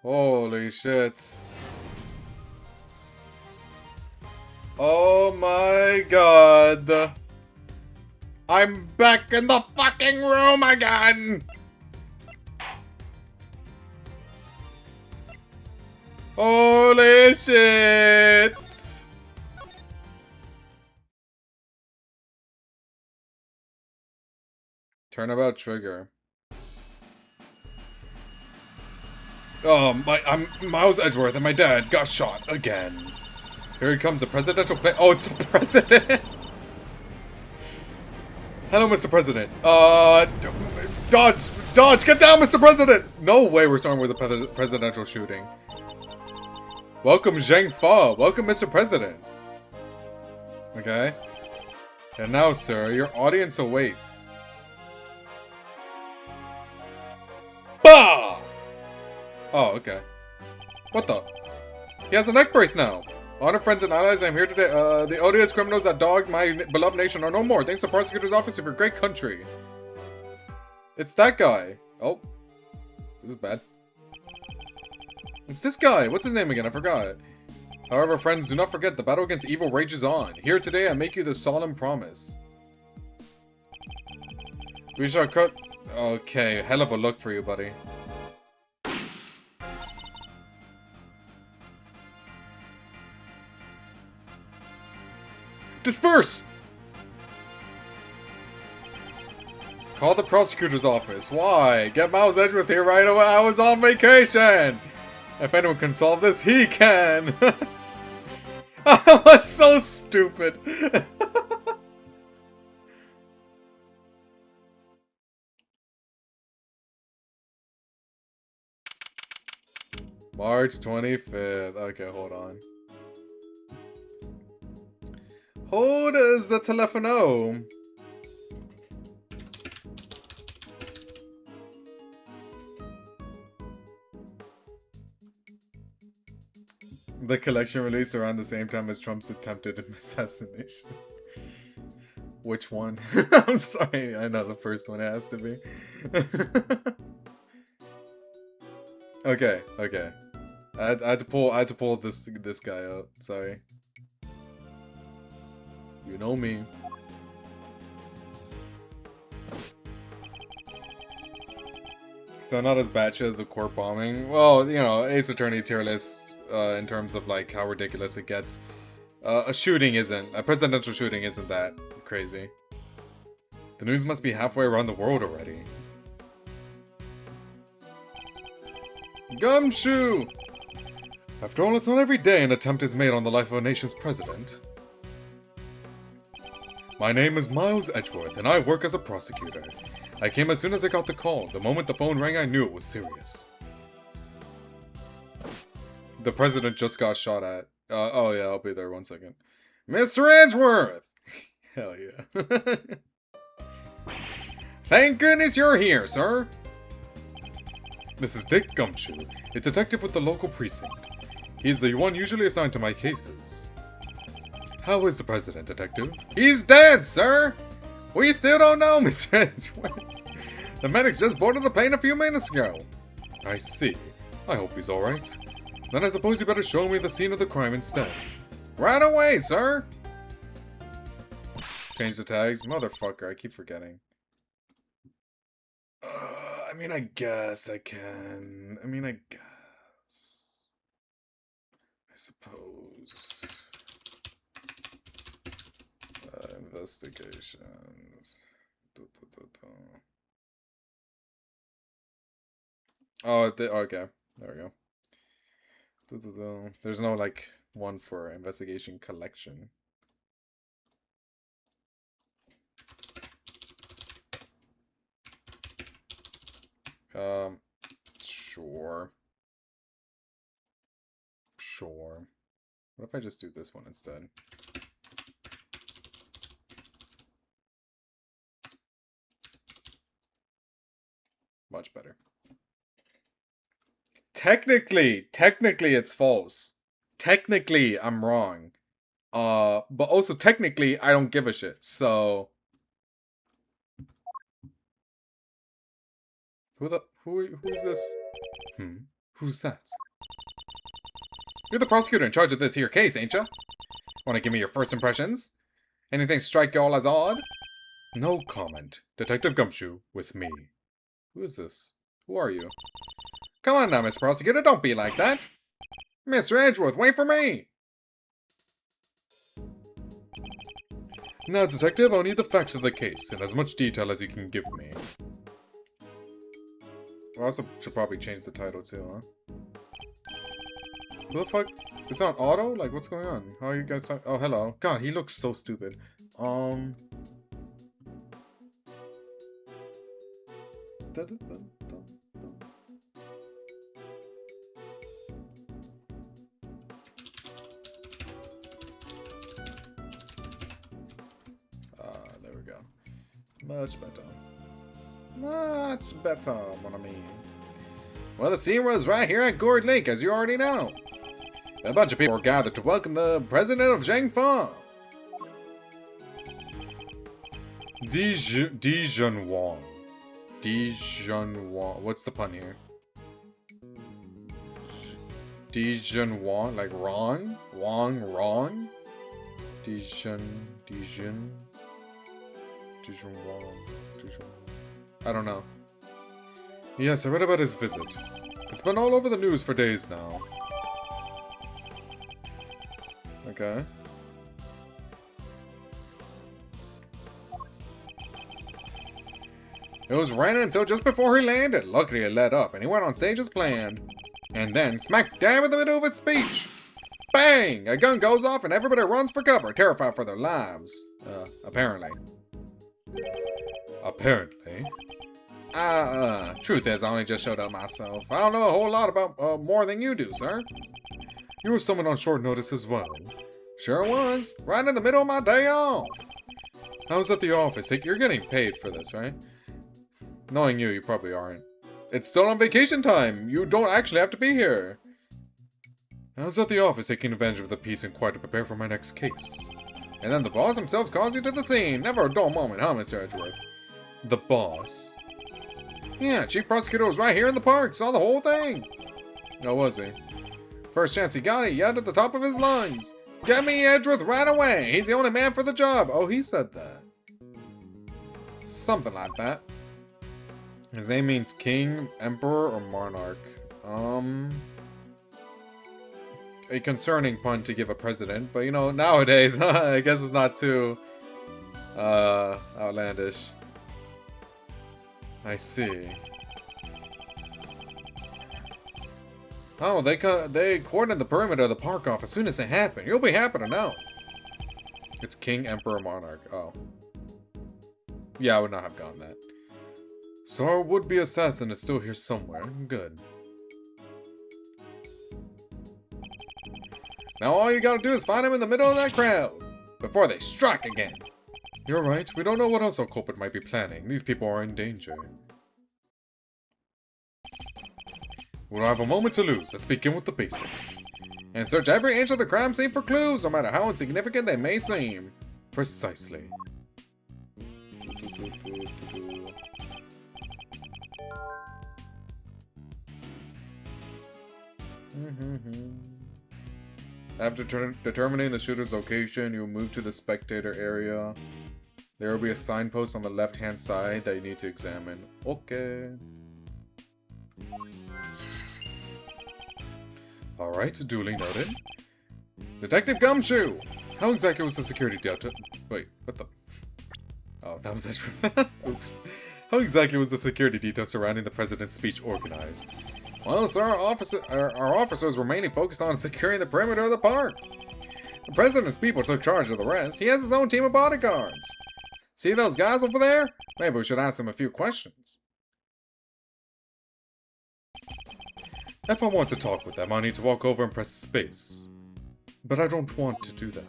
Holy shit. Oh my god. I'm back in the fucking room again! Holy shit! Turnabout trigger. Oh, I'm Miles Edgeworth and my dad got shot again. Here he comes, a presidential plane. Oh, it's the president! Hello, Mr. President. Dodge, get down, Mr. President! No way we're starting with a presidential shooting. Welcome, Zhang Fa. Welcome, Mr. President. Okay. And now, sir, your audience awaits. Bah! Oh, okay. What the? He has a neck brace now. Honor friends and allies, I'm here today. The odious criminals that dogged my beloved nation are no more. Thanks to the prosecutor's office of your great country. It's that guy. Oh. This is bad. It's this guy. What's his name again? I forgot. However, friends, do not forget, the battle against evil rages on. Here today, I make you the solemn promise. We shall cut... Okay, hell of a look for you, buddy. Disperse! Call the prosecutor's office. Why? Get Miles Edgeworth here right away. I was on vacation! If anyone can solve this, he can! I was so stupid. March 25th. Okay, hold on. Hold the telephone. The collection released around the same time as Trump's attempted assassination. Which one? I'm sorry, I know the first one has to be. Okay. I had to pull this guy out. Sorry. You know me. So not as batshit as the court bombing. Well, you know, Ace Attorney tier list in terms of like how ridiculous it gets. A presidential shooting isn't that crazy. The news must be halfway around the world already. Gumshoe! After all, it's not every day an attempt is made on the life of a nation's president. My name is Miles Edgeworth, and I work as a prosecutor. I came as soon as I got the call. The moment the phone rang, I knew it was serious. The president just got shot at. Oh yeah, I'll be there 1 second. Mr. Edgeworth! Hell yeah. Thank goodness you're here, sir! This is Dick Gumshoe, a detective with the local precinct. He's the one usually assigned to my cases. How is the president, detective? He's dead, sir! We still don't know, Mr. Edgeworth. The medics just boarded the plane a few minutes ago. I see. I hope he's alright. Then I suppose you better show me the scene of the crime instead. Right away, sir! Change the tags? Motherfucker, I keep forgetting. I mean, I guess I can. I suppose. Investigations. Oh, okay. There we go. There's no, like, one for investigation collection. Sure. What if I just do this one instead? Much better. Technically it's false. Technically, I'm wrong. But also technically, I don't give a shit, so... Who's this? Who's that? You're the prosecutor in charge of this here case, ain't ya? Wanna give me your first impressions? Anything strike y'all as odd? No comment. Detective Gumshoe, with me. Who is this? Who are you? Come on now, Miss Prosecutor, don't be like that. Mr. Edgeworth, wait for me! Now, Detective, I'll need the facts of the case, in as much detail as you can give me. I also should probably change the title too, huh? What the fuck? It's not Otto? Like, what's going on? How are you guys talking? Oh, hello. God, he looks so stupid. There we go. Much better. Much better, what I mean. Well, the scene was right here at Gourd Lake, as you already know. A bunch of people were gathered to welcome the president of Zhangfa. Dijon Wong. Dijon Wong. What's the pun here? Dijon Wong, like wrong? Wong, wrong? Dijon Wong. I don't know. Yes, I read about his visit. It's been all over the news for days now. Okay. It was raining until just before he landed. Luckily it let up, and he went on stage as planned. And then, smack dab in the middle of his speech, bang! A gun goes off and everybody runs for cover, terrified for their lives. Apparently. Apparently? Truth is, I only just showed up myself. I don't know a whole lot about, more than you do, sir. You were summoned on short notice as well. Sure was. Right in the middle of my day off. I was at the office. You're getting paid for this, right? Knowing you, you probably aren't. It's still on vacation time. You don't actually have to be here. I was at the office taking advantage of the peace and quiet to prepare for my next case. And then the boss himself calls you to the scene. Never a dull moment, huh, Mr. Edgeworth? The boss? Yeah, Chief Prosecutor was right here in the park. Saw the whole thing. Oh, was he? First chance he got, he yelled at the top of his lungs. Get me Edgeworth right away. He's the only man for the job. Oh, he said that. Something like that. His name means king, emperor, or monarch. A concerning pun to give a president, but you know, nowadays, I guess it's not too, outlandish. I see. Oh, they cordoned the perimeter of the park off as soon as it happened. You'll be happy to know. It's king, emperor, monarch. Oh. Yeah, I would not have gotten that. So our would-be assassin is still here somewhere. Good. Now all you gotta do is find him in the middle of that crowd, before they strike again. You're right, we don't know what else our culprit might be planning. These people are in danger. We don't have a moment to lose. Let's begin with the basics. And search every inch of the crime scene for clues, no matter how insignificant they may seem. Precisely. After determining the shooter's location, you will move to the spectator area. There will be a signpost on the left-hand side that you need to examine. Okay. Alright, duly noted. Detective Gumshoe! How exactly was the security detail? Wait, what the? Oh, that was it. Oops. How exactly was the security detail surrounding the president's speech organized? Well, sir, our officers were mainly focused on securing the perimeter of the park. The president's people took charge of the rest. He has his own team of bodyguards. See those guys over there? Maybe we should ask them a few questions. If I want to talk with them, I need to walk over and press space. But I don't want to do that.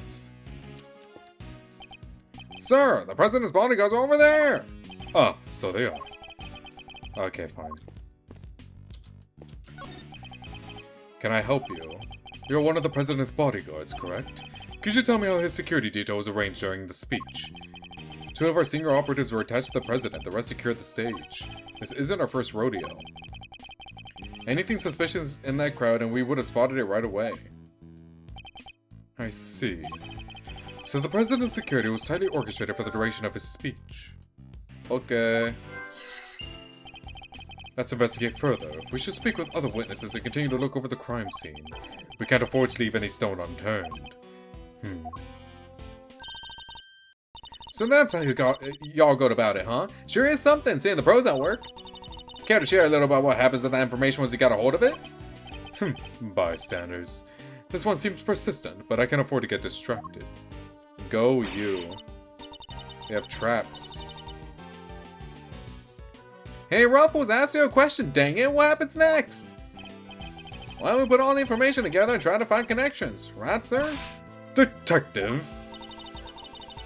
Sir, the president's bodyguards are over there! Ah, so they are. Okay, fine. Can I help you? You're one of the president's bodyguards, correct? Could you tell me how his security detail was arranged during the speech? 2 of our senior operatives were attached to the president, the rest secured the stage. This isn't our first rodeo. Anything suspicious in that crowd and we would have spotted it right away. I see. So the president's security was tightly orchestrated for the duration of his speech. Okay. Let's investigate further. We should speak with other witnesses and continue to look over the crime scene. We can't afford to leave any stone unturned. So that's how y'all go about it, huh? Sure is something, seeing the pros at work. Care to share a little about what happens to that information once you got a hold of it? Bystanders. This one seems persistent, but I can afford to get distracted. Go you. They have traps. Hey, Ruffles, ask you a question, dang it. What happens next? Why don't we put all the information together and try to find connections, right, sir? Detective.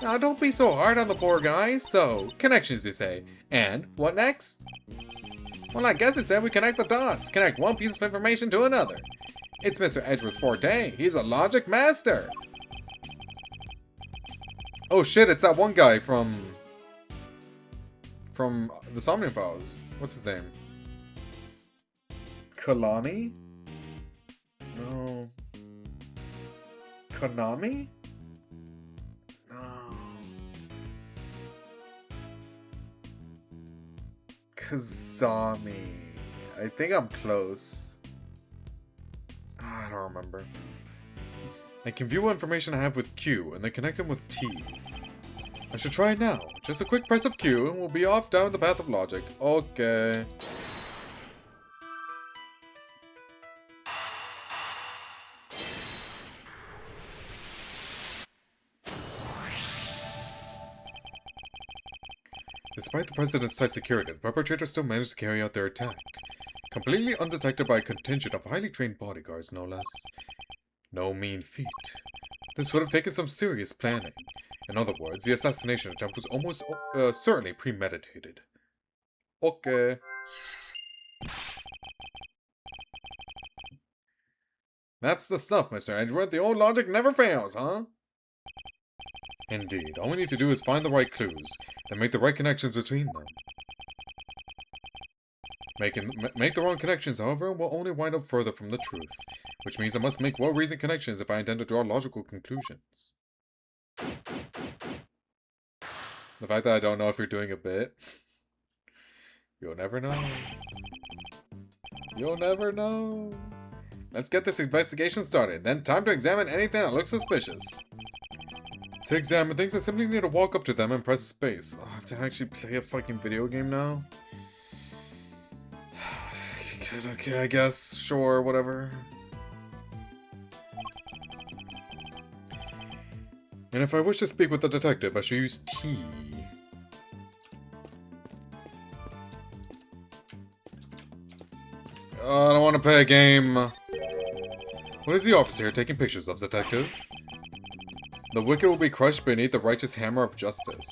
Now, don't be so hard on the poor guy. So, connections, you say. And, what next? Well, I guess it said we connect the dots. Connect one piece of information to another. It's Mr. Edgeworth's forte. He's a logic master. Oh shit, it's that one guy from the Somnium Files. What's his name? Kalani? No. Konami? No. Kazami. I think I'm close. I don't remember. I can view what information I have with Q and then connect them with T. I should try it now. Just a quick press of Q and we'll be off down the path of logic. Okay. Despite the president's tight security, the perpetrators still managed to carry out their attack. Completely undetected by a contingent of highly trained bodyguards, no less. No mean feat. This would have taken some serious planning. In other words, the assassination attempt was almost certainly premeditated. Okay. That's the stuff, Mr. Edgeworth. The old logic never fails, huh? Indeed. All we need to do is find the right clues, and make the right connections between them. Make the wrong connections, however, will only wind up further from the truth, which means I must make well-reasoned connections if I intend to draw logical conclusions. The fact that I don't know if you're doing a bit, you'll never know. You'll never know. Let's get this investigation started, then time to examine anything that looks suspicious. To examine things, I simply need to walk up to them and press space. Oh, I have to actually play a fucking video game now? Okay, I guess. Sure, whatever. And if I wish to speak with the detective, I should use T. I don't want to play a game. What is the officer here taking pictures of, detective? The wicked will be crushed beneath the righteous hammer of justice.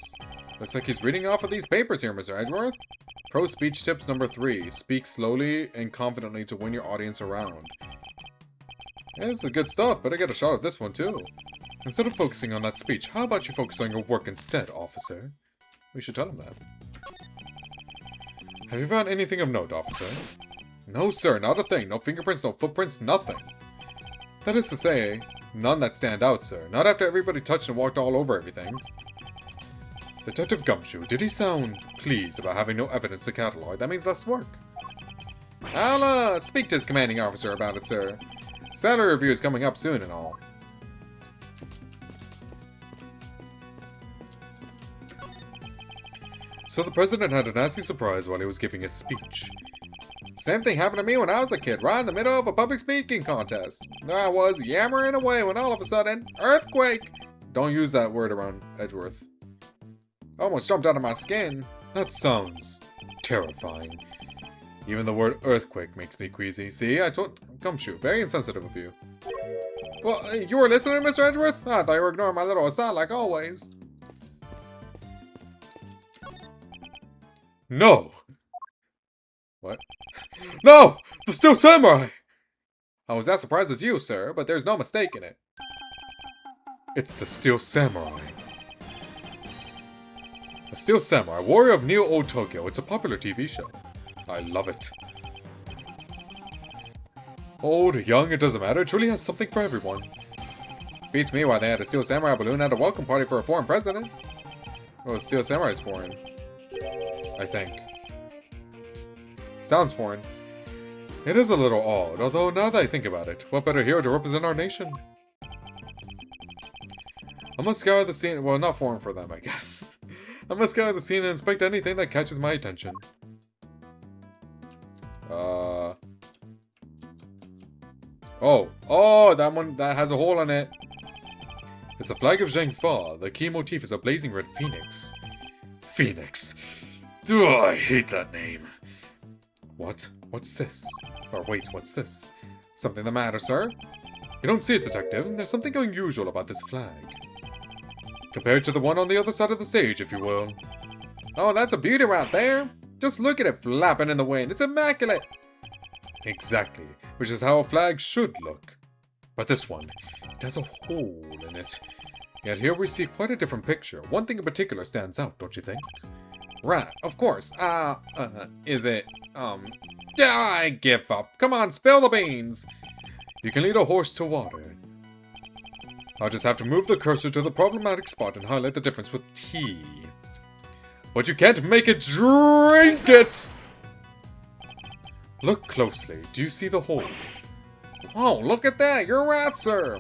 Looks like he's reading off of these papers here, Mr. Edgeworth. Pro speech tips number 3. Speak slowly and confidently to win your audience around. Yeah, it's the good stuff, but I get a shot of this one too. Instead of focusing on that speech, how about you focus on your work instead, officer? We should tell him that. Have you found anything of note, officer? No, sir, not a thing. No fingerprints, no footprints, nothing. That is to say, none that stand out, sir. Not after everybody touched and walked all over everything. Detective Gumshoe, did he sound pleased about having no evidence to catalog? That means less work. I'll, speak to his commanding officer about it, sir. Salary review is coming up soon and all. So the president had a nasty surprise while he was giving his speech. Same thing happened to me when I was a kid, right in the middle of a public speaking contest. There I was, yammering away when all of a sudden, earthquake! Don't use that word around Edgeworth. Almost jumped out of my skin. That sounds terrifying. Even the word earthquake makes me queasy. See, I told Gumshoe, very insensitive of you. Well, you were listening, Mr. Edgeworth? I thought you were ignoring my little aside like always. No! What? No! The Steel Samurai! I was as surprised as you, sir, but there's no mistake in it. It's the Steel Samurai. The Steel Samurai, warrior of Neo Old Tokyo. It's a popular TV show. I love it. Old, young, it doesn't matter. It truly has something for everyone. Beats me why they had a Steel Samurai balloon at a welcome party for a foreign president. Oh, Steel Samurai's foreign. I think. Sounds foreign. It is a little odd, although now that I think about it, what better hero to represent our nation? I must scour the scene. Well, not foreign for them, I guess. I must scour the scene and inspect anything that catches my attention. Oh, that one that has a hole in it. It's the flag of Zheng Fa. The key motif is a blazing red phoenix. Phoenix. Oh, I hate that name. What? What's this? Or wait, what's this? Something the matter, sir? You don't see it, detective. There's something unusual about this flag. Compared to the one on the other side of the stage, if you will. Oh, that's a beauty right there. Just look at it flapping in the wind. It's immaculate. Exactly, which is how a flag should look. But this one, it has a hole in it. Yet here we see quite a different picture. One thing in particular stands out, don't you think? Right, of course. Is it, yeah, I give up. Come on, spill the beans. You can lead a horse to water. I'll just have to move the cursor to the problematic spot and highlight the difference with T. But you can't make it drink it! Look closely. Do you see the hole? Oh, look at that! You're right, sir!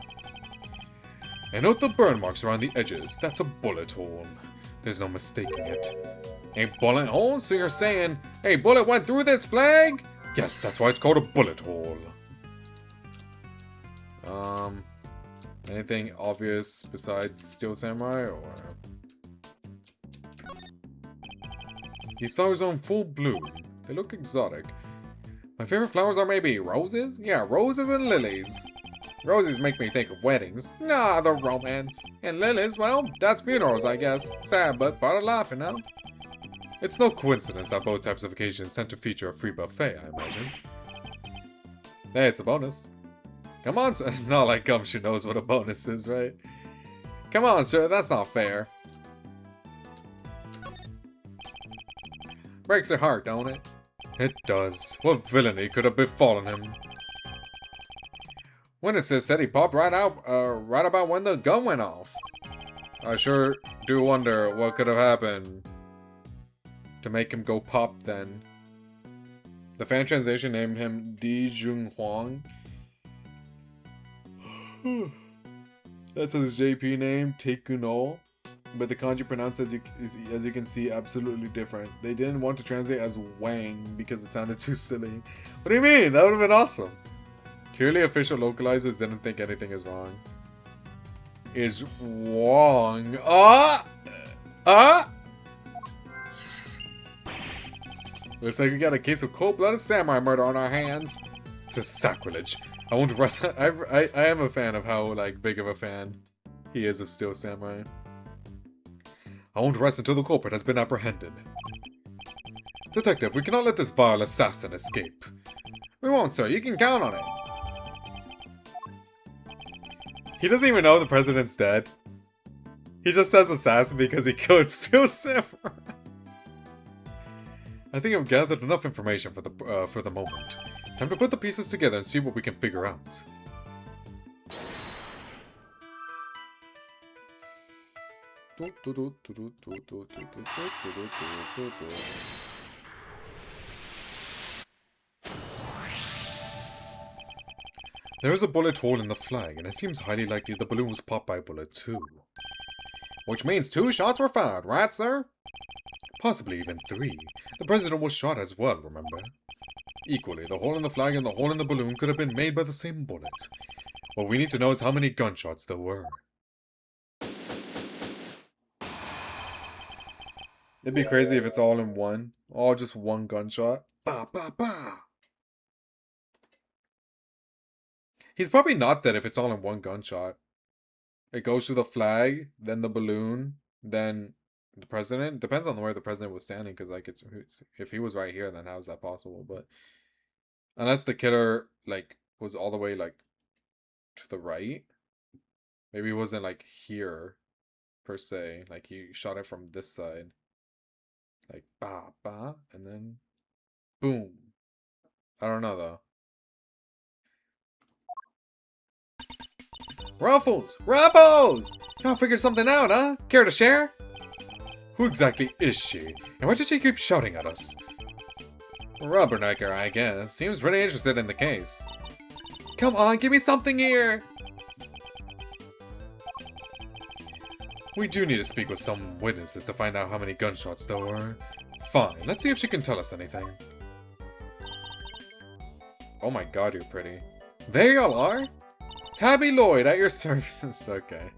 And note the burn marks around the edges. That's a bullet hole. There's no mistaking it. A bullet hole? So you're saying a bullet went through this flag? Yes, that's why it's called a bullet hole. Anything obvious besides Steel Samurai, or... These flowers are in full bloom. They look exotic. My favorite flowers are maybe roses? Yeah, roses and lilies. Roses make me think of weddings. Nah, the romance. And lilies, well, that's funerals, I guess. Sad, but part of life, you know? It's no coincidence that both types of occasions tend to feature a free buffet, I imagine. Hey, it's a bonus. Come on, sir. Not like Gumshoe knows what a bonus is, right? Come on, sir, that's not fair. Breaks your heart, don't it? It does. What villainy could have befallen him? Witnesses said he popped right out, right about when the gun went off. I sure do wonder what could have happened to make him go pop then. The fan translation named him Di Jun Huang. That's his JP name, Taekuno. But the kanji pronounced as you can see absolutely different. They didn't want to translate as Wang because it sounded too silly. What do you mean? That would have been awesome. Clearly official localizers didn't think anything is wrong. Is wrong. Looks like we got a case of cold-blooded samurai murder on our hands. It's a sacrilege. I won't rest. I am a fan of how big of a fan he is of Steel Samurai. I won't rest until the culprit has been apprehended. Detective, we cannot let this vile assassin escape. We won't, sir. You can count on it. He doesn't even know the president's dead. He just says assassin because he killed Steel Samurai. I think I've gathered enough information for the moment. Time to put the pieces together and see what we can figure out. There is a bullet hole in the flag, and it seems highly likely the balloon was popped by a bullet too. Which means 2 shots were fired, right, sir? Possibly even 3. The president was shot as well, remember? Equally, the hole in the flag and the hole in the balloon could have been made by the same bullet. What we need to know is how many gunshots there were. It'd be crazy if it's all in one. All just one gunshot. Ba ba ba! He's probably not dead if it's all in one gunshot. It goes through the flag, then the balloon, then the president. Depends on where the president was standing, because if he was right here, then how is that possible? But unless the killer was all the way to the right, maybe he wasn't here per se. He shot it from this side, ba ba, and then boom. I don't know though. Ruffles! Ruffles! Y'all figured something out, huh? Care to share? Who exactly is she? And why does she keep shouting at us? Rubbernecker, I guess. Seems really interested in the case. Come on, give me something here! We do need to speak with some witnesses to find out how many gunshots there were. Fine, let's see if she can tell us anything. Oh my god, you're pretty. There y'all are! Tabby Lloyd at your services. Okay.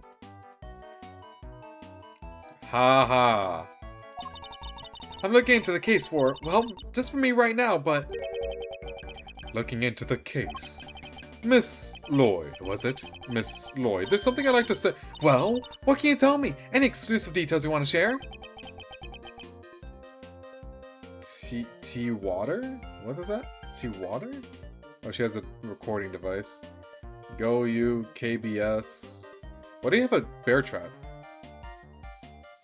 Ha ha. I'm looking into the case for, well, just for me right now, but... Looking into the case. Miss Lloyd, was it? Miss Lloyd, there's something I'd like to say. Well, what can you tell me? Any exclusive details you want to share? Tea water? What is that? Tea water? Oh, she has a recording device. Go you, KBS. What do you have a bear trap?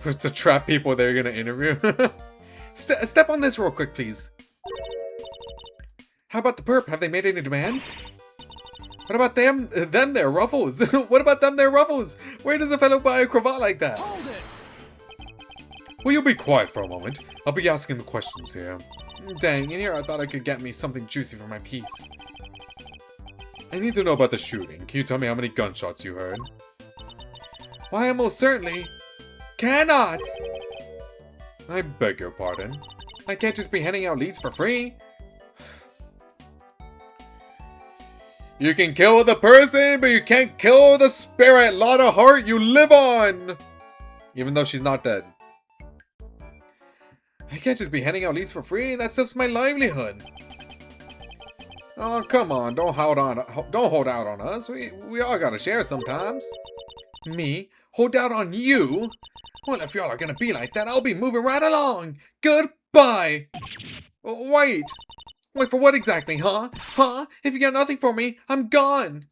To trap people they're gonna interview? Step on this real quick, please. How about the perp? Have they made any demands? What about them there, Ruffles? What about them there, Ruffles? Where does a fellow buy a cravat like that? Hold it! Will you be quiet for a moment? I'll be asking the questions here. Dang, in here I thought I could get me something juicy for my piece. I need to know about the shooting. Can you tell me how many gunshots you heard? Why, I most certainly cannot! I beg your pardon. I can't just be handing out leads for free. You can kill the person, but you can't kill the spirit. Lot of heart, you live on! Even though she's not dead. I can't just be handing out leads for free. That stuff's my livelihood. Oh, come on. Don't hold out on us. We all gotta share sometimes. Me? Hold out on you? Well, if y'all are gonna be like that, I'll be moving right along. Goodbye. Wait. Wait for what exactly, huh? Huh? If you got nothing for me, I'm gone.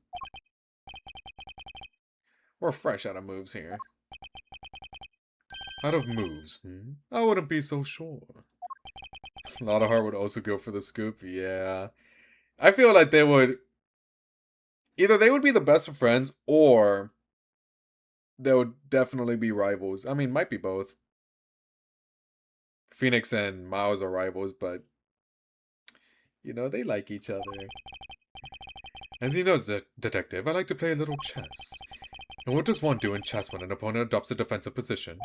We're fresh out of moves here. Out of moves? I wouldn't be so sure. A lot of heart would also go for the scoop. Yeah. I feel like they would... Either they would be the best of friends, or... they would definitely be rivals. I mean, might be both. Phoenix and Miles are rivals, but... you know, they like each other. As you know, Detective, I like to play a little chess. And what does one do in chess when an opponent adopts a defensive position?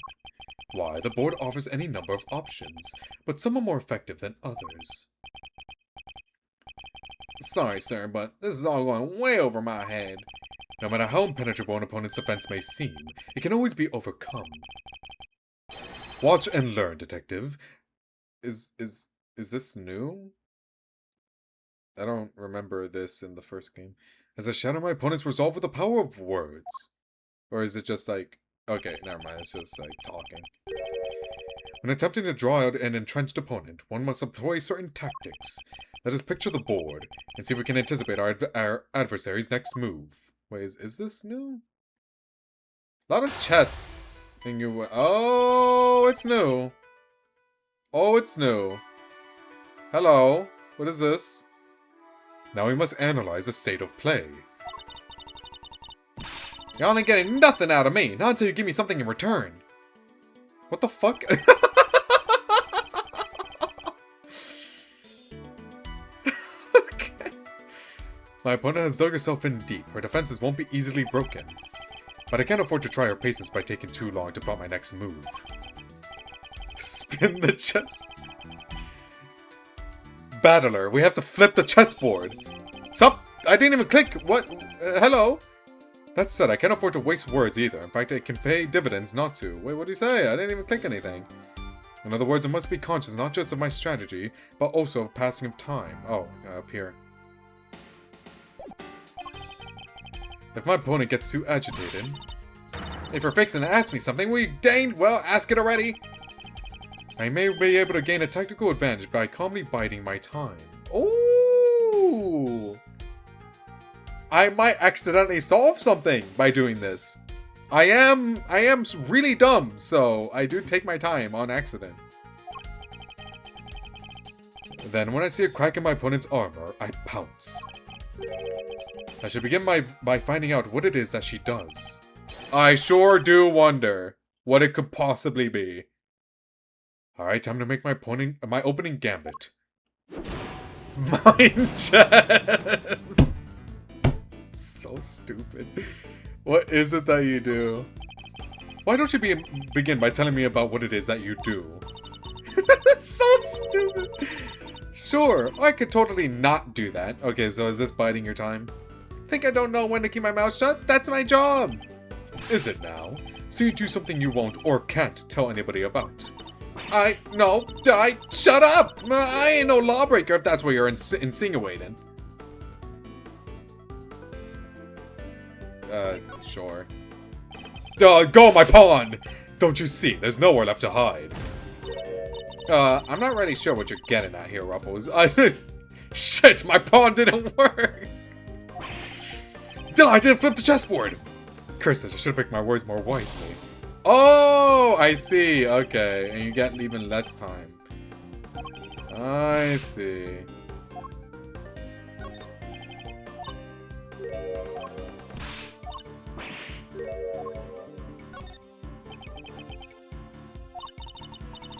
Why, the board offers any number of options, but some are more effective than others. Sorry, sir, but this is all going way over my head. No matter how impenetrable an opponent's defense may seem, it can always be overcome. Watch and learn, Detective. Is this new? I don't remember this in the first game. As I shatter my opponent's resolve with the power of words. Or is it just like... okay, never mind, it's just like talking. When attempting to draw out an entrenched opponent, one must employ certain tactics. Let us picture the board, and see if we can anticipate our adversary's next move. Wait, is this new? A lot of chess in your... oh, it's new. Oh, it's new. Hello, what is this? Now we must analyze the state of play. Y'all ain't getting nothing out of me, not until you give me something in return. What the fuck? Okay. My opponent has dug herself in deep. Her defenses won't be easily broken. But I can't afford to try her patience by taking too long to plot my next move. Spin the chess. Battler, we have to flip the chessboard. Stop! I didn't even click. What? Hello? That said, I can't afford to waste words either. In fact, it can pay dividends not to. Wait, what do you say? I didn't even click anything. In other words, I must be conscious not just of my strategy, but also of passing of time. Oh, up here. If my opponent gets too agitated... if you're fixing to ask me something, will you dang well ask it already? I may be able to gain a tactical advantage by calmly biding my time. Ooh! I might accidentally solve something by doing this. I am really dumb, so I do take my time on accident. Then when I see a crack in my opponent's armor, I pounce. I should begin by finding out what it is that she does. I sure do wonder what it could possibly be. Alright, time to make my opening gambit. Mind chess! So stupid. What is it that you do? Why don't you begin by telling me about what it is that you do? So stupid. Sure, I could totally not do that. Okay, so is this biding your time? Think I don't know when to keep my mouth shut? That's my job! Is it now? So you do something you won't or can't tell anybody about. Shut up! I ain't no lawbreaker if that's what you're insinuating. Sure. Go my pawn! Don't you see, there's nowhere left to hide. I'm not really sure what you're getting at here, Ruffles. Shit, my pawn didn't work! I didn't flip the chessboard! Curses, I should have picked my words more wisely. Oh, I see. Okay, and you get even less time. I see.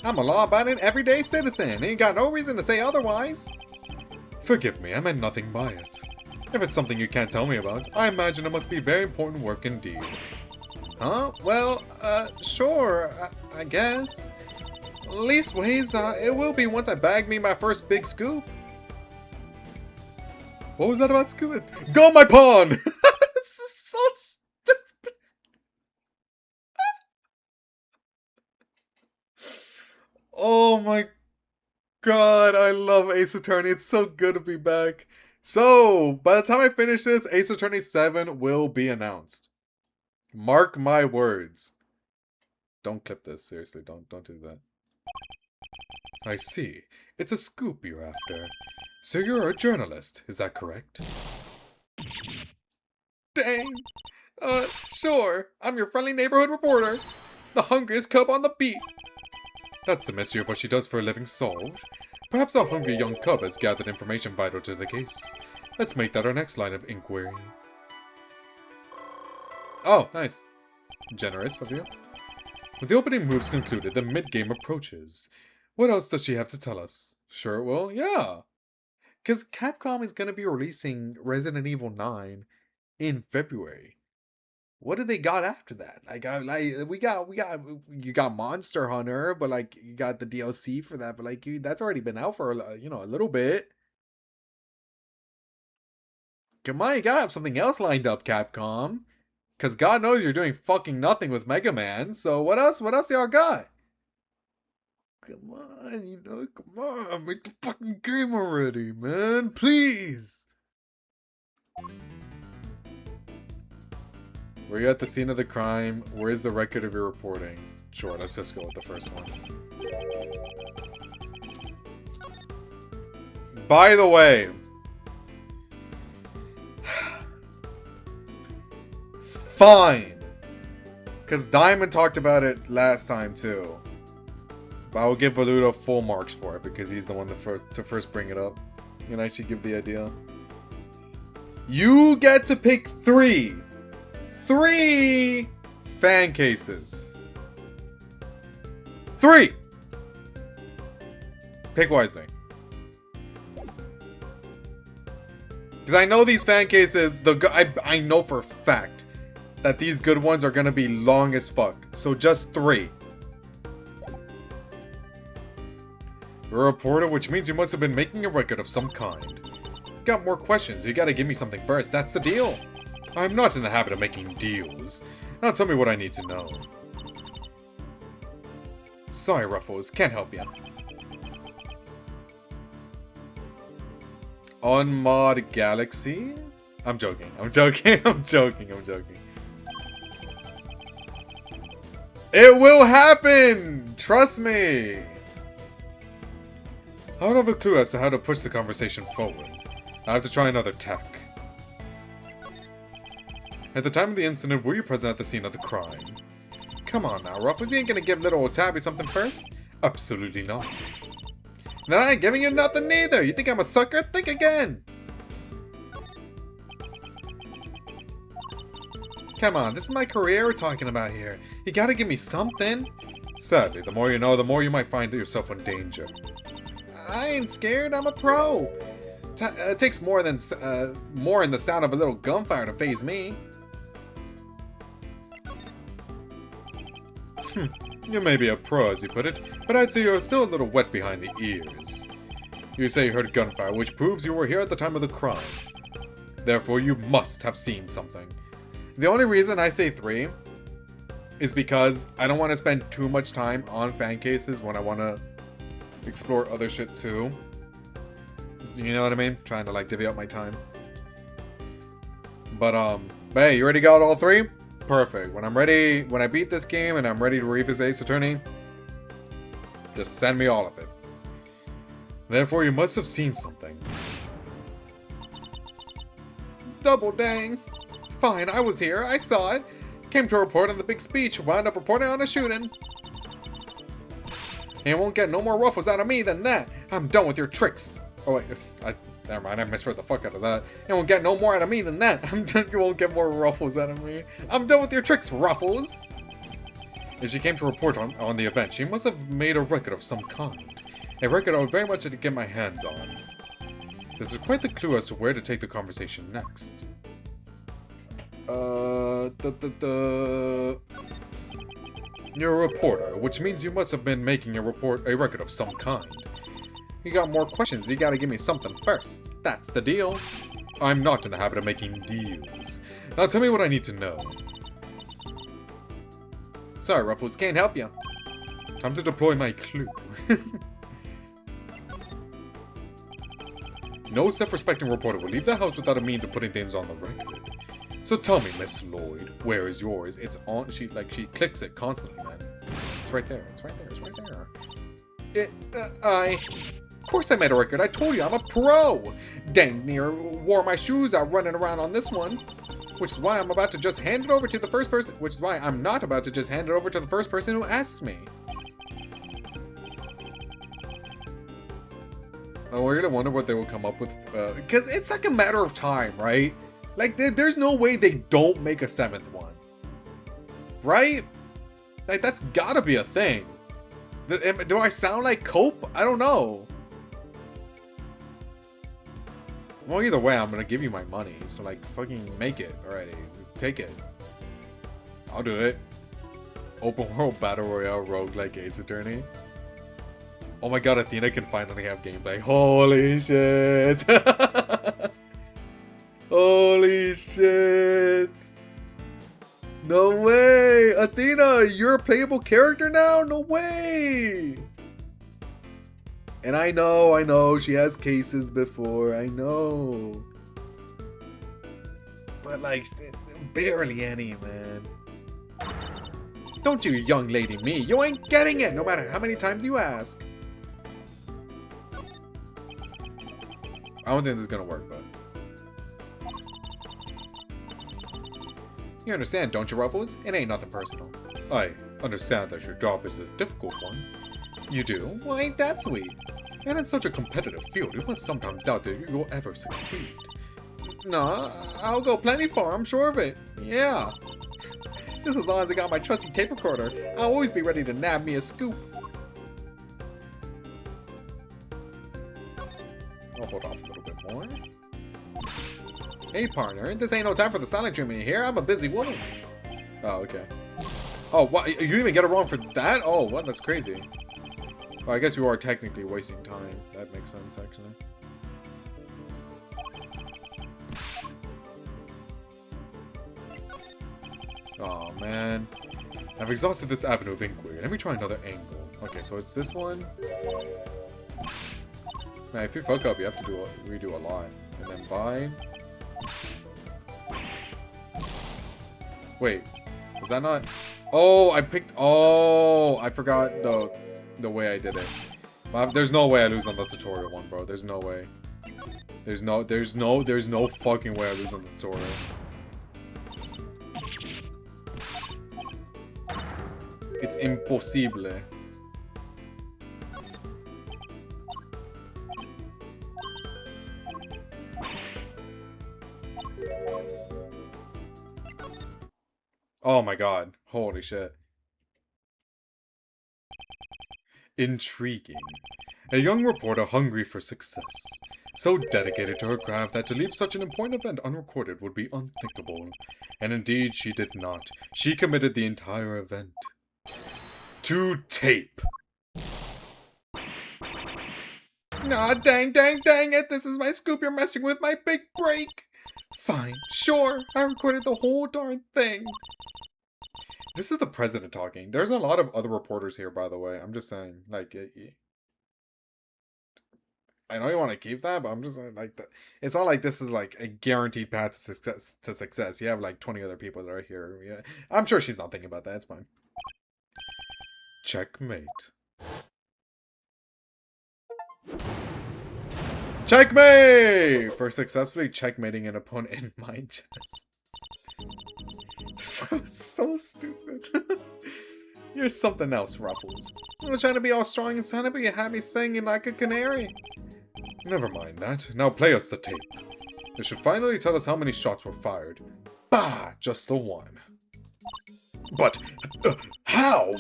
I'm a law-abiding, everyday citizen. Ain't got no reason to say otherwise. Forgive me, I meant nothing by it. If it's something you can't tell me about, I imagine it must be very important work indeed. Huh? Well, sure, I guess. Leastways, it will be once I bag me my first big scoop. What was that about scoop? Go my pawn! This is so stupid. Oh my god, I love Ace Attorney. It's so good to be back. So, by the time I finish this, Ace Attorney 7 will be announced. Mark my words. Don't clip this, seriously, don't do that. I see. It's a scoop you're after. So you're a journalist, is that correct? Dang. Sure. I'm your friendly neighborhood reporter. The hungriest cub on the beat. That's the mystery of what she does for a living solved. Perhaps a hungry young cub has gathered information vital to the case. Let's make that our next line of inquiry. Oh, nice. Generous of you. With the opening moves concluded, the mid-game approaches. What else does she have to tell us? Sure it will, yeah. Because Capcom is going to be releasing Resident Evil 9 in February. What do they got after that? You got Monster Hunter, but like you got the DLC for that, but like that's already been out for a little bit. Come on, you gotta have something else lined up, Capcom. Cause God knows you're doing fucking nothing with Mega Man. So what else y'all got? Come on, come on, make the fucking game already, man, please. Were you at the scene of the crime? Where is the record of your reporting? Sure, let's just go with the first one. By the way, fine, because Diamond talked about it last time too. But I will give Valuto full marks for it because he's the one to first bring it up and actually give the idea. You get to pick three fan cases. 3. Pick wisely. Because I know these fan cases, I know for a fact that these good ones are going to be long as fuck. So just 3. You're a reporter, which means you must have been making a record of some kind. Got more questions, you gotta give me something first, that's the deal. I'm not in the habit of making deals. Now tell me what I need to know. Sorry, Ruffles, can't help you. On Mod Galaxy? I'm joking. It will happen! Trust me! I don't have a clue as to how to push the conversation forward. I have to try another tack. At the time of the incident, were you present at the scene of the crime? Come on now, Ruffles, you ain't gonna give little old Tabby something first? Absolutely not. Then I ain't giving you nothing neither! You think I'm a sucker? Think again! Come on, this is my career we're talking about here. You gotta give me something. Sadly, the more you know, the more you might find yourself in danger. I ain't scared, I'm a pro. It takes more in the sound of a little gunfire to faze me. You may be a pro, as you put it, but I'd say you're still a little wet behind the ears. You say you heard gunfire, which proves you were here at the time of the crime. Therefore, you must have seen something. The only reason I say 3 is because I don't want to spend too much time on fan cases when I want to explore other shit too. You know what I mean? Trying to like divvy up my time. But hey, you already got all 3? Perfect. When I beat this game and I'm ready to revisit Ace Attorney, just send me all of it. Therefore, you must have seen something. Double dang. Fine, I was here. I saw it. Came to report on the big speech. Wound up reporting on a shooting. And won't get no more ruffles out of me than that. I'm done with your tricks. Oh wait, never mind. I misread the fuck out of that. You won't get no more out of me than that. You won't get more ruffles out of me. I'm done with your tricks, Ruffles. If she came to report on the event, she must have made a record of some kind. A record I would very much like to get my hands on. This is quite the clue as to where to take the conversation next. You're a reporter, which means you must have been making a record of some kind. You got more questions, you gotta give me something first. That's the deal. I'm not in the habit of making deals. Now tell me what I need to know. Sorry, Ruffles, can't help you. Time to deploy my clue. No self-respecting reporter will leave the house without a means of putting things on the record. So tell me, Miss Lloyd, where is yours? It's on. She clicks it constantly, man. It's right there. It's right there. It's right there. Of course I made a record. I told you I'm a pro. Dang near wore my shoes out running around on this one. Which is why I'm about to just hand it over to the first person. Which is why I'm not about to just hand it over to the first person who asks me. We're gonna wonder what they will come up with, because it's like a matter of time, right? Like, there's no way they don't make a 7th one. Right? Like, that's gotta be a thing. Do I sound like Cope? I don't know. Well, either way, I'm gonna give you my money, so, like, fucking make it already. Take it. I'll do it. Open World Battle Royale roguelike Ace Attorney. Oh my god, Athena can finally have gameplay. Holy shit! Holy shit! No way! Athena, you're a playable character now? No way! And I know, she has cases before, I know. But like, barely any, man. Don't you young lady me, you ain't getting it, no matter how many times you ask. I don't think this is gonna work, but... You understand, don't you, Ruffles? It ain't nothing personal. I understand that your job is a difficult one. You do? Well, ain't that sweet? And in such a competitive field, you must sometimes doubt that you'll ever succeed. Nah, I'll go plenty far, I'm sure of it. Yeah. Just as long as I got my trusty tape recorder, I'll always be ready to nab me a scoop. I'll hold off a little bit more. Hey, partner, this ain't no time for the silent treatment here. I'm a busy woman. Oh, okay. Oh, what? You even get it wrong for that? Oh, what? That's crazy. Well, I guess you are technically wasting time. That makes sense, actually. Oh, man. I've exhausted this avenue of inquiry. Let me try another angle. Okay, so it's this one. Man, if you fuck up, you have to redo a lot. And then buy. Wait, was that not? Oh, I picked. Oh, I forgot the way I did it. There's no way I lose on the tutorial one, bro. There's no way. There's no fucking way I lose on the tutorial. It's impossible. Oh my god. Holy shit. Intriguing. A young reporter hungry for success. So dedicated to her craft that to leave such an important event unrecorded would be unthinkable. And indeed, she did not. She committed the entire event to tape. Nah, dang it. This is my scoop. You're messing with my big break. Fine, sure. I recorded the whole darn thing. This is the president talking. There's a lot of other reporters here, by the way. I'm just saying. Like, I know you want to keep that, but I'm just like, it's not like this is like a guaranteed path to success. You have like 20 other people that are here. Yeah. I'm sure she's not thinking about that. It's fine. Checkmate. Checkmate! For successfully checkmating an opponent in mind chess. So stupid. You're something else, Ruffles. I was trying to be all strong and sound, but you had me singing like a canary. Never mind that. Now play us the tape. It should finally tell us how many shots were fired. Bah! Just the one. But, how?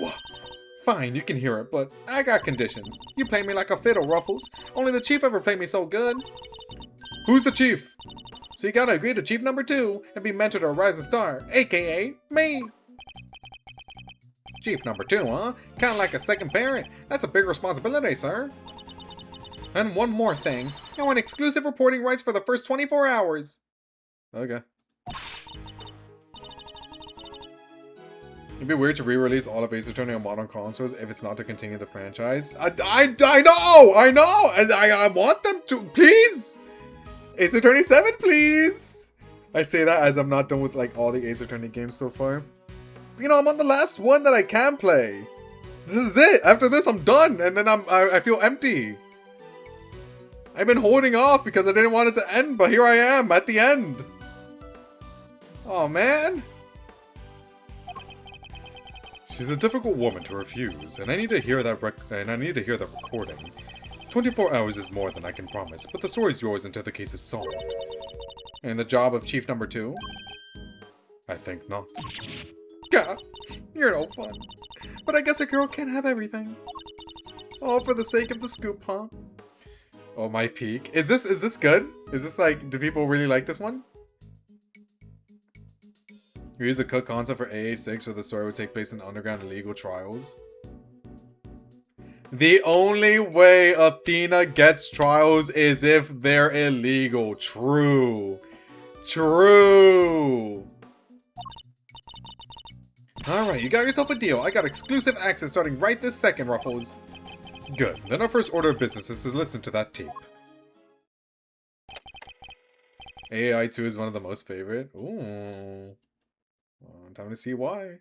Fine, you can hear it, but I got conditions. You play me like a fiddle, Ruffles. Only the chief ever played me so good. Who's the chief? So you gotta agree to chief number 2 and be mentored to a rising star, aka me. Chief number 2, huh? Kinda like a second parent. That's a big responsibility, sir. And one more thing. I want exclusive reporting rights for the first 24 hours. Okay. It'd be weird to re-release all of Ace Attorney on modern consoles if it's not to continue the franchise. I know! And I want them to, please! Ace Attorney 7, please! I say that as I'm not done with like all the Ace Attorney games so far. But, you know, I'm on the last one that I can play. This is it. After this, I'm done, and then I feel empty. I've been holding off because I didn't want it to end, but here I am at the end. Oh man. She's a difficult woman to refuse, and I need to hear that recording. 24 hours is more than I can promise, but the story's yours until the case is solved. And the job of chief number 2? I think not. God, you're no fun. But I guess a girl can't have everything. All for the sake of the scoop, huh? Oh, my peak. Is this good? Is this like, do people really like this one? Here's a cook concept for AA6 where the story would take place in underground illegal trials. The only way Athena gets trials is if they're illegal. True. True. Alright, you got yourself a deal. I got exclusive access starting right this second, Ruffles. Good. Then our first order of business is to listen to that tape. AI 2 is one of the most favorite. Ooh. Time to see why.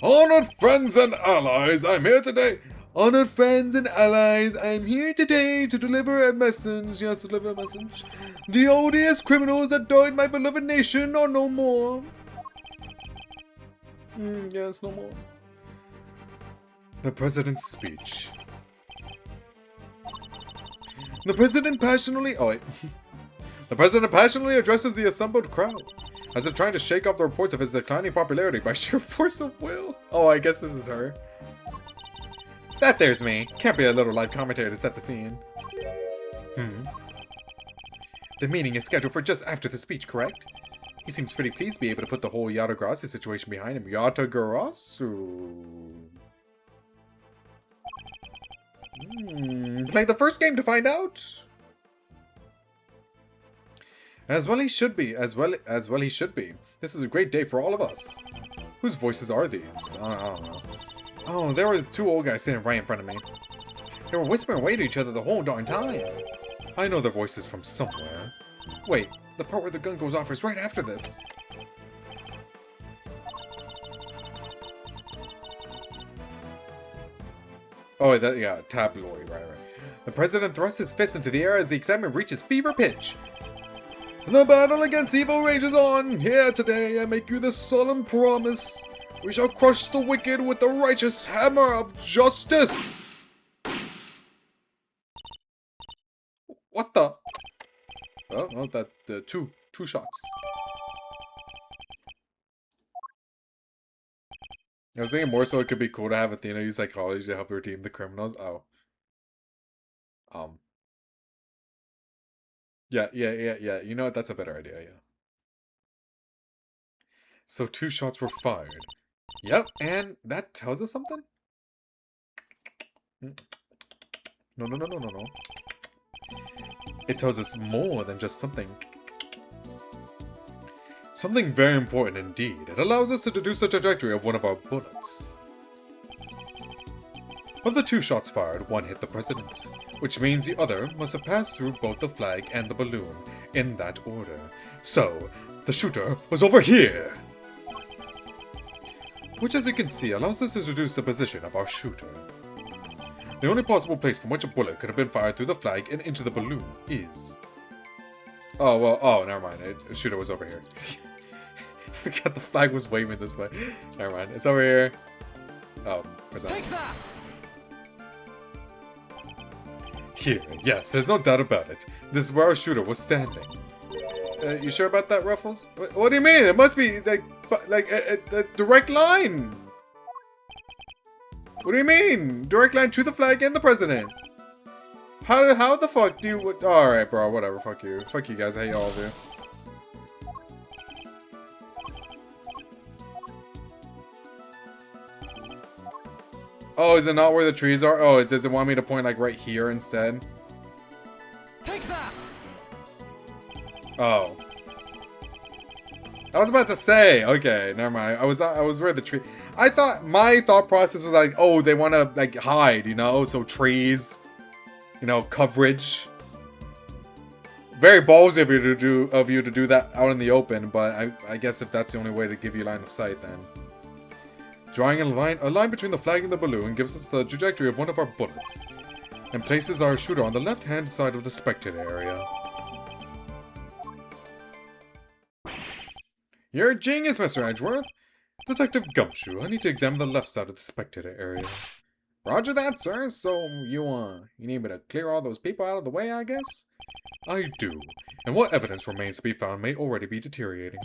Honored friends and allies, I'm here today. Honored friends and allies, I'm here today to deliver a message. Yes, deliver a message. The odious criminals that died my beloved nation are no more. Yes, no more. The President's speech. The President passionately... Oh, wait. The President passionately addresses the assembled crowd, as if trying to shake off the reports of his declining popularity by sheer force of will. Oh, I guess this is her. That there's me. Can't be a little live commentator to set the scene. The meeting is scheduled for just after the speech, correct? He seems pretty pleased to be able to put the whole Yatagarasu situation behind him. Yatagarasu. Play the first game to find out. As well he should be. As well he should be. This is a great day for all of us. Whose voices are these? I don't know. Oh, there were 2 old guys sitting right in front of me. They were whispering away to each other the whole darn time. I know their voices from somewhere. Wait, the part where the gun goes off is right after this. Oh, yeah, tabloid, right. The president thrusts his fist into the air as the excitement reaches fever pitch. The battle against evil rages on. Here today I make you this solemn promise. We shall crush the wicked with the righteous hammer of justice. What the? Oh, no, that two shots. I was thinking more so it could be cool to have Athena use psychology to help redeem the criminals. Oh. Yeah. You know what? That's a better idea, yeah. So 2 shots were fired. Yep, and that tells us something? No. It tells us more than just something. Something very important indeed. It allows us to deduce the trajectory of one of our bullets. Of the 2 shots fired, one hit the president, which means the other must have passed through both the flag and the balloon, in that order. So, the shooter was over here! Which, as you can see, allows us to deduce the position of our shooter. The only possible place from which a bullet could have been fired through the flag and into the balloon is... Oh, never mind. The shooter was over here. I forgot the flag was waving this way. Never mind. It's over here. Oh, where's that? Take that! Here, yes, there's no doubt about it. This is where our shooter was standing. You sure about that, Ruffles? What do you mean? It must be, like a direct line! What do you mean? Direct line to the flag and the president. How the fuck do you... Alright, bro, whatever, fuck you. Fuck you guys, I hate all of you. Oh, is it not where the trees are? Oh, does it want me to point, like, right here instead? Take that! Oh. I was about to say, okay, never mind. I was where the tree... I thought, my thought process was like, oh, they want to, like, hide, you know? So trees, you know, coverage. Very ballsy of you to do that out in the open, but I guess if that's the only way to give you line of sight, then. Drawing a line between the flag and the balloon gives us the trajectory of one of our bullets, and places our shooter on the left-hand side of the spectator area. You're a genius, Mr. Edgeworth! Detective Gumshoe, I need to examine the left side of the spectator area. Roger that, sir. So, you need me to clear all those people out of the way, I guess? I do. And what evidence remains to be found may already be deteriorating.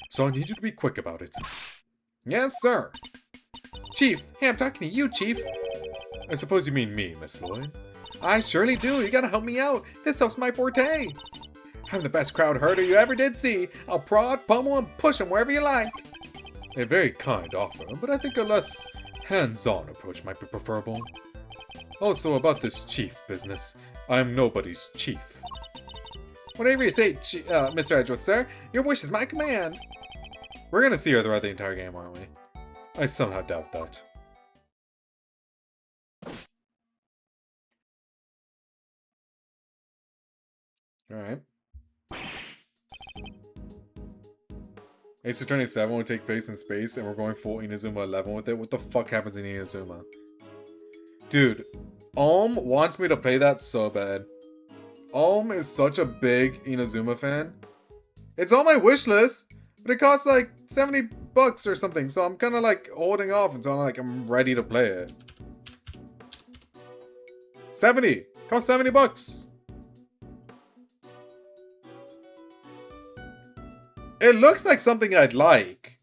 So I need you to be quick about it. Yes, sir. Chief, hey, I'm talking to you, Chief. I suppose you mean me, Miss Lloyd. I surely do. You gotta help me out. This stuff's my forte. I'm the best crowd herder you ever did see. I'll prod, pummel, and push him wherever you like. A very kind offer, but I think a less hands-on approach might be preferable. Also, about this chief business, I'm nobody's chief. Whatever you say, Mr. Edgeworth, sir. Your wish is my command. We're gonna see her throughout the entire game, aren't we? I somehow doubt that. Alright. Ace Attorney 7 will take place in space, and we're going full Inazuma 11 with it. What the fuck happens in Inazuma? Dude, wants me to play that so bad. Is such a big Inazuma fan. It's on my wish list, but it costs like 70 bucks or something, so I'm kind of like holding off until I'm ready to play it. 70! Costs 70 bucks! It looks like something I'd like.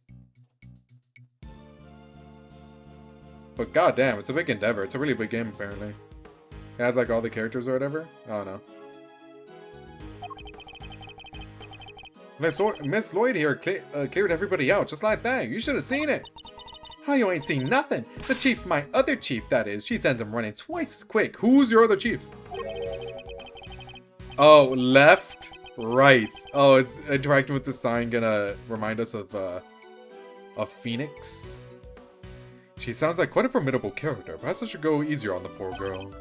But goddamn, it's a big endeavor. It's a really big game, apparently. It has like all the characters or whatever. Oh no. Miss Lloyd here cleared everybody out just like that. You should have seen it. How you ain't seen nothing? The chief, my other chief, that is. She sends him running twice as quick. Who's your other chief? Oh, left, right. Oh, is interacting with the sign gonna remind us of Phoenix? She sounds like quite a formidable character. Perhaps I should go easier on the poor girl.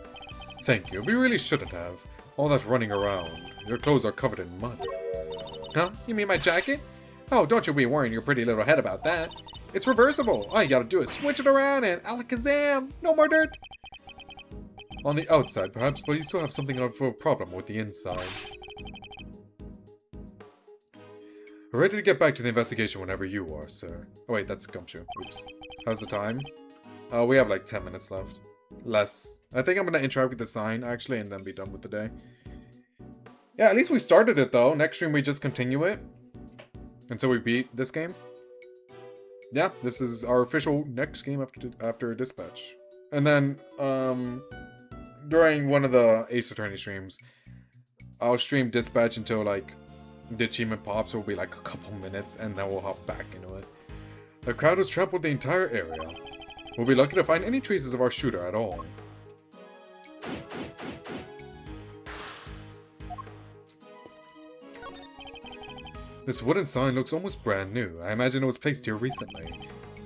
Thank you. We really shouldn't have. All that running around. Your clothes are covered in mud. Huh? You mean my jacket? Oh, don't you be worrying your pretty little head about that. It's reversible. All you gotta do is switch it around and alakazam. No more dirt. On the outside, perhaps, but you still have something of a problem with the inside. We're ready to get back to the investigation whenever you are, sir. Oh wait, that's Gumshoe. Oops. How's the time? We have like 10 minutes left. Less. I think I'm gonna interact with the sign, actually, and then be done with the day. Yeah, at least we started it, though. Next stream, we just continue it. Until we beat this game. yeah, this is our official next game after Dispatch. And then, during one of the Ace Attorney streams, I'll stream Dispatch until, like, the achievement pops. It will be, like, a couple minutes, and then we'll hop back into it. The crowd has trampled the entire area. We'll be lucky to find any traces of our shooter at all. This wooden sign looks almost brand new. I imagine it was placed here recently.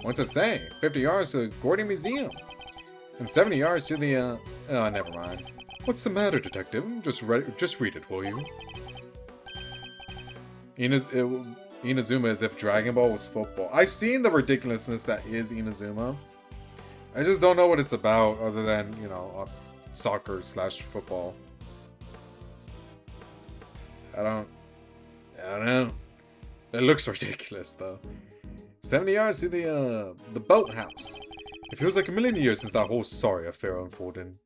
What's it say? 50 yards to Gordon Museum. And 70 yards to the, oh, never mind. What's the matter, detective? Just read it, will you? Inazuma as if Dragon Ball was football. I've seen the ridiculousness that is Inazuma. I just don't know what it's about other than, you know, soccer / football. I don't know. It looks ridiculous, though. 70 yards to the boathouse. It feels like a million years since that whole sorry affair unfolded.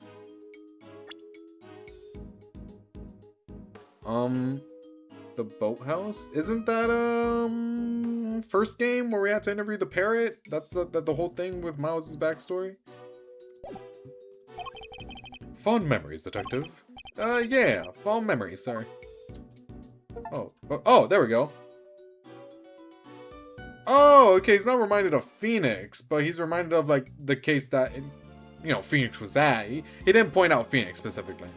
The boathouse? Isn't that, first game where we had to interview the parrot? That's the whole thing with Miles' backstory? Fond memories, detective. Yeah, fond memories, sir. Oh, there we go. Oh, okay, he's not reminded of Phoenix, but he's reminded of, like, the case that, you know, Phoenix was at. He didn't point out Phoenix specifically.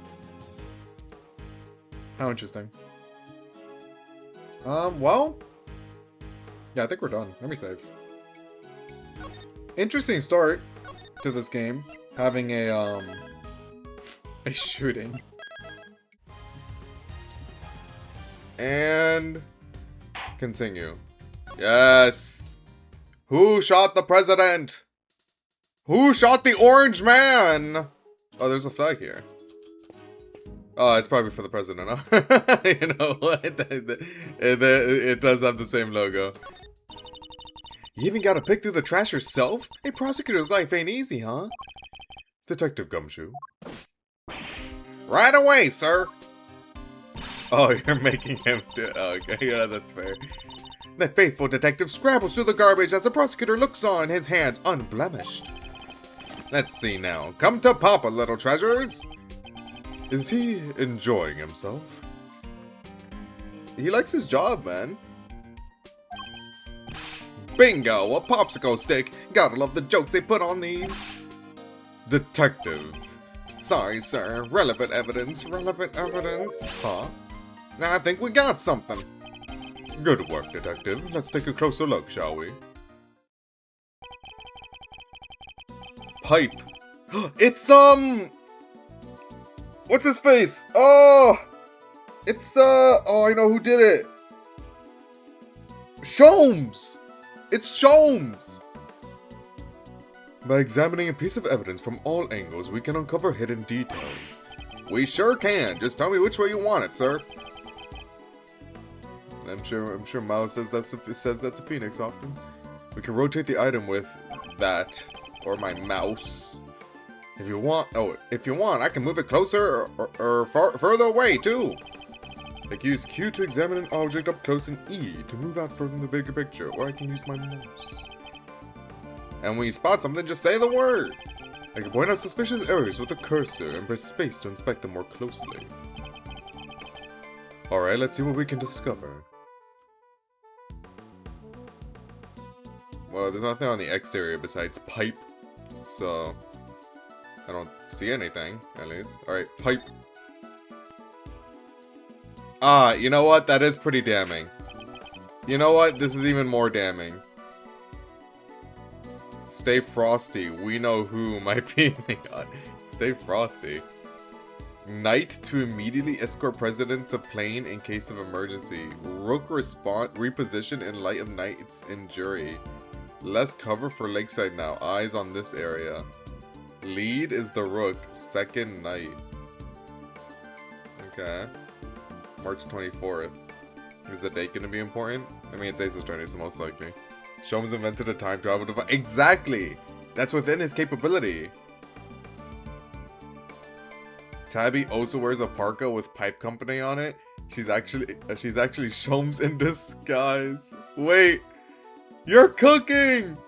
How interesting. Well, yeah, I think we're done. Let me save. Interesting start to this game, having a shooting. And continue. Yes. Who shot the president? Who shot the orange man? Oh, there's a flag here. Oh, it's probably for the president, huh? You know what? It does have the same logo. You even gotta pick through the trash yourself? A prosecutor's life ain't easy, huh? Detective Gumshoe. Right away, sir! Oh, you're making him do it. Oh, okay, yeah, that's fair. The faithful detective scrambles through the garbage as the prosecutor looks on, his hands unblemished. Let's see now. Come to Papa, little treasures! Is he enjoying himself? He likes his job, man. Bingo! A popsicle stick! Gotta love the jokes they put on these. Detective. Sorry, sir. Relevant evidence. Relevant evidence? Huh? I think we got something. Good work, detective. Let's take a closer look, shall we? Pipe. It's, what's his face? Oh! It's, oh, I know who did it. Sholmes! It's Sholmes! By examining a piece of evidence from all angles, we can uncover hidden details. We sure can. Just tell me which way you want it, sir. I'm sure Mao says that to Phoenix often. We can rotate the item with that, or my mouse. If you want, I can move it closer or further away too. I can use Q to examine an object up close and E to move out from the bigger picture, or I can use my mouse. And when you spot something, just say the word. I can point out suspicious areas with a cursor and press space to inspect them more closely. Alright, let's see what we can discover. Well, there's nothing on the exterior besides pipe, so I don't see anything, at least. Alright, pipe. Ah, you know what? That is pretty damning. You know what? This is even more damning. Stay frosty. We know who might be in the god. Stay frosty. Knight to immediately escort president to plane in case of emergency. Rook reposition in light of knight's injury. Less cover for lakeside now. Eyes on this area. Lead is the rook. Second knight. Okay. March 24th. Is the date going to be important? I mean, it's Ace Attorney, so most likely. Sholmes invented a time travel device. Exactly! That's within his capability. Tabby also wears a parka with Pipe Company on it. She's actually Sholmes in disguise. Wait. You're cooking!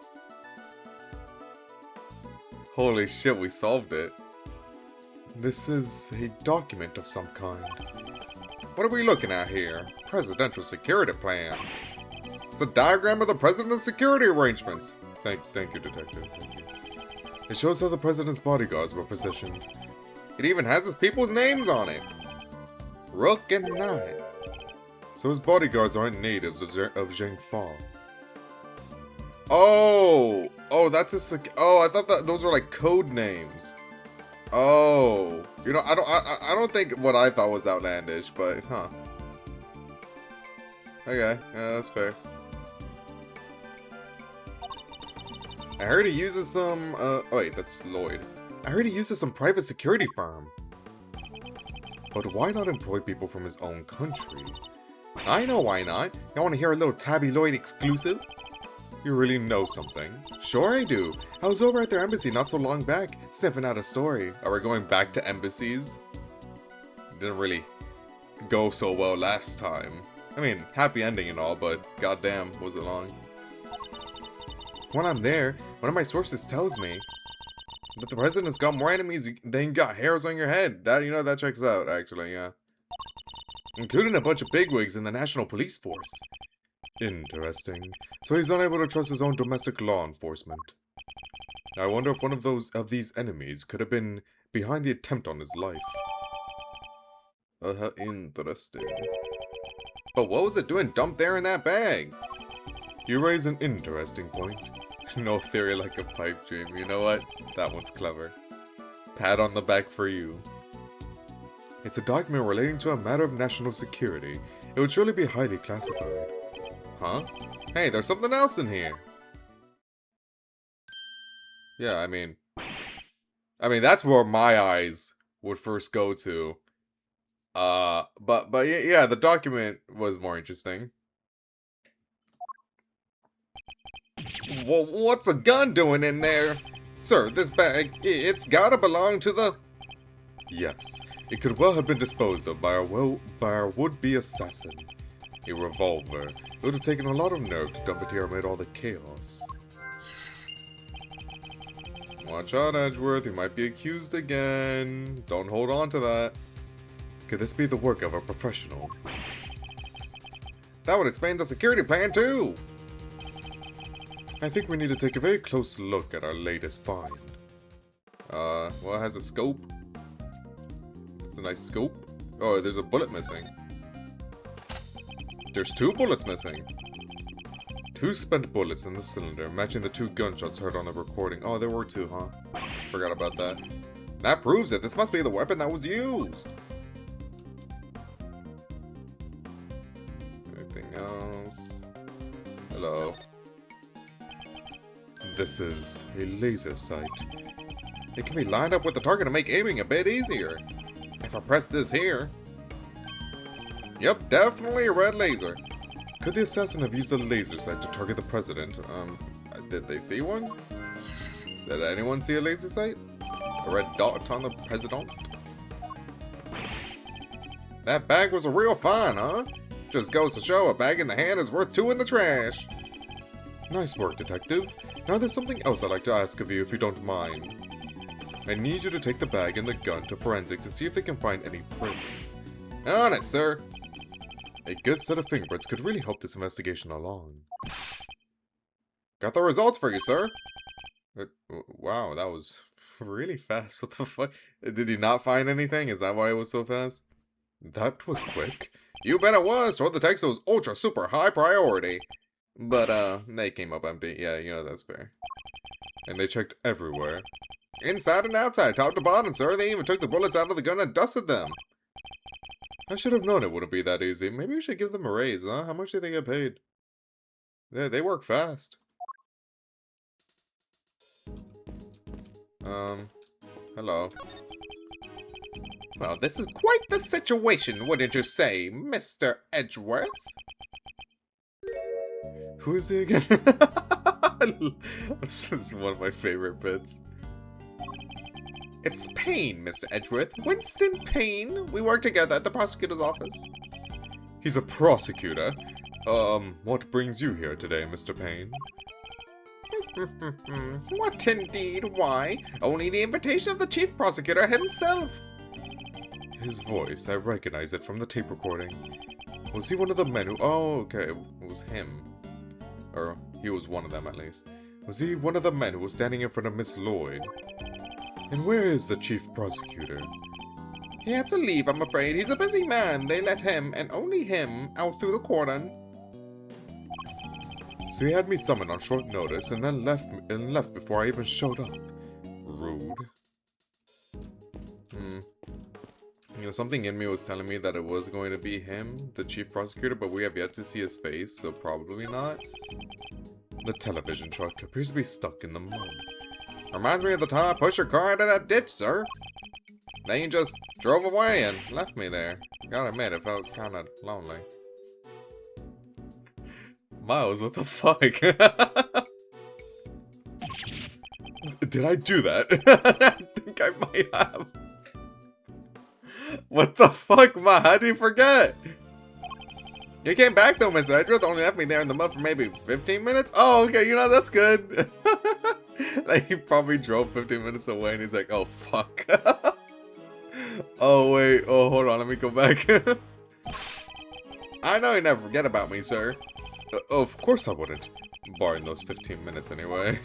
Holy shit, we solved it. This is a document of some kind. What are we looking at here? Presidential security plan. It's a diagram of the president's security arrangements. Thank you, Detective. Thank you. It shows how the president's bodyguards were positioned. It even has his people's names on it. Rook and Knight. So his bodyguards aren't natives of Zhengfa. Oh! Oh, that's a... Oh, I thought that those were like code names. Oh. You know, I don't think what I thought was outlandish, but, huh. Okay, yeah, that's fair. I heard he uses some, oh wait, that's Lloyd. I heard he uses some private security firm. But why not employ people from his own country? I know why not. You want to hear a little Tabby Lloyd exclusive? You really know something. Sure I do. I was over at their embassy not so long back, sniffing out a story. Are we going back to embassies? Didn't really go so well last time. I mean, happy ending and all, but goddamn, was it long. When I'm there, one of my sources tells me that the president's got more enemies than you got hairs on your head. That, you know, that checks out, actually, yeah. Including a bunch of bigwigs in the National Police Force. Interesting. So he's unable to trust his own domestic law enforcement. I wonder if one of these enemies could have been behind the attempt on his life. How interesting. But what was it doing dumped there in that bag? You raise an interesting point. No theory like a pipe dream. You know what? That one's clever. Pat on the back for you. It's a document relating to a matter of national security. It would surely be highly classified. Huh? Hey, there's something else in here. Yeah, I mean, that's where my eyes would first go to. But yeah, the document was more interesting. Well, what's a gun doing in there? Sir, this bag, it's gotta belong to the... Yes, it could well have been disposed of by our would-be assassin. A revolver. It would have taken a lot of nerve to dump it here amid all the chaos. Watch out, Edgeworth, you might be accused again. Don't hold on to that. Could this be the work of a professional? That would explain the security plan, too! I think we need to take a very close look at our latest find. Well, it has a scope. It's a nice scope. Oh, there's a bullet missing. There's 2 bullets missing. 2 spent bullets in the cylinder, matching the 2 gunshots heard on the recording. Oh, there were 2, huh? Forgot about that. That proves it. This must be the weapon that was used. Anything else? Hello. This is a laser sight. It can be lined up with the target to make aiming a bit easier. If I press this here... Yep, definitely a red laser. Could the assassin have used a laser sight to target the president? Did they see one? Did anyone see a laser sight? A red dot on the president? That bag was a real find, huh? Just goes to show a bag in the hand is worth 2 in the trash. Nice work, Detective. Now there's something else I'd like to ask of you if you don't mind. I need you to take the bag and the gun to forensics and see if they can find any prints. On it, sir. A good set of fingerprints could really help this investigation along. Got the results for you, sir. Wow, that was really fast. What the fuck? Did he not find anything? Is that why it was so fast? That was quick. You bet it was. Told the text it was ultra super high priority. But, they came up empty. Yeah, you know, that's fair. And they checked everywhere. Inside and outside, top to bottom, sir. They even took the bullets out of the gun and dusted them. I should have known it wouldn't be that easy. Maybe we should give them a raise, huh? How much do they get paid? They work fast. Hello. Well, this is quite the situation, wouldn't you say, Mr. Edgeworth? Who is he again? This is one of my favorite bits. It's Payne, Mr. Edgeworth. Winston Payne. We work together at the prosecutor's office. He's a prosecutor? What brings you here today, Mr. Payne? What indeed? Why? Only the invitation of the chief prosecutor himself. His voice, I recognize it from the tape recording. Was he one of the men who... Oh, okay, it was him. Or, he was one of them at least. Was he one of the men who was standing in front of Miss Lloyd? And where is the chief prosecutor? He had to leave, I'm afraid. He's a busy man. They let him, and only him, out through the cordon. So he had me summoned on short notice and then left before I even showed up. Rude. You know, something in me was telling me that it was going to be him, the chief prosecutor, but we have yet to see his face, so probably not. The television truck appears to be stuck in the mud. Reminds me of the time I pushed your car into that ditch, sir. Then you just drove away and left me there. Gotta admit, it felt kinda lonely. Miles, what the fuck? Did I do that? I think I might have. What the fuck, Ma? How do you forget? You came back though, Mr. Edgeworth. Only left me there in the mud for maybe 15 minutes. Oh, okay, you know, that's good. Like, he probably drove 15 minutes away and he's like, oh, fuck. Oh, wait. Oh, hold on. Let me go back. I know you never forget about me, sir. Of course I wouldn't. Barring those 15 minutes anyway.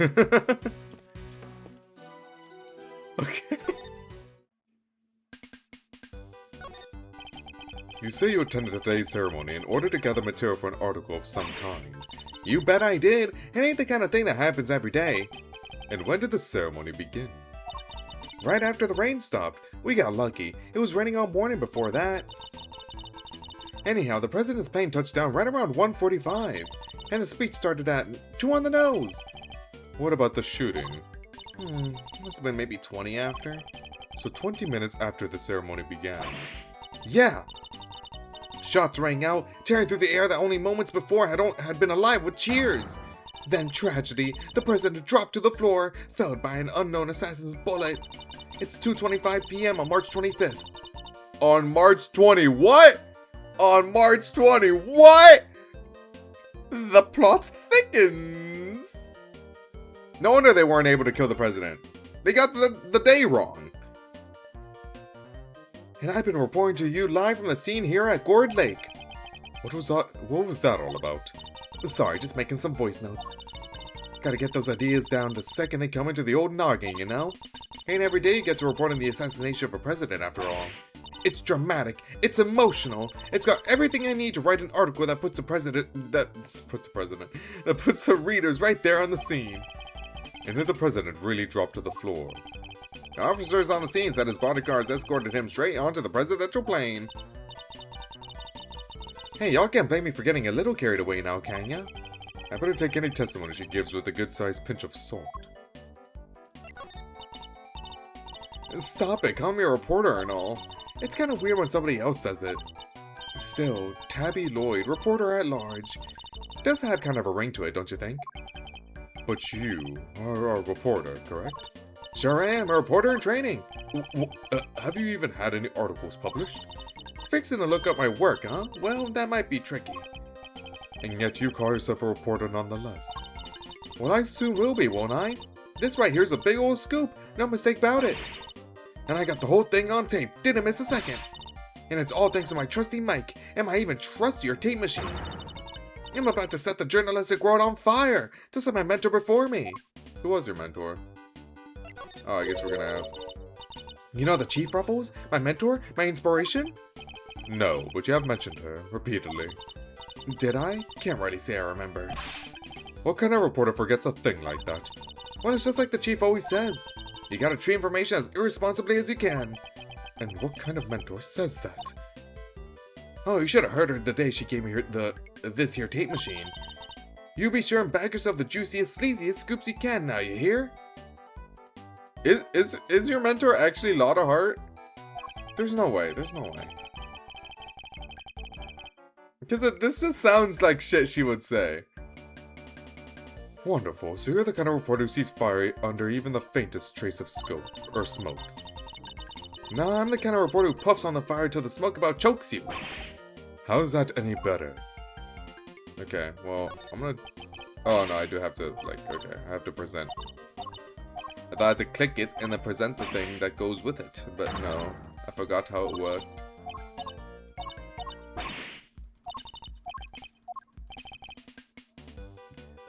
Okay. You say you attended today's ceremony in order to gather material for an article of some kind. You bet I did. It ain't the kind of thing that happens every day. And when did the ceremony begin? Right after the rain stopped. We got lucky. It was raining all morning before that. Anyhow, the president's plane touched down right around 1:45. And the speech started at 2 on the nose. What about the shooting? Must have been maybe 20 after. So 20 minutes after the ceremony began. Yeah. Shots rang out, tearing through the air that only moments before had been alive with cheers. Then tragedy. The president dropped to the floor, felled by an unknown assassin's bullet. It's 2:25 p.m. on March 25th. On March 20, what? On March 20, what? The plot thickens. No wonder they weren't able to kill the president. They got the day wrong. And I've been reporting to you live from the scene here at Gourd Lake. What was that all about? Sorry, just making some voice notes. Gotta get those ideas down the second they come into the old noggin, you know? Ain't every day you get to report on the assassination of a president, after all. It's dramatic, it's emotional, it's got everything I need to write an article that puts the readers right there on the scene. And did the president really drop to the floor? The officers on the scene said his bodyguards escorted him straight onto the presidential plane. Hey, y'all can't blame me for getting a little carried away now, can ya? I better take any testimony she gives with a good-sized pinch of salt. Stop it, call me a reporter and all. It's kind of weird when somebody else says it. Still, Tabby Lloyd, reporter at large, does have kind of a ring to it, don't you think? But you are a reporter, correct? Sure am, a reporter in training. Have you even had any articles published? Fixing to look up my work, huh? Well, that might be tricky. And yet you call yourself a reporter nonetheless. Well, I soon will be, won't I? This right here's a big old scoop, no mistake about it. And I got the whole thing on tape, didn't miss a second. And it's all thanks to my trusty mic, and my even trustier tape machine. I'm about to set the journalistic world on fire, just like my mentor before me. Who was your mentor? Oh, I guess we're gonna ask. You know the Chief Ruffles? My mentor? My inspiration? No, but you have mentioned her, repeatedly. Did I? Can't really say I remember. What kind of reporter forgets a thing like that? Well, it's just like the Chief always says. You gotta treat information as irresponsibly as you can. And what kind of mentor says that? Oh, you should have heard her the day she gave me this here tape machine. You be sure and bag yourself the juiciest, sleaziest scoops you can now, you hear? Is your mentor actually Lotta Hart? There's no way, there's no way. Because this just sounds like shit she would say. Wonderful, so you're the kind of reporter who sees fire under even the faintest trace of smoke. Nah, I'm the kind of reporter who puffs on the fire till the smoke about chokes you. How's that any better? Okay, well, I'm gonna... Oh, no, I do have to, like, okay, I have to present. I thought I had to click it and then present the thing that goes with it, but no, I forgot how it worked.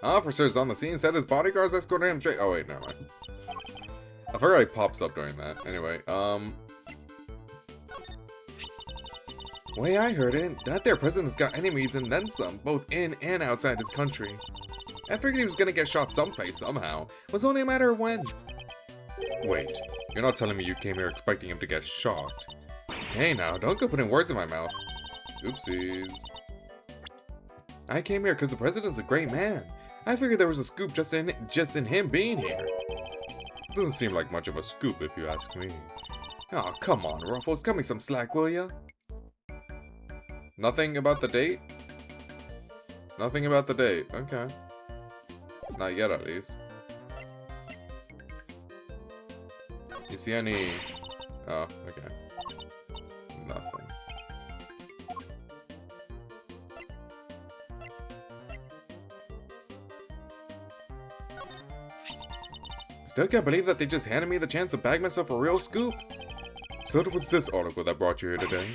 Officer's on the scene, said his bodyguards escorted him straight. Oh, wait, never mind. I forgot it pops up during that. Anyway, way I heard it, that their president's got enemies and then some, both in and outside his country. I figured he was gonna get shot someplace, somehow. It was only a matter of when. Wait, you're not telling me you came here expecting him to get shot? Hey now, don't go putting words in my mouth. Oopsies. I came here because the president's a great man. I figured there was a scoop just in him being here. Doesn't seem like much of a scoop if you ask me. Oh, come on, Ruffles, cut me some slack, will ya? Nothing about the date? Nothing about the date, okay. Not yet, at least. You see any... Oh, okay. Nothing. Still can't believe that they just handed me the chance to bag myself a real scoop. So it was this article that brought you here today?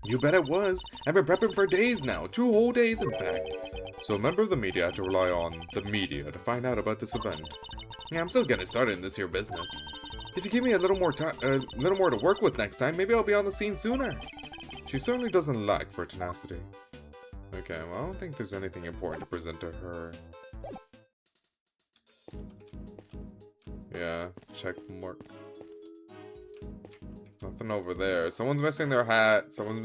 You bet it was. I've been prepping for days now. 2 whole days, in fact. So a member of the media had to rely on the media to find out about this event. Yeah, I'm still getting started in this here business. If you give me a little more time, little more to work with next time, maybe I'll be on the scene sooner. She certainly doesn't lack for tenacity. Okay, well, I don't think there's anything important to present to her. Yeah, check mark. Nothing over there. Someone's missing their hat. Someone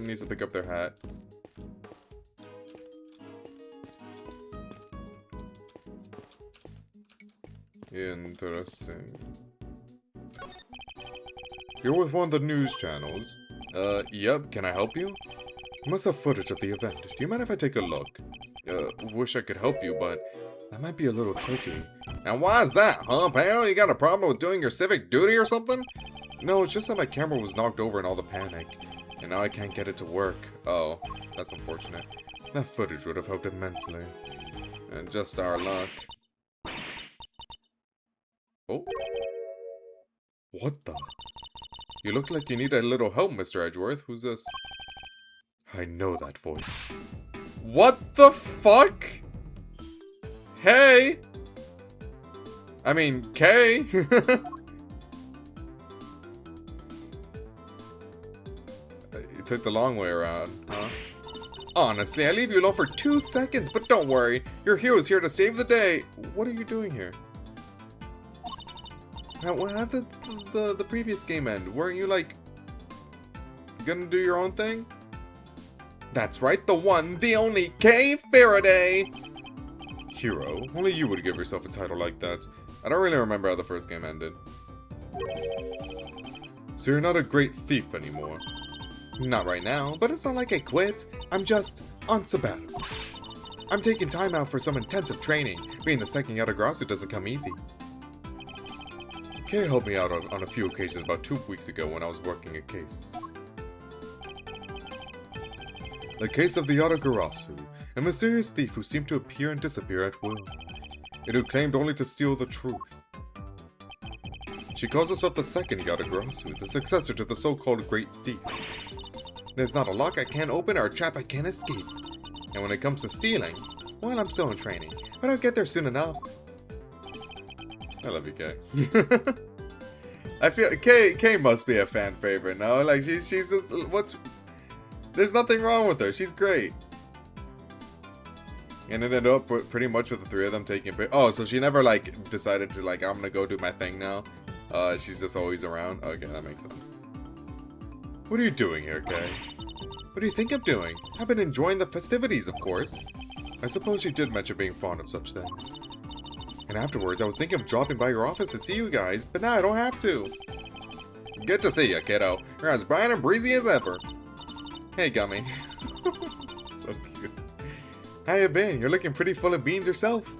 needs to pick up their hat. Interesting. You're with one of the news channels. Yep, can I help you? You must have footage of the event. Do you mind if I take a look? Wish I could help you, but that might be a little tricky. And why is that, huh, pal? You got a problem with doing your civic duty or something? No, it's just that my camera was knocked over in all the panic, and now I can't get it to work. Oh, that's unfortunate. That footage would have helped immensely. And just our luck. Oh. What the? You look like you need a little help, Mr. Edgeworth. Who's this? I know that voice. What the fuck? Hey! I mean, Kay! You took the long way around, huh? Honestly, I leave you alone for 2 seconds, but don't worry. Your hero's here to save the day. What are you doing here? How did the previous game end? Weren't you, like, gonna do your own thing? That's right, the one, the only Kay Faraday! Hero? Only you would give yourself a title like that. I don't really remember how the first game ended. So you're not a great thief anymore? Not right now, but it's not like I quit. I'm just on sabbatical. I'm taking time out for some intensive training. Being the second Yatagarasu doesn't come easy. Kay helped me out on a few occasions about 2 weeks ago when I was working a case. The case of the Yatagarasu, a mysterious thief who seemed to appear and disappear at will, and who claimed only to steal the truth. She calls herself the second Yatagarasu, the successor to the so-called Great Thief. There's not a lock I can't open or a trap I can't escape. And when it comes to stealing, well, I'm still in training, but I'll get there soon enough. I love you, Kay. I feel Kay must be a fan favorite, no? Like she's just, there's nothing wrong with her. She's great. And it ended up pretty much with the 3 of them taking a Oh, so she never like decided to like I'm gonna go do my thing now. She's just always around. Okay, that makes sense. What are you doing here, Kay? What do you think I'm doing? I've been enjoying the festivities, of course. I suppose you did mention being fond of such things. And afterwards, I was thinking of dropping by your office to see you guys, but now I don't have to. Good to see you, kiddo. You're as bright and breezy as ever. Hey, Gummy. So cute. How you been? You're looking pretty full of beans yourself.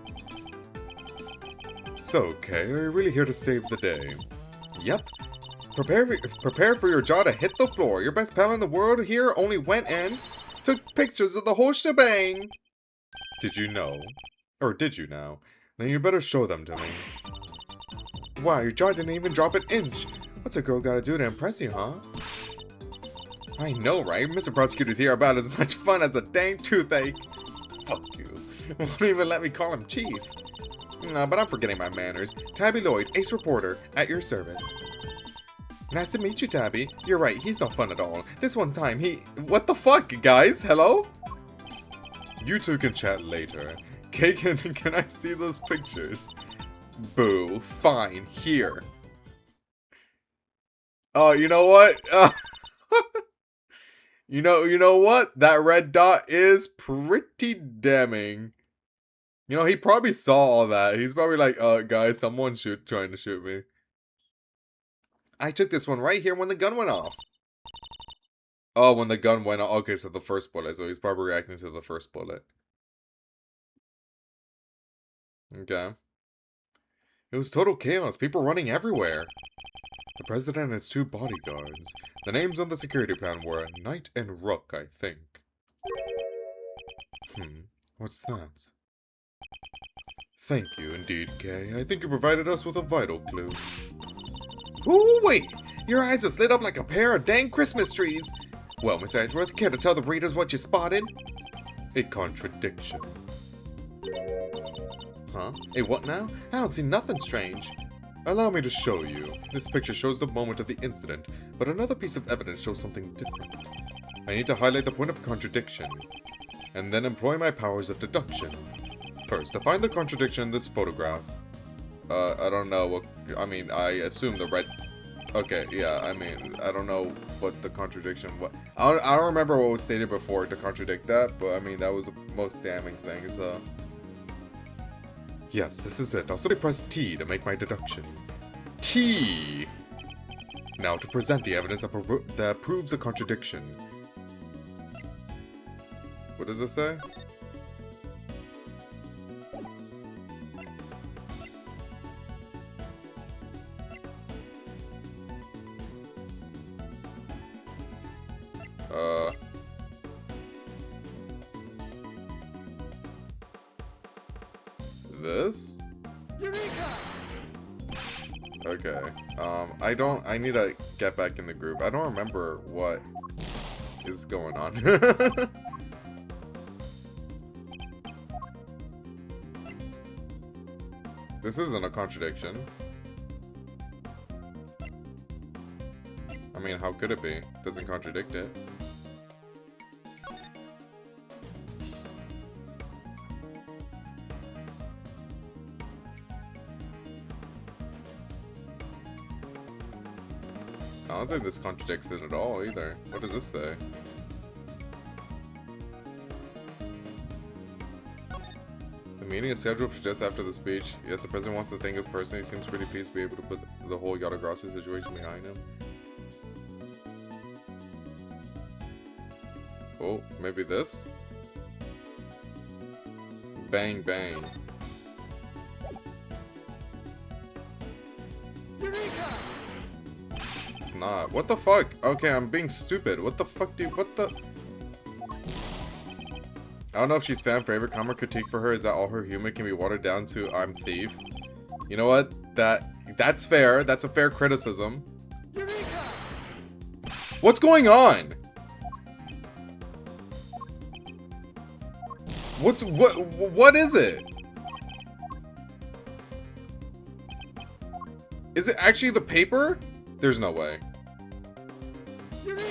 So, Kay, are you really here to save the day? Yep. Prepare for your jaw to hit the floor. Your best pal in the world here only went and took pictures of the whole shebang. Did you know? Or did you now? Then you better show them to me. Wow, your jaw didn't even drop an inch. What's a girl gotta do to impress you, huh? I know, right? Mr. Prosecutor's here about as much fun as a dang toothache. Fuck you. Won't even let me call him Chief. Nah, but I'm forgetting my manners. Tabby Lloyd, ace reporter, at your service. Nice to meet you, Tabby. You're right, he's no fun at all. This one time, What the fuck, guys? Hello? You two can chat later. Kagan, can I see those pictures? Boo. Fine. Here. Oh, you know what? You know what? That red dot is pretty damning. You know, he probably saw all that. He's probably like, guys, someone's trying to shoot me. I took this one right here when the gun went off. Oh, when the gun went off. Okay, so the first bullet. So he's probably reacting to the first bullet. Okay. It was total chaos. People running everywhere. The president and his 2 bodyguards. The names on the security plan were Knight and Rook, I think. What's that? Thank you, indeed, Kay. I think you provided us with a vital clue. Ooh, wait! Your eyes are lit up like a pair of dang Christmas trees! Well, Mr. Edgeworth, care to tell the readers what you spotted? A contradiction. Huh? A what now? I don't see nothing strange. Allow me to show you. This picture shows the moment of the incident, but another piece of evidence shows something different. I need to highlight the point of contradiction, and then employ my powers of deduction. First, to find the contradiction in this photograph. I don't know what... I mean, I assume the red... Okay, yeah, I mean, I don't know what the contradiction... I don't remember what was stated before to contradict that, but I mean, that was the most damning thing, so... Yes, this is it. I'll simply press T to make my deduction. T! Now to present the evidence that proves a contradiction. What does it say? This? Eureka! Okay. I need to get back in the group. I don't remember what is going on. This isn't a contradiction. I mean, how could it be? Doesn't contradict it. I don't think this contradicts it at all, either. What does this say? The meeting is scheduled for just after the speech. Yes, the president wants to thank his person. He seems pretty pleased to be able to put the whole Yatagrasu situation behind him. Oh, maybe this? Bang, bang. Eureka! It's not. What the fuck? Okay, I'm being stupid. What the fuck do you... What the... I don't know if she's fan favorite. Common critique for her is that all her humor can be watered down to I'm thief. You know what? That's fair. That's a fair criticism. Eureka! What's going on? What is it? Is it actually the paper? There's no way. Eureka!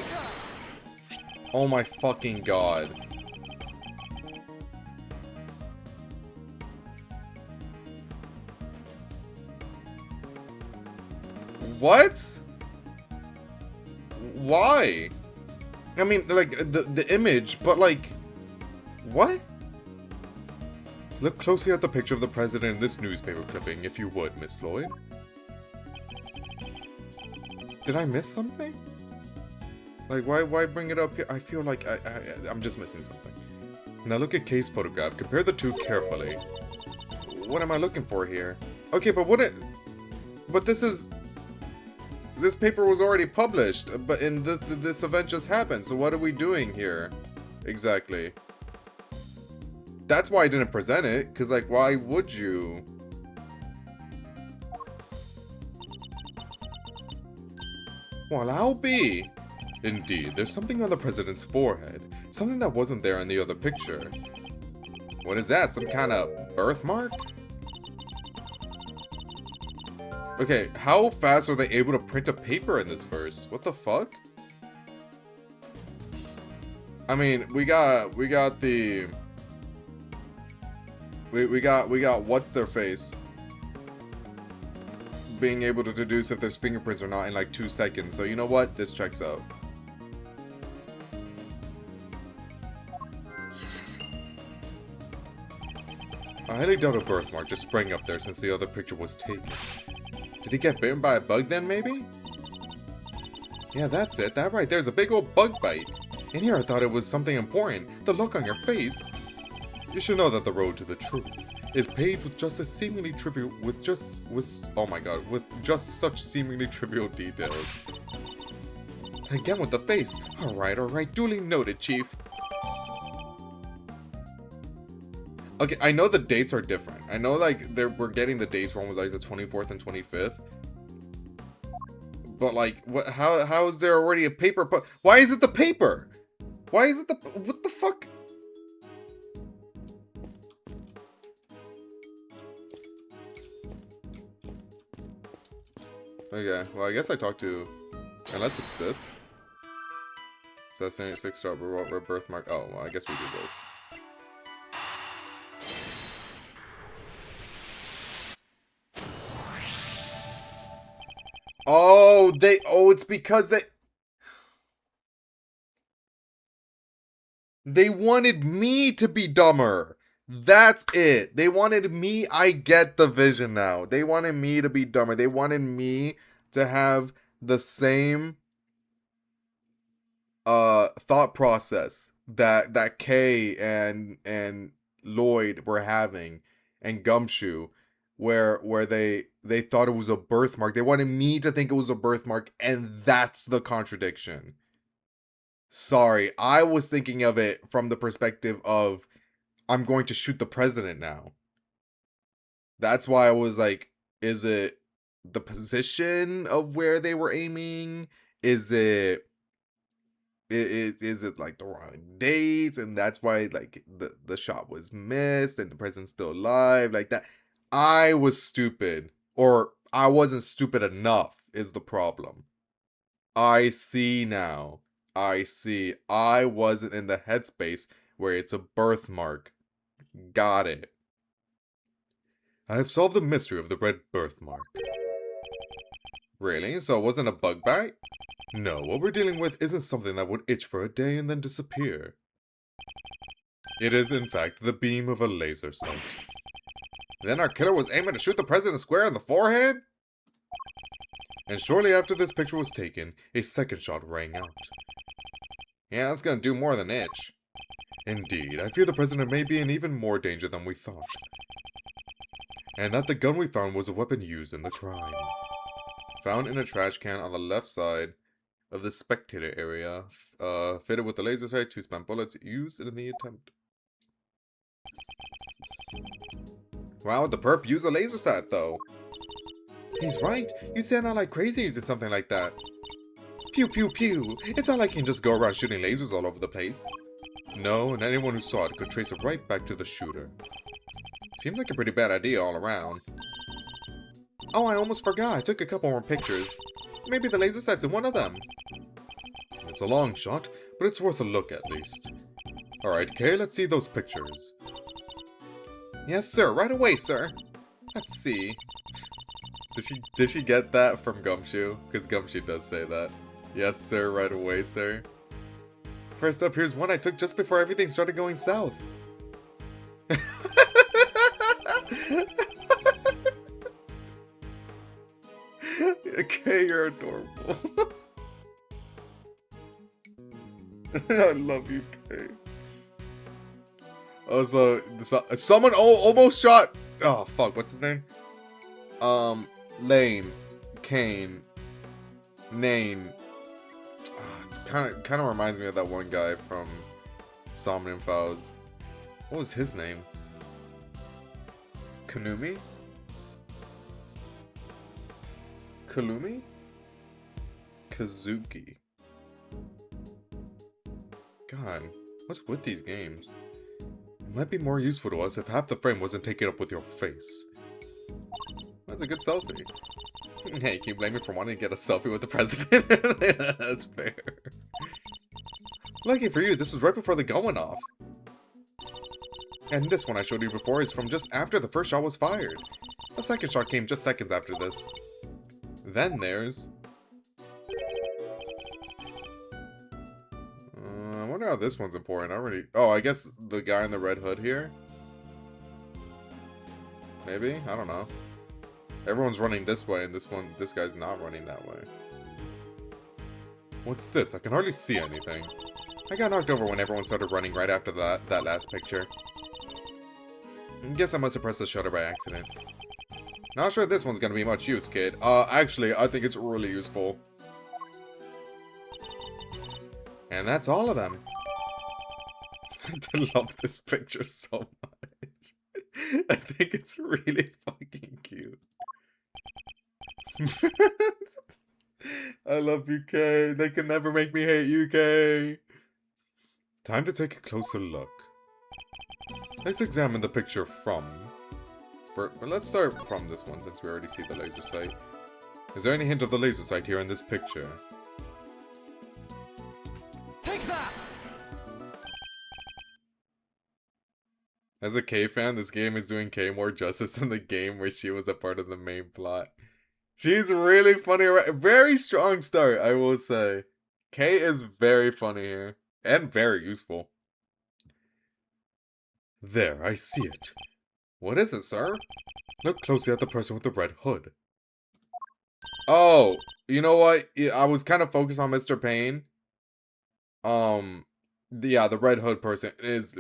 Oh my fucking god. What? Why? I mean, like, the image, but like... What? Look closely at the picture of the president in this newspaper clipping, if you would, Miss Lloyd. Did I miss something? Like, why bring it up here? I feel like I'm just missing something. Now look at Kay's photograph. Compare the two carefully. What am I looking for here? Okay, but but this paper was already published, but in this event just happened, so what are we doing here? Exactly. That's why I didn't present it, because, like, why would you? Well, I'll be. Indeed, there's something on the president's forehead. Something that wasn't there in the other picture. What is that? Some kind of birthmark? Okay, how fast are they able to print a paper in this verse? What the fuck? I mean, we got the... We got what's their face being able to deduce if there's fingerprints or not in like 2 seconds. So you know what? This checks out. I highly doubt a birthmark just sprang up there since the other picture was taken. Did he get bitten by a bug then, maybe? Yeah, that's it. That right there's a big old bug bite. In here I thought it was something important. The look on your face. You should know that the road to the truth is paved with just a seemingly trivial, with just such seemingly trivial details. Again with the face. Alright, duly noted, Chief. Okay, I know the dates are different. I know, like, we're getting the dates wrong with, like, the 24th and 25th. But, like, how is there already a paper? Why is it the paper? Why is it what the fuck? Okay, well, I guess I talked to... Unless it's this. Assassinate 6-star birthmark. Oh, well, I guess we do this. Oh, it's because they wanted me to be dumber. That's it. They wanted me. I get the vision now. They wanted me to be dumber. They wanted me to have the same thought process that Kay and Lloyd were having, and Gumshoe, where they thought it was a birthmark. They wanted me to think it was a birthmark, and that's the contradiction. Sorry, I was thinking of it from the perspective of, I'm going to shoot the president now. That's why I was like, is it the position of where they were aiming? Is it like the wrong dates, and that's why like the shot was missed and the president's still alive like that? I was stupid, or I wasn't stupid enough is the problem. I see now. I see. I wasn't in the headspace where it's a birthmark. Got it. I have solved the mystery of the red birthmark. Really? So it wasn't a bug bite? No, what we're dealing with isn't something that would itch for a day and then disappear. It is, in fact, the beam of a laser sight. Then our killer was aiming to shoot the president square in the forehead? And shortly after this picture was taken, a second shot rang out. Yeah, that's gonna do more than itch. Indeed, I fear the president may be in even more danger than we thought. And that the gun we found was a weapon used in the crime. Found in a trash can on the left side of the spectator area, fitted with a laser sight to spam bullets used in the attempt. Wow, the perp used a laser sight though. He's right. You'd stand out like crazy using something like that. Pew pew pew. It's not like you can just go around shooting lasers all over the place. No, and anyone who saw it could trace it right back to the shooter. Seems like a pretty bad idea all around. Oh, I almost forgot. I took a couple more pictures. Maybe the laser sight's in one of them. It's a long shot, but it's worth a look at least. Alright, Kay, let's see those pictures. Yes, sir. Right away, sir. Let's see. Did she get that from Gumshoe? Because Gumshoe does say that. Yes, sir. Right away, sir. First up, here's one I took just before everything started going south. Okay, you're adorable. I love you, Kay. Also, someone almost shot. Oh fuck, what's his name? Lane, Kane, Nane. It's kind of reminds me of that one guy from Somnium Files. What was his name? Kanumi? Kalumi? Kazuki. God, what's with these games? It might be more useful to us if half the frame wasn't taken up with your face. That's a good selfie. Hey, can you blame me for wanting to get a selfie with the president? That's fair. Lucky for you, this was right before the gun went off. And this one I showed you before is from just after the first shot was fired. The second shot came just seconds after this. Then there's... I wonder how this one's important. Oh, I guess the guy in the red hood here? Maybe? I don't know. Everyone's running this way, and this guy's not running that way. What's this? I can hardly see anything. I got knocked over when everyone started running right after that last picture. I guess I must have pressed the shutter by accident. Not sure this one's gonna be much use, kid. Actually, I think it's really useful. And that's all of them. I love this picture so much. I think it's really fucking cute. I love UK. They can never make me hate UK. Time to take a closer look. Let's examine the picture from... let's start from this one since we already see the laser sight. Is there any hint of the laser sight here in this picture? Take that! As a K fan, this game is doing K more justice than the game where she was a part of the main plot. She's really funny. Very strong start, I will say. K is very funny here. And very useful. There, I see it. What is it, sir? Look closely at the person with the red hood. Oh, you know what? I was kind of focused on Mr. Payne. Yeah, the red hood person is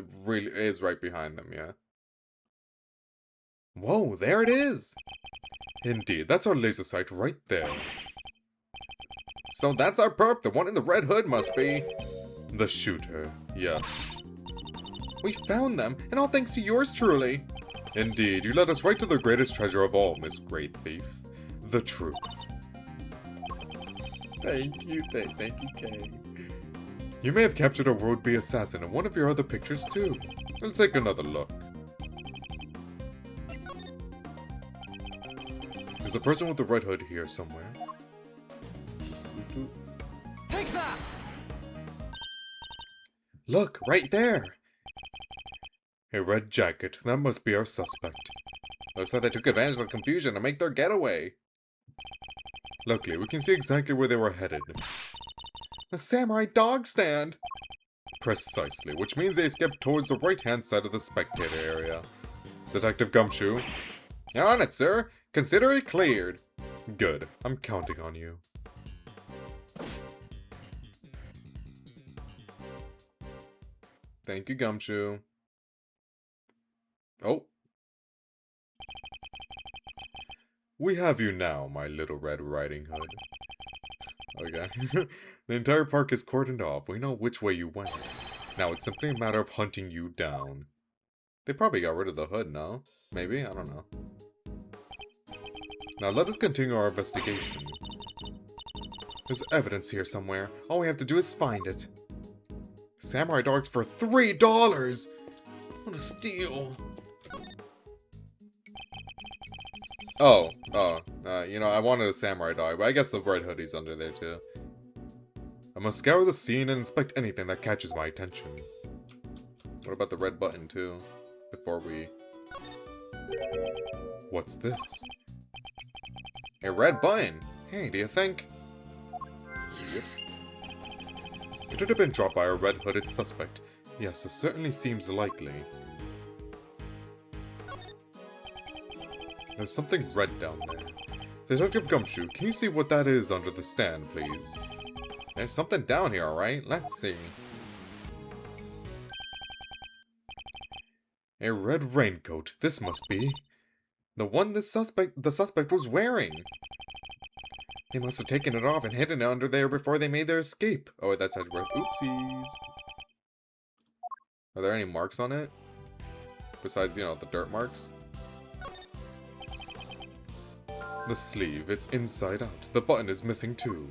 right behind them, yeah. Whoa, there it is! Indeed, that's our laser sight right there. So that's our perp, the one in the red hood must be... the shooter, yes. We found them, and all thanks to yours truly. Indeed, you led us right to the greatest treasure of all, Miss Great Thief. The truth. Thank you, thank you, Kay. You may have captured a would-be assassin in one of your other pictures, too. Let's take another look. There's a person with the red hood here somewhere. Take that! Look, right there! A red jacket. That must be our suspect. Looks like they took advantage of the confusion to make their getaway. Luckily, we can see exactly where they were headed. The Samurai Dog Stand! Precisely, which means they escaped towards the right-hand side of the spectator area. Detective Gumshoe. On it, sir. Consider it cleared. Good. I'm counting on you. Thank you, Gumshoe. Oh. We have you now, my little Red Riding Hood. Okay. The entire park is cordoned off. We know which way you went. Now it's simply a matter of hunting you down. They probably got rid of the hood, no? Maybe? I don't know. Now let us continue our investigation. There's evidence here somewhere. All we have to do is find it. Samurai dogs for $3! What a steal. You know, I wanted a samurai dog, but I guess the red hoodie's under there too. I must scour the scene and inspect anything that catches my attention. What about the red button too? Before we... What's this? A red button! Hey, do you think? Yep. It could have been dropped by a red-hooded suspect. Yes, it certainly seems likely. There's something red down there. Detective Gumshoe, can you see what that is under the stand, please? There's something down here, alright? Let's see. A red raincoat. This must be the one the suspect was wearing. They must have taken it off and hidden it under there before they made their escape. Oh, that's Edgeworth. Oopsies. Are there any marks on it? Besides, you know, the dirt marks. The sleeve, it's inside out. The button is missing too.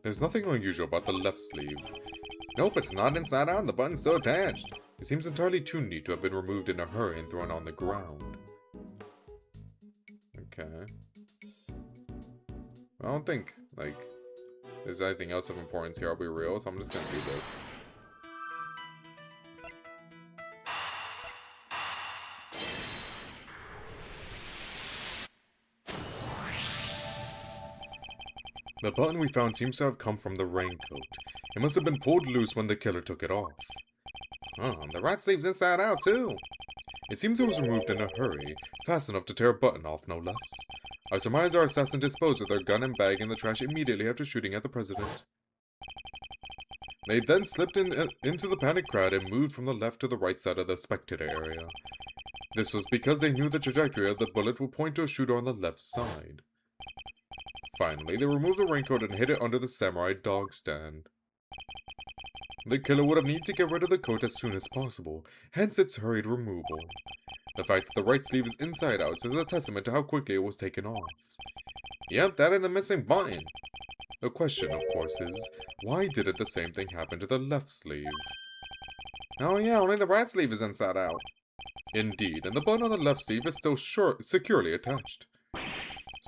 There's nothing unusual about the left sleeve. Nope, it's not inside out. The button's still attached. It seems entirely too neat to have been removed in a hurry and thrown on the ground. Okay. I don't think, like, there's anything else of importance here, I'll be real, so I'm just gonna do this. The button we found seems to have come from the raincoat. It must have been pulled loose when the killer took it off. Oh, the right sleeve's inside out too. It seems it was removed in a hurry, fast enough to tear a button off no less. I surmise our assassin disposed of their gun and bag in the trash immediately after shooting at the president. They then slipped into the panicked crowd and moved from the left to the right side of the spectator area. This was because they knew the trajectory of the bullet would point to a shooter on the left side. Finally, they removed the raincoat and hid it under the samurai dog stand. The killer would have needed to get rid of the coat as soon as possible, hence its hurried removal. The fact that the right sleeve is inside out is a testament to how quickly it was taken off. Yep, that and the missing button. The question, of course, is, why didn't the same thing happen to the left sleeve? Oh yeah, only the right sleeve is inside out. Indeed, and the button on the left sleeve is still securely attached.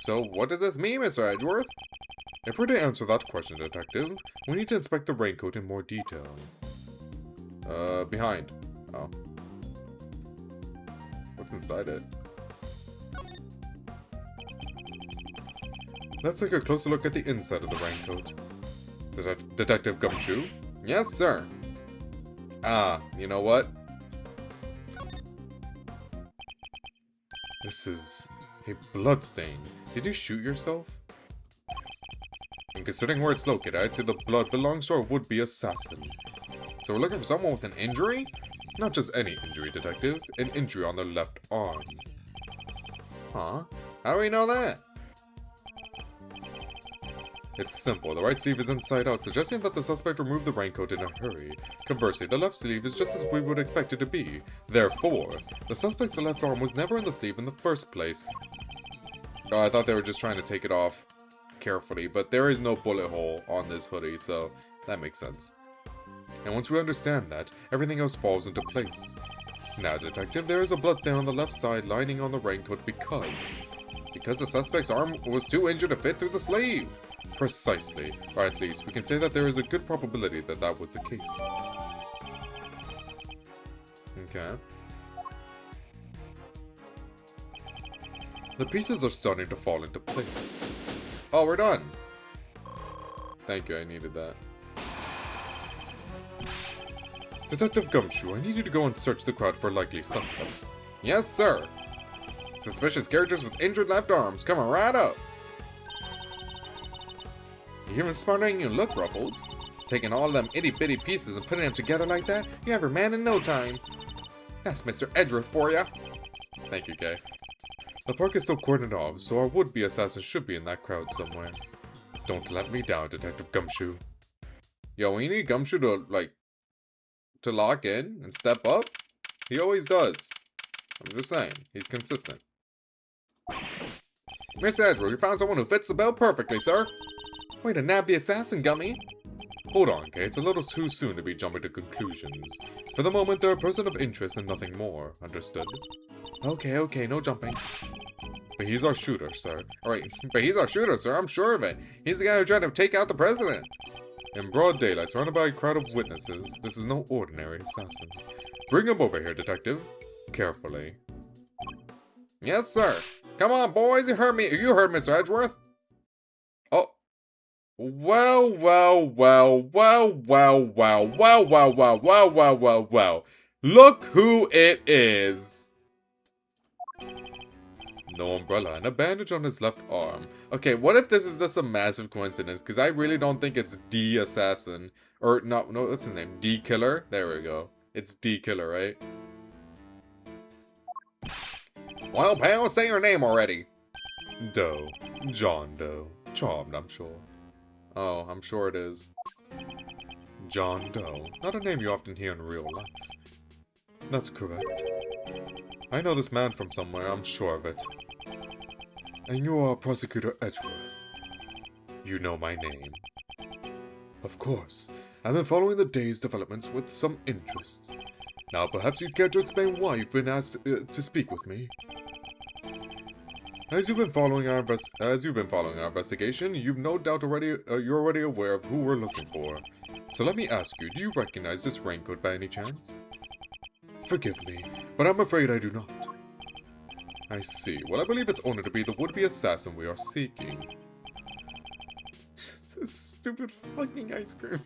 So, what does this mean, Mr. Edgeworth? If we're to answer that question, Detective, we need to inspect the raincoat in more detail. Behind. Oh. What's inside it? Let's take a closer look at the inside of the raincoat. Detective Gumshoe? Yes, sir. Ah, you know what? This is a bloodstain. Did you shoot yourself? And considering where it's located, I'd say the blood belongs to our would-be assassin. So we're looking for someone with an injury? Not just any injury, Detective. An injury on their left arm. Huh? How do we know that? It's simple. The right sleeve is inside out, suggesting that the suspect removed the raincoat in a hurry. Conversely, the left sleeve is just as we would expect it to be. Therefore, the suspect's left arm was never in the sleeve in the first place. Oh, I thought they were just trying to take it off carefully, but there is no bullet hole on this hoodie, so that makes sense. And once we understand that, everything else falls into place. Now, Detective, there is a bloodstain on the left side lining on the raincoat because the suspect's arm was too injured to fit through the sleeve. Precisely, or at least we can say that there is a good probability that that was the case. Okay. The pieces are starting to fall into place. Oh, we're done. Thank you, I needed that. Detective Gumshoe, I need you to go and search the crowd for likely suspects. Yes, sir. Suspicious characters with injured left arms coming right up. You're even smarter than you look, Ruffles. Taking all them itty-bitty pieces and putting them together like that, you have your man in no time. That's Mr. Edgeworth for ya. Thank you, Kay. The park is still cordoned off, so our would-be assassin should be in that crowd somewhere. Don't let me down, Detective Gumshoe. Yo, we need Gumshoe to lock in and step up. He always does. I'm just saying, he's consistent. Mr. Edgeworth, you found someone who fits the bill perfectly, sir. Way to nab the assassin, Gummy. Hold on, Kay, it's a little too soon to be jumping to conclusions. For the moment, they're a person of interest and nothing more. Understood? Okay, no jumping. But he's our shooter, sir. Alright, but he's our shooter, sir, I'm sure of it. He's the guy who tried to take out the president. In broad daylight, surrounded by a crowd of witnesses, this is no ordinary assassin. Bring him over here, Detective. Carefully. Yes, sir. Come on, boys, you heard me. You heard Mr. Edgeworth. Oh. Well. Look who it is. No umbrella and a bandage on his left arm. Okay, what if this is just a massive coincidence? Because I really don't think it's D Assassin. Or, no, what's his name? D Killer? There we go. It's D Killer, right? Well, pal, say your name already. Doe. John Doe. Charmed, I'm sure. Oh, I'm sure it is. John Doe. Not a name you often hear in real life. That's correct. I know this man from somewhere, I'm sure of it. And you are Prosecutor Edgeworth. You know my name. Of course. I've been following the day's developments with some interest. Now, perhaps you'd care to explain why you've been asked to speak with me. As you've been following our investigation, you've no doubt you're already aware of who we're looking for. So let me ask you, do you recognize this raincoat by any chance? Forgive me, but I'm afraid I do not. I see. Well, I believe its owner to be the would-be assassin we are seeking. This stupid fucking ice cream.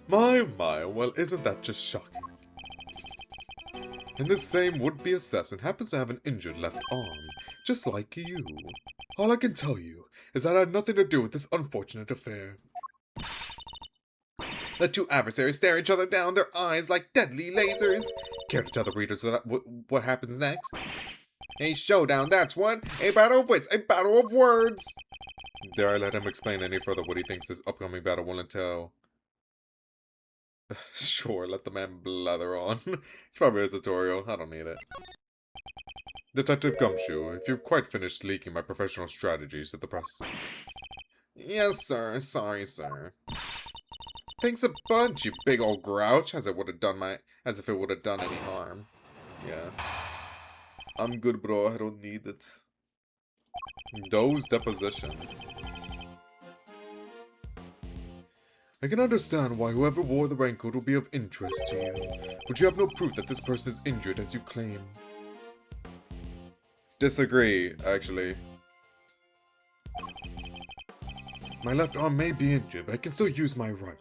My, well, isn't that just shocking? And this same would-be assassin happens to have an injured left arm, just like you. All I can tell you is that I had nothing to do with this unfortunate affair. The two adversaries stare each other down, their eyes like deadly lasers. Care to tell the readers what happens next? A showdown, that's what! A battle of wits, a battle of words! Dare I let him explain any further what he thinks this upcoming battle will entail? Sure, let the man blather on. It's probably a tutorial, I don't need it. Detective Gumshoe, if you've quite finished leaking my professional strategies to the press. Yes, sir. Sorry, sir. Thanks a bunch, you big old grouch, as if it would have done any harm. Yeah. I'm good, bro. I don't need it. Doe's deposition. I can understand why whoever wore the raincoat will be of interest to you, but you have no proof that this person is injured as you claim. Disagree, actually. My left arm may be injured, but I can still use my right.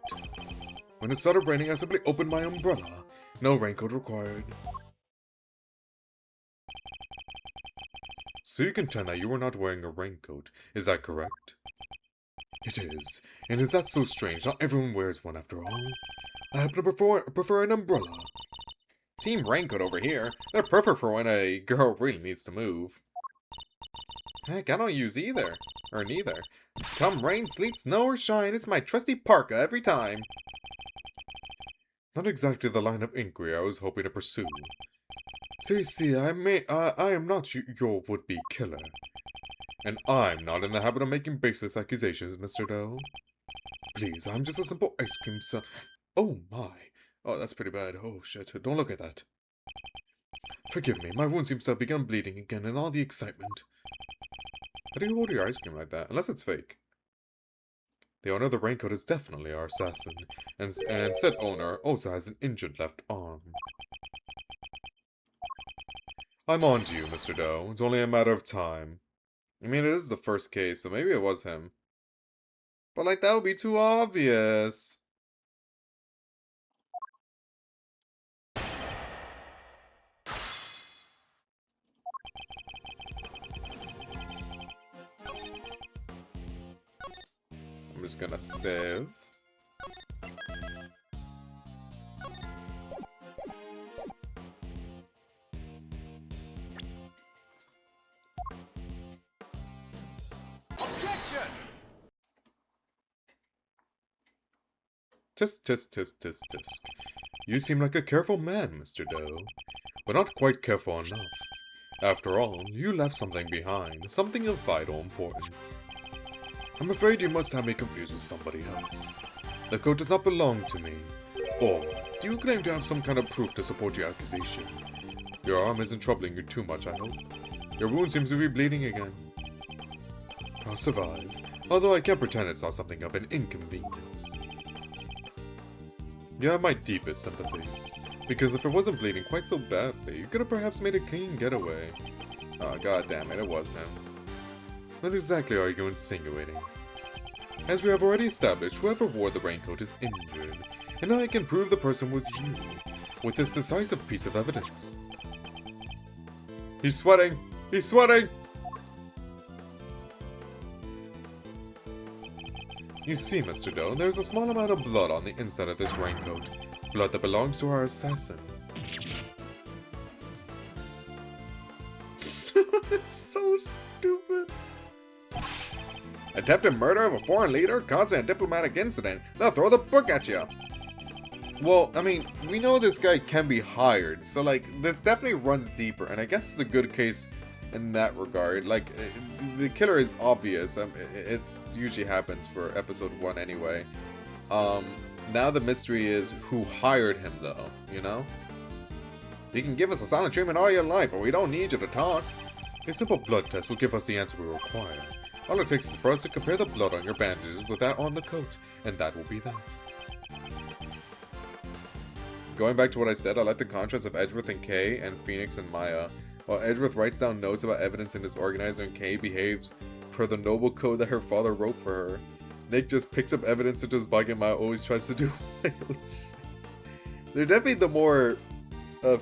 When it started raining, I simply opened my umbrella. No raincoat required. So you contend that you were not wearing a raincoat, is that correct? It is. And is that so strange? Not everyone wears one after all. I happen to prefer an umbrella. Team Raincoat over here. They're perfect for when a girl really needs to move. Heck, I don't use either. Or neither. Come rain, sleet, snow, or shine, it's my trusty parka every time. Not exactly the line of inquiry I was hoping to pursue. So you see, I am not your would-be killer. And I'm not in the habit of making baseless accusations, Mr. Doe. Please, I'm just a simple ice cream son. Oh my. Oh, that's pretty bad. Oh shit, don't look at that. Forgive me, my wound seems to have begun bleeding again in all the excitement. How do you hold your ice cream like that? Unless it's fake. The owner of the raincoat is definitely our assassin, and said owner also has an injured left arm. I'm on to you, Mr. Doe. It's only a matter of time. I mean, it is the first case, so maybe it was him. But, like, that would be too obvious. I'm just gonna save. Tisk, tisk, tisk, tisk, tisk. You seem like a careful man, Mr. Doe, but not quite careful enough. After all, you left something behind, something of vital importance. I'm afraid you must have me confused with somebody else. The coat does not belong to me. Or, do you claim to have some kind of proof to support your accusation? Your arm isn't troubling you too much, I hope. Your wound seems to be bleeding again. I'll survive, although I can't pretend it's not something of an inconvenience. You have my deepest sympathies, because if it wasn't bleeding quite so badly, you could have perhaps made a clean getaway. Oh, god damn it was him. What exactly are you insinuating? As we have already established, whoever wore the raincoat is injured, and I can prove the person was you, with this decisive piece of evidence. He's sweating! He's sweating! You see, Mr. Doe, there's a small amount of blood on the inside of this raincoat. Blood that belongs to our assassin. It's so stupid. Attempted murder of a foreign leader causing a diplomatic incident. They'll throw the book at you. Well, I mean, we know this guy can be hired, so like, this definitely runs deeper, and I guess it's a good case in that regard. Like, the killer is obvious. It usually happens for episode 1 anyway. Now the mystery is who hired him, though, you know? You can give us a silent treatment all your life, but we don't need you to talk. A simple blood test will give us the answer we require. All it takes is for us to compare the blood on your bandages with that on the coat, and that will be that. Going back to what I said, I like the contrast of Edgeworth and Kay and Phoenix and Maya. While Edgeworth writes down notes about evidence in his organizer and Kay behaves per the noble code that her father wrote for her. Nick just picks up evidence into his bag and Maya always tries to do They're definitely the more...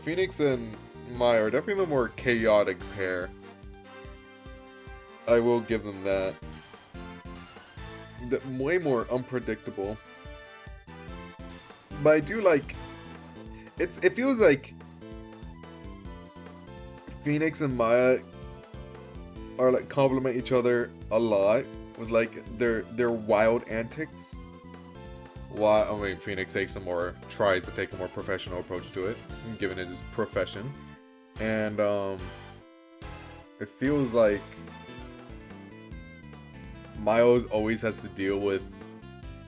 Phoenix and Maya are definitely the more chaotic pair. I will give them that. Way more unpredictable. But I do like... It feels like Phoenix and Maya are like complement each other a lot with like their wild antics. While I mean Phoenix tries to take a more professional approach to it, given it his profession. And it feels like Miles always has to deal with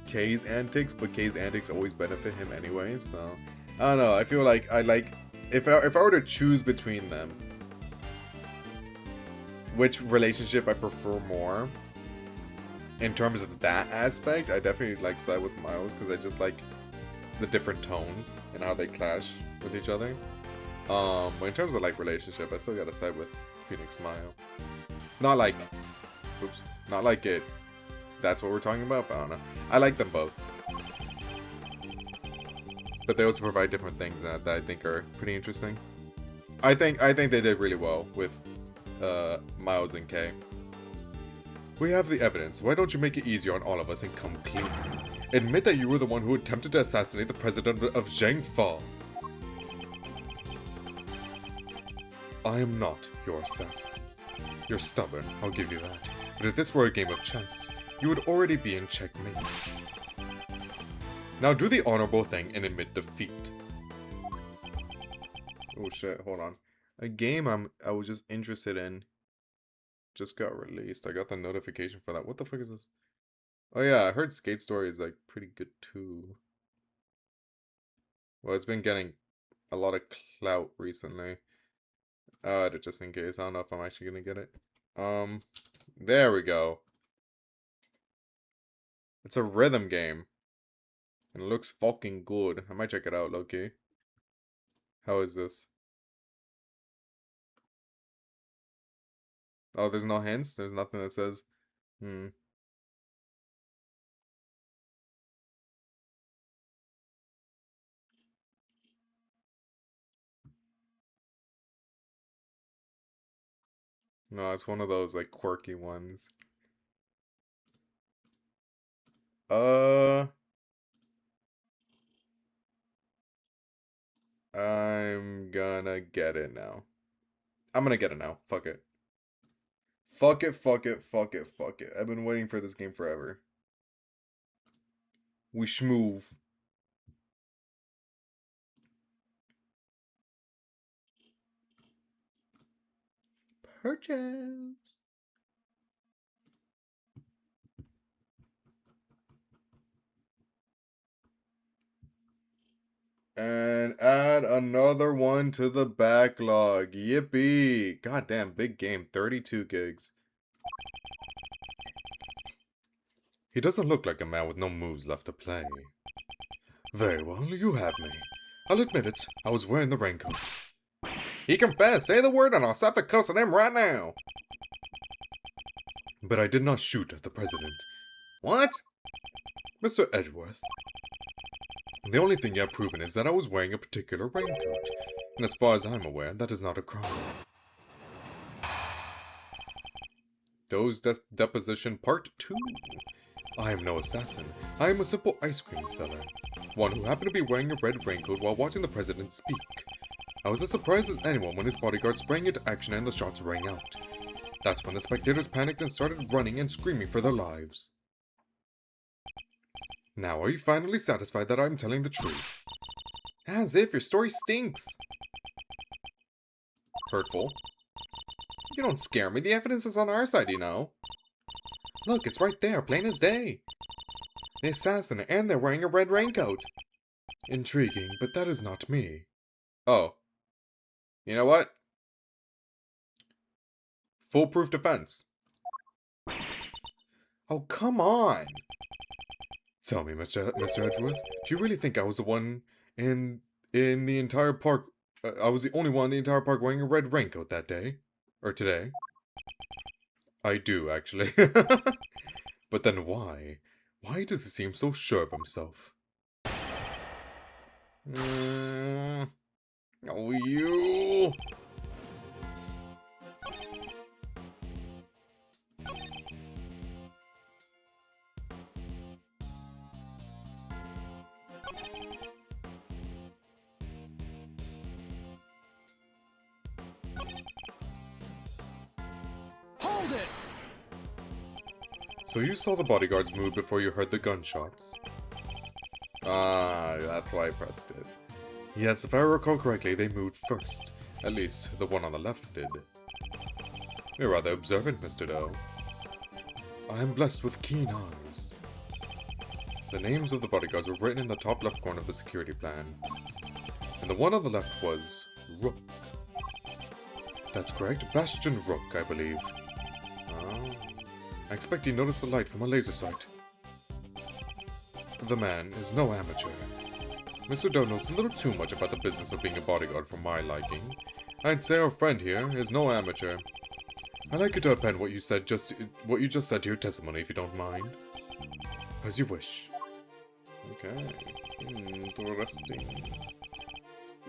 Kay's antics, but Kay's antics always benefit him anyway, so I don't know, I feel like if I were to choose between them, which relationship I prefer more in terms of that aspect, I definitely like side with Miles because I just like the different tones and how they clash with each other. But in terms of like relationship, I still gotta side with Phoenix Maya. Not like it. That's what we're talking about, but I don't know. I like them both. But they also provide different things that I think are pretty interesting. I think they did really well with Miles and Kay. We have the evidence. Why don't you make it easier on all of us and come clean? Admit that you were the one who attempted to assassinate the president of Zhang Fa. I am not your assassin. You're stubborn, I'll give you that. But if this were a game of chess, you would already be in checkmate. Now do the honorable thing and admit defeat. Oh shit, hold on. A game I was just interested in just got released. I got the notification for that. What the fuck is this? Oh yeah, I heard Skate Story is like pretty good too. Well, it's been getting a lot of clout recently. Just in case. I don't know if I'm actually gonna get it. There we go. It's a rhythm game. And it looks fucking good. I might check it out, low-key. How is this? Oh, there's no hints? There's nothing that says... No, it's one of those, like, quirky ones. I'm gonna get it now. I'm gonna get it now. Fuck it. Fuck it, fuck it, fuck it, fuck it. I've been waiting for this game forever. We schmoove. Purchase. And add another one to the backlog. Yippee. Goddamn, big game. 32 gigs. He doesn't look like a man with no moves left to play. Very well, you have me. I'll admit it, I was wearing the raincoat. He confessed. Say the word and I'll slap the cuss on him right now. But I did not shoot at the president. What? Mr. Edgeworth. The only thing you have proven is that I was wearing a particular raincoat. And as far as I'm aware, that is not a crime. Doe's Deposition Part 2. I am no assassin. I am a simple ice cream seller. One who happened to be wearing a red raincoat while watching the president speak. I was as surprised as anyone when his bodyguard sprang into action and the shots rang out. That's when the spectators panicked and started running and screaming for their lives. Now, are you finally satisfied that I'm telling the truth? As if your story stinks. Hurtful. You don't scare me. The evidence is on our side, you know. Look, it's right there, plain as day. The assassin, and they're wearing a red raincoat. Intriguing, but that is not me. Oh. You know what? Foolproof defense. Oh, come on. Tell me, Mr. Edgeworth, do you really think I was the one in the entire park? I was the only one in the entire park wearing a red raincoat that day? Or today? I do, actually. But then why? Why does he seem so sure of himself? Oh, you. Hold it! So you saw the bodyguards move before you heard the gunshots? Ah, that's why I pressed it. Yes, if I recall correctly, they moved first. At least, the one on the left did. You're rather observant, Mr. Doe. I am blessed with keen eyes. The names of the bodyguards were written in the top left corner of the security plan. And the one on the left was Rook. That's correct, Bastion Rook, I believe. Oh. I expect he noticed the light from a laser sight. The man is no amateur. Mr. Doe knows a little too much about the business of being a bodyguard for my liking. I'd say our friend here is no amateur. I'd like you to append what you just said to your testimony, if you don't mind. As you wish. Okay. Interesting.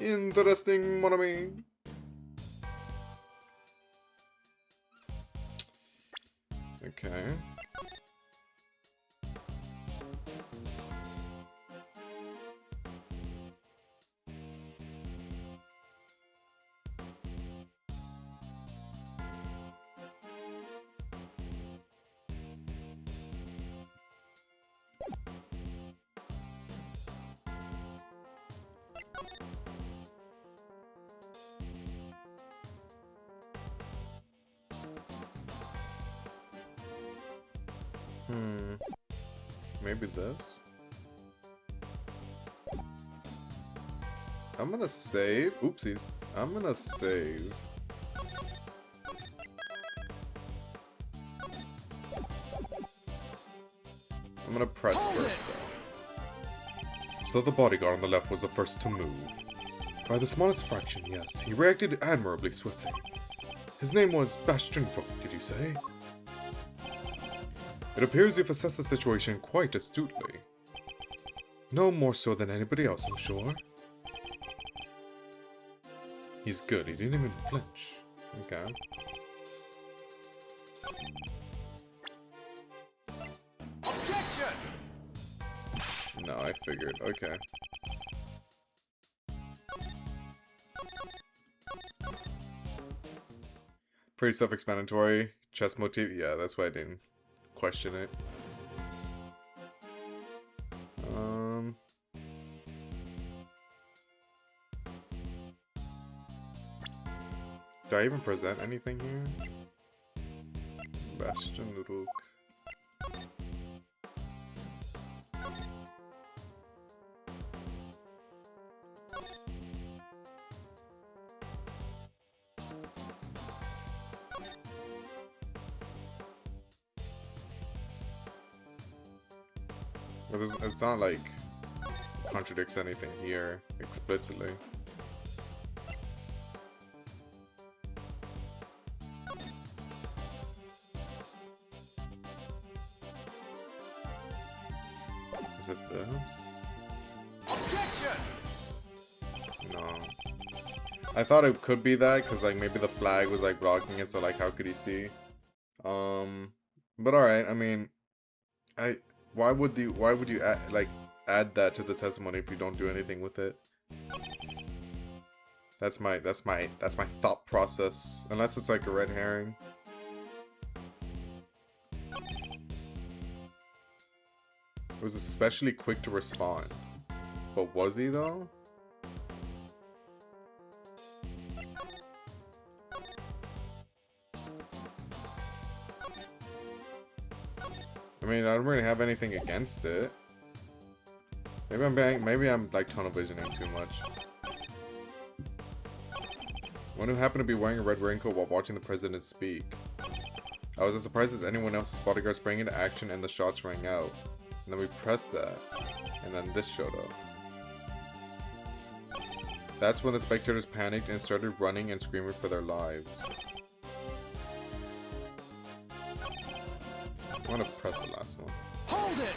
Interesting, mon ami. Okay. Maybe this? I'm gonna save. Oopsies. I'm gonna save. I'm gonna press first, though. So the bodyguard on the left was the first to move. By the smallest fraction, yes. He reacted admirably swiftly. His name was Bastion Rook, did you say? It appears you've assessed the situation quite astutely. No more so than anybody else, I'm sure. He's good, he didn't even flinch. Okay. Objection! No, I figured. Okay. Pretty self-explanatory. Chess motif. Yeah, that's why I didn't question it. Do I even present anything here? Bastion Rook. It's not like contradicts anything here explicitly. Is it this? Objection! No. I thought it could be that because like maybe the flag was like blocking it, so like how could he see? But all right. I mean, why would you add that to the testimony if you don't do anything with it? That's my thought process. Unless it's like a red herring. was especially quick to respond. But was he though? I mean, I don't really have anything against it. Maybe I'm like tunnel visioning too much. One who happened to be wearing a red raincoat while watching the president speak. I was as surprised as anyone else. Bodyguard sprang into action and the shots rang out. And then we pressed that. And then this showed up. That's when the spectators panicked and started running and screaming for their lives. I want to press the last one. Hold it!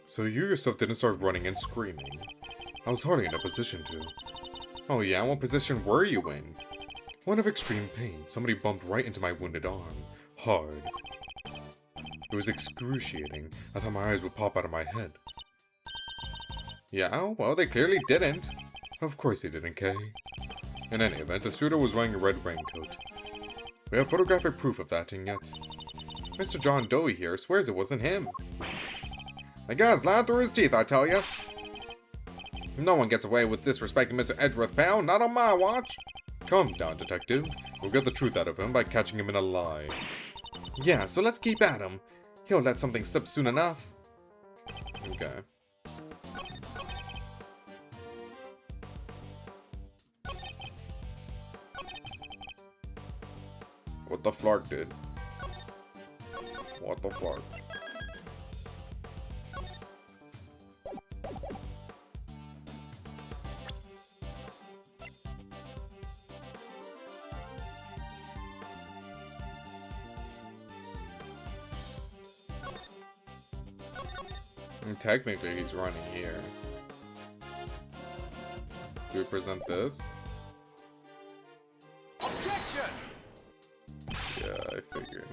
So you yourself didn't start running and screaming. I was hardly in a position to. Oh yeah, what position were you in? One of extreme pain. Somebody bumped right into my wounded arm. Hard. It was excruciating. I thought my eyes would pop out of my head. Yeah, well, they clearly didn't. Of course they didn't, Kay. In any event, the shooter was wearing a red raincoat. We have photographic proof of that, and yet... Mr. John Doe here swears it wasn't him. The guy's lying through his teeth, I tell you. No one gets away with disrespecting Mr. Edgeworth, pal. Not on my watch. Calm down, detective. We'll get the truth out of him by catching him in a lie. Yeah, so let's keep at him. He'll let something slip soon enough. Okay. What the flark, dude? What the flark? And technically, he's running here. Do we present this? Objection! Yeah, I figured.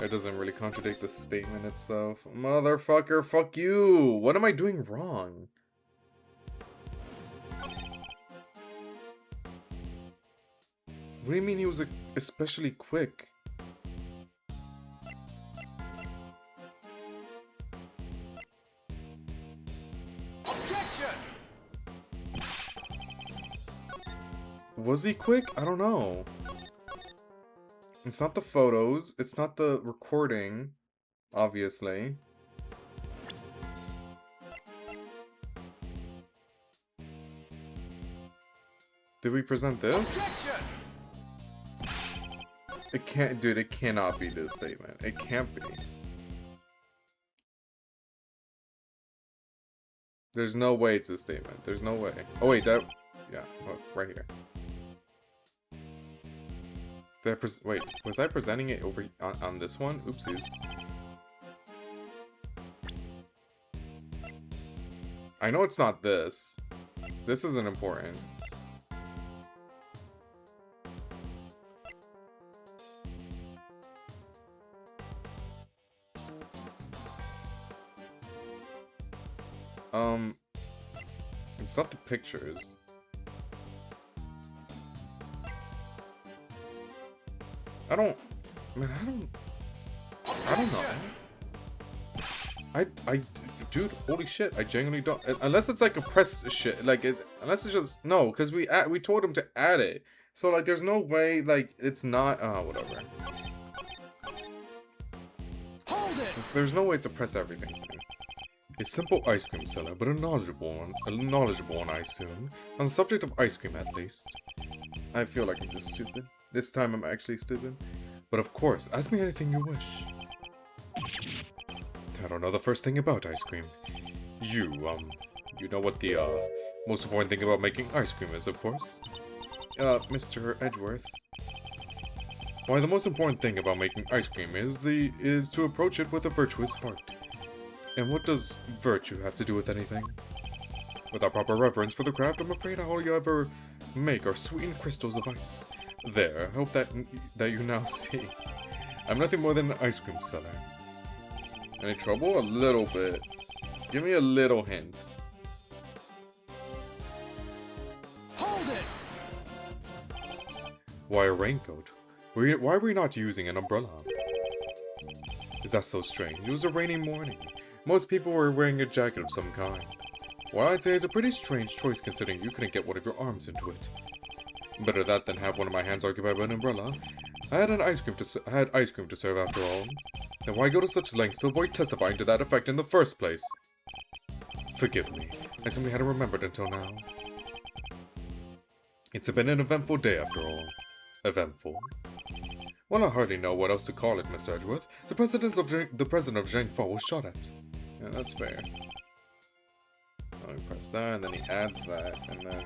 It doesn't really contradict the statement itself. Motherfucker, fuck you! What am I doing wrong? What do you mean he was especially quick? Objection! Was he quick? I don't know. It's not the photos. It's not the recording, obviously. Did we present this? Objection! It can't, dude, it cannot be this statement. It can't be. There's no way it's a statement. There's no way. Oh wait, that, yeah, look, right here. Did I wait, was I presenting it over on this one? Oopsies. I know it's not this. This isn't important. It's not the pictures. I don't know. Dude, holy shit, I genuinely don't, unless it's like a press shit, like, unless it's just, no, because we told him to add it, so, like, there's no way, like, it's not, whatever. Hold it! There's no way to press everything. A simple ice cream seller, but a knowledgeable one, I assume. On the subject of ice cream, at least. I feel like I'm just stupid. This time I'm actually stupid. But of course, ask me anything you wish. I don't know the first thing about ice cream. You know what the, most important thing about making ice cream is, of course? Mr. Edgeworth. Why, the most important thing about making ice cream is to approach it with a virtuous heart. And what does virtue have to do with anything? Without proper reverence for the craft, I'm afraid all you ever make are sweetened crystals of ice. There, I hope that you now see. I'm nothing more than an ice cream seller. Any trouble? A little bit. Give me a little hint. Hold it! Why a raincoat? Why are we not using an umbrella? Is that so strange? It was a rainy morning. Most people were wearing a jacket of some kind. Well, I'd say it's a pretty strange choice considering you couldn't get one of your arms into it. Better that than have one of my hands occupied by an umbrella. I had ice cream to serve after all. Then why go to such lengths to avoid testifying to that effect in the first place? Forgive me. I simply hadn't remembered until now. It's been an eventful day after all. Eventful? Well, I hardly know what else to call it, Mr. Edgeworth. The president of Zhengfa was shot at. Yeah, that's fair. I'll press that, and then he adds that, and then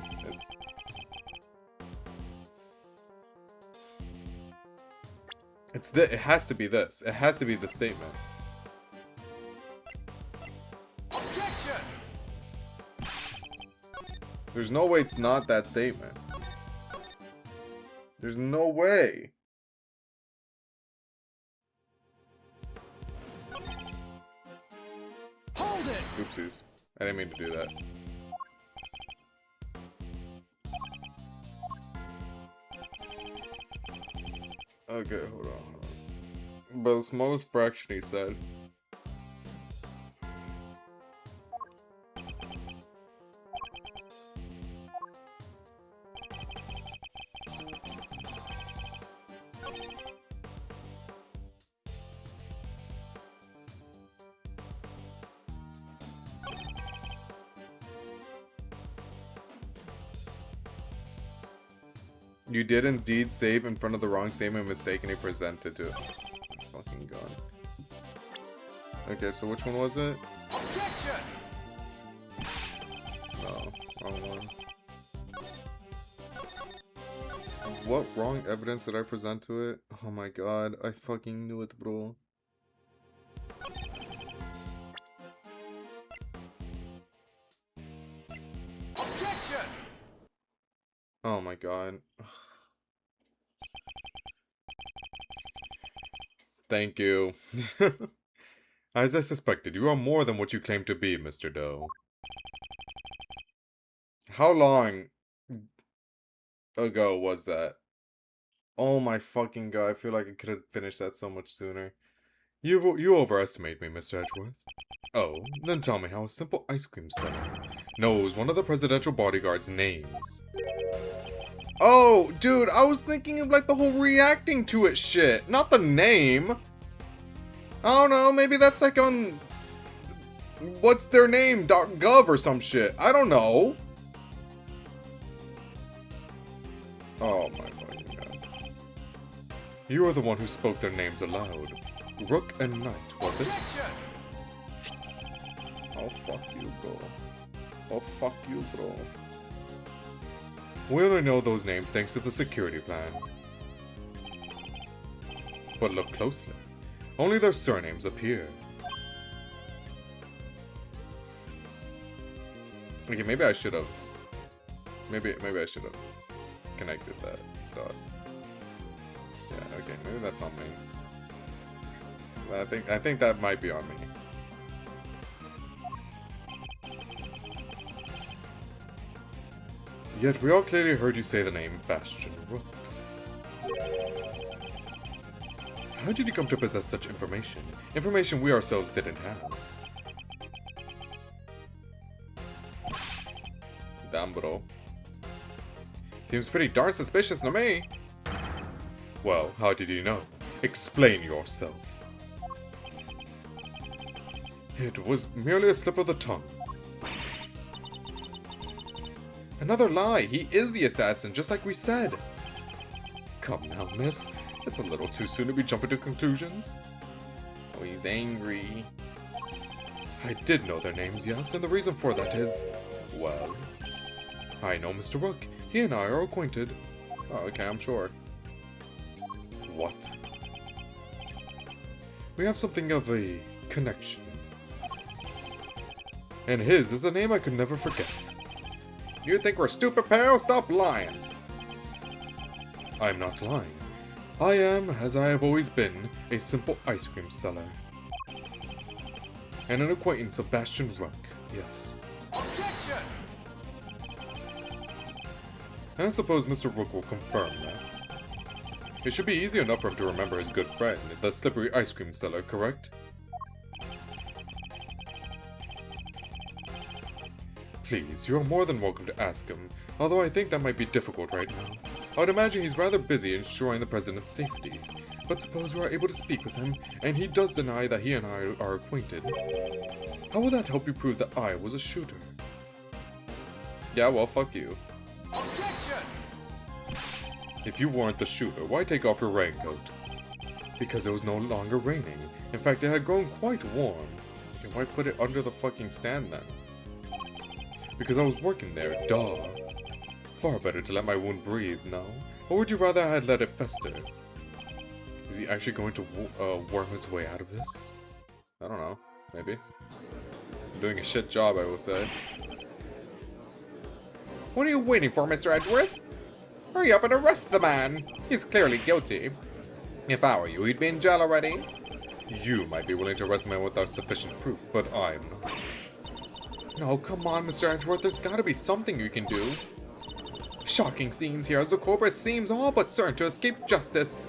it has to be this. It has to be the statement. Objection! There's no way it's not that statement. There's no way. Hold it! Oopsies. I didn't mean to do that. Okay, hold on. By the smallest fraction, he said. You did indeed save in front of the wrong statement mistakenly presented to it. Fucking god. Okay, so which one was it? Objection! No, wrong one. What wrong evidence did I present to it? Oh my god, I fucking knew it, bro. Objection! Oh my god. Thank you. As I suspected, you are more than what you claim to be, Mr. Doe. How long ago was that? Oh my fucking god, I feel like I could have finished that so much sooner. You overestimate me, Mr. Edgeworth. Oh, then tell me how a simple ice cream seller knows one of the presidential bodyguard's names. Oh, dude, I was thinking of like the whole reacting to it shit, not the name. I don't know, maybe that's like on what's their name, .gov or some shit. I don't know. Oh my fucking god. You are the one who spoke their names aloud. Rook and Knight, was it? Oh fuck you, bro. Oh fuck you, bro. We only know those names thanks to the security plan. But look closely. Only their surnames appear. Okay, maybe I should have. Maybe I should have connected that dot. Yeah, okay, maybe that's on me. I think that might be on me. Yet we all clearly heard you say the name Bastion Rook. How did you come to possess such information? Information we ourselves didn't have. Damn, bro. Seems pretty darn suspicious to me. Well, how did you know? Explain yourself. It was merely a slip of the tongue. Another lie! He is the assassin, just like we said! Come now, miss. It's a little too soon to be jumping to conclusions. Oh, he's angry. I did know their names, yes, and the reason for that is... well... I know Mr. Rook. He and I are acquainted. Oh, okay, I'm sure. What? We have something of a connection. And his is a name I could never forget. You think we're stupid, pal? Stop lying. I'm not lying. I am, as I have always been, a simple ice cream seller. And an acquaintance of Bastion Rook, yes. Objection! And I suppose Mr. Rook will confirm that. It should be easy enough for him to remember his good friend, the slippery ice cream seller, correct? Please, you are more than welcome to ask him, although I think that might be difficult right now. I would imagine he's rather busy ensuring the president's safety. But suppose you are able to speak with him, and he does deny that he and I are acquainted. How will that help you prove that I was a shooter? Yeah, well, fuck you. Objection! If you weren't the shooter, why take off your raincoat? Because it was no longer raining. In fact, it had grown quite warm. Okay, why put it under the fucking stand then? Because I was working there, duh. Far better to let my wound breathe, no? Or would you rather I had let it fester? Is he actually going to worm his way out of this? I don't know. Maybe. I'm doing a shit job, I will say. What are you waiting for, Mr. Edgeworth? Hurry up and arrest the man. He's clearly guilty. If I were you, he'd be in jail already. You might be willing to arrest a man without sufficient proof, but I'm not. No, come on, Mr. Edgeworth. There's gotta be something you can do. Shocking scenes here as the culprit seems all but certain to escape justice.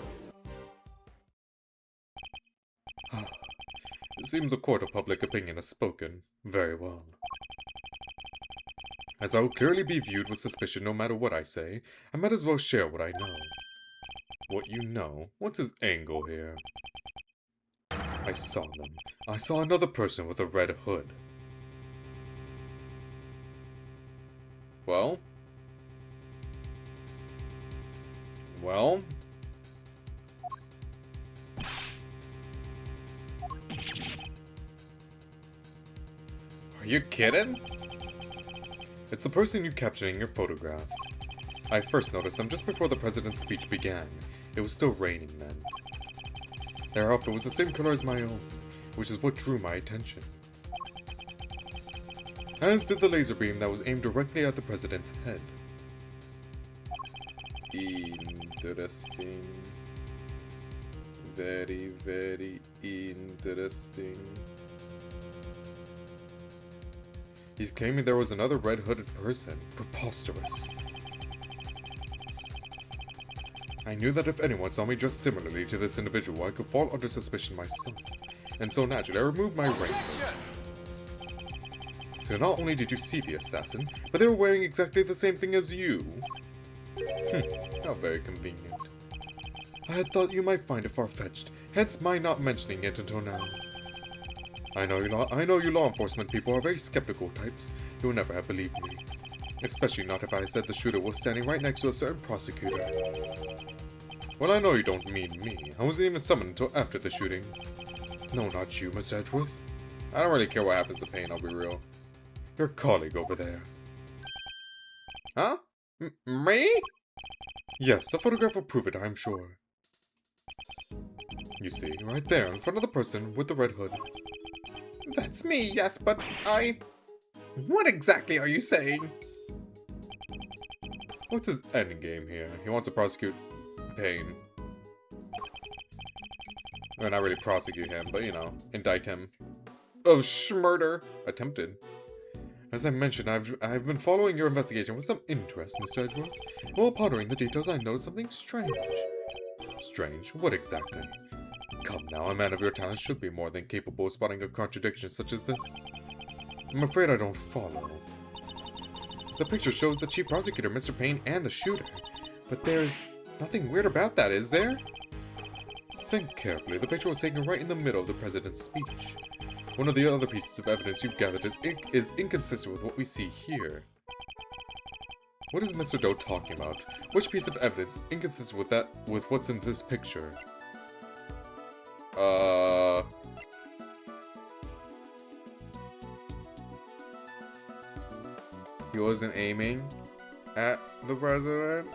It seems a court of public opinion has spoken. Very well. As I will clearly be viewed with suspicion no matter what I say, I might as well share what I know. What you know? What's his angle here? I saw them. I saw another person with a red hood. Well? Well? Are you kidding? It's the person you captured in your photograph. I first noticed them just before the president's speech began. It was still raining then. Their outfit was the same color as my own, which is what drew my attention. As did the laser beam that was aimed directly at the president's head. Interesting. Very, very interesting. He's claiming there was another red-hooded person. Preposterous. I knew that if anyone saw me dressed similarly to this individual, I could fall under suspicion myself. And so naturally, I removed my raincoat. So not only did you see the assassin, but they were wearing exactly the same thing as you. How very convenient. I had thought you might find it far-fetched, hence my not mentioning it until now. I know you law enforcement people are very skeptical types. You will never have believed me. Especially not if I said the shooter was standing right next to a certain prosecutor. Well, I know you don't mean me. I wasn't even summoned until after the shooting. No, not you, Mr. Edgeworth. I don't really care what happens to Payne, I'll be real. Your colleague over there. Huh? Me? Yes, the photograph will prove it, I'm sure. You see, right there, in front of the person with the red hood. That's me, yes, but I... What exactly are you saying? What's his endgame here? He wants to prosecute Payne. Well, not really prosecute him, but, you know, indict him of murder. Attempted. As I mentioned, I've been following your investigation with some interest, Mr. Edgeworth. While pondering the details, I noticed something strange. Strange? What exactly? Come now, a man of your talents should be more than capable of spotting a contradiction such as this. I'm afraid I don't follow. The picture shows the chief prosecutor, Mr. Payne, and the shooter. But there's nothing weird about that, is there? Think carefully. The picture was taken right in the middle of the president's speech. One of the other pieces of evidence you've gathered is inconsistent with what we see here. What is Mr. Doe talking about? Which piece of evidence is inconsistent with what's in this picture? He wasn't aiming at the president?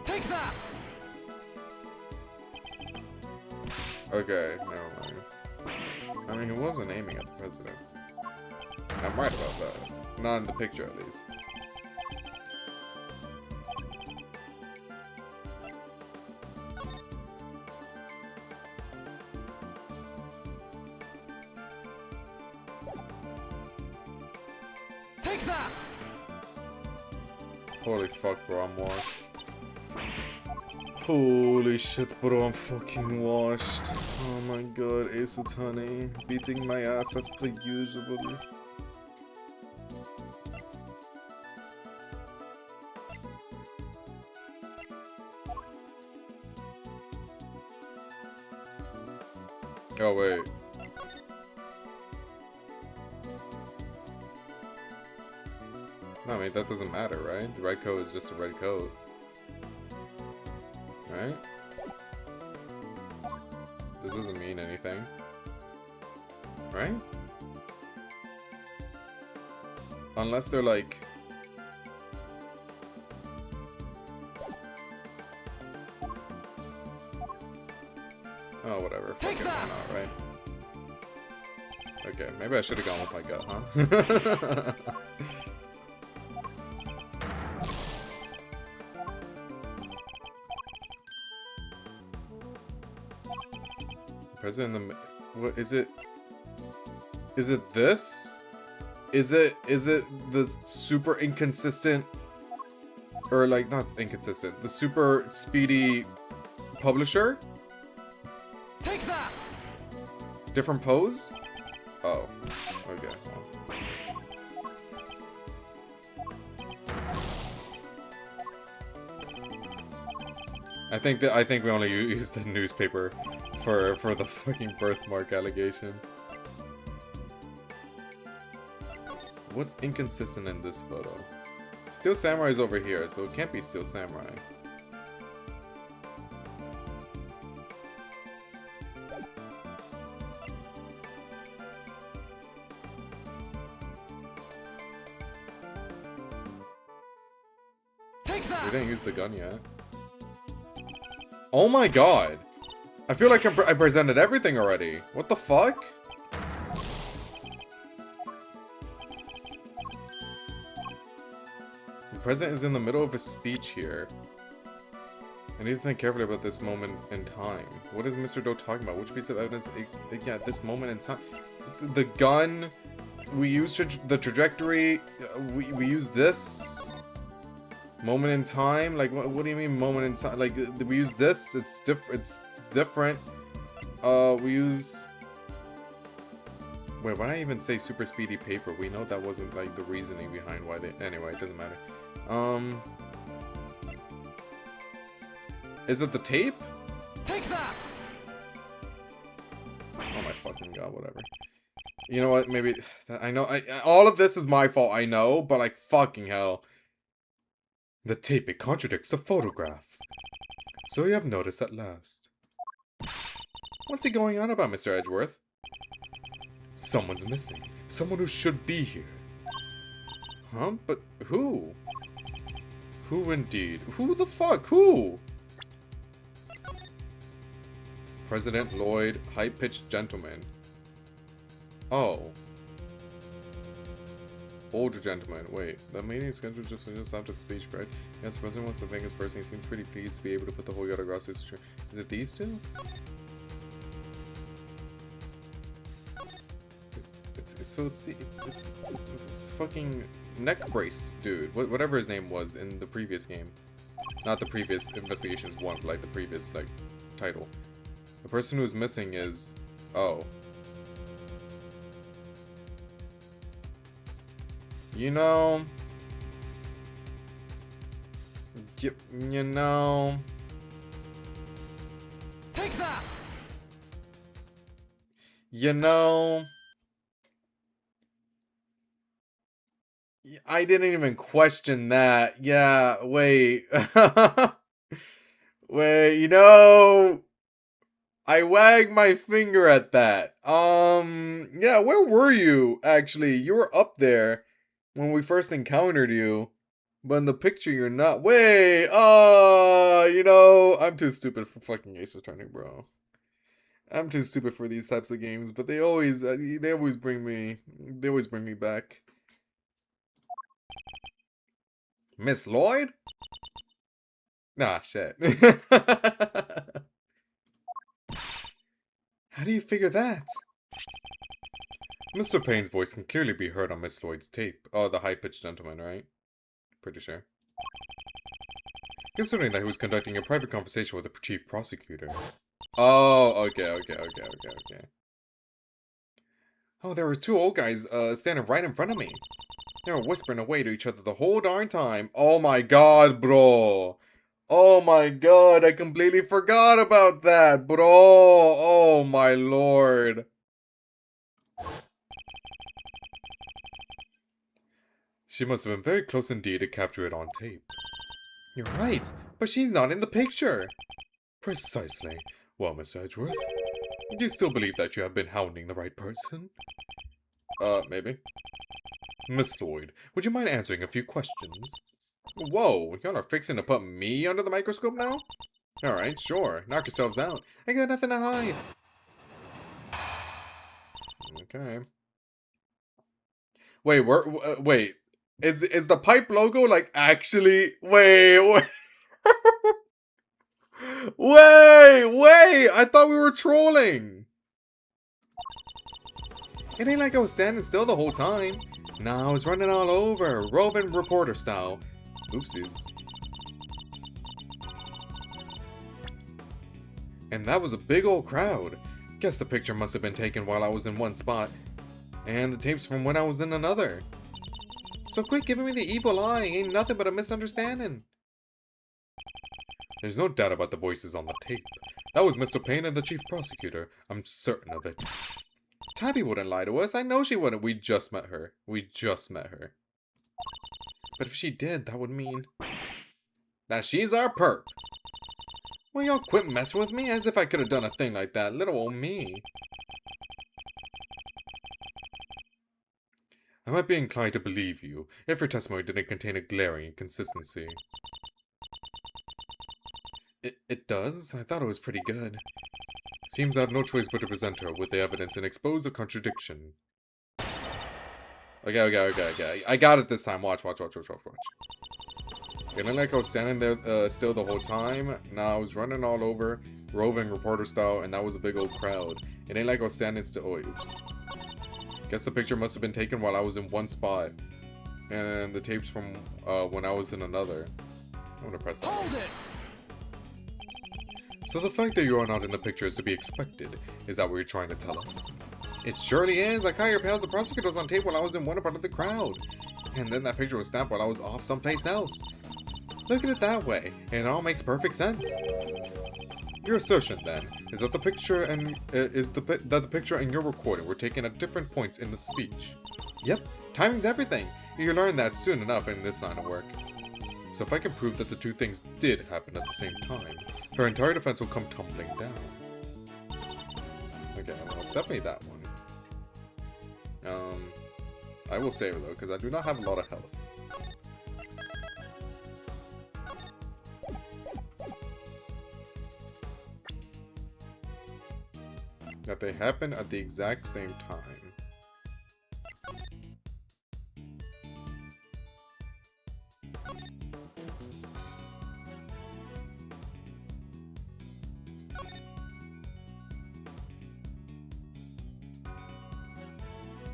Take that! Okay, never mind. I mean, he wasn't aiming at the president. I'm right about that. Not in the picture, at least. Take that! Holy fuck, bro, I'm washed. Holy shit, bro, I'm fucking washed. Oh my god, Ace Attorney beating my ass as per usual. Oh, wait. No, I mean, that doesn't matter, right? The red coat is just a red coat. Right? This doesn't mean anything. Right? Unless they're like... Oh, whatever. Fuck it, why not, right? Okay, maybe I should have gone with my gut, huh? President in the... What is it? Is it this? Is it the super inconsistent... Or like, not inconsistent. The super speedy publisher? Take that! Different pose? Oh. Okay. Well. I think we only used the newspaper for the fucking birthmark allegation. What's inconsistent in this photo? Steel Samurai's over here, so it can't be Steel Samurai. Take that! We didn't use the gun yet. Oh my god! I feel like I presented everything already. What the fuck? The president is in the middle of a speech here. I need to think carefully about this moment in time. What is Mr. Doe talking about? Which piece of evidence? Yeah, this moment in time. The gun. We used the trajectory. We use this. Moment in time? Like, what do you mean moment in time? Like, we use this? It's different. We use... Wait, why did I even say super speedy paper? We know that wasn't, like, the reasoning behind why they... Anyway, it doesn't matter. Is it the tape? Take that! Oh my fucking god, whatever. You know what, maybe... I know, all of this is my fault, I know, but, like, fucking hell. The tape, it contradicts the photograph. So you have noticed at last. What's he going on about, Mr. Edgeworth? Someone's missing. Someone who should be here. Huh? But who? Who indeed? Who the fuck? Who? President Lloyd, high-pitched gentleman. Oh. Older gentleman. Wait, the meeting is scheduled just after the speech, right? Yes, the president wants to thank his person. He seems pretty pleased to be able to put the whole yacht across his... Is it these two? It's fucking neck brace, dude. Whatever his name was in the previous game. Not the previous Investigations 1, but like the previous, like, title. The person who's missing is... Oh. You know... You know... Take that! You know... I didn't even question that. Yeah, wait. Wait, you know... I wagged my finger at that. Yeah, where were you, actually? You were up there when we first encountered you. But in the picture, you're not. Wait, you know, I'm too stupid for fucking Ace Attorney, bro. I'm too stupid for these types of games, but they always bring me back. Miss Lloyd? Nah, shit. How do you figure that? Mr. Payne's voice can clearly be heard on Miss Lloyd's tape. Oh, the high-pitched gentleman, right? Pretty sure. considering that he was conducting a private conversation with the chief prosecutor. Oh, okay. Oh, there were two old guys standing right in front of me. They were whispering away to each other the whole darn time. Oh my god, bro. Oh my god, I completely forgot about that, bro. Oh my lord. She must have been very close indeed to capture it on tape. You're right, but she's not in the picture. Precisely. Well, Miss Edgeworth, do you still believe that you have been hounding the right person? Maybe. Miss Lloyd, would you mind answering a few questions? Whoa, y'all are fixing to put me under the microscope now? Alright, sure. Knock yourselves out. I got nothing to hide. Okay. Wait, wait. Is the pipe logo, like, actually... Wait. Wait! I thought we were trolling! It ain't like I was standing still the whole time. Nah, I was running all over, roving reporter style. Oopsies. And that was a big old crowd. Guess the picture must have been taken while I was in one spot, and the tapes from when I was in another. So quit giving me the evil eye, ain't nothing but a misunderstanding. There's no doubt about the voices on the tape. That was Mr. Payne and the chief prosecutor. I'm certain of it. Tabby wouldn't lie to us. I know she wouldn't. We just met her. But if she did, that would mean that she's our perp. Well, y'all quit messing with me as if I could have done a thing like that. Little old me. I might be inclined to believe you if your testimony didn't contain a glaring inconsistency. It does? I thought it was pretty good. Seems I have no choice but to present her with the evidence and expose the contradiction. Okay. I got it this time. Watch. It looked like I was standing there still the whole time. Now I was running all over, roving reporter style, and that was a big old crowd. It ain't like I was standing still. Oh, oops. Guess the picture must have been taken while I was in one spot. And the tapes from when I was in another. I'm gonna press that. Hold it! So the fact that you are not in the picture is to be expected. Is that what you're trying to tell us? It surely is. I caught your pals and prosecutors on tape while I was in one part of the crowd. And then that picture was snapped while I was off someplace else. Look at it that way, and it all makes perfect sense. Your assertion, then, is that the picture and that the picture and your recording were taken at different points in the speech. Yep, timing's everything. You learn that soon enough in this line of work. So if I can prove that the two things did happen at the same time, her entire defense will come tumbling down. Okay, well, it's definitely that one. I will save it though, because I do not have a lot of health. That they happen at the exact same time.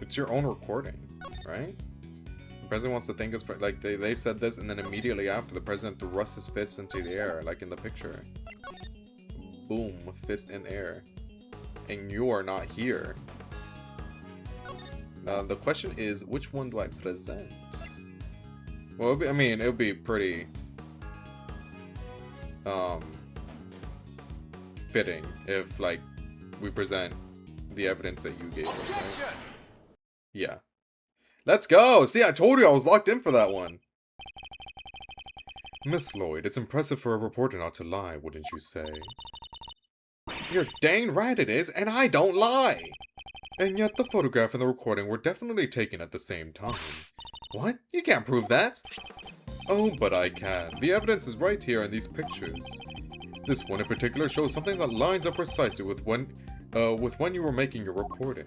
It's your own recording, right? The president wants to thank us for, like, they said this, and then immediately after, the president thrusts his fist into the air, like in the picture. Boom, fist in air. And you're not here. The question is, which one do I present? Well, it would be pretty fitting if, like, we present the evidence that you gave us, right? Yeah. Let's go! See, I told you I was locked in for that one. Miss Lloyd, it's impressive for a reporter not to lie, wouldn't you say? You're dang right it is, and I don't lie! And yet the photograph and the recording were definitely taken at the same time. What? You can't prove that! Oh, but I can. The evidence is right here in these pictures. This one in particular shows something that lines up precisely with when you were making your recording.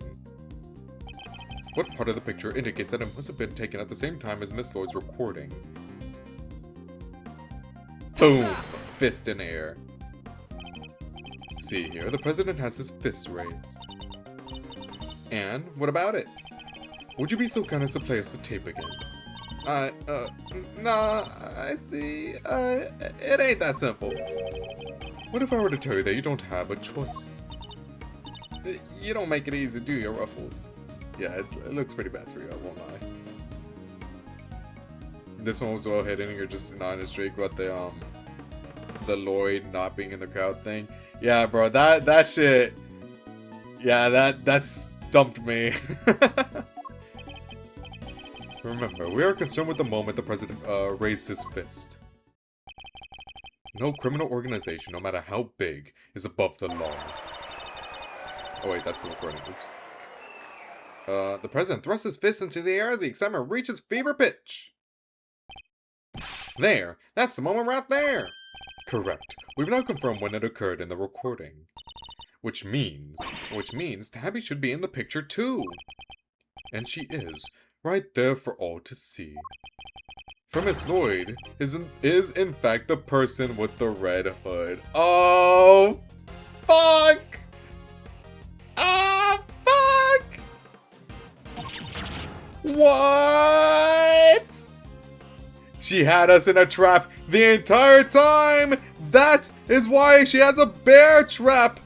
What part of the picture indicates that it must have been taken at the same time as Miss Lloyd's recording? Boom! Fist in air. See here, the president has his fists raised. And, what about it? Would you be so kind as to play us the tape again? Nah, I see. It ain't that simple. What if I were to tell you that you don't have a choice? You don't make it easy, do you, Ruffles? Yeah, it looks pretty bad for you, I won't lie. This one was well hidden, you're just not in a streak, but the Lloyd not being in the crowd thing. Yeah, bro, that shit. Yeah, that stumped me. Remember, we are concerned with the moment the president raised his fist. No criminal organization, no matter how big, is above the law. Oh wait, that's the recording. Oops. The president thrusts his fist into the air as the excitement reaches fever pitch. There! That's the moment right there! Correct. We've now confirmed when it occurred in the recording. Which means Tabby should be in the picture too. And she is, right there for all to see. For Miss Lloyd is in fact the person with the red hood. Oh! Fuck! Ah! Fuck! What? She had us in a trap the entire time! That is why she has a bear trap!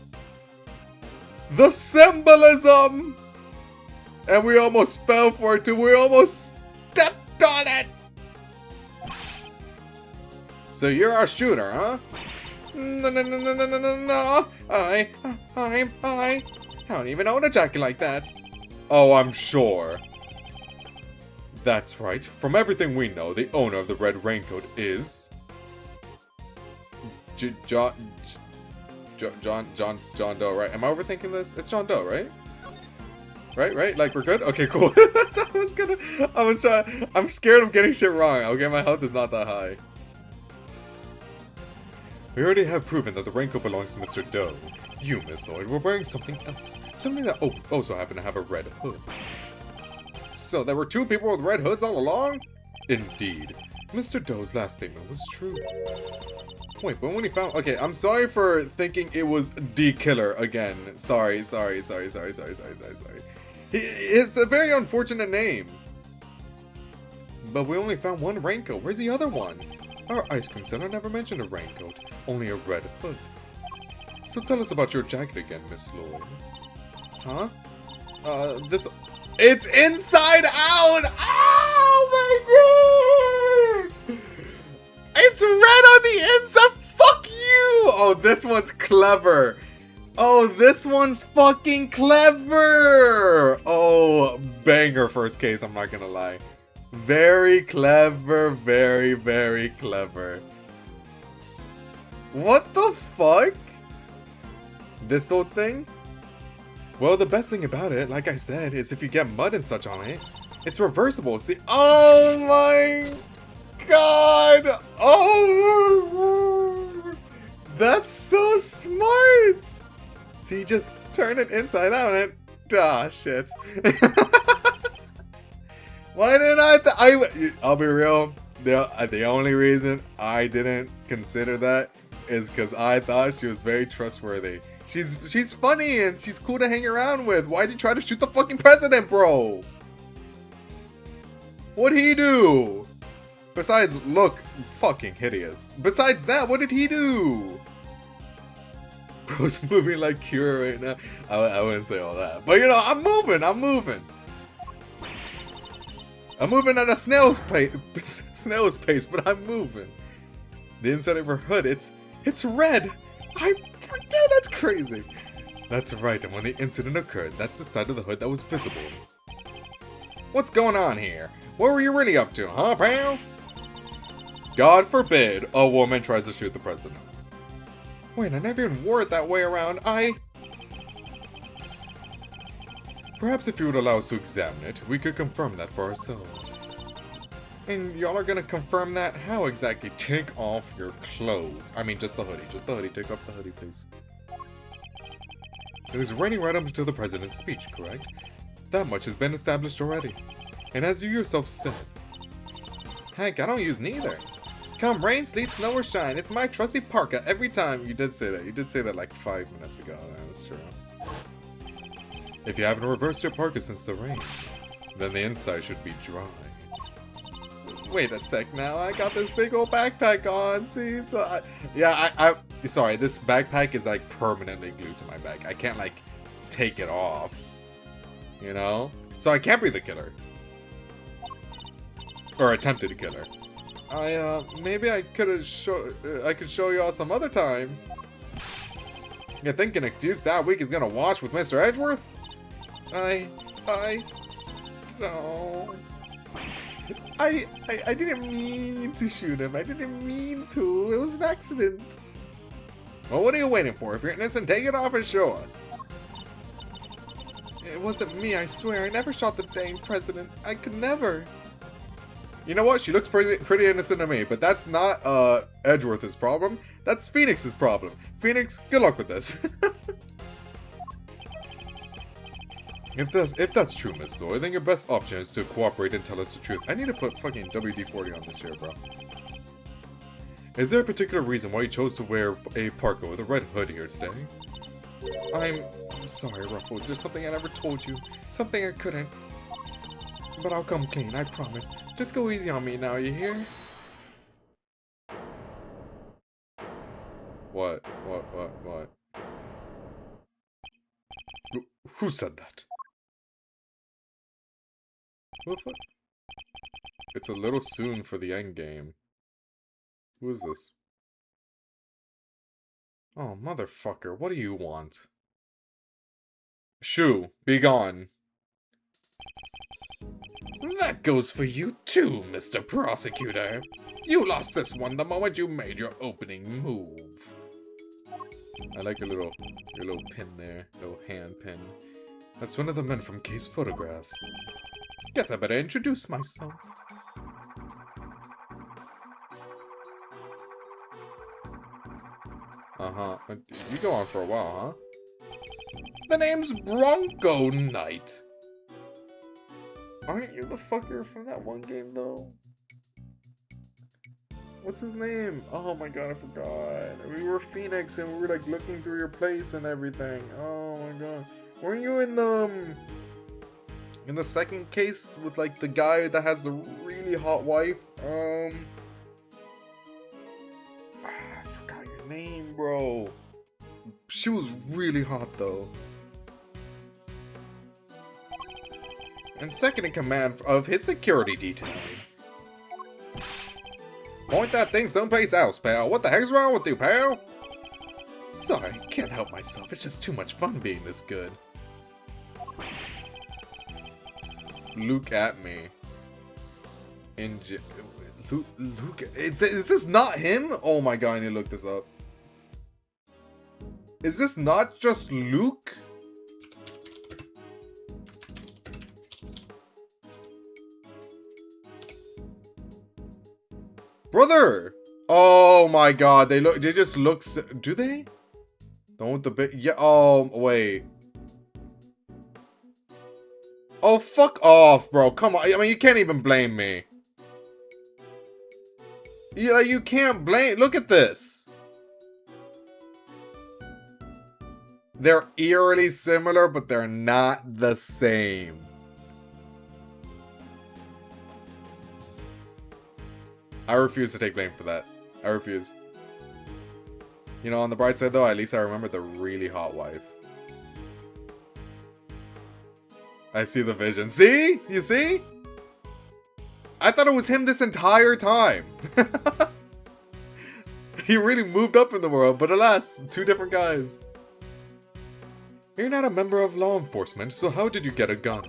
The symbolism! And we almost fell for it too. We almost stepped on it! So you're our shooter, huh? No. I don't even own a jacket like that. Oh, I'm sure. That's right. From everything we know, the owner of the red raincoat is... John Doe, right? Am I overthinking this? It's John Doe, right? Right? Like, we're good? Okay, cool. I'm scared of getting shit wrong. Okay, my health is not that high. We already have proven that the raincoat belongs to Mr. Doe. You, Miss Lloyd, were wearing something else. Something that also happened to have a red hood. So there were two people with red hoods all along? Indeed. Mr. Doe's last statement was true. Wait, but when he found... Okay, I'm sorry for thinking it was D Killer again. Sorry. It's a very unfortunate name. But we only found one raincoat. Where's the other one? Our ice cream center never mentioned a raincoat, only a red hood. So tell us about your jacket again, Miss Lloyd. Huh? It's inside out! Oh my god! It's red on the inside! Fuck you! Oh, this one's clever. Oh, this one's fucking clever! Oh, banger first case, I'm not gonna lie. Very clever, very, very clever. What the fuck? This old thing? Well, the best thing about it, like I said, is if you get mud and such on it, it's reversible. See? Oh my god! Oh! That's so smart! So you just turn it inside out and ah, shit. Why didn't I'll be real. The only reason I didn't consider that is because I thought she was very trustworthy. She's funny and she's cool to hang around with. Why'd you try to shoot the fucking president, bro? What'd he do? Besides look fucking hideous. Besides that, what did he do? Bro's moving like Kira right now. I wouldn't say all that. But you know, I'm moving. I'm moving at a snail's pace, but I'm moving. The inside of her hood, it's red. Dude, that's crazy. That's right, and when the incident occurred, that's the side of the hood that was visible. What's going on here? What were you really up to, huh, pal? God forbid a woman tries to shoot the president. Wait, I never even wore it that way around. Perhaps if you would allow us to examine it, we could confirm that for ourselves. And y'all are gonna confirm that? How exactly? Take off your clothes. I mean, just the hoodie. Just the hoodie. Take off the hoodie, please. It was raining right up until the president's speech, correct? That much has been established already. And as you yourself said... Heck, I don't use neither. Come rain, sleet, snow, or shine, it's my trusty parka every time. You did say that. You did say that like 5 minutes ago. That's true. If you haven't reversed your parka since the rain, then the inside should be dry. Wait a sec now. I got this big old backpack on. See, so sorry. This backpack is like permanently glued to my back. I can't like take it off. You know, so I can't be the killer or attempted to kill her. Maybe I could have I could show you all some other time. You think an excuse that week is gonna wash with Mr. Edgeworth? No. I didn't mean to shoot him. I didn't mean to. It was an accident. Well, what are you waiting for? If you're innocent, take it off and show us. It wasn't me, I swear. I never shot the dang president. I could never. You know what? She looks pretty innocent to me, but that's not Edgeworth's problem. That's Phoenix's problem. Phoenix, good luck with this. If that's true, Miss Lloyd, then your best option is to cooperate and tell us the truth. I need to put fucking WD-40 on this chair, bro. Is there a particular reason why you chose to wear a parka with a red hood here today? I'm sorry, Ruffles. There's something I never told you. Something I couldn't. But I'll come clean, I promise. Just go easy on me now, you hear? What? Who said that? What the fuck? It's a little soon for the end game. Who is this? Oh, motherfucker, what do you want? Shoo, be gone. That goes for you too, Mr. Prosecutor. You lost this one the moment you made your opening move. I like your little pin there, little hand pin. That's one of the men from Case Photograph. Guess I better introduce myself. You go on for a while, huh? The name's Bronco Knight. Aren't you the fucker from that one game, though? What's his name? Oh my god, I forgot. We were Phoenix and we were like looking through your place and everything. Oh my god. Weren't you in the second case with like the guy that has the really hot wife? I forgot your name, bro. She was really hot though. And second in command of his security detail. Point that thing someplace else, pal. What the heck's wrong with you, pal? Sorry, can't help myself. It's just too much fun being this good. Look at me. Luke, is this not him? Oh my god, I need to look this up. Is this not just Luke? Brother! Oh my god, they just look, do they? Don't the bit, yeah, oh, wait. Oh, fuck off, bro, come on, I mean, you can't even blame me. Yeah, you can't blame, look at this. They're eerily similar, but they're not the same. I refuse to take blame for that. I refuse. You know, on the bright side though, at least I remember the really hot wife. I see the vision. See? You see? I thought it was him this entire time. He really moved up in the world, but alas, two different guys. You're not a member of law enforcement, so how did you get a gun?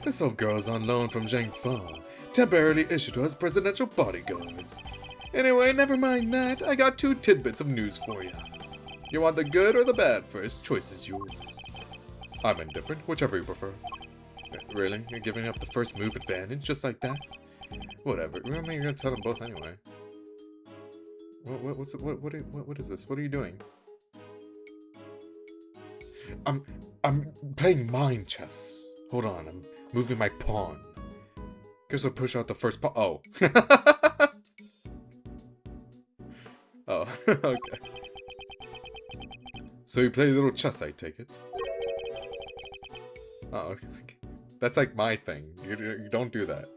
This old girl's on loan from Zhang Feng, temporarily issued to us presidential bodyguards. Anyway, never mind that. I got two tidbits of news for you. You want the good or the bad first? Choice is yours. I'm indifferent, whichever you prefer. Really? You're giving up the first move advantage just like that? Whatever. Remember, you're gonna tell them both anyway. What is this? What are you doing? I'm playing mind chess. Hold on, I'm moving my pawn. Guess I'll push out the first pawn. Oh. Oh, okay. So you play a little chess, I take it? Oh, okay. That's like my thing. You don't do that.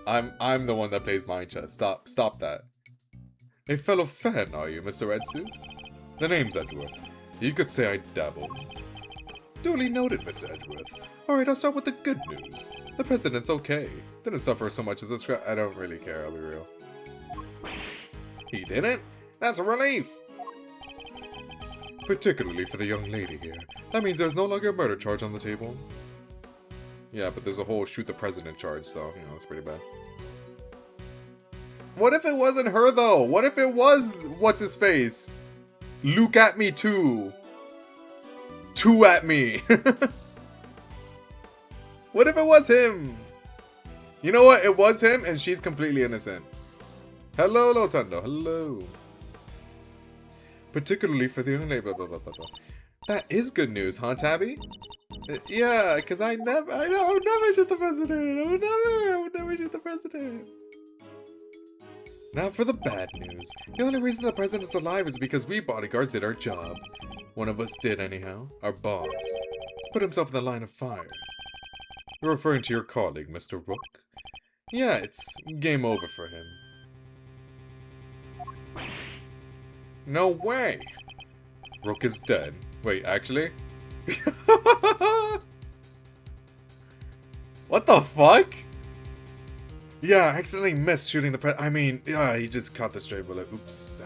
I'm the one that plays mind chess. Stop that. A fellow fan, are you, Mr. Edsu? The name's Edgeworth. You could say I dabble. Duly noted, Mr. Edgeworth. Alright, I'll start with the good news. The president's okay. Didn't suffer so much as a scratch. I don't really care, I'll be real. He didn't? That's a relief. Particularly for the young lady here. That means there's no longer a murder charge on the table. Yeah, but there's a whole shoot the president charge, so, you know, it's pretty bad. What if it wasn't her, though? What if it was, what's-his-face? Look at me, too. Two at me. What if it was him? You know what? It was him, and she's completely innocent. Hello, Lotundo. Hello. Particularly for the young lady, blah, blah, blah, blah, blah. That is good news, huh, Tabby? Yeah, because I would never shoot the president. I would never shoot the president. Now for the bad news. The only reason the president's alive is because we bodyguards did our job. One of us did, anyhow. Our boss. Put himself in the line of fire. You're referring to your colleague, Mr. Rook? Yeah, it's game over for him. No way! Rook is dead. Wait, actually? What the fuck? Yeah, I accidentally missed shooting the I mean, yeah, he just caught the stray bullet. Oops.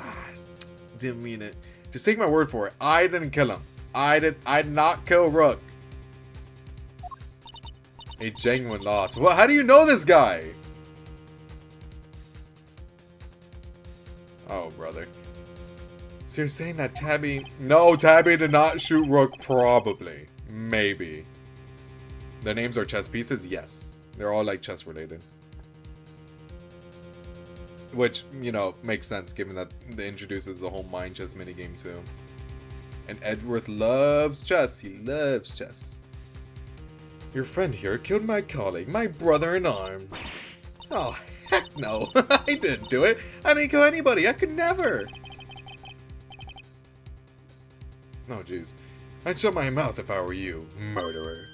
Didn't mean it. Just take my word for it. I didn't kill him. I did not kill Rook. A genuine loss. Well, how do you know this guy? Oh, brother. So you're saying that Tabby... No, Tabby did not shoot Rook, probably. Maybe. Their names are chess pieces? Yes. They're all, like, chess related. Which, you know, makes sense, given that it introduces the whole mind chess minigame, too. And Edgeworth loves chess. He loves chess. Your friend here killed my colleague, my brother in arms. Oh, heck no. I didn't do it. I didn't kill anybody. I could never. Oh, jeez. I'd shut my mouth if I were you, murderer.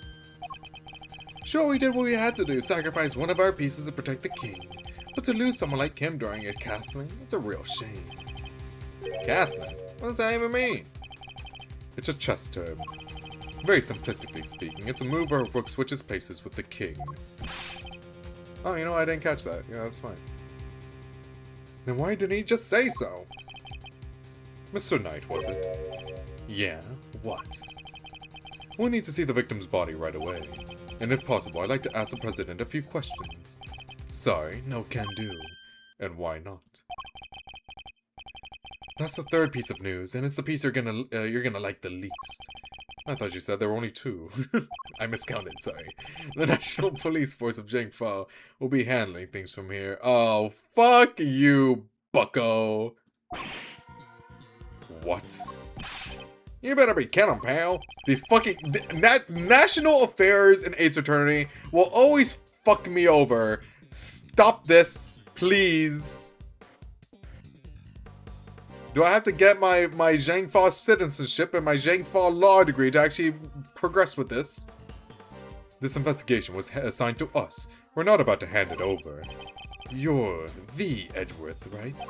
Sure, we did what we had to do, sacrifice one of our pieces to protect the king. But to lose someone like him during a castling, it's a real shame. Castling? What does that even mean? It's a chess term. Very simplistically speaking, it's a move where a rook switches places with the king. Oh, you know, I didn't catch that. Yeah, that's fine. Then why didn't he just say so? Mr. Knight, was it? Yeah, what? We'll need to see the victim's body right away. And if possible, I'd like to ask the president a few questions. Sorry, no can do. And why not? That's the third piece of news, and it's the piece you're gonna like the least. I thought you said there were only two. I miscounted, sorry. The National Police Force of Zhengfa will be handling things from here. Oh, fuck you, bucko. What? You better be kidding, pal. These fucking... National Affairs and Ace Attorney will always fuck me over. Stop this, please. Do I have to get my Zhengfa citizenship and my Zhengfa law degree to actually progress with this? This investigation was assigned to us. We're not about to hand it over. You're the Edgeworth, right?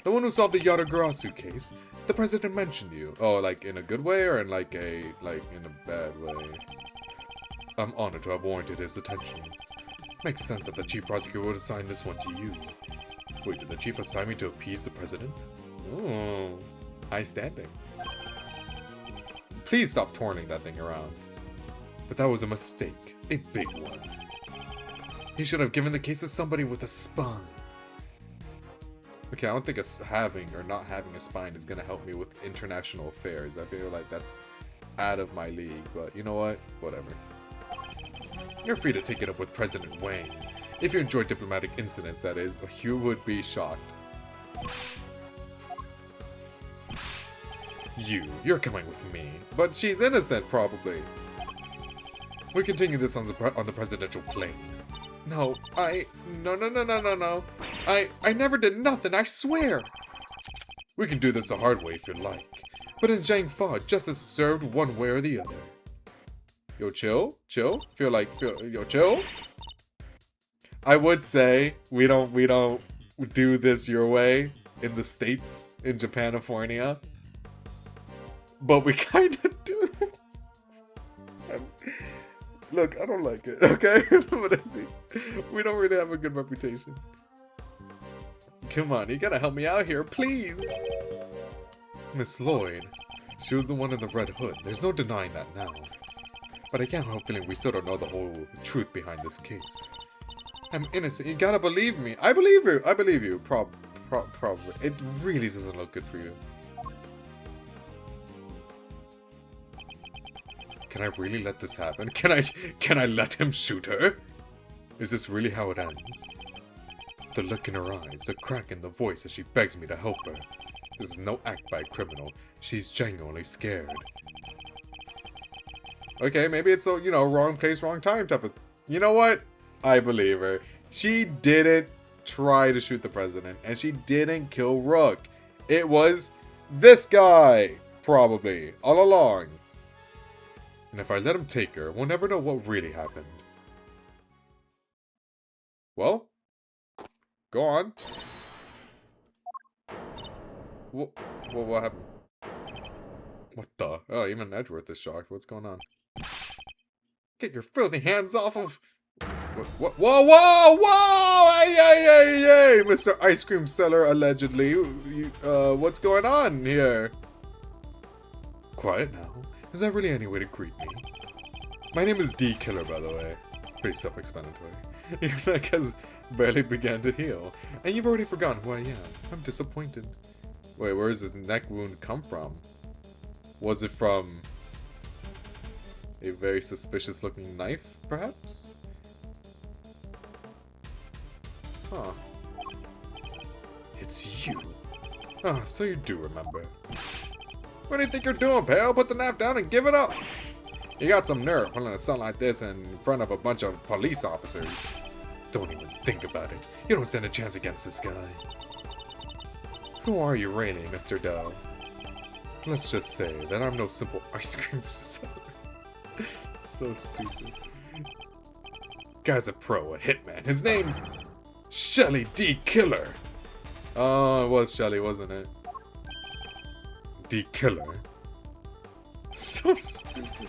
The one who solved the Yatagarasu case. The president mentioned you. Oh, like in a good way or in in a bad way? I'm honored to have warranted his attention. Makes sense that the chief prosecutor would assign this one to you. Wait, did the chief assign me to appease the president? Ooh, high standing. Please stop twirling that thing around. But that was a mistake. A big one. He should have given the case to somebody with a spine. Okay, I don't think having or not having a spine is going to help me with international affairs. I feel like that's out of my league, but you know what? Whatever. You're free to take it up with President Wang. If you enjoy diplomatic incidents, that is, you would be shocked. You're coming with me. But she's innocent, probably. We continue this on the presidential plane. No. I never did nothing, I swear. We can do this the hard way if you like. But in Zhengfa, justice is served one way or the other. Yo, chill? Chill? Yo, chill? I would say we don't do this your way in the States, in Japanifornia. But we kind of do. Look, I don't like it, okay? But I think we don't really have a good reputation. Come on, you gotta help me out here, please! Miss Lloyd. She was the one in the red hood. There's no denying that now. But I can't help feeling we still don't know the whole truth behind this case. I'm innocent. You gotta believe me. I believe you. I believe you. Probably. It really doesn't look good for you. Can I really let this happen? Can I let him shoot her? Is this really how it ends? The look in her eyes, the crack in the voice as she begs me to help her. This is no act by a criminal. She's genuinely scared. Okay, maybe it's a, you know, wrong place, wrong time type of... You know what? I believe her. She didn't try to shoot the president, and she didn't kill Rook. It was this guy, probably, all along. And if I let him take her, we'll never know what really happened. Well, go on. What happened? What the? Oh, even Edgeworth is shocked. What's going on? Get your filthy hands off of... What? Whoa, whoa, whoa! Hey, hey, hey, hey! Mr. Ice Cream Seller, allegedly. What's going on here? Quiet now. Is that really any way to greet me? My name is D Killer, by the way. Pretty self-explanatory. Your neck has barely begun to heal, and you've already forgotten who I am. I'm disappointed. Wait, where does this neck wound come from? Was it from a very suspicious-looking knife, perhaps? Huh. It's you. Ah, so you do remember. What do you think you're doing, pal? Put the knife down and give it up! You got some nerve pulling a stunt like this in front of a bunch of police officers. Don't even think about it. You don't stand a chance against this guy. Who are you really, Mr. Doe? Let's just say that I'm no simple ice cream seller. So stupid. Guy's a pro, a hitman. His name's Shelly D. Killer. Oh, it was Shelly, wasn't it? D. Killer. So stupid.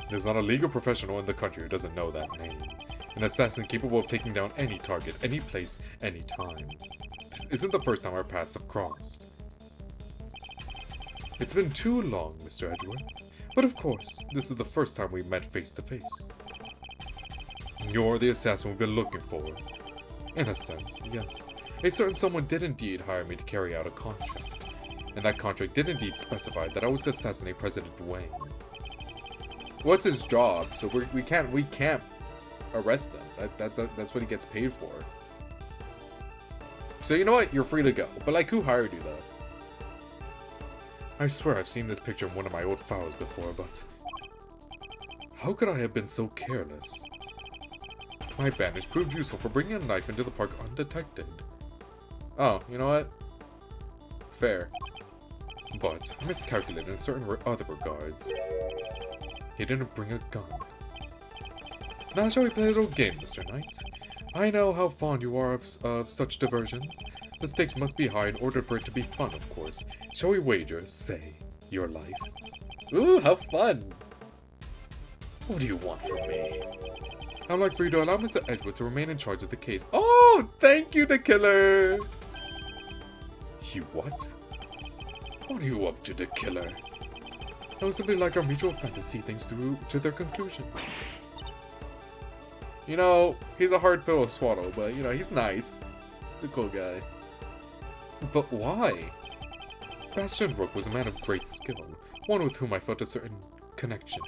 There's not a legal professional in the country who doesn't know that name. An assassin capable of taking down any target, any place, any time. This isn't the first time our paths have crossed. It's been too long, Mr. Edgeworth. But of course, this is the first time we met face to face. You're the assassin we've been looking for. In a sense, yes. A certain someone did indeed hire me to carry out a contract. And that contract did indeed specify that I was to assassinate President Wayne. What's his job? So we can't arrest him. That's what he gets paid for. So you know what? You're free to go. But like, who hired you though? I swear I've seen this picture in one of my old files before, but... How could I have been so careless? My bandage proved useful for bringing a knife into the park undetected. Oh, you know what? Fair. But I miscalculated in certain other regards. He didn't bring a gun. Now shall we play a little game, Mr. Knight? I know how fond you are of such diversions. The stakes must be high in order for it to be fun, of course. Shall we wager, say, your life? Ooh, how fun! What do you want from me? I'd like for you to allow Mr. Edgeworth to remain in charge of the case. Oh, thank you, the killer! You what? What are you up to, the killer? I would simply like our mutual friend to see things through to their conclusion. You know, he's a hard pill to swallow, but, you know, he's nice. He's a cool guy. But why? Bastian Rook was a man of great skill, one with whom I felt a certain connection.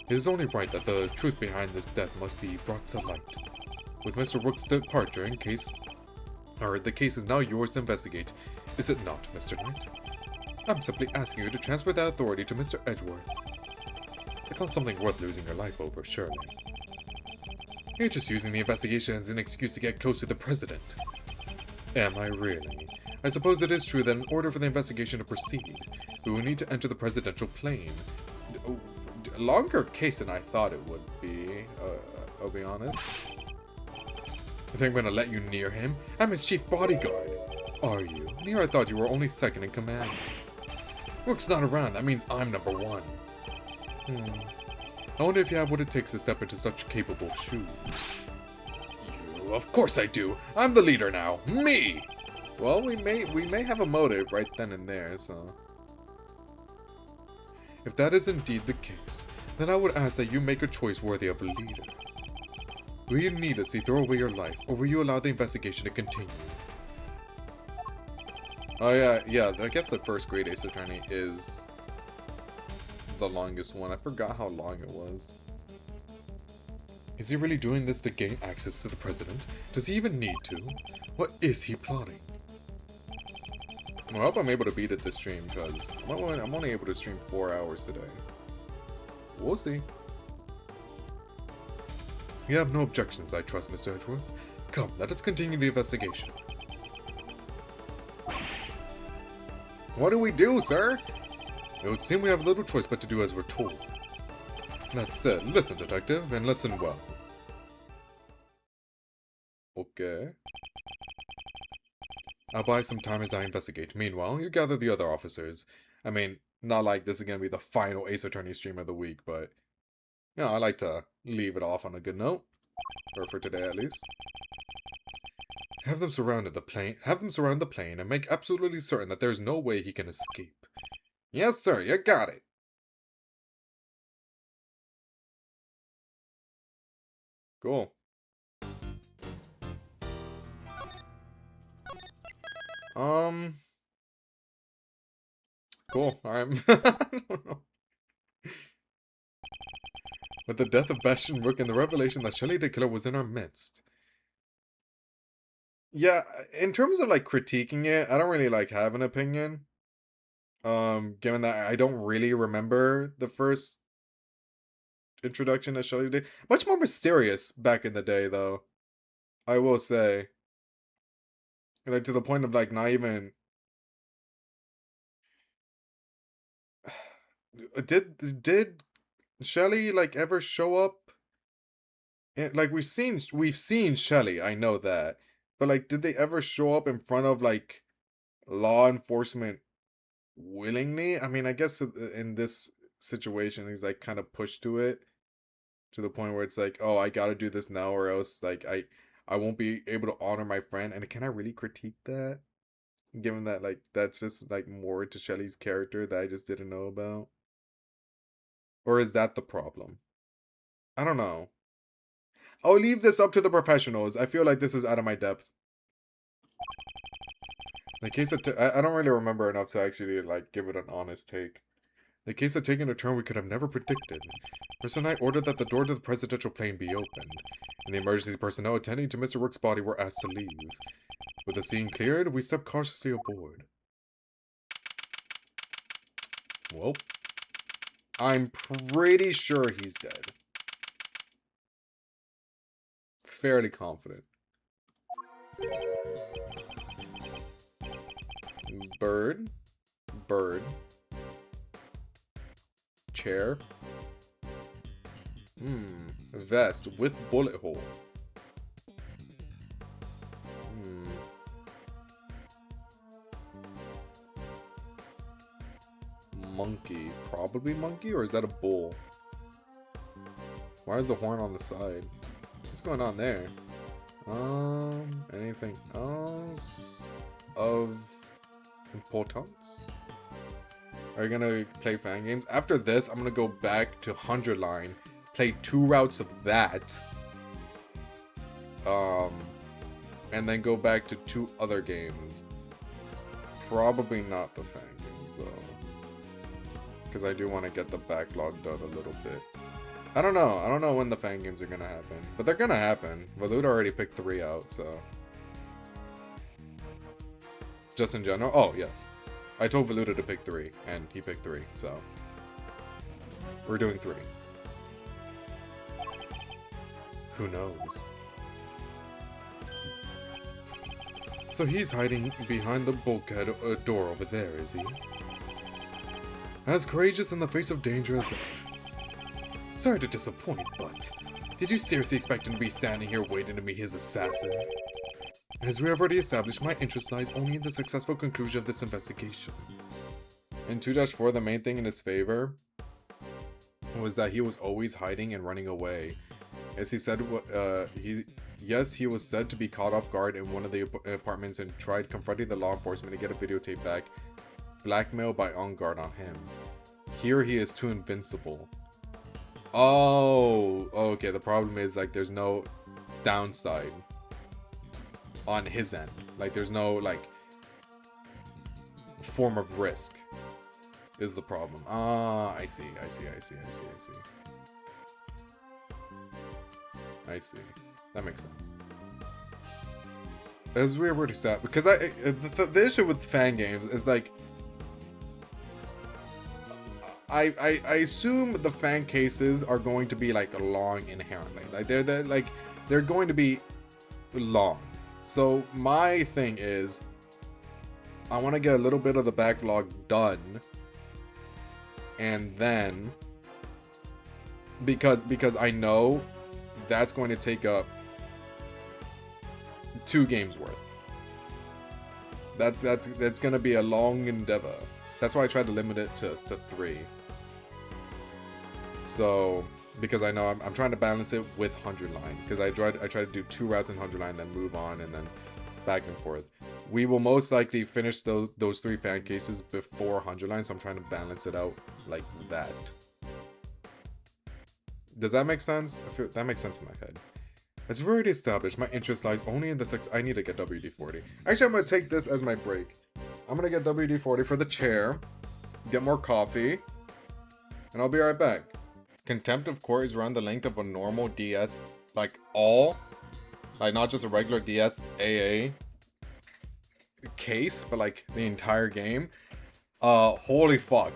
It is only right that the truth behind this death must be brought to light. With Mr. Rook's departure the case is now yours to investigate, is it not, Mr. Knight? I'm simply asking you to transfer that authority to Mr. Edgeworth. It's not something worth losing your life over, surely. You're just using the investigation as an excuse to get close to the president. Am I really? I suppose it is true that in order for the investigation to proceed, we will need to enter the presidential plane. A longer case than I thought it would be, I'll be honest. You think I'm gonna let you near him? I'm his chief bodyguard. Are you? Near I thought you were only second in command. Rook's not around, that means I'm number one. I wonder if you have what it takes to step into such capable shoes. You, of course I do. I'm the leader now. Me! Well, we may have a motive right then and there, so... If that is indeed the case, then I would ask that you make a choice worthy of a leader. Will you needlessly throw away your life, or will you allow the investigation to continue? Oh yeah, I guess the first Great Ace Attorney is the longest one. I forgot how long it was. Is he really doing this to gain access to the president? Does he even need to? What is he plotting? I hope I'm able to beat it this stream, because I'm only able to stream 4 hours today. We'll see. You have no objections, I trust, Mr. Edgeworth. Come, let us continue the investigation. What do we do, sir? It would seem we have little choice but to do as we're told. That said, listen, detective, and listen well. Okay. I'll buy some time as I investigate. Meanwhile, you gather the other officers. I mean, not like this is going to be the final Ace Attorney stream of the week, but... You know, I like to leave it off on a good note. Or for today, at least. Have them surround the plane and make absolutely certain that there's no way he can escape. Yes, sir, you got it. Cool. Cool, alright. I don't know. With the death of Bastion Rook and the revelation that Shelly the Killer was in our midst. Yeah, in terms of like critiquing it, I don't really like have an opinion. Given that I don't really remember the first introduction that Shelly did. Much more mysterious back in the day, though. I will say. Like, to the point of, like, not even... Did Shelly, like, ever show up? Like, we've seen Shelly, I know that. But, like, did they ever show up in front of, like, law enforcement willingly? I mean, I guess in this situation, he's, like, kind of pushed to it. To the point where it's like, oh, I gotta do this now or else, like, I won't be able to honor my friend. And can I really critique that? Given that, like, that's just, like, more to Shelly's character that I just didn't know about. Or is that the problem? I don't know. I'll leave this up to the professionals. I feel like this is out of my depth. The case of I don't really remember enough to actually, like, give it an honest take. The case had taken a turn we could have never predicted. Mr. Knight ordered that the door to the presidential plane be opened, and the emergency personnel attending to Mr. Rook's body were asked to leave. With the scene cleared, we stepped cautiously aboard. Well, I'm pretty sure he's dead. Fairly confident. Bird. Chair. Vest with bullet hole. Monkey. Probably monkey, or is that a bull? Why is the horn on the side? What's going on there? Anything else of importance? Are you gonna play fan games? After this, I'm gonna go back to 100 line, play 2 routes of that, and then go back to 2 other games. Probably not the fan games though, because I do want to get the backlog done a little bit. I don't know when the fan games are gonna happen, but they're gonna happen. Valuda already picked 3 out, so just in general. Oh yes, I told Valuda to pick 3, and he picked 3, so we're doing 3. Who knows? So he's hiding behind the bulkhead door over there, is he? As courageous in the face of danger as ever. Sorry to disappoint, but did you seriously expect him to be standing here waiting to meet his assassin? As we have already established, my interest lies only in the successful conclusion of this investigation. In 2-4, the main thing in his favor was that he was always hiding and running away. As he said, he was said to be caught off guard in one of the apartments and tried confronting the law enforcement to get a videotape back, blackmailed by On Guard on him. Here he is too invincible. Oh, okay, the problem is, like, there's no downside on his end. Like, there's no, like, form of risk is the problem. Ah, I see. That makes sense. As we have already said, because the issue with fan games is, like, I assume the fan cases are going to be, like, long inherently. Like, they're going to be long. So my thing is, I want to get a little bit of the backlog done, and then because I know that's going to take up 2 games worth. That's going to be a long endeavor. That's why I tried to limit it to 3. So, because I know I'm trying to balance it with 100 line, because I try to do 2 routes in 100 line, then move on, and then back and forth. We will most likely finish those 3 fan cases before 100 line, so I'm trying to balance it out like that. Does that make sense? I feel that makes sense in my head. As we've already established, my interest lies only in the sex. I need to get WD-40. Actually, I'm going to take this as my break. I'm going to get WD-40 for the chair, get more coffee, and I'll be right back. Contempt of court is around the length of a normal DS, like not just a regular DS AA case, but like the entire game. Holy fuck.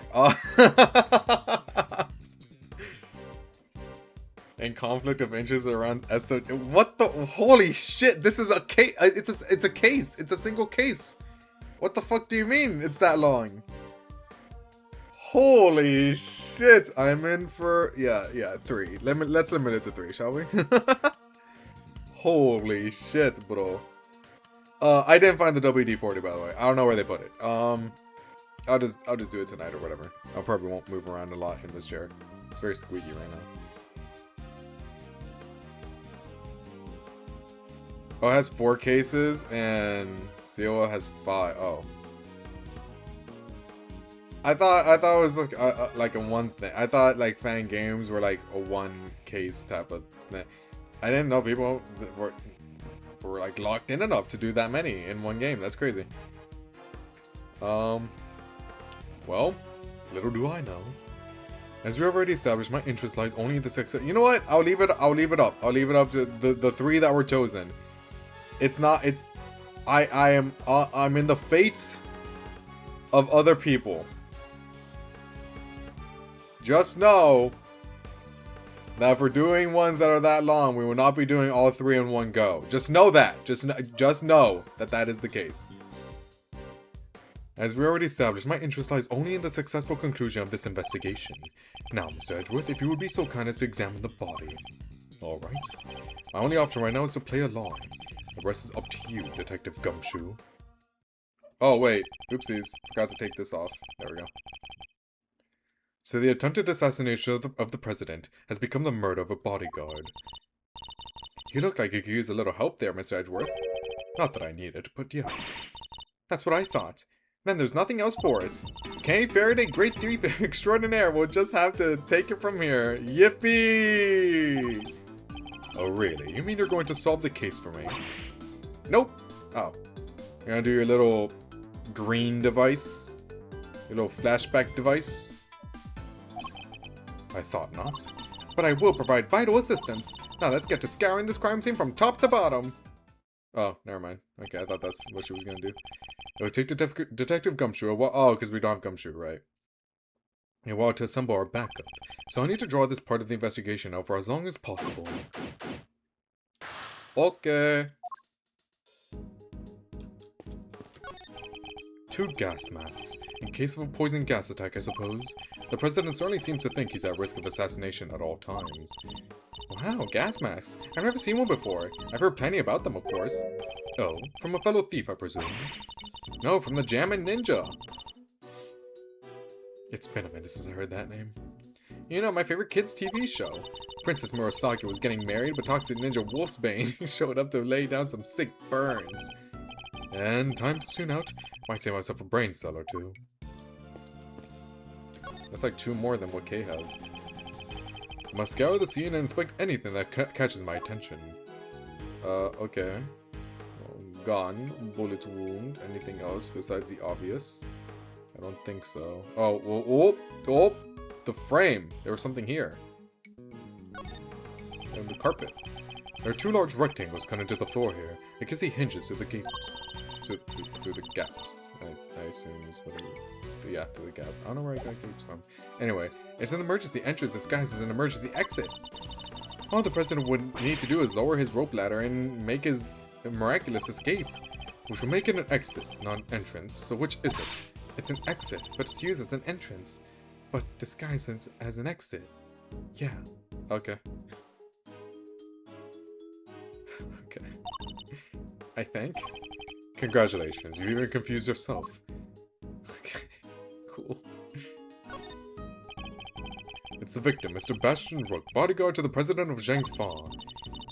And conflict of interest around SO. What the holy shit? This is a case. It's a case. It's a single case. What the fuck do you mean it's that long? Holy shit. I'm in for 3. Let's limit it to 3, shall we? Holy shit, bro. I didn't find the WD-40, by the way. I don't know where they put it. I'll just do it tonight or whatever. I probably won't move around a lot in this chair. It's very squeaky right now. Oh, it has 4 cases, and COA has 5. Oh. I thought it was like a one thing. I thought like fan games were like a 1 case type of thing. I didn't know people were like locked in enough to do that many in one game. That's crazy. Well, little do I know. As we already established, my interest lies only in the sex. You know what? I'll leave it up. I'll leave it up to the 3 that were chosen. I'm in the fate of other people. Just know that if we're doing ones that are that long, we will not be doing all 3 in one go. Just know that. Just know that that is the case. As we already established, my interest lies only in the successful conclusion of this investigation. Now, Mr. Edgeworth, if you would be so kind as to examine the body. Alright. My only option right now is to play along. The rest is up to you, Detective Gumshoe. Oh, wait. Oopsies. Forgot to take this off. There we go. So the attempted assassination of the president has become the murder of a bodyguard. You look like you could use a little help there, Mr. Edgeworth. Not that I need it, but yes. That's what I thought. Then there's nothing else for it. Okay, Faraday, Great Theory Extraordinaire. We'll just have to take it from here. Yippee! Oh, really? You mean you're going to solve the case for me? Nope. Oh. You're gonna do your little green device? Your little flashback device? I thought not. But I will provide vital assistance. Now let's get to scouring this crime scene from top to bottom. Oh, never mind. Okay, I thought that's what she was gonna do. It would take Detective Gumshoe a while. Oh, because we don't have Gumshoe, right? A while to assemble our backup. So I need to draw this part of the investigation out for as long as possible. Okay. 2 gas masks. In case of a poison gas attack, I suppose. The president certainly seems to think he's at risk of assassination at all times. Wow, gas masks. I've never seen one before. I've heard plenty about them, of course. Oh, from a fellow thief, I presume? No, from the Jammin' Ninja. It's been a minute since I heard that name. You know, my favorite kids' TV show. Princess Murasaki was getting married, but Toxic Ninja Wolfsbane showed up to lay down some sick burns. And time to tune out. Might save myself a brain cell or two. That's like 2 more than what Kay has. Must scour the scene and inspect anything that catches my attention. Okay. Gun, bullet wound, anything else besides the obvious? I don't think so. Oh, the frame. There was something here. And the carpet. There are 2 large rectangles cut into the floor here. I can see hinges through the gaps. Through the gaps. I assume is what it is. Yeah, through the gaps. I don't know where I got gaps from. Anyway, it's an emergency entrance disguised as an emergency exit. All the president would need to do is lower his rope ladder and make his miraculous escape, which will make it an exit, not an entrance. So which is it? It's an exit, but it's used as an entrance, but disguised as an exit. Yeah. Okay. Okay. I think. Congratulations, you even confused yourself. Okay. Cool. It's the victim, Mr. Bastian Rook, bodyguard to the president of Zhangfa.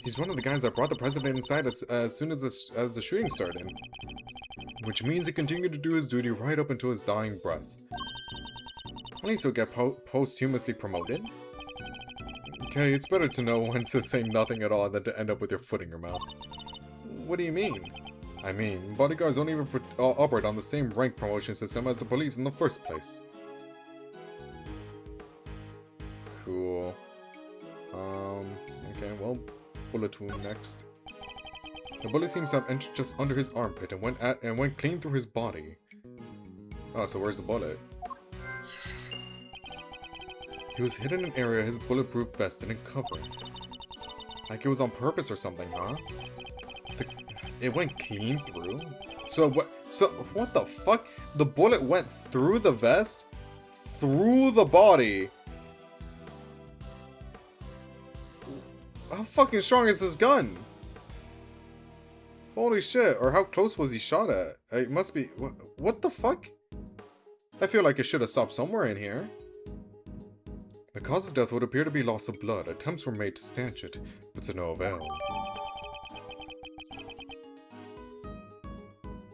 He's one of the guys that brought the president inside as soon as the shooting started. Which means he continued to do his duty right up until his dying breath. At least he'll get posthumously promoted. Okay, it's better to know when to say nothing at all than to end up with your foot in your mouth. What do you mean? I mean, bodyguards don't even operate on the same rank promotion system as the police in the first place. Cool. Okay, well, bullet wound next. The bullet seems to have entered just under his armpit and went clean through his body. Oh, so where's the bullet? He was hidden in an area his bulletproof vest didn't cover. Like it was on purpose or something, huh? It went clean through? So what the fuck? The bullet went through the vest? Through the body? How fucking strong is this gun? Holy shit, or how close was he shot at? It must be... What the fuck? I feel like it should have stopped somewhere in here. The cause of death would appear to be loss of blood. Attempts were made to stanch it, but to no avail.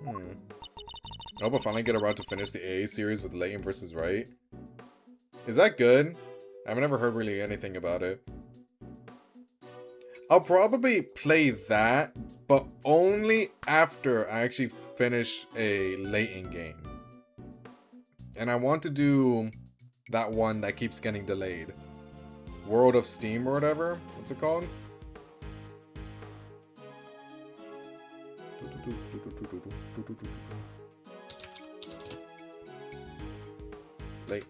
I hope I finally get around to finish the AA series with Layton vs. Wright. Is that good? I've never heard really anything about it. I'll probably play that, but only after I actually finish a Layton game. And I want to do that one that keeps getting delayed. World of Steam or whatever. What's it called?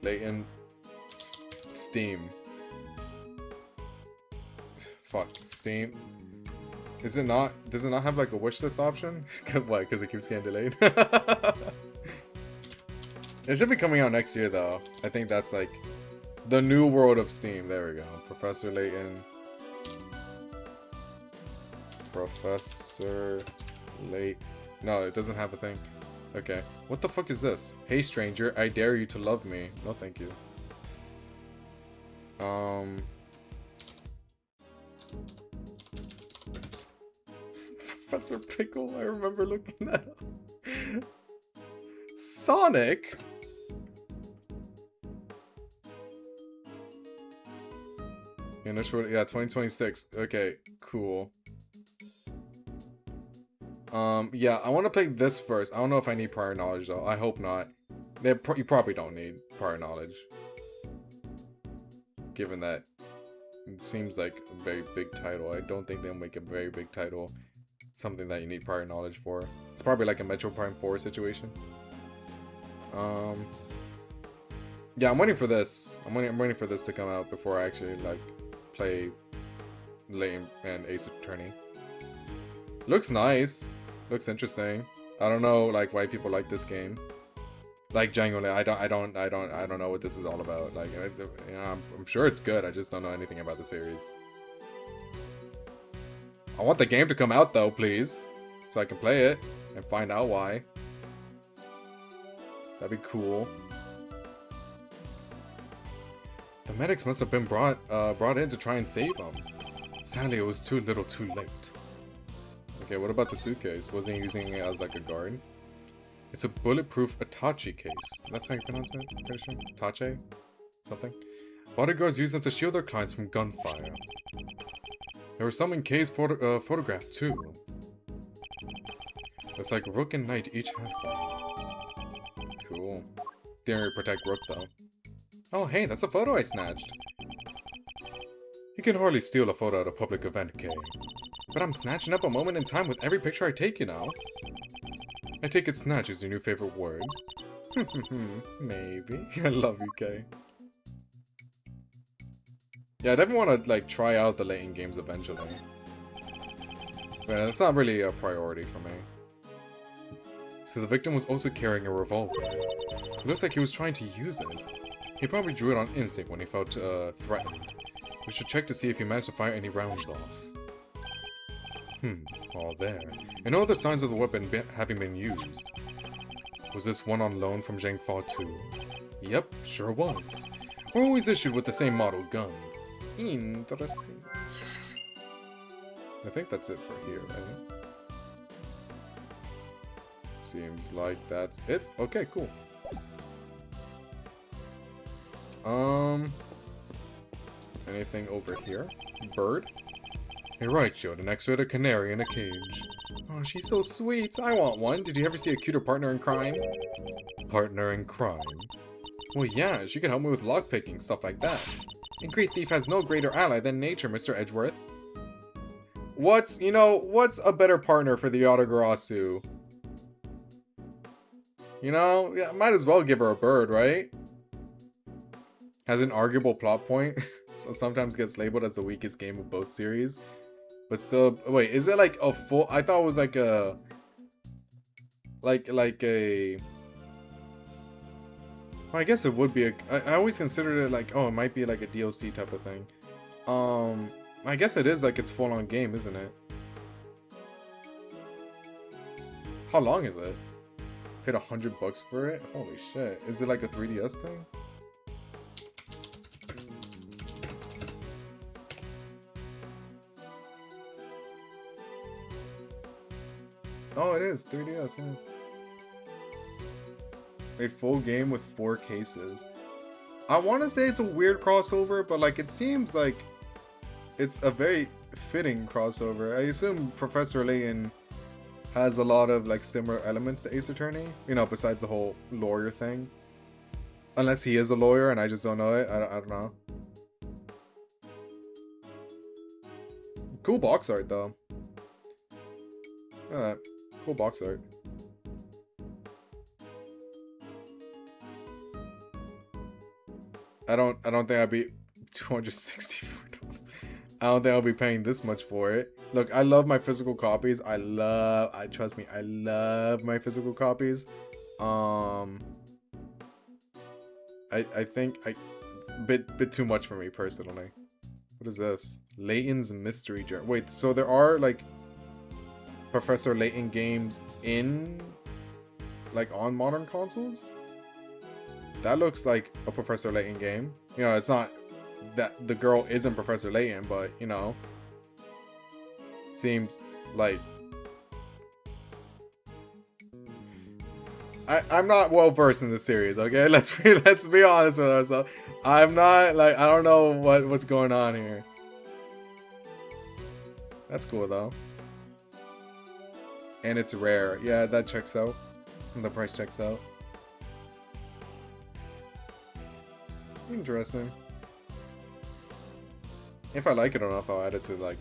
Layton Steam. Fuck, Steam. Is it not? Does it not have like a wishlist option? Why? Because it keeps getting delayed. It should be coming out next year though. I think that's like the new World of Steam. There we go. Professor Layton. Professor Layton. No, it doesn't have a thing. Okay. What the fuck is this? Hey stranger, I dare you to love me. No thank you. Professor Pickle, I remember looking that up. Sonic? Initial, yeah, 2026. Okay, cool. Yeah, I want to play this first. I don't know if I need prior knowledge though. I hope not. You probably don't need prior knowledge. Given that it seems like a very big title. I don't think they'll make a very big title something that you need prior knowledge for. It's probably like a Metro Prime 4 situation. Yeah, I'm waiting for this. I'm waiting for this to come out before I actually like play Layton and Ace Attorney. Looks nice. Looks interesting. I don't know like why people like this game. Like genuinely, I don't know what this is all about. Like, I'm sure it's good. I just don't know anything about the series. I want the game to come out though, please, so I can play it and find out why. That'd be cool. The medics must have been brought in to try and save him. Sadly, it was too little, too late. Okay, what about the suitcase? Wasn't he using it as like a guard? It's a bulletproof Itachi case. That's how you pronounce it? Pretty sure. Itachi? Something? Bodyguards use them to shield their clients from gunfire. There were some in K's photograph too. It's like Rook and Knight each have one. Cool. Didn't really protect Rook though. Oh hey, that's a photo I snatched. You can hardly steal a photo at a public event, Kay. But I'm snatching up a moment in time with every picture I take, you know. I take it snatch is your new favorite word. Maybe. I love you, Kay. Yeah, I definitely want to, like, try out the Layton games eventually. But that's not really a priority for me. So the victim was also carrying a revolver. It looks like he was trying to use it. He probably drew it on instinct when he felt threatened. We should check to see if he managed to fire any rounds off. All there. And no other signs of the weapon having been used. Was this one on loan from Zhang Fa too? Yep, sure was. We're always issued with the same model gun. Interesting. I think that's it for here, right? Seems like that's it. Okay, cool. Anything over here? Bird? You're right, Joe. The next to it, a canary in a cage. Oh, she's so sweet. I want one. Did you ever see a cuter partner in crime? Partner in crime? Well, yeah. She can help me with lockpicking, stuff like that. A great thief has no greater ally than nature, Mr. Edgeworth. What's a better partner for the Yatagarasu? You know, yeah, might as well give her a bird, right? Has an arguable plot point, so sometimes gets labeled as the weakest game of both series. But still, wait, is it like a full... I thought it was like a... Like a... Well, I guess it would be a... I always considered it like, oh, it might be like a DLC type of thing. I guess it is like its full-on game, isn't it? How long is it? Paid $100 for it? Holy shit. Is it like a 3DS thing? Oh, it is 3DS, yeah. A full game with 4 cases. I want to say it's a weird crossover, but like it seems like it's a very fitting crossover. I assume Professor Layton has a lot of like similar elements to Ace Attorney, you know, besides the whole lawyer thing. Unless he is a lawyer and I just don't know it. I don't know. Cool box art though. Look at that. Cool box art. I don't think I'd be $264. I don't think I'll be paying this much for it. Look, I love my physical copies. Trust me, I love my physical copies. I think bit too much for me personally. What is this? Layton's Mystery Journey. Wait, so there are like Professor Layton games in like on modern consoles? That looks like a Professor Layton game. You know, it's not that the girl isn't Professor Layton, but you know, seems like I'm not well versed in the series. Okay, let's be honest with ourselves. I'm not like I don't know what's going on here. That's cool though, and it's rare. Yeah, that checks out. And the price checks out. Interesting. If I like it enough, I'll add it to like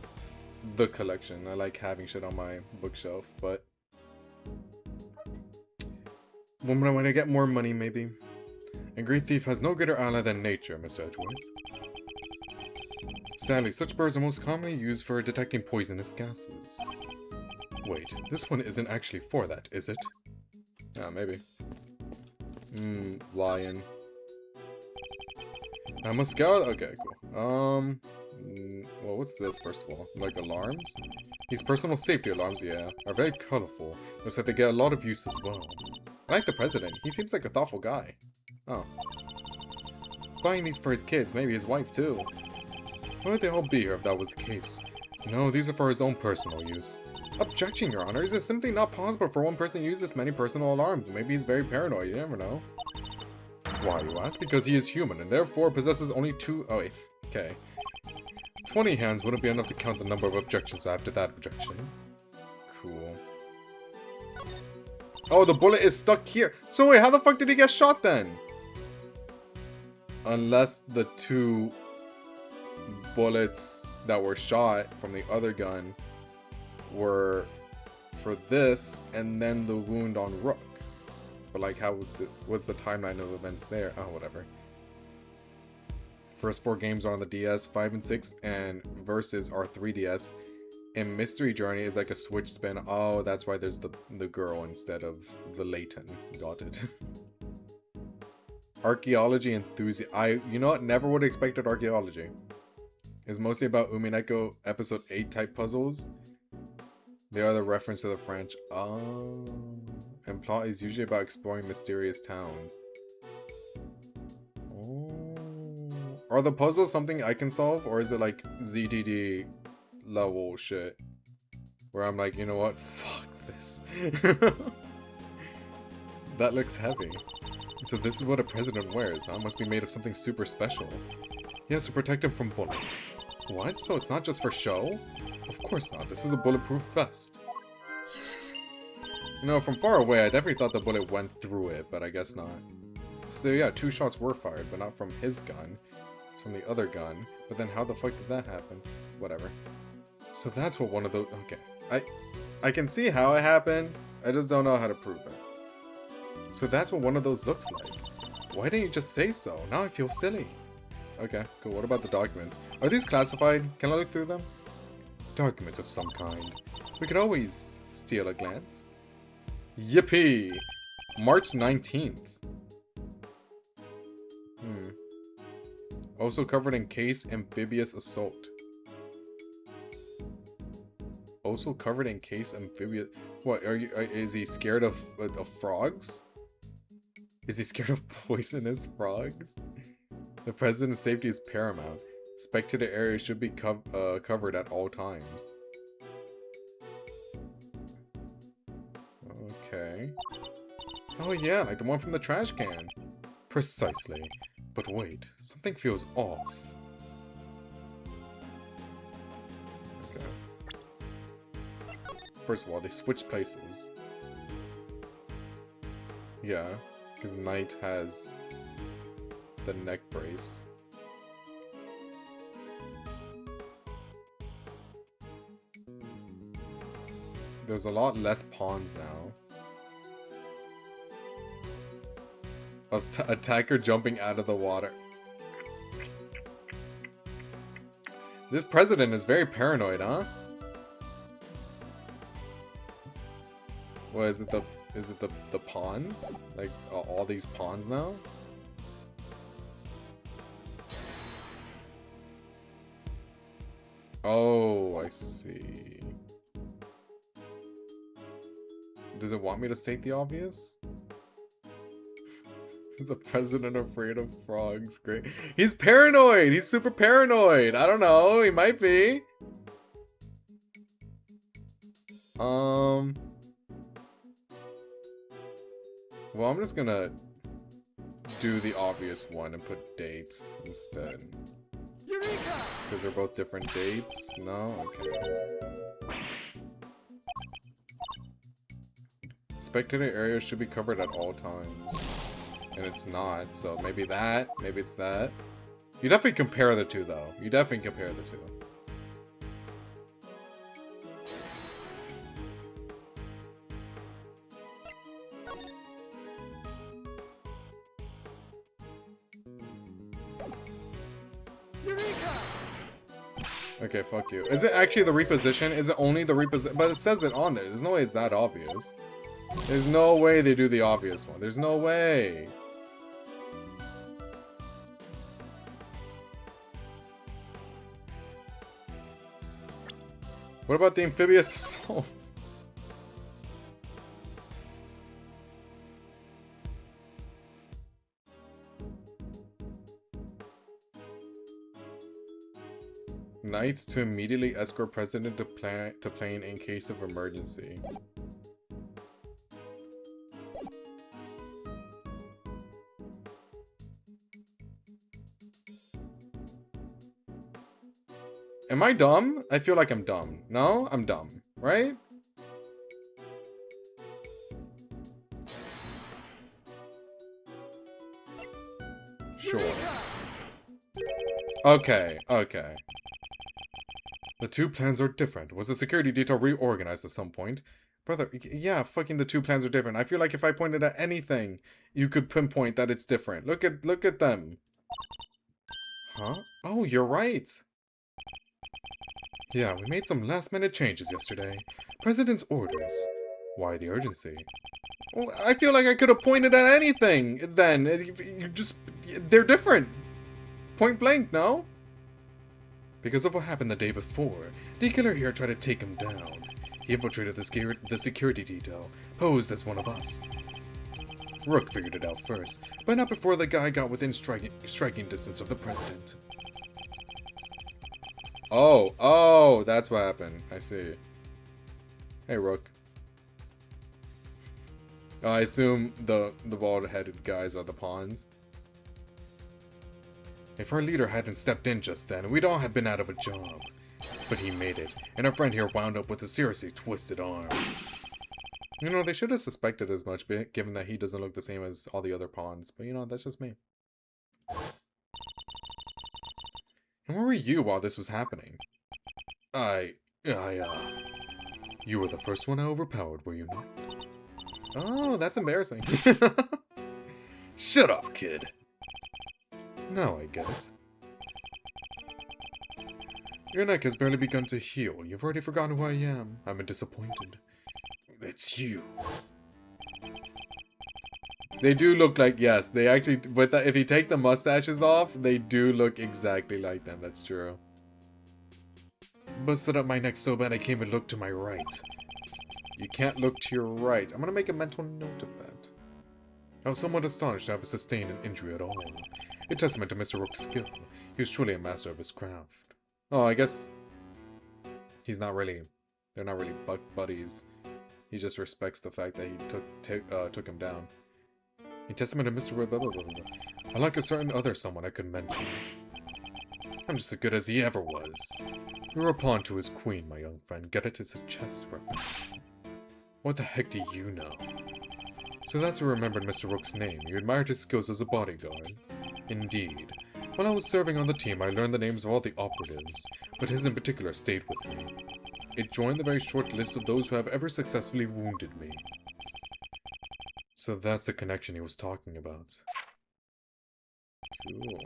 the collection. I like having shit on my bookshelf, but when I get more money, maybe. A great thief has no greater ally than nature, Mr. Edgeworth. Sadly, such birds are most commonly used for detecting poisonous gases. Wait, this one isn't actually for that, is it? Yeah, maybe. Lion. I'm a scout. Okay, cool. Well, what's this, first of all? Like alarms? These personal safety alarms, yeah, are very colorful. Looks like they get a lot of use as well. I like the president. He seems like a thoughtful guy. Oh. Buying these for his kids, maybe his wife too. Why would they all be here if that was the case? No, these are for his own personal use. Objection, Your Honor. Is it simply not possible for one person to use this many personal alarms? Maybe he's very paranoid, you never know. Why, you ask? Because he is human, and therefore possesses only two... Oh, wait. Okay. 20 hands wouldn't be enough to count the number of objections after that objection. Cool. Oh, the bullet is stuck here. So wait, how the fuck did he get shot then? Unless the two bullets that were shot from the other gun were for this, and then the wound on Rook. But like, how what's the timeline of events there? Oh, whatever. First 4 games are on the DS, 5 and 6, and Versus are 3DS. And Mystery Journey is like a Switch spin. Oh, that's why there's the girl instead of the Layton. Got it. Archaeology enthusiast. You know what? Never would have expected archaeology. It's mostly about Umineko episode 8 type puzzles. They are the reference to the French. Oh. And plot is usually about exploring mysterious towns. Oh. Are the puzzles something I can solve? Or is it like ZDD level shit? Where I'm like, you know what? Fuck this. That looks heavy. So this is what a president wears, huh? Must be made of something super special. He has to protect him from bullets. What? So it's not just for show? Of course not. This is a bulletproof vest. You know, from far away, I definitely thought the bullet went through it, but I guess not. So yeah, 2 shots were fired, but not from his gun. It's from the other gun. But then how the fuck did that happen? Whatever. So that's what one of those... Okay. I can see how it happened. I just don't know how to prove it. So that's what one of those looks like. Why didn't you just say so? Now I feel silly. Okay, cool. What about the documents? Are these classified? Can I look through them? Documents of some kind. We could always steal a glance. Yippee! March 19th. Also covered in case amphibious assault. Also covered in case amphibious... What, is he scared of frogs? Is he scared of poisonous frogs? The president's safety is paramount. Spectator areas should be covered at all times. Okay. Oh yeah, like the one from the trash can. Precisely. But wait, something feels off. Okay. First of all, they switched places. Yeah, because Knight has the neck brace. There's a lot less pawns now. Attacker jumping out of the water. This president is very paranoid, huh? What is it? The pawns? Like all these pawns now? Oh, I see. Does it want me to state the obvious? Is the president afraid of frogs? Great. He's paranoid! He's super paranoid! I don't know, he might be. Well, I'm just gonna do the obvious one and put dates instead. Because they're both different dates? No? Okay. Spectator areas should be covered at all times. And it's not, so maybe that, maybe it's that. You definitely compare the two, though. You definitely compare the two. Okay, fuck you. Is it actually the reposition? Is it only the reposition? But it says it on there. There's no way it's that obvious. There's no way they do the obvious one. There's no way. What about the amphibious assault? Knights to immediately escort President to plane in case of emergency. Am I dumb? I feel like I'm dumb. No? I'm dumb, right? Sure. Okay, okay. The two plans are different. Was the security detail reorganized at some point? Brother, yeah, fucking the two plans are different. I feel like if I pointed at anything, you could pinpoint that it's different. Look at them. Huh? Oh, you're right. Yeah, we made some last-minute changes yesterday. President's orders. Why the urgency? Well, I feel like I could have pointed at anything then. They're different. Point blank, no? Because of what happened the day before, the killer here tried to take him down. He infiltrated the security detail, posed as one of us. Rook figured it out first, but not before the guy got within striking distance of the president. Oh, that's what happened. I see. Hey, Rook. I assume the bald-headed guys are the pawns. If our leader hadn't stepped in just then, we'd all have been out of a job. But he made it, and our friend here wound up with a seriously twisted arm. You know, they should have suspected as much, given that he doesn't look the same as all the other pawns. But you know, that's just me. And where were you while this was happening? You were the first one I overpowered, were you not? Oh, that's embarrassing. Shut up, kid. Now I get it. Your neck has barely begun to heal. You've already forgotten who I am. I'm disappointed. It's you. They do look like, yes, they actually, with that, if you take the mustaches off, they do look exactly like them, that's true. Busted up my neck so bad I can't even look to my right. You can't look to your right. I'm gonna make a mental note of that. I was somewhat astonished to have sustained an injury at all. A testament to Mr. Rook's skill. He was truly a master of his craft. Oh, I guess he's not really, they're not really buddies. He just respects the fact that he took him down. A testament to Mr. Rook, blah, blah, blah, blah. Unlike a certain other someone I couldn't mention. I'm just as good as he ever was. You're a pawn to his queen, my young friend. Get it? It's a chess reference. What the heck do you know? So that's who remembered Mr. Rook's name. You admired his skills as a bodyguard. Indeed. While I was serving on the team, I learned the names of all the operatives, but his in particular stayed with me. It joined the very short list of those who have ever successfully wounded me. So that's the connection he was talking about. Cool.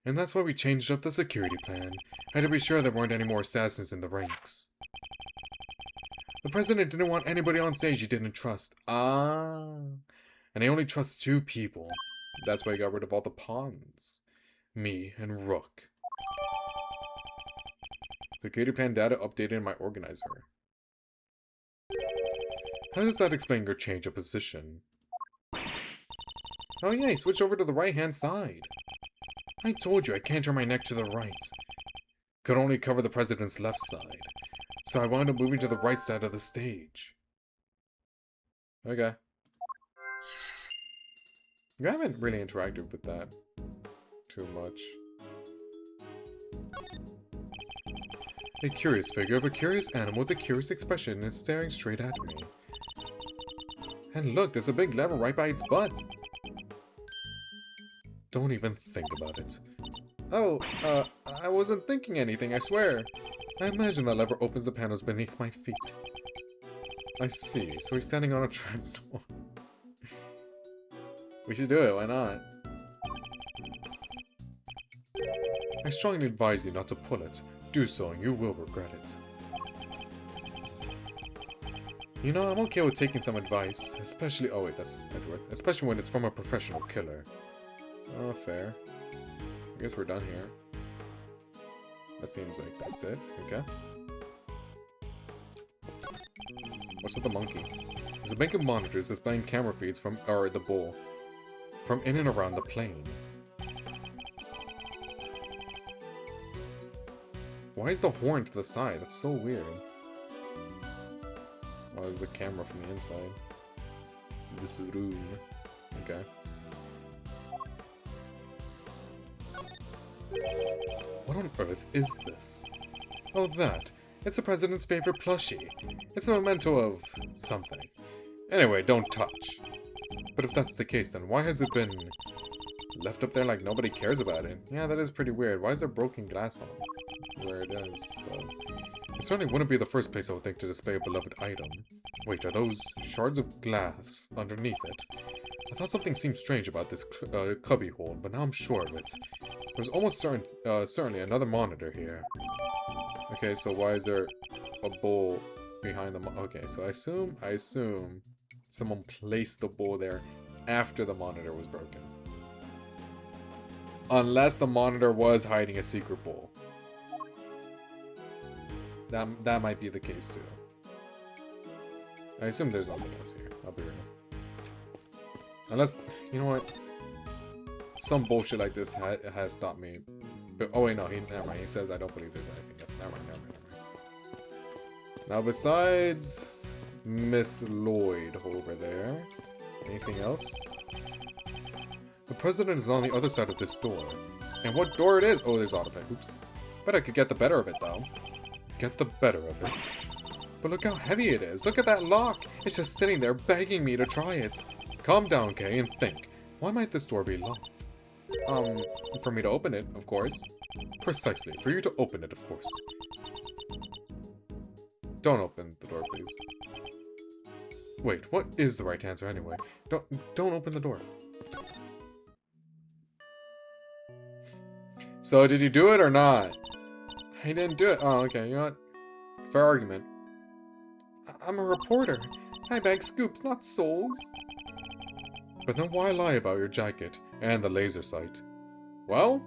And that's why we changed up the security plan. I had to be sure there weren't any more assassins in the ranks. The president didn't want anybody on stage he didn't trust. Ah. And he only trusts 2 people. That's why he got rid of all the pawns. Me and Rook. Security plan data updated in my organizer. How does that explain your change of position? Oh yeah, he switched over to the right-hand side. I told you I can't turn my neck to the right. Could only cover the president's left side. So I wound up moving to the right side of the stage. Okay. I haven't really interacted with that too much. A curious figure of a curious animal with a curious expression is staring straight at me. And look, there's a big lever right by its butt. Don't even think about it. Oh, I wasn't thinking anything, I swear. I imagine that lever opens the panels beneath my feet. I see, so he's standing on a trapdoor. We should do it, why not? I strongly advise you not to pull it. Do so and you will regret it. You know, I'm okay with taking some advice, especially— oh wait, that's Edgeworth. Especially when it's from a professional killer. Oh, fair. I guess we're done here. That seems like that's it. Okay. What's with the monkey? There's a bank of monitors displaying camera feeds from, or the bowl, from in and around the plane. Why is the horn to the side? That's so weird. Oh, there's a camera from the inside. This room. Okay. What on earth is this? Oh, that. It's the president's favorite plushie. It's a memento of something. Anyway, don't touch. But if that's the case, then why has it been left up there like nobody cares about it? Yeah, that is pretty weird. Why is there broken glass on it? Where it is, though. It certainly wouldn't be the first place I would think to display a beloved item. Wait, are those shards of glass underneath it? I thought something seemed strange about this cubby hole, but now I'm sure of it. There's almost certainly another monitor here. Okay, so why is there a bowl behind the okay, so I assume someone placed the bowl there after the monitor was broken. Unless the monitor was hiding a secret bowl. That might be the case too. I assume there's nothing else here. I'll be real. Unless, you know what? Some bullshit like this has stopped me. But, oh wait, no, never mind. He says I don't believe there's anything else. Never mind. Now besides Miss Lloyd over there, anything else? The president is on the other side of this door. And what door it is? Oh, there's autoplay. Oops. Bet I could get the better of it though. Get the better of it. But look how heavy it is. Look at that lock. It's just sitting there begging me to try it. Calm down, Kay, and think. Why might this door be locked? For me to open it, of course. Precisely. For you to open it, of course. Don't open the door, please. Wait, what is the right answer anyway? Don't open the door. So, did you do it or not? I didn't do it. Oh, okay. You know what? Fair argument. I'm a reporter. I bag scoops, not souls. But then why lie about your jacket and the laser sight? Well?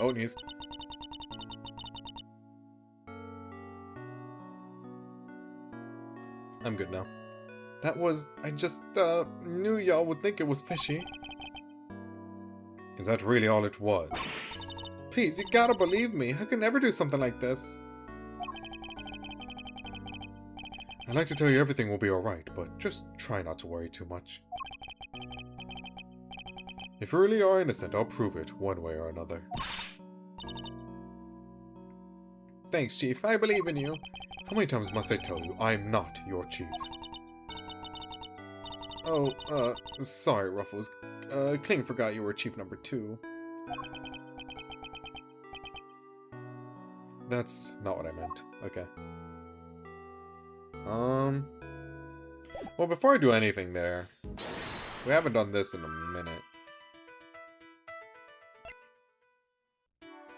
Oh, it needs... I'm good now. That was... I just, knew y'all would think it was fishy. Is that really all it was? Please, you gotta believe me. I could never do something like this. I'd like to tell you everything will be alright, but just try not to worry too much. If you really are innocent, I'll prove it, one way or another. Thanks, Chief. I believe in you. How many times must I tell you, I'm not your chief? Oh, sorry, Ruffles. Kling forgot you were chief number 2. That's not what I meant. Okay. Well, before I do anything there, we haven't done this in a minute.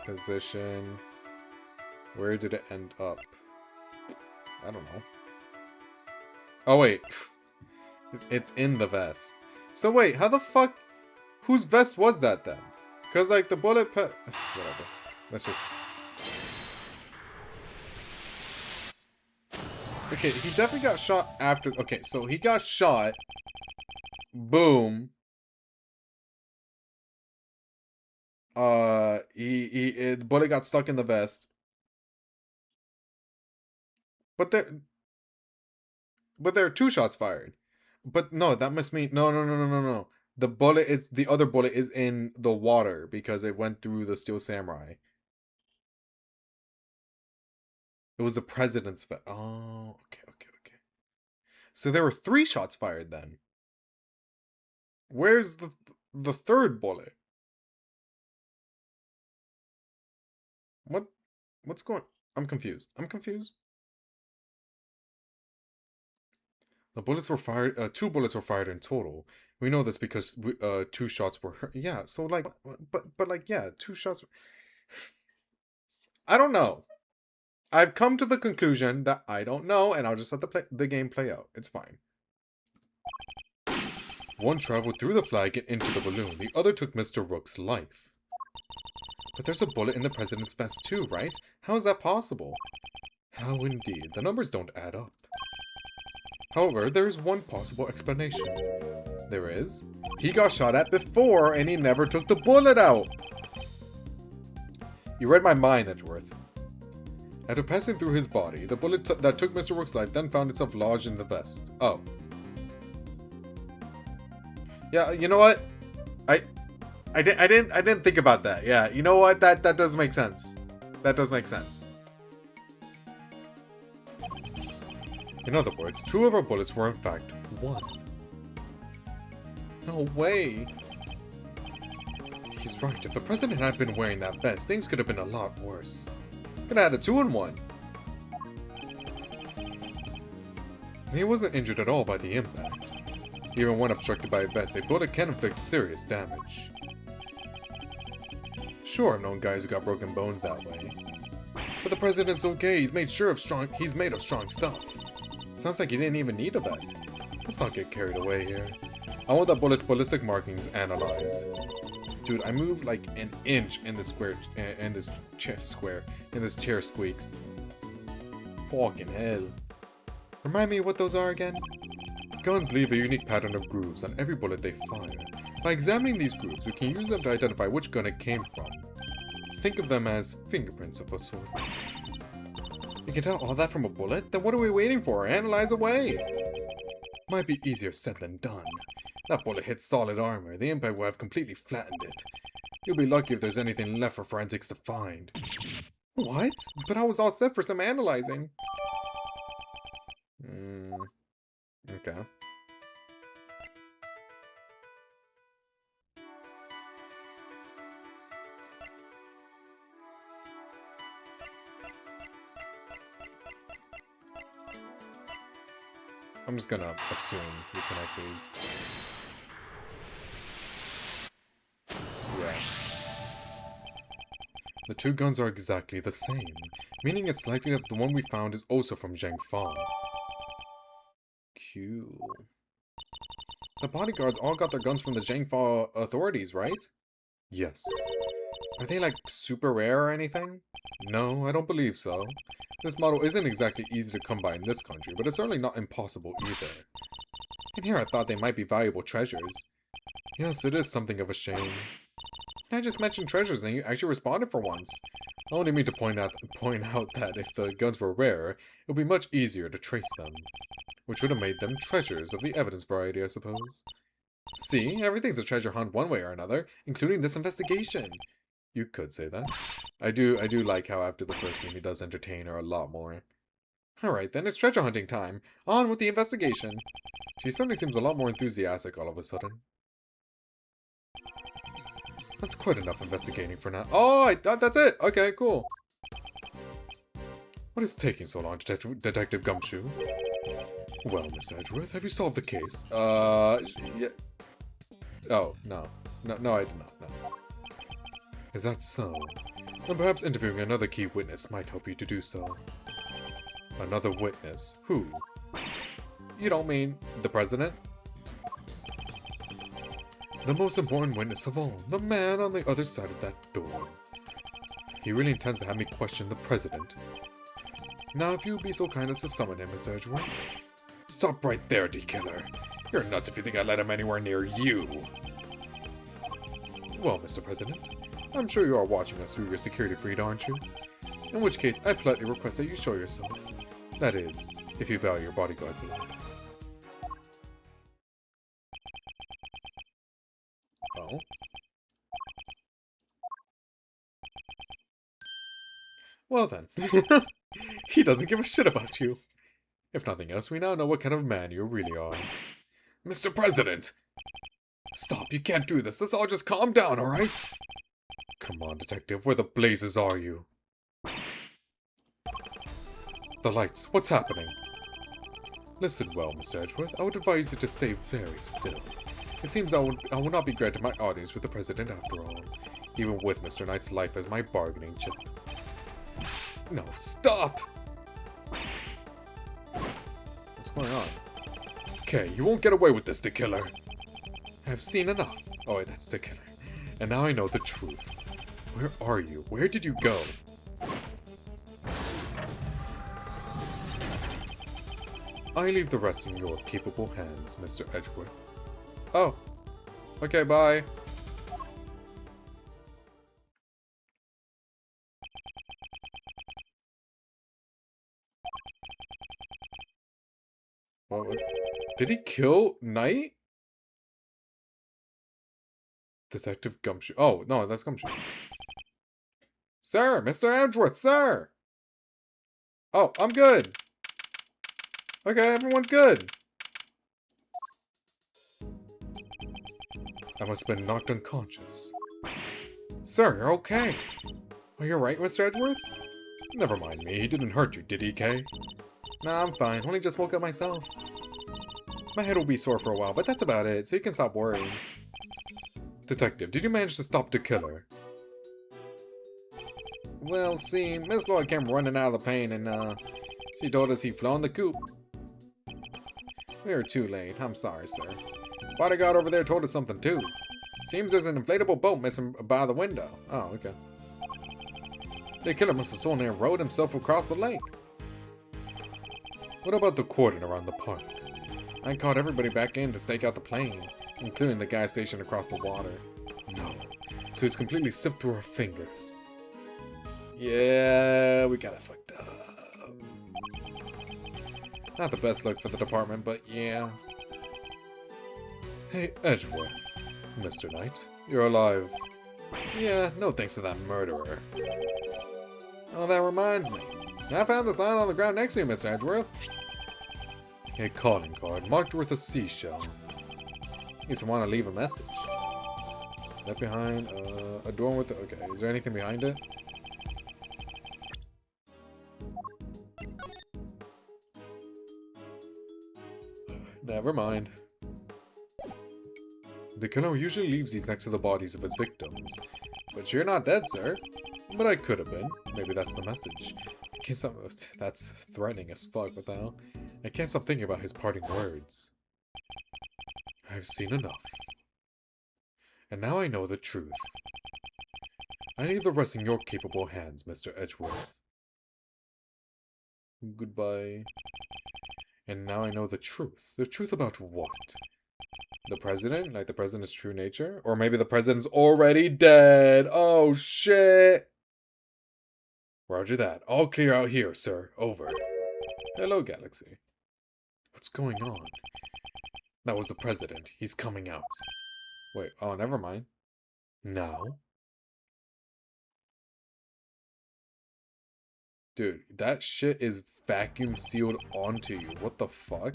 Position. Where did it end up? I don't know. Oh, wait. It's in the vest. So, wait, how the fuck... Whose vest was that, then? Because, like, the bullet... Whatever. Let's just... Okay, he definitely got shot after... Okay, so he got shot. Boom. The bullet got stuck in the vest. But there are 2 shots fired. But no, that must mean... No. The other bullet is in the water because it went through the Steel Samurai. It was the president's... Oh, okay. So there were 3 shots fired then. Where's the third bullet? What's going... I'm confused. The bullets were fired... 2 bullets were fired in total. We know this because 2 shots were... Yeah, so like... But like, yeah, 2 shots... I don't know. I've come to the conclusion that I don't know, and I'll just let the game play out. It's fine. One traveled through the flag and into the balloon. The other took Mr. Rook's life. But there's a bullet in the president's vest too, right? How is that possible? How indeed. The numbers don't add up. However, there is one possible explanation. There is. He got shot at before and he never took the bullet out. You read my mind, Edgeworth. After passing through his body, the bullet that took Mr. Rook's life then found itself lodged in the vest. Oh. Yeah, you know what? I didn't think about that. Yeah, you know what? That does make sense. That does make sense. In other words, 2 of our bullets were in fact 1. No way. He's right. If the president had been wearing that vest, things could have been a lot worse. Could have had a 2-in-1. And he wasn't injured at all by the impact. Even when obstructed by a vest, a bullet can inflict serious damage. Sure, I've known guys who got broken bones that way. But the president's okay. He's made of strong stuff. Sounds like he didn't even need a vest. Let's not get carried away here. I want that bullet's ballistic markings analyzed. Dude, I moved like an inch in this chair squeaks. Fucking hell. Remind me what those are again? Guns leave a unique pattern of grooves on every bullet they fire. By examining these grooves, we can use them to identify which gun it came from. Think of them as fingerprints of a sort. You can tell all that from a bullet? Then what are we waiting for? Analyze away! Might be easier said than done. That bullet hit solid armor. The impact will have completely flattened it. You'll be lucky if there's anything left for forensics to find. What? But I was all set for some analyzing. Okay. I'm just gonna assume you connect these. Yeah. The 2 guns are exactly the same, meaning it's likely that the one we found is also from Zheng Fa. Cool. The bodyguards all got their guns from the Zheng Fa authorities, right? Yes. Are they like super rare or anything? No, I don't believe so. This model isn't exactly easy to come by in this country, but it's certainly not impossible either. In here I thought they might be valuable treasures. Yes, it is something of a shame. I just mentioned treasures and you actually responded for once. I only mean to point out that if the guns were rare, it would be much easier to trace them. Which would have made them treasures of the evidence variety, I suppose. See, everything's a treasure hunt one way or another, including this investigation. You could say that. I do like how after the first game he does entertain her a lot more. Alright then, it's treasure hunting time. On with the investigation. She certainly seems a lot more enthusiastic all of a sudden. That's quite enough investigating for now. Oh, that's it! Okay, cool. What is taking so long, Detective Gumshoe? Well, Mr. Edgeworth, have you solved the case? Yeah. Oh, no. No, I did not, no. Is that so? Then perhaps interviewing another key witness might help you to do so. Another witness? Who? You don't mean the president? The most important witness of all. The man on the other side of that door. He really intends to have me question the president. Now, if you'd be so kind as to summon him, Mr. Edgeworth. Stop right there, D-Killer. You're nuts if you think I'd let him anywhere near you. Well, Mr. President, I'm sure you are watching us through your security feed, aren't you? In which case, I politely request that you show yourself. That is, if you value your bodyguard's life. Oh? Well then. He doesn't give a shit about you. If nothing else, we now know what kind of man you really are. Mr. President! Stop, you can't do this. Let's all just calm down, alright? Come on, Detective, where the blazes are you? The lights, what's happening? Listen well, Mr. Edgeworth. I would advise you to stay very still. It seems I will not be granted my audience with the President after all, even with Mr. Knight's life as my bargaining chip. No, stop! What's going on? Okay, you won't get away with this, D-Killer. I've seen enough. Oh wait, that's D-Killer. And now I know the truth. Where are you? Where did you go? I leave the rest in your capable hands, Mr. Edgeworth. Oh. Okay, bye. What? Did he kill Knight? Detective Gumshoe. Oh, no, that's Gumshoe. Sir, Mr. Edgeworth, sir! Oh, I'm good. Okay, everyone's good. I must have been knocked unconscious. Sir, you're okay. Are you alright, Mr. Edgeworth? Never mind me, he didn't hurt you, did he, Kay? Nah, I'm fine. Only just woke up myself. My head will be sore for a while, but that's about it, so you can stop worrying. Detective, did you manage to stop the killer? Well, see, Miss Lloyd came running out of the pain and, she told us he'd flown the coop. We were too late. I'm sorry, sir. Bodyguard over there told us something, too. Seems there's an inflatable boat missing by the window. Oh, okay. The killer must have sworn and rowed himself across the lake. What about the cordon around the park? I called everybody back in to stake out the plane, including the guy stationed across the water. No. So he's completely slipped through our fingers. Yeah, we got it fucked up. Not the best look for the department, but yeah. Hey, Edgeworth. Mr. Knight, you're alive. Yeah, no thanks to that murderer. Oh, that reminds me. I found this line on the ground next to you, Mr. Edgeworth. A calling card marked with a seashell. You just want to leave a message. Left behind, a door with the... Okay, is there anything behind it? Never mind. The killer usually leaves these next to the bodies of his victims. But you're not dead, sir. But I could have been. Maybe that's the message. I can't stop... That's threatening as fuck, what the hell? I can't stop thinking about his parting words. I've seen enough. And now I know the truth. I leave the rest in your capable hands, Mr. Edgeworth. Goodbye. And now I know the truth. The truth about what? The president? Like the president's true nature? Or maybe the president's already dead. Oh, shit. Roger that. All clear out here, sir. Over. Hello, Galaxy. What's going on? That was the president. He's coming out. Wait, oh, never mind. Now? Dude, that shit is vacuum sealed onto you. What the fuck?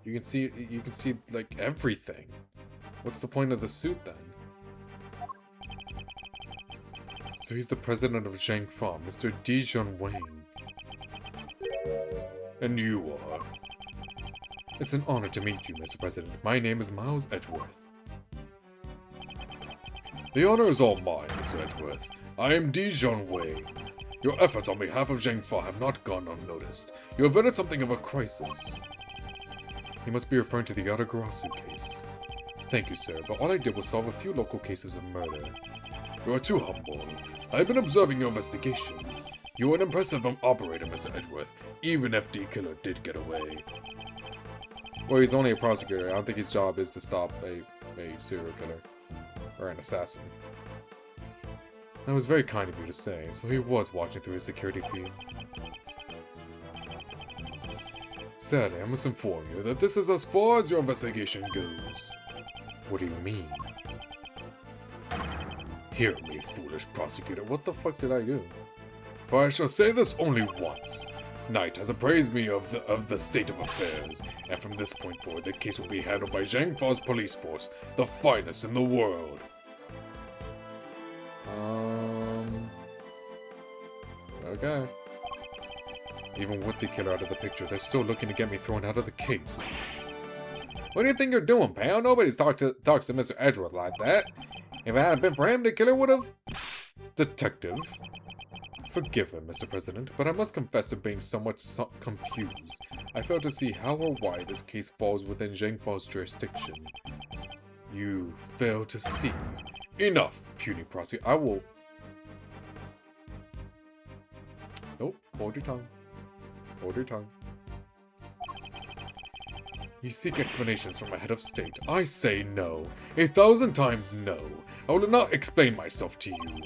You can see like everything. What's the point of the suit then? So he's the president of Zhang Fa, Mr. Dijon Wang. And you are? It's an honor to meet you, Mr. President. My name is Miles Edgeworth. The honor is all mine, Mr. Edgeworth. I am Dijon Wang. Your efforts on behalf of Zhang Fa have not gone unnoticed. You averted something of a crisis. You must be referring to the Yatagarasu case. Thank you, sir, but all I did was solve a few local cases of murder. You are too humble. I've been observing your investigation. You are an impressive operator, Mr. Edgeworth, even if the killer did get away. Well, he's only a prosecutor. I don't think his job is to stop a serial killer. Or an assassin. That was very kind of you to say, so he was watching through his security feed. Sadly, I must inform you that this is as far as your investigation goes. What do you mean? Hear me, foolish prosecutor. What the fuck did I do? For I shall say this only once. Knight has appraised me of the state of affairs, and from this point forward the case will be handled by Zhang Fa's police force, the finest in the world. Okay. Even with the killer out of the picture, they're still looking to get me thrown out of the case. What do you think you're doing, pal? Nobody's talks to Mr. Edgeworth like that. If it hadn't been for him, the killer would have... Detective. Forgive him, Mr. President, but I must confess to being somewhat confused. I fail to see how or why this case falls within Zhang Fa's jurisdiction. You fail to see? Enough, puny prosecutor. I will... Nope, hold your tongue. Hold your tongue. You seek explanations from a head of state. I say no. 1,000 times no. I will not explain myself to you.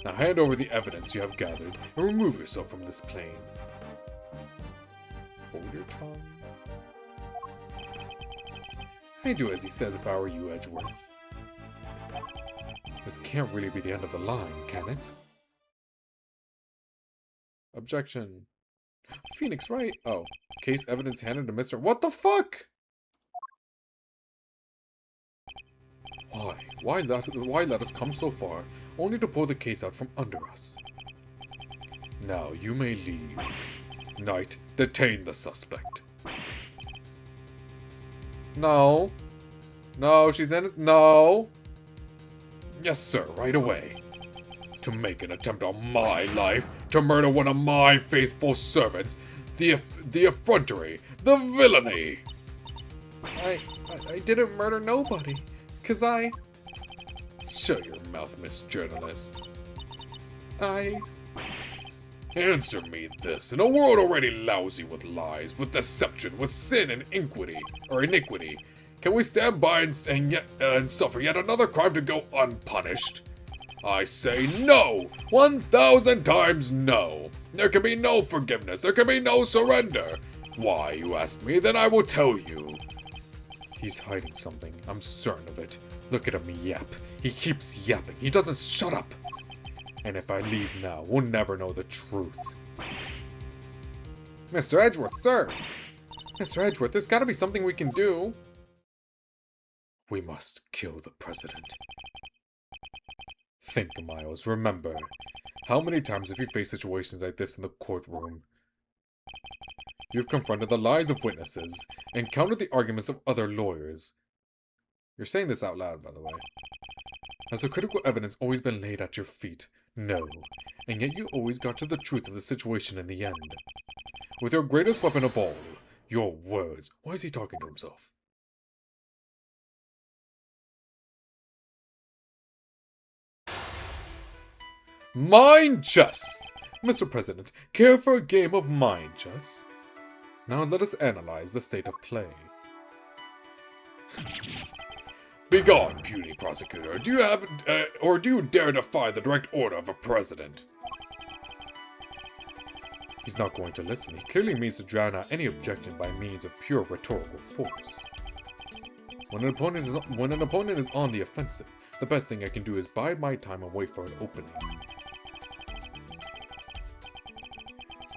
Now hand over the evidence you have gathered and remove yourself from this plane. Hold your tongue. I'd do as he says if I were you, Edgeworth. This can't really be the end of the line, can it? Objection. Phoenix, right? Oh. Case evidence handed to Mr. What the fuck? Why? Why let us come so far, only to pull the case out from under us? Now, you may leave. Knight, detain the suspect. No. No, she's in it. No. Yes, sir, right away. To make an attempt on my life, to murder one of my faithful servants, the effrontery, the villainy. I didn't murder nobody, 'cause I... Shut your mouth, Miss Journalist. Answer me this. In a world already lousy with lies, with deception, with sin and iniquity, can we stand by and suffer yet another crime to go unpunished? I say no! 1,000 times no! There can be no forgiveness, there can be no surrender! Why, you ask me, then I will tell you. He's hiding something, I'm certain of it. Look at him yap. He keeps yapping, he doesn't shut up! And if I leave now, we'll never know the truth. Mr. Edgeworth, sir! Mr. Edgeworth, there's gotta be something we can do. We must kill the president. Think, Miles, remember. How many times have you faced situations like this in the courtroom? You've confronted the lies of witnesses, and countered the arguments of other lawyers. You're saying this out loud, by the way. Has the critical evidence always been laid at your feet? No. And yet you always got to the truth of the situation in the end. With your greatest weapon of all, your words. Why is he talking to himself? Mind chess! Mr. President, care for a game of mind chess? Now let us analyze the state of play. Begone, puny prosecutor. Do you dare defy the direct order of a president? He's not going to listen. He clearly means to drown out any objection by means of pure rhetorical force. When an opponent is on the offensive, the best thing I can do is bide my time and wait for an opening.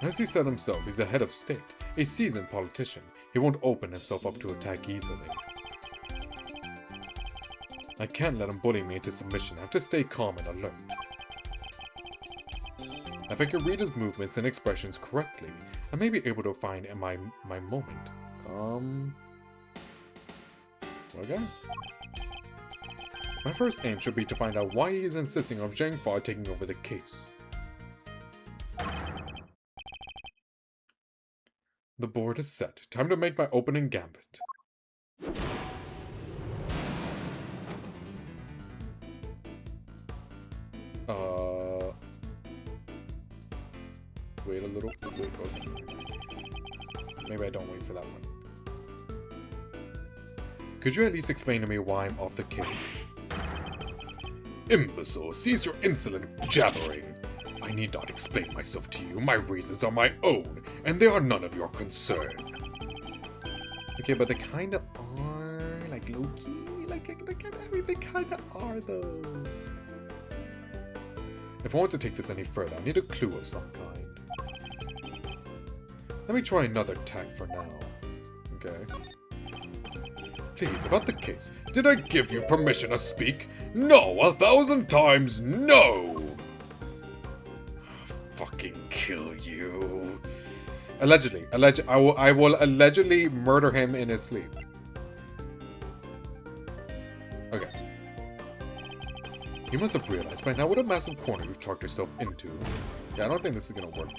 As he said himself, he's the head of state, a seasoned politician. He won't open himself up to attack easily. I can't let him bully me into submission. I have to stay calm and alert. If I can read his movements and expressions correctly, I may be able to find my moment. Okay. My first aim should be to find out why he is insisting on Zhang Fa taking over the case. The board is set. Time to make my opening gambit. Wait a little. Wait, okay. Maybe I don't wait for that one. Could you at least explain to me why I'm off the case? Imbecile, cease your insolent jabbering. I need not explain myself to you. My reasons are my own, and they are none of your concern. Okay, but they kind of are, like, low-key. They kind of are, though. If I want to take this any further, I need a clue of some kind. Let me try another tack for now. Okay. Please, about the case. Did I give you permission to speak? No, 1,000 times no! Fucking kill you. Allegedly. I will allegedly murder him in his sleep. Okay. You must have realized by now what a massive corner you've chalked yourself into. Yeah, I don't think this is gonna work.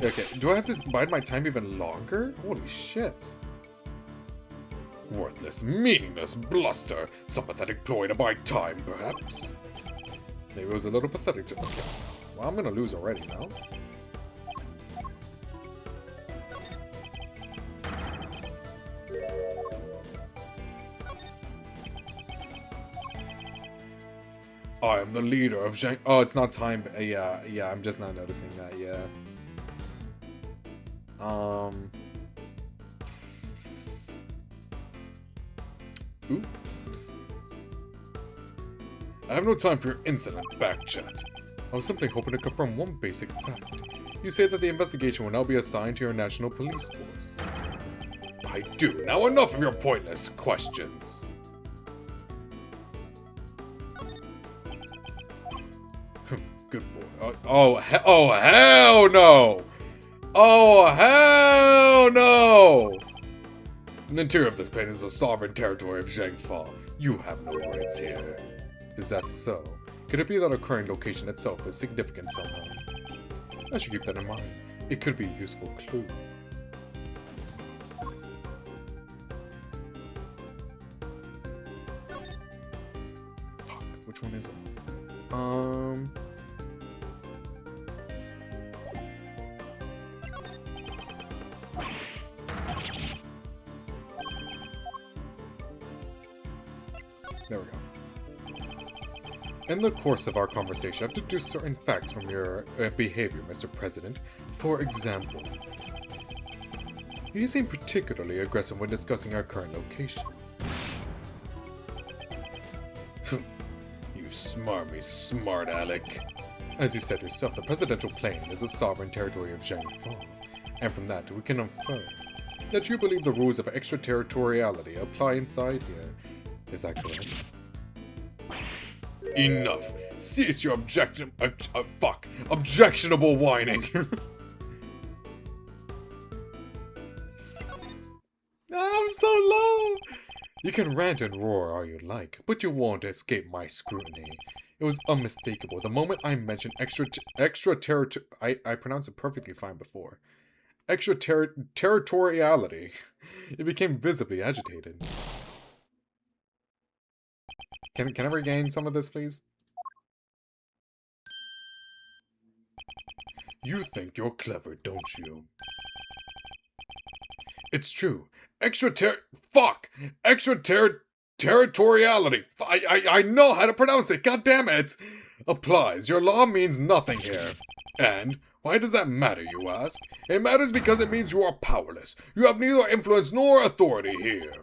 Okay, do I have to bide my time even longer? Holy shit. Worthless, meaningless bluster. Some pathetic ploy to buy time, perhaps? Maybe it was a little pathetic to... Okay. Well, I'm gonna lose already now. I am the leader of Zhang... Oh, it's not time. Yeah, I'm just not noticing that, yeah. Oops. I have no time for your insolent backchat. I was simply hoping to confirm one basic fact. You say that the investigation will now be assigned to your national police force. I do. Now enough of your pointless questions. Good boy. Oh, hell no! Oh, hell no! The interior of this plane is the sovereign territory of Zhangfa. You have no rights here. Is that so? Could it be that our current location itself is significant somehow? I should keep that in mind. It could be a useful clue. Fuck, which one is it? There we go. In the course of our conversation, I've deduced certain facts from your behavior, Mr. President. For example, you seem particularly aggressive when discussing our current location. You smarmy smart aleck. As you said yourself, the presidential plane is the sovereign territory of Zhangfa, and from that we can infer that you believe the rules of extraterritoriality apply inside here. Is that correct? Enough! Cease your objectionable whining! I'm so low! You can rant and roar all you like, but you won't escape my scrutiny. It was unmistakable. The moment I mentioned I pronounced it perfectly fine before. Extraterritoriality. It became visibly agitated. Can I regain some of this, please? You think you're clever, don't you? It's true. Extraterritoriality. I know how to pronounce it. God damn it. Applies. Your law means nothing here. And why does that matter, you ask? It matters because it means you are powerless. You have neither influence nor authority here.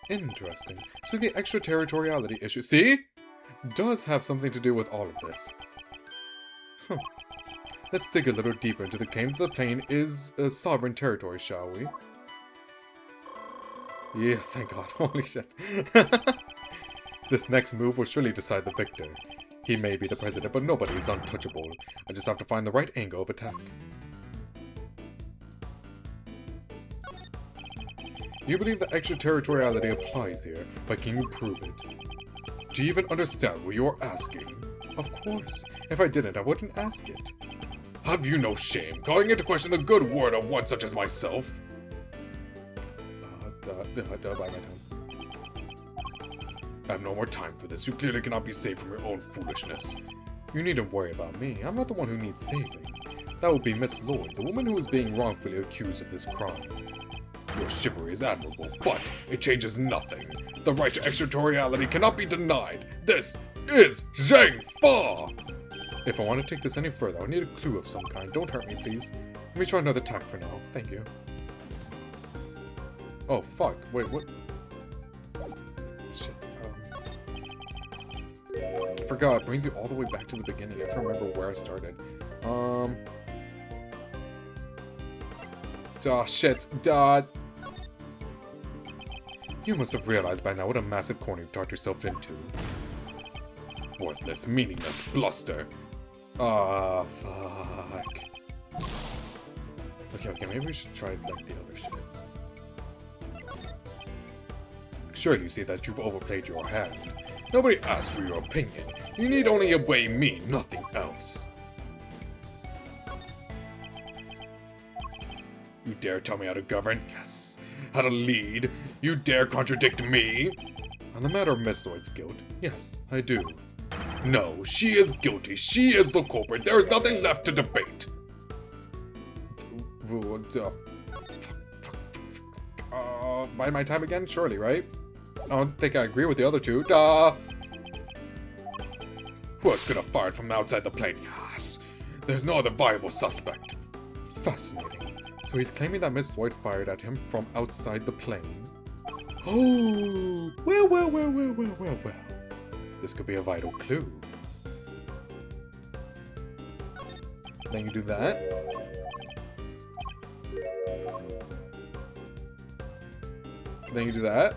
Interesting. So the extraterritoriality issue, see? Does have something to do with all of this. Let's dig a little deeper into the claim that the plane is a sovereign territory, shall we? Yeah, thank God. Holy shit. This next move will surely decide the victor. He may be the president, but nobody is untouchable. I just have to find the right angle of attack. You believe that extraterritoriality applies here, but can you prove it? Do you even understand what you're asking? Of course. If I didn't, I wouldn't ask it. Have you no shame, calling into question the good word of one such as myself? Bye my time. I have no more time for this. You clearly cannot be saved from your own foolishness. You needn't worry about me. I'm not the one who needs saving. That would be Miss Lloyd, the woman who is being wrongfully accused of this crime. Your chivalry is admirable, but it changes nothing. The right to extraterritoriality cannot be denied. This is Zhangfa! If I want to take this any further, I need a clue of some kind. Don't hurt me, please. Let me try another tack for now. Thank you. Oh, fuck. Wait, what? Shit. I forgot. It brings you all the way back to the beginning. I have to remember where I started. Shit. You must have realized by now what a massive corner you've talked yourself into. Worthless, meaningless bluster. Ah, fuck. Okay, maybe we should try like the other shit. Surely you see that you've overplayed your hand. Nobody asked for your opinion. You need only obey me, nothing else. You dare tell me how to govern? Yes. had a lead. You dare contradict me? On the matter of Miss Lloyd's guilt, yes, I do. No, she is guilty. She is the culprit. There is nothing left to debate. Bide my time again? Surely, right? I don't think I agree with the other two. Who else could have fired from outside the plane? Yes. There's no other viable suspect. Fascinating. So he's claiming that Miss Lloyd fired at him from outside the plane. Oh, well. This could be a vital clue. Then you do that. Then you do that.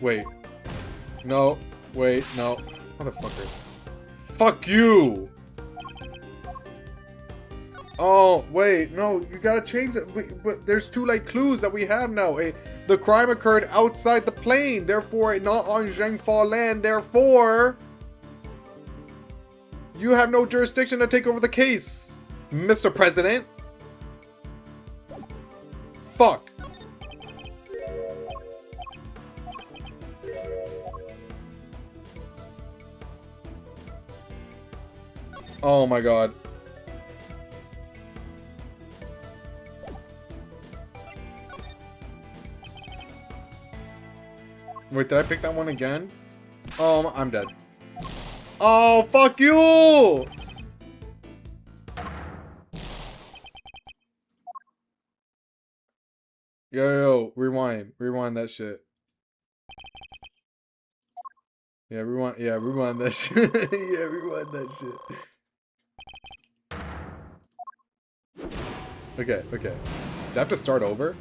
Wait. No. Wait, no. Motherfucker. Fuck you! Oh, wait, no, you gotta change it. But there's two, like, clues that we have now. The crime occurred outside the plane, therefore not on Zhengfa land, therefore you have no jurisdiction to take over the case, Mr. President. Fuck. Oh my god. Wait, did I pick that one again? Oh, I'm dead. Oh, fuck you! Yo, rewind. Rewind that shit. Yeah, rewind that shit. Yeah, rewind that shit. Okay. Do I have to start over?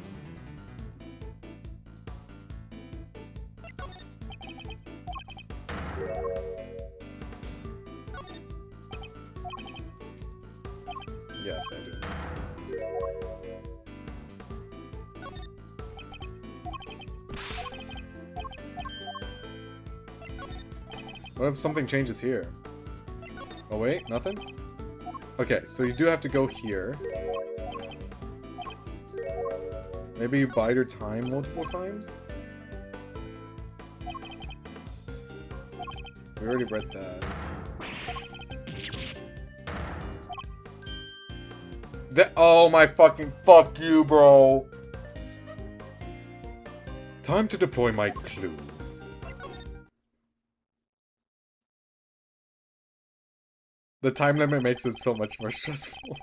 Yes, I do. What if something changes here? Oh wait, nothing? Okay, so you do have to go here. Maybe you bide your time multiple times? We already read that. Oh my fucking fuck you, bro. Time to deploy my clue. The time limit makes it so much more stressful.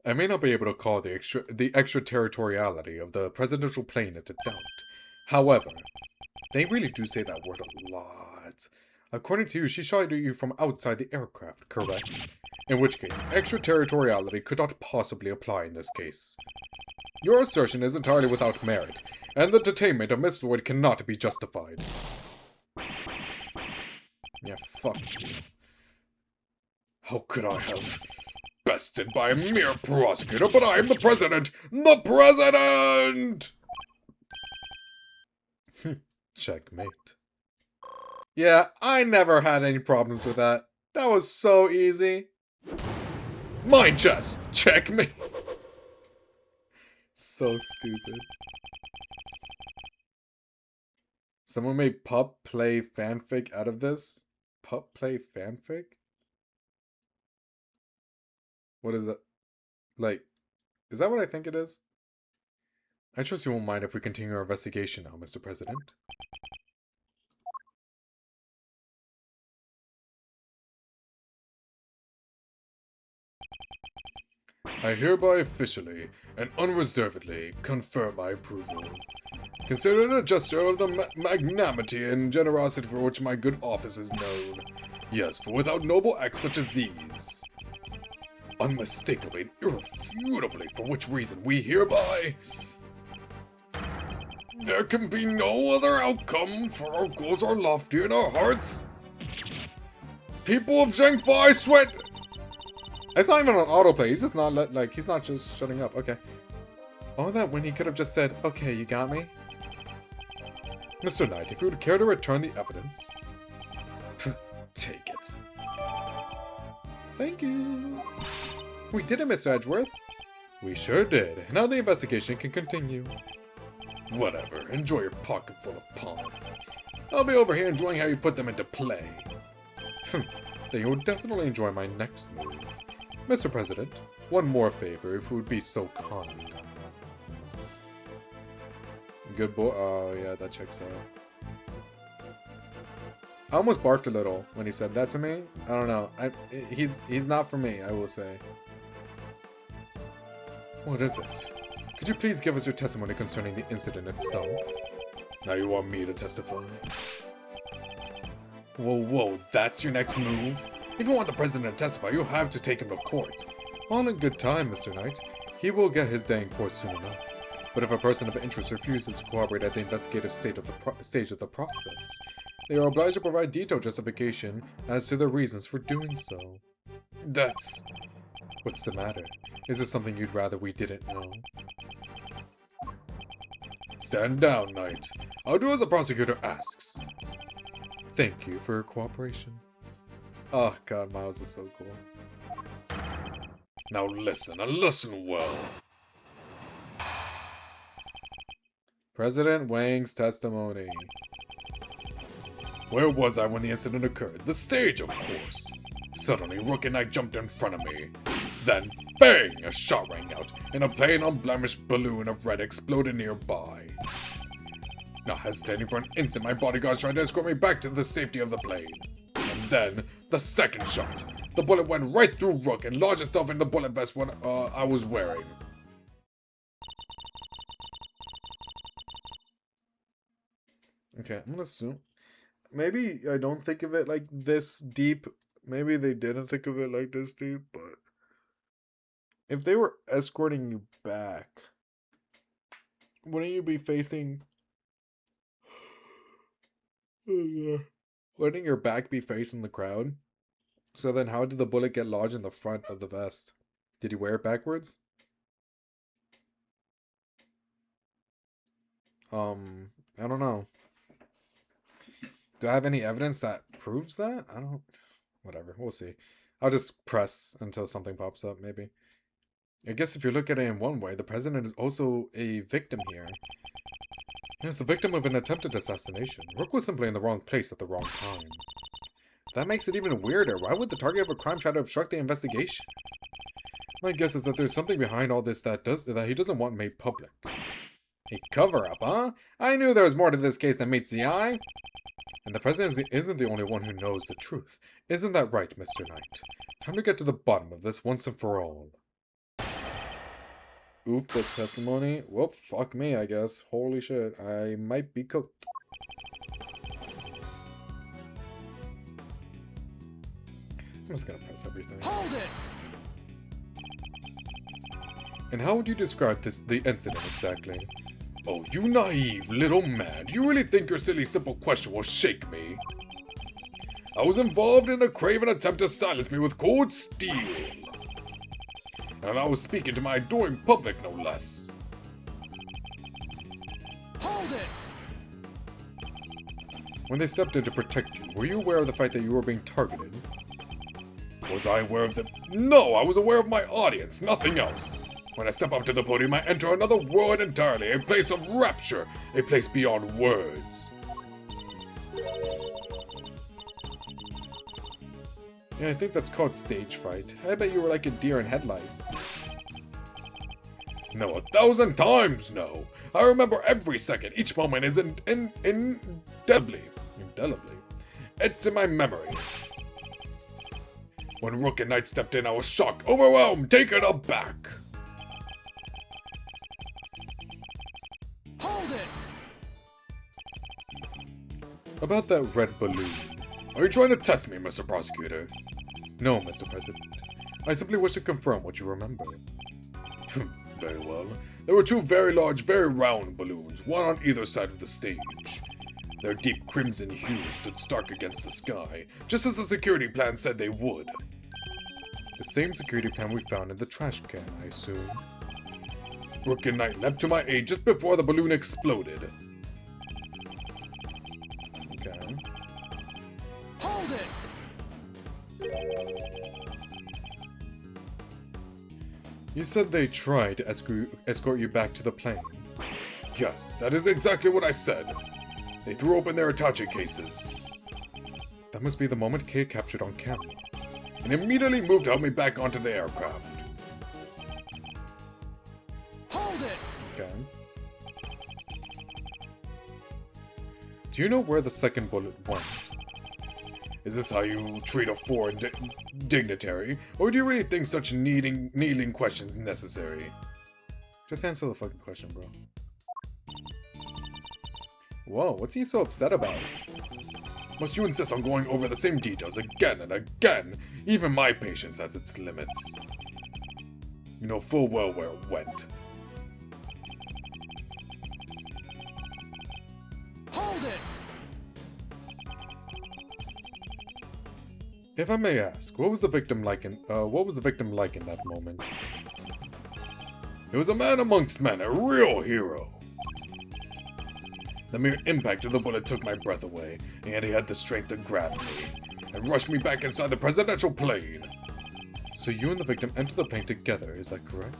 I may not be able to call the extraterritoriality of the presidential plane into doubt. However, they really do say that word a lot. According to you, she shot at you from outside the aircraft, correct? In which case, extraterritoriality could not possibly apply in this case. Your assertion is entirely without merit, and the detainment of Miss Lloyd cannot be justified. Yeah, fuck you. How could I have bested by a mere prosecutor, but I am the president! The president! Checkmate. Yeah, I never had any problems with that. That was so easy. Mind chess! Checkmate! So stupid. Someone made pup play fanfic out of this? Pup play fanfic? What is that? Like, is that what I think it is? I trust you won't mind if we continue our investigation now, Mr. President. I hereby officially and unreservedly confirm my approval. Consider it a gesture of the magnanimity and generosity for which my good office is known. Yes, for without noble acts such as these, unmistakably and irrefutably, for which reason we hereby... There can be no other outcome, for our goals are lofty in our hearts. People of Zhengfa, I sweat... It's not even on autoplay, he's just not he's not just shutting up, okay. Oh, that when he could have just said, okay, you got me? Mr. Knight, if you would care to return the evidence... Take it. Thank you. We did it, Mr. Edgeworth. We sure did. Now the investigation can continue. Whatever, enjoy your pocket full of pawns. I'll be over here enjoying how you put them into play. Then you'll definitely enjoy my next move. Mr. President, one more favor if you would be so kind. Good boy. Oh, yeah, that checks out. I almost barfed a little when he said that to me. I don't know. He's not for me, I will say. What is it? Could you please give us your testimony concerning the incident itself? Now you want me to testify? Whoa, that's your next move? If you want the president to testify, you have to take him to court. All in good time, Mr. Knight. He will get his day in court soon enough. But if a person of interest refuses to cooperate at the investigative stage of the process, they are obliged to provide detailed justification as to their reasons for doing so. That's... What's the matter? Is there something you'd rather we didn't know? Stand down, Knight. I'll do as the prosecutor asks. Thank you for your cooperation. Oh god, Miles is so cool. Now listen, and listen well. President Wang's testimony. Where was I when the incident occurred? The stage, of course. Suddenly, Rook and Knight jumped in front of me. Then, bang! A shot rang out, and a plain, unblemished balloon of red exploded nearby. Not hesitating for an instant, my bodyguards tried to escort me back to the safety of the plane. And then, the second shot. The bullet went right through Rook and lodged itself in the bullet vest I was wearing. Okay, I'm gonna assume. Maybe I don't think of it like this deep. Maybe they didn't think of it like this deep, but if they were escorting you back, wouldn't you be facing... Wouldn't your back be facing the crowd? So then how did the bullet get lodged in the front of the vest? Did he wear it backwards? I don't know. Do I have any evidence that proves that? I don't... Whatever, we'll see. I'll just press until something pops up, maybe. I guess if you look at it in one way, the president is also a victim here. Yes, the victim of an attempted assassination. Rook was simply in the wrong place at the wrong time. That makes it even weirder. Why would the target of a crime try to obstruct the investigation? My guess is that there's something behind all this that he doesn't want made public. A cover-up, huh? I knew there was more to this case than meets the eye. And the president isn't the only one who knows the truth. Isn't that right, Mr. Knight? Time to get to the bottom of this once and for all. Oof, this testimony. Whoop, fuck me, I guess. Holy shit, I might be cooked. I'm just gonna press everything. Hold it! And how would you describe the incident exactly? Oh, you naive little man. Do you really think your silly simple question will shake me? I was involved in a craven attempt to silence me with cold steel. And I was speaking to my adoring public, no less. Hold it! When they stepped in to protect you, were you aware of the fact that you were being targeted? Was I aware of them? No, I was aware of my audience, nothing else. When I step up to the podium, I enter another world entirely, a place of rapture, a place beyond words. Yeah, I think that's called stage fright. I bet you were like a deer in headlights. No, 1,000 times no. I remember every second. Each moment is indelibly. It's in my memory. When Rook and Knight stepped in, I was shocked, overwhelmed, taken aback. Hold it! About that red balloon. Are you trying to test me, Mr. Prosecutor? No, Mr. President. I simply wish to confirm what you remember. Very well. There were two very large, very round balloons, one on either side of the stage. Their deep crimson hues stood stark against the sky, just as the security plan said they would. The same security plan we found in the trash can, I assume. Rook and Knight leapt to my aid just before the balloon exploded. Okay. Hold it! You said they tried to escort you back to the plane. Yes, that is exactly what I said. They threw open their attache cases. That must be the moment Kay captured on camera. And immediately moved to help me back onto the aircraft. Hold it! Okay. Do you know where the second bullet went? Is this how you treat a foreign dignitary? Or do you really think such needling questions necessary? Just answer the fucking question, bro. Whoa, what's he so upset about? Must you insist on going over the same details again and again? Even my patience has its limits. You know full well where it went. Hold it! If I may ask, what was the victim like in that moment? It was a man amongst men, a real hero. The mere impact of the bullet took my breath away, and he had the strength to grab me and rush me back inside the presidential plane. So you and the victim entered the plane together, is that correct?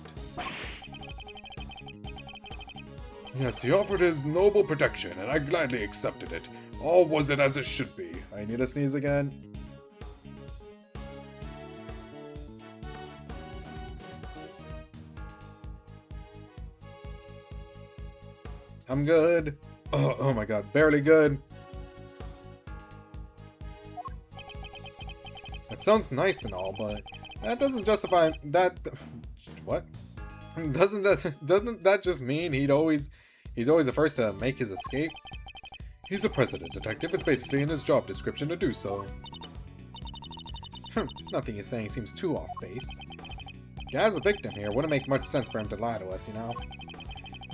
Yes, he offered his noble protection, and I gladly accepted it. All was it as it should be. I need to sneeze again. I'm good. Oh my god, barely good. That sounds nice and all, but that doesn't justify that. What? Doesn't that just mean he's always the first to make his escape? He's a president detective. It's basically in his job description to do so. Nothing he's saying seems too off base. Guy's a victim here. Wouldn't make much sense for him to lie to us, you know.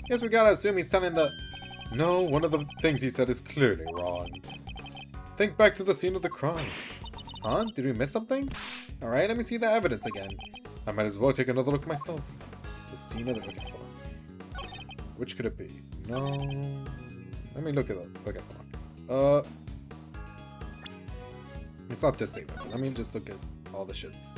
Guess we gotta assume he's telling the... No, one of the things he said is clearly wrong. Think back to the scene of the crime. Huh? Did we miss something? Alright, let me see the evidence again. I might as well take another look myself. The scene of the... Okay, hold on. Which could it be? No... Let me look at it. Okay, hold on. It's not this statement. Let me just look at all the shits.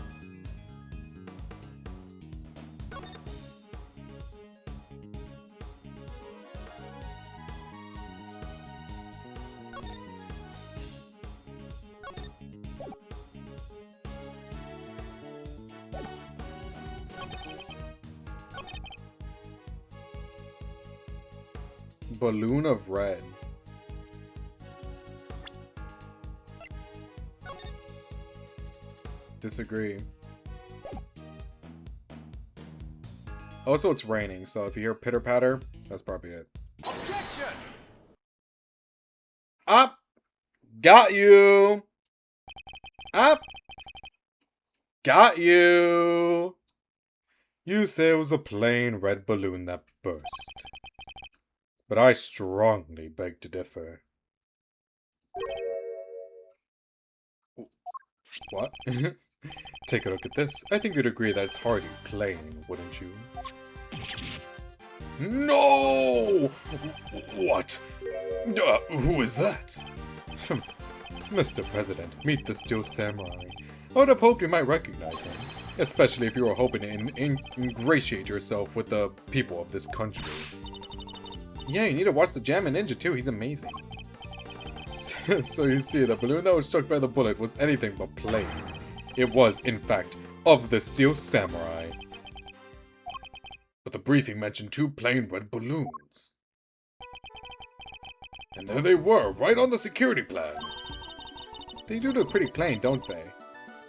Balloon of red. Disagree. Also, it's raining, so if you hear pitter patter, that's probably it. Objection! Up! Got you! Up! Got you! You say it was a plain red balloon that burst. But I strongly beg to differ. What? Take a look at this. I think you'd agree that it's hardly plain, wouldn't you? No! What? Who is that? Mr. President, meet the Steel Samurai. I would have hoped you might recognize him. Especially if you were hoping to ingratiate yourself with the people of this country. Yeah, you need to watch the Jammin' Ninja too, he's amazing. So you see, the balloon that was struck by the bullet was anything but plain. It was, in fact, of the Steel Samurai. But the briefing mentioned 2 plain red balloons. And there they were, right on the security plan. They do look pretty plain, don't they?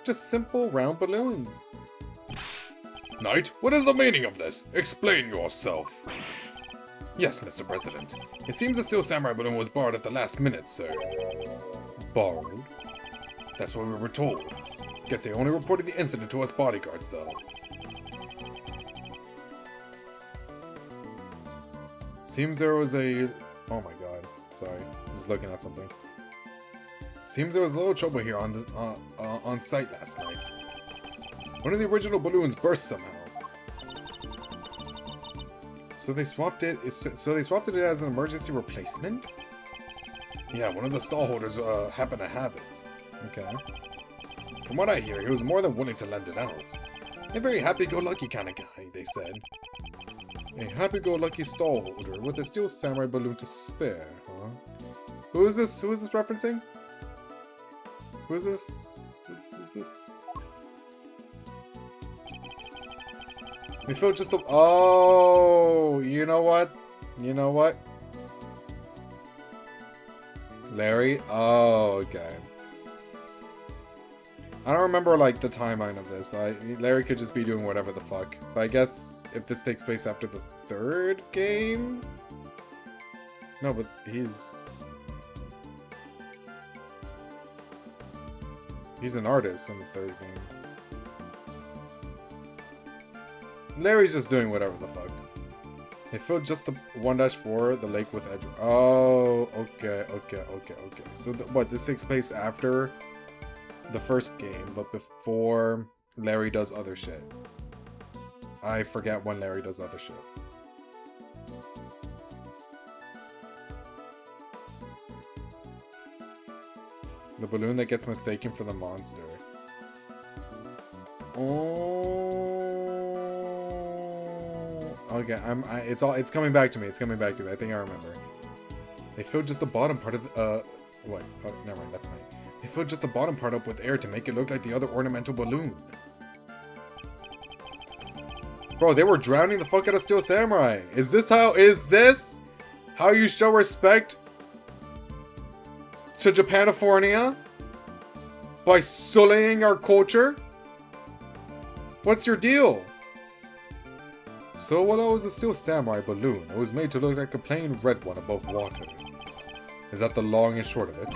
Just simple round balloons. Knight, what is the meaning of this? Explain yourself. Yes, Mr. President. It seems the Steel Samurai balloon was borrowed at the last minute, sir. Borrowed? That's what we were told. Guess they only reported the incident to us bodyguards, though. Seems there was a... Oh my god. Sorry. Just looking at something. Seems there was a little trouble here on this, on site last night. One of the original balloons burst somehow. So they swapped it. So they swapped it as an emergency replacement. Yeah, one of the stall holders happened to have it. Okay. From what I hear, he was more than willing to lend it out. A very happy-go-lucky kind of guy, they said. A happy-go-lucky stallholder with a steel samurai balloon to spare, huh? Who is this? Who is this referencing? Who is this? Who's this? We feel just a... Oh, you know what? You know what? Larry? Oh, okay. I don't remember, like, the timeline of this. Larry could just be doing whatever the fuck. But I guess if this takes place after the third game? No, but he's an artist in the third game. Larry's just doing whatever the fuck. They filled just the 1-4, the lake with edge. Oh, okay. So, what, this takes place after the first game, but before Larry does other shit. I forget when Larry does other shit. The balloon that gets mistaken for the monster. Oh, okay. It's coming back to me. It's coming back to me. I think I remember. They filled just the bottom part of what? Oh, never mind. That's nice. They filled just the bottom part up with air to make it look like the other ornamental balloon. Bro, they were drowning the fuck out of Steel Samurai. Is this how you show respect to Japanifornia? By sullying our culture? What's your deal? So while I was a Steel Samurai balloon, it was made to look like a plain red one above water. Is that the long and short of it?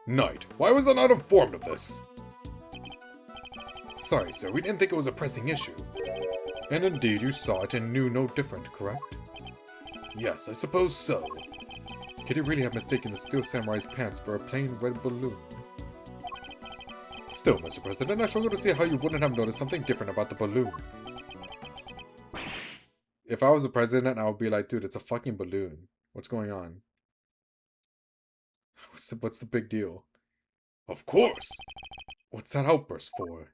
Knight, why was I not informed of this? Sorry, sir, we didn't think it was a pressing issue. And indeed, you saw it and knew no different, correct? Yes, I suppose so. Could he really have mistaken the Steel Samurai's pants for a plain red balloon? Still, Mr. President, I struggle to see how you wouldn't have noticed something different about the balloon. If I was the president, I would be like, dude, it's a fucking balloon. What's going on? What's the big deal? Of course! What's that outburst for?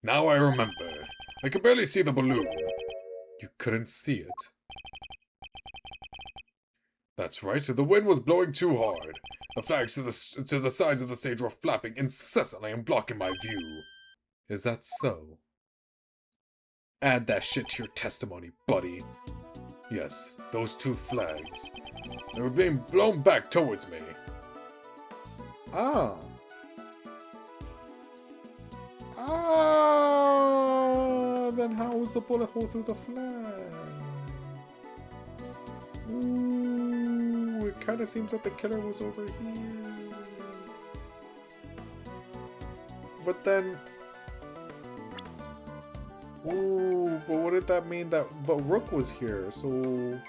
Now I remember. I could barely see the balloon. You couldn't see it? That's right, the wind was blowing too hard. The flags to the sides of the stage were flapping incessantly and blocking my view. Is that so? Add that shit to your testimony, buddy. Yes, those two flags. They were being blown back towards me. Ah. Then how was the bullet hole through the flag? Ooh, it kind of seems that the killer was over here. But then... Ooh, but what did that mean that... But Rook was here, so...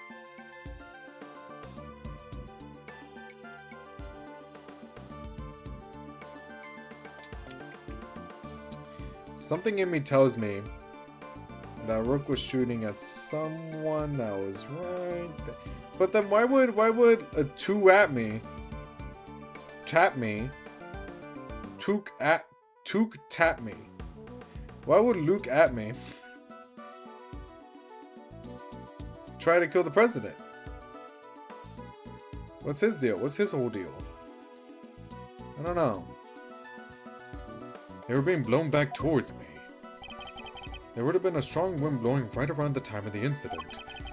Something in me tells me that Rook was shooting at someone that was right there. But then why would a two at me tap me? Took tap me. Why would Luke at me try to kill the president? What's his deal? What's his whole deal? I don't know. They were being blown back towards me. There would have been a strong wind blowing right around the time of the incident,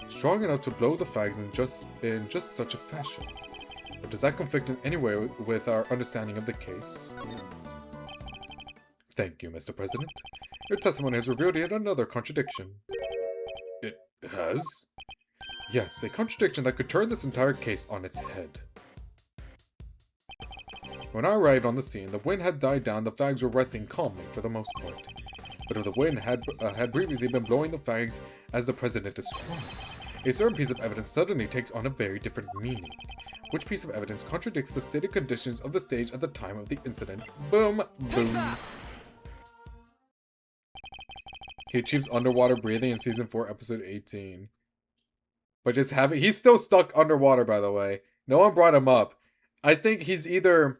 strong enough to blow the flags in just such a fashion. But does that conflict in any way with our understanding of the case? Thank you, Mr. President. Your testimony has revealed yet another contradiction. It has? Yes, a contradiction that could turn this entire case on its head. When I arrived on the scene, the wind had died down, the flags were resting calmly for the most part. But if the wind had previously been blowing the flags as the president describes, a certain piece of evidence suddenly takes on a very different meaning. Which piece of evidence contradicts the stated conditions of the stage at the time of the incident? Boom, boom. He achieves underwater breathing in Season 4, Episode 18. But just have it. He's still stuck underwater, by the way. No one brought him up. I think he's either...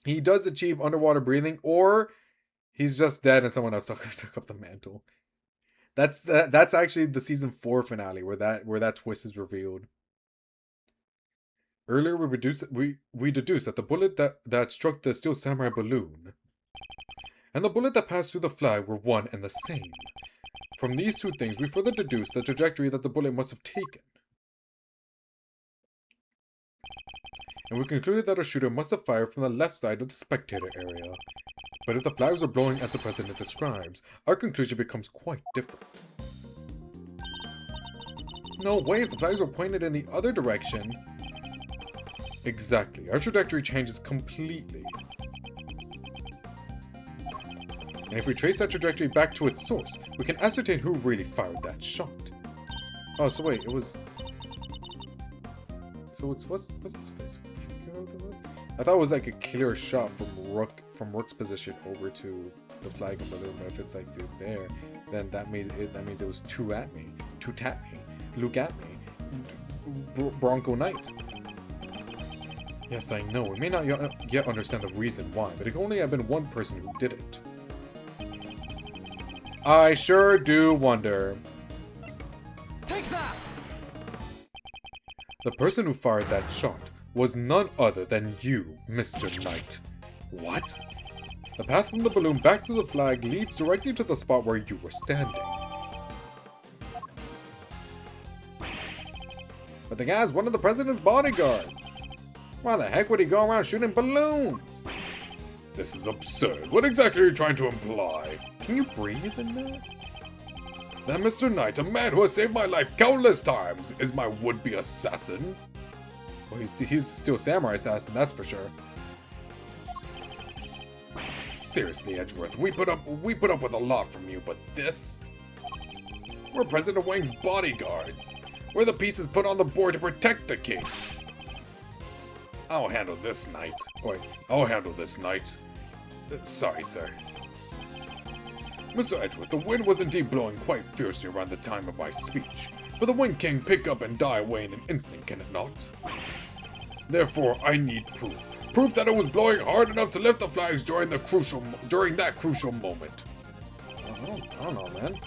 He does achieve underwater breathing, or he's just dead and someone else took up the mantle. That's actually the season 4 finale where that twist is revealed. Earlier, we deduced that the bullet that struck the Steel Samurai balloon and the bullet that passed through the flag were one and the same. From these two things, we further deduced the trajectory that the bullet must have taken. And we concluded that our shooter must have fired from the left side of the spectator area. But if the flags were blowing as the president describes, our conclusion becomes quite different. No way, if the flags were pointed in the other direction. Exactly, our trajectory changes completely. And if we trace that trajectory back to its source, we can ascertain who really fired that shot. Oh, so wait, it was... So what's his face? I thought it was like a clear shot from Rook's position over to the flag and balloon. But if it's like dude there, then that means it was two at me, Luke at me, Bronco Knight. Yes, I know. We may not yet understand the reason why, but it can only have been one person who did it. I sure do wonder. Take that! The person who fired that shot was none other than you, Mr. Knight. What? The path from the balloon back to the flag leads directly to the spot where you were standing. But the guy's one of the president's bodyguards. Why the heck would he go around shooting balloons? This is absurd. What exactly are you trying to imply? Can you breathe in that? That Mr. Knight, a man who has saved my life countless times, is my would-be assassin. Well, he's still a samurai assassin, that's for sure. Seriously, Edgeworth, we put up with a lot from you, but this? We're President Wang's bodyguards. We're the pieces put on the board to protect the king. I'll handle this, Knight. Wait, I'll handle this, Knight. Sorry, sir. Mr. Edgeworth, the wind was indeed blowing quite fiercely around the time of my speech, but the wind can pick up and die away in an instant, can it not? Therefore, I need proof. Proof that it was blowing hard enough to lift the flags during that crucial moment. I don't know, man.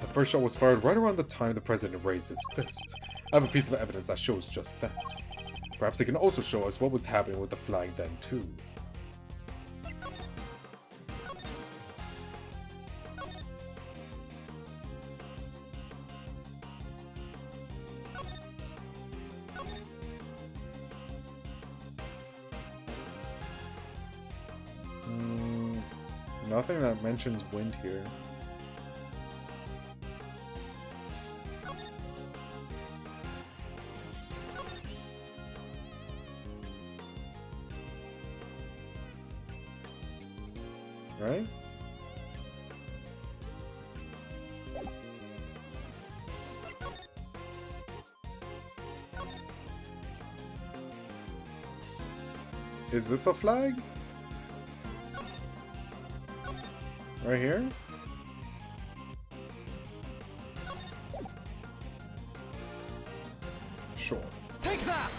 The first shot was fired right around the time the president raised his fist. I have a piece of evidence that shows just that. Perhaps it can also show us what was happening with the flag then, too. Nothing that mentions wind here. Right? Is this a flag? Right here? Sure. Take that!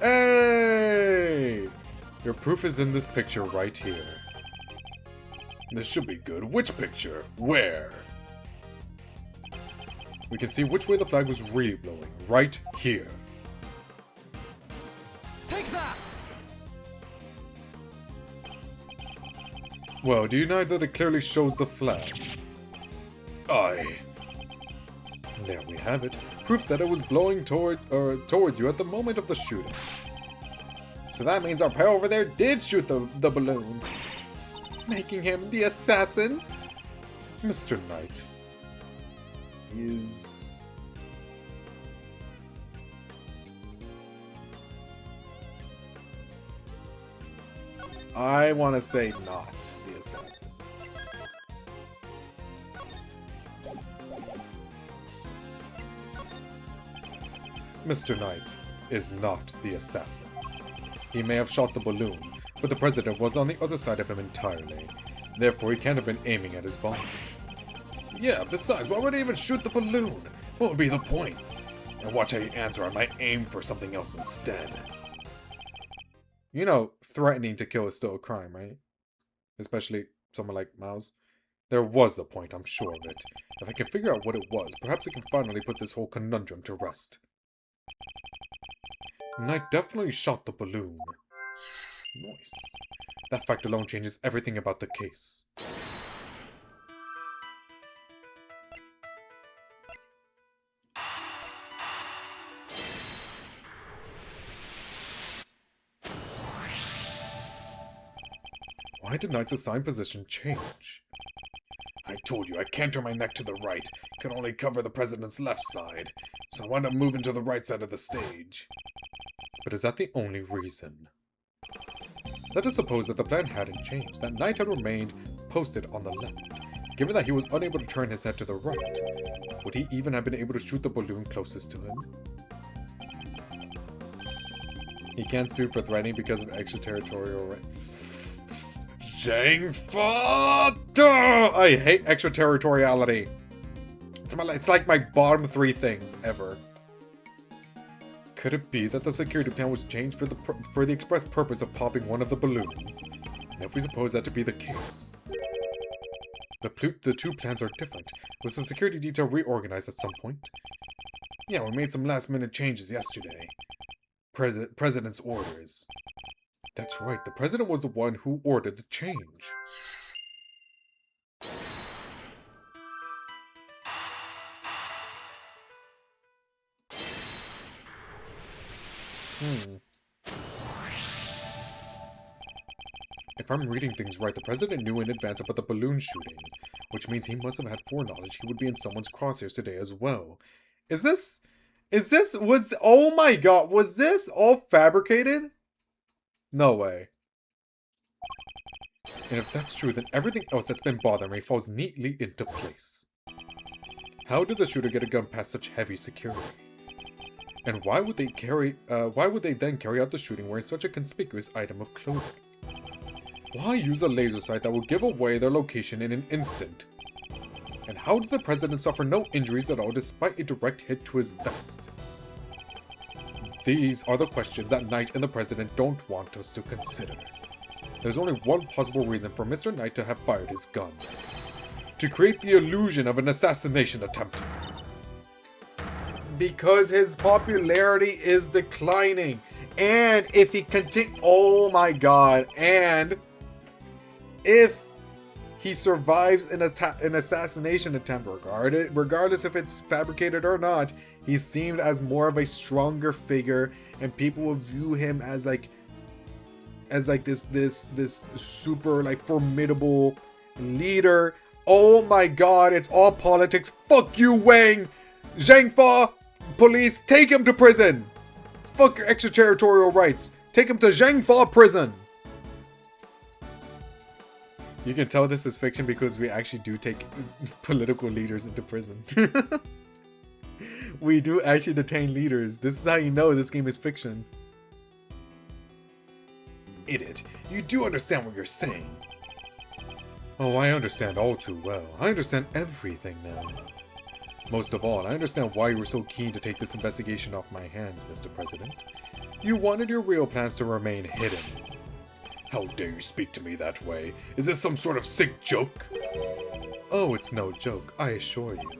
Hey! Your proof is in this picture right here. This should be good. Which picture? Where? We can see which way the flag was really blowing. Right here. Take that! Well, do you know that it clearly shows the flag? Aye. There we have it. Proof that it was blowing towards you at the moment of the shooting. So that means our pal over there did shoot the balloon, making him the assassin. Mr. Knight is... I want to say not the assassin. Mr. Knight is not the assassin. He may have shot the balloon, but the president was on the other side of him entirely. Therefore, he can't have been aiming at his boss. Yeah, besides, why would he even shoot the balloon? What would be the point? And watch how you answer, I might aim for something else instead. You know, threatening to kill is still a crime, right? Especially someone like Miles. There was a point, I'm sure of it. If I can figure out what it was, perhaps I can finally put this whole conundrum to rest. Knight definitely shot the balloon. Nice. That fact alone changes everything about the case. Why did Knight's assigned position change? I told you, I can't turn my neck to the right. Can only cover the president's left side. So I wound up moving to the right side of the stage. But is that the only reason? Let us suppose that the plan hadn't changed, that Knight had remained posted on the left. Given that he was unable to turn his head to the right, would he even have been able to shoot the balloon closest to him? He can't sue for threatening because of extraterritorial right. Zhang Fa! I hate extraterritoriality. It's like my bottom 3 things ever. Could it be that the security plan was changed for the express purpose of popping one of the balloons? And if we suppose that to be the case, the two plans are different. Was the security detail reorganized at some point? Yeah, we made some last-minute changes yesterday. President's orders. That's right, the president was the one who ordered the change. If I'm reading things right, the president knew in advance about the balloon shooting, which means he must have had foreknowledge he would be in someone's crosshairs today as well. Oh my god, was this all fabricated? No way. And if that's true, then everything else that's been bothering me falls neatly into place. How did the shooter get a gun past such heavy security? And why would they then carry out the shooting wearing such a conspicuous item of clothing? Why use a laser sight that will give away their location in an instant? And how did the president suffer no injuries at all despite a direct hit to his vest? These are the questions that Knight and the president don't want us to consider. There's only one possible reason for Mr. Knight to have fired his gun. To create the illusion of an assassination attempt. Because his popularity is declining. And if he oh my god. And if he survives an assassination attempt, regardless if it's fabricated or not, he's seen as more of a stronger figure, and people will view him as this super like formidable leader. Oh my god, it's all politics. Fuck you, Wang! Zhang Fa! Police, take him to prison! Fuck your extraterritorial rights. Take him to Zhang Fa prison! You can tell this is fiction because we actually do take political leaders into prison. We do actually detain leaders. This is how you know this game is fiction. Idiot, you do understand what you're saying. Oh, I understand all too well. I understand everything now. Most of all, I understand why you were so keen to take this investigation off my hands, Mr. President. You wanted your real plans to remain hidden. How dare you speak to me that way? Is this some sort of sick joke? Oh, it's no joke, I assure you.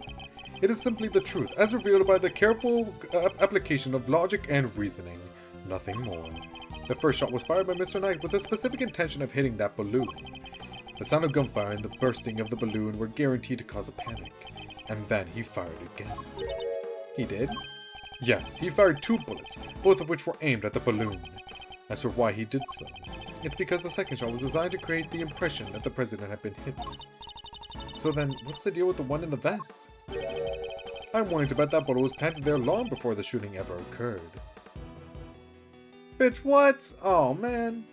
It is simply the truth, as revealed by the careful application of logic and reasoning. Nothing more. The first shot was fired by Mr. Knight with the specific intention of hitting that balloon. The sound of gunfire and the bursting of the balloon were guaranteed to cause a panic. And then he fired again. He did? Yes, he fired 2 bullets, both of which were aimed at the balloon. As for why he did so, it's because the second shot was designed to create the impression that the president had been hit. So then, what's the deal with the one in the vest? I'm willing to bet that bullet was planted there long before the shooting ever occurred. Bitch, what? Oh, man.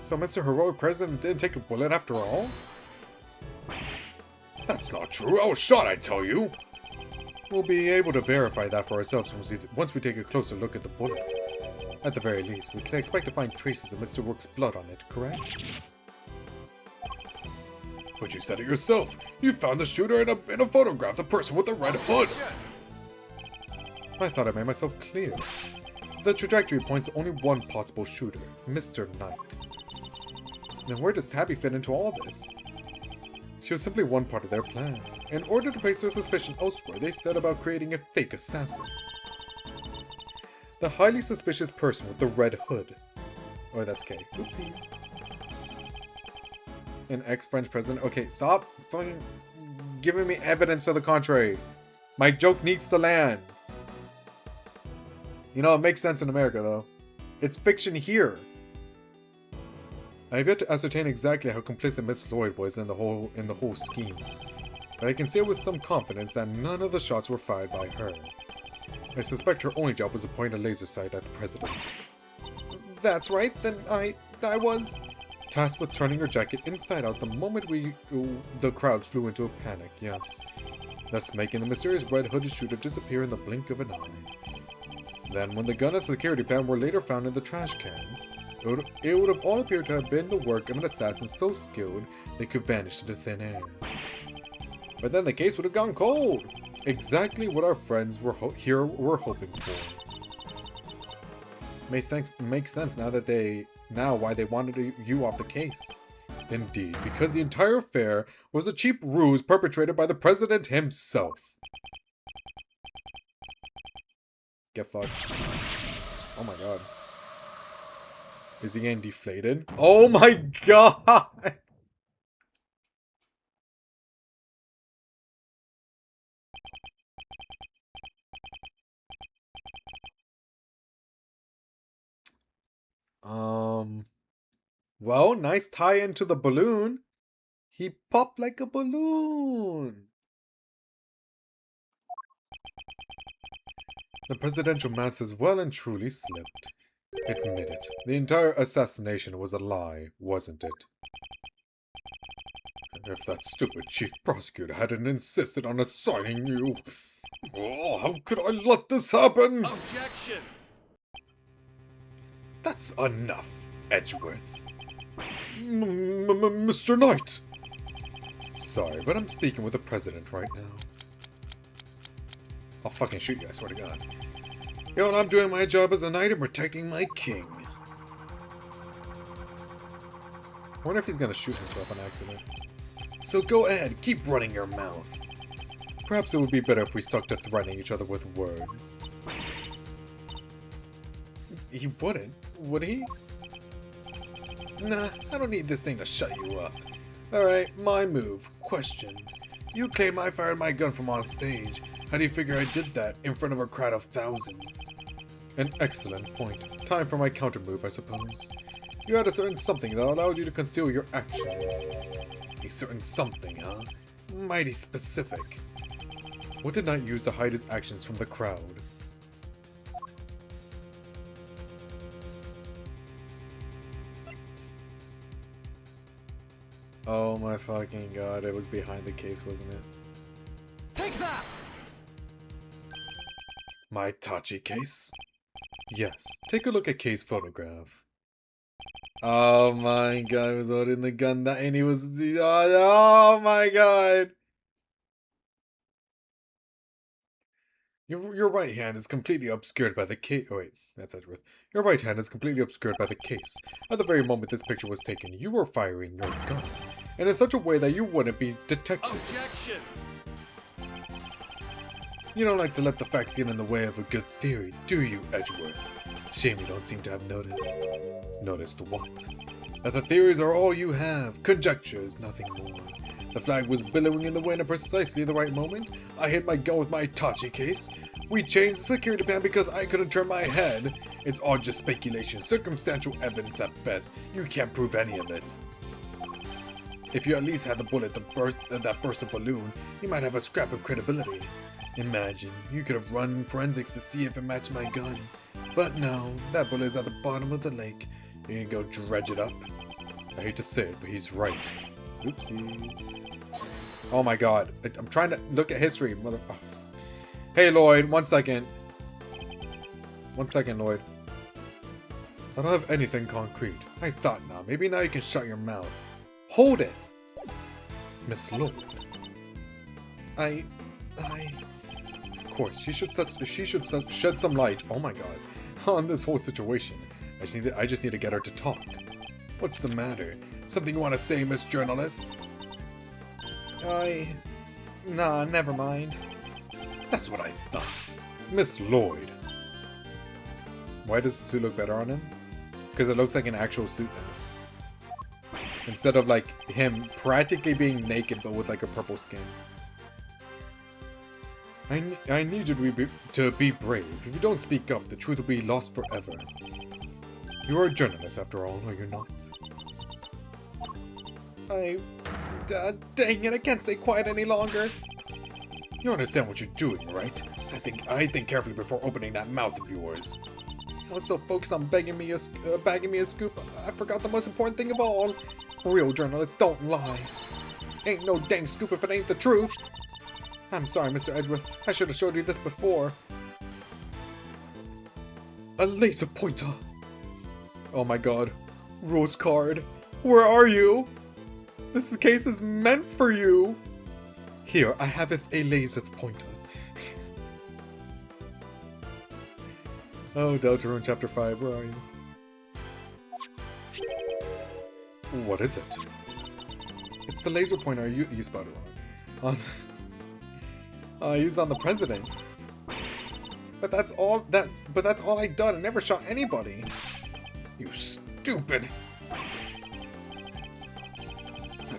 So Mr. Heroic President didn't take a bullet after all? That's not true. I was shot, I tell you. We'll be able to verify that for ourselves once we take a closer look at the bullet. At the very least, we can expect to find traces of Mr. Rook's blood on it, correct? But you said it yourself. You found the shooter in a photograph, the person with the red hood. I thought I made myself clear. The trajectory points to only one possible shooter, Mr. Knight. Then where does Tabby fit into all this? She was simply one part of their plan. In order to place their suspicion elsewhere, they set about creating a fake assassin. The highly suspicious person with the red hood. Oh, that's Kay. Oopsies. An ex-French president. Okay, stop fucking giving me evidence to the contrary. My joke needs to land. You know, it makes sense in America, though. It's fiction here. I have yet to ascertain exactly how complicit Miss Lloyd was in the whole scheme, but I can say with some confidence that none of the shots were fired by her. I suspect her only job was to point a laser sight at the president. That's right, then I was tasked with turning her jacket inside out the moment the crowd flew into a panic, yes. Thus making the mysterious red hooded shooter disappear in the blink of an eye. Then when the gun and security plan were later found in the trash can, it would have all appeared to have been the work of an assassin so skilled they could vanish into thin air. But then the case would have gone cold! Exactly what our friends were hoping for. Makes sense now why they wanted you off the case. Indeed, because the entire affair was a cheap ruse perpetrated by the president himself. Get fucked. Oh my god. Is he getting deflated? Oh my god! Well, nice tie into the balloon. He popped like a balloon. The presidential mask has well and truly slipped. Admit it. The entire assassination was a lie, wasn't it? And if that stupid chief prosecutor hadn't insisted on assigning you... Oh, how could I let this happen? Objection! That's enough, Edgeworth. Mr. Knight! Sorry, but I'm speaking with the president right now. I'll fucking shoot you, I swear to God. You know, I'm doing my job as a knight and protecting my king. I wonder if he's gonna shoot himself on accident. So go ahead, keep running your mouth. Perhaps it would be better if we stuck to threatening each other with words. He wouldn't, would he? Nah, I don't need this thing to shut you up. Alright, my move. Question. You claim I fired my gun from on stage. How do you figure I did that in front of a crowd of thousands? An excellent point. Time for my counter move, I suppose. You had a certain something that allowed you to conceal your actions. A certain something, huh? Mighty specific. What did Knight use to hide his actions from the crowd? Oh my fucking god, it was behind the case, wasn't it? Take that! My Tachi case? Yes, take a look at Kay's photograph. Oh my god, he was holding the gun that, and he was... Oh my god! Your right hand is completely obscured by the case. Oh wait, that's Edgeworth. Your right hand is completely obscured by the case. At the very moment this picture was taken, you were firing your gun, and in such a way that you wouldn't be detected. Objection! You don't like to let the facts get in the way of a good theory, do you, Edgeworth? Shame you don't seem to have noticed. Noticed what? That the theories are all you have. Conjectures, nothing more. The flag was billowing in the wind at precisely the right moment. I hit my gun with my Tachi case. We changed the security plan because I couldn't turn my head. It's all just speculation, circumstantial evidence at best. You can't prove any of it. If you at least had the bullet that burst a balloon, you might have a scrap of credibility. Imagine, you could have run forensics to see if it matched my gun. But no, that bullet is at the bottom of the lake. You can go dredge it up. I hate to say it, but he's right. Oopsies. Oh my god. I'm trying to look at history, mother... Oh. Hey, Lloyd, 1 second. 1 second, Lloyd. I don't have anything concrete. I thought now. Maybe now you can shut your mouth. Hold it! Miss Lloyd. Of course, she should shed some light. Oh my god. on this whole situation. I just need to get her to talk. What's the matter? Something you want to say, Miss Journalist? Nah, never mind. That's what I thought. Miss Lloyd. Why does the suit look better on him? Because it looks like an actual suit now. Instead of like him practically being naked but with like a purple skin. I need you to be brave. If you don't speak up, the truth will be lost forever. You are a journalist after all, are you not? Dang it, I can't stay quiet any longer. You understand what you're doing, right? I think carefully before opening that mouth of yours. I was so focused on bagging me a scoop, I forgot the most important thing of all. Real journalists don't lie. Ain't no dang scoop if it ain't the truth. I'm sorry, Mr. Edgeworth. I should have showed you this before. A laser pointer. Oh my god. Rose card. Where are you? This case is meant for you. Here, I haveth a laser pointer. Oh, Deltarune Chapter 5, where are you? What is it? It's the laser pointer you spotted on. Used on the president. But that's all I done. I never shot anybody. You stupid. I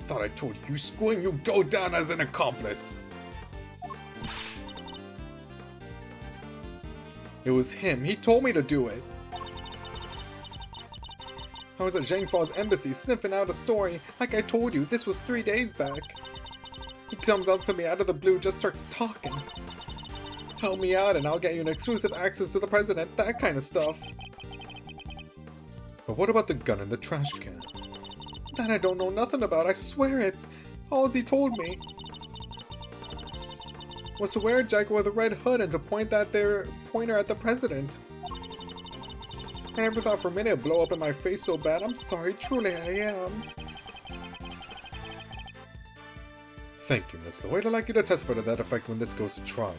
thought I told you, Squin, you go down as an accomplice. It was him. He told me to do it. I was at Zhang Fa's embassy sniffing out a story. Like I told you, this was 3 days back. He comes up to me out of the blue, just starts talking. Help me out and I'll get you an exclusive access to the president, that kind of stuff. But what about the gun in the trash can? That I don't know nothing about, I swear it's all he told me. Was to wear a jacket with a red hood and to point that there pointer at the president. I never thought for a minute it'd blow up in my face so bad. I'm sorry, truly I am. Thank you, Miss Lloyd. I'd like you to testify to that effect when this goes to trial.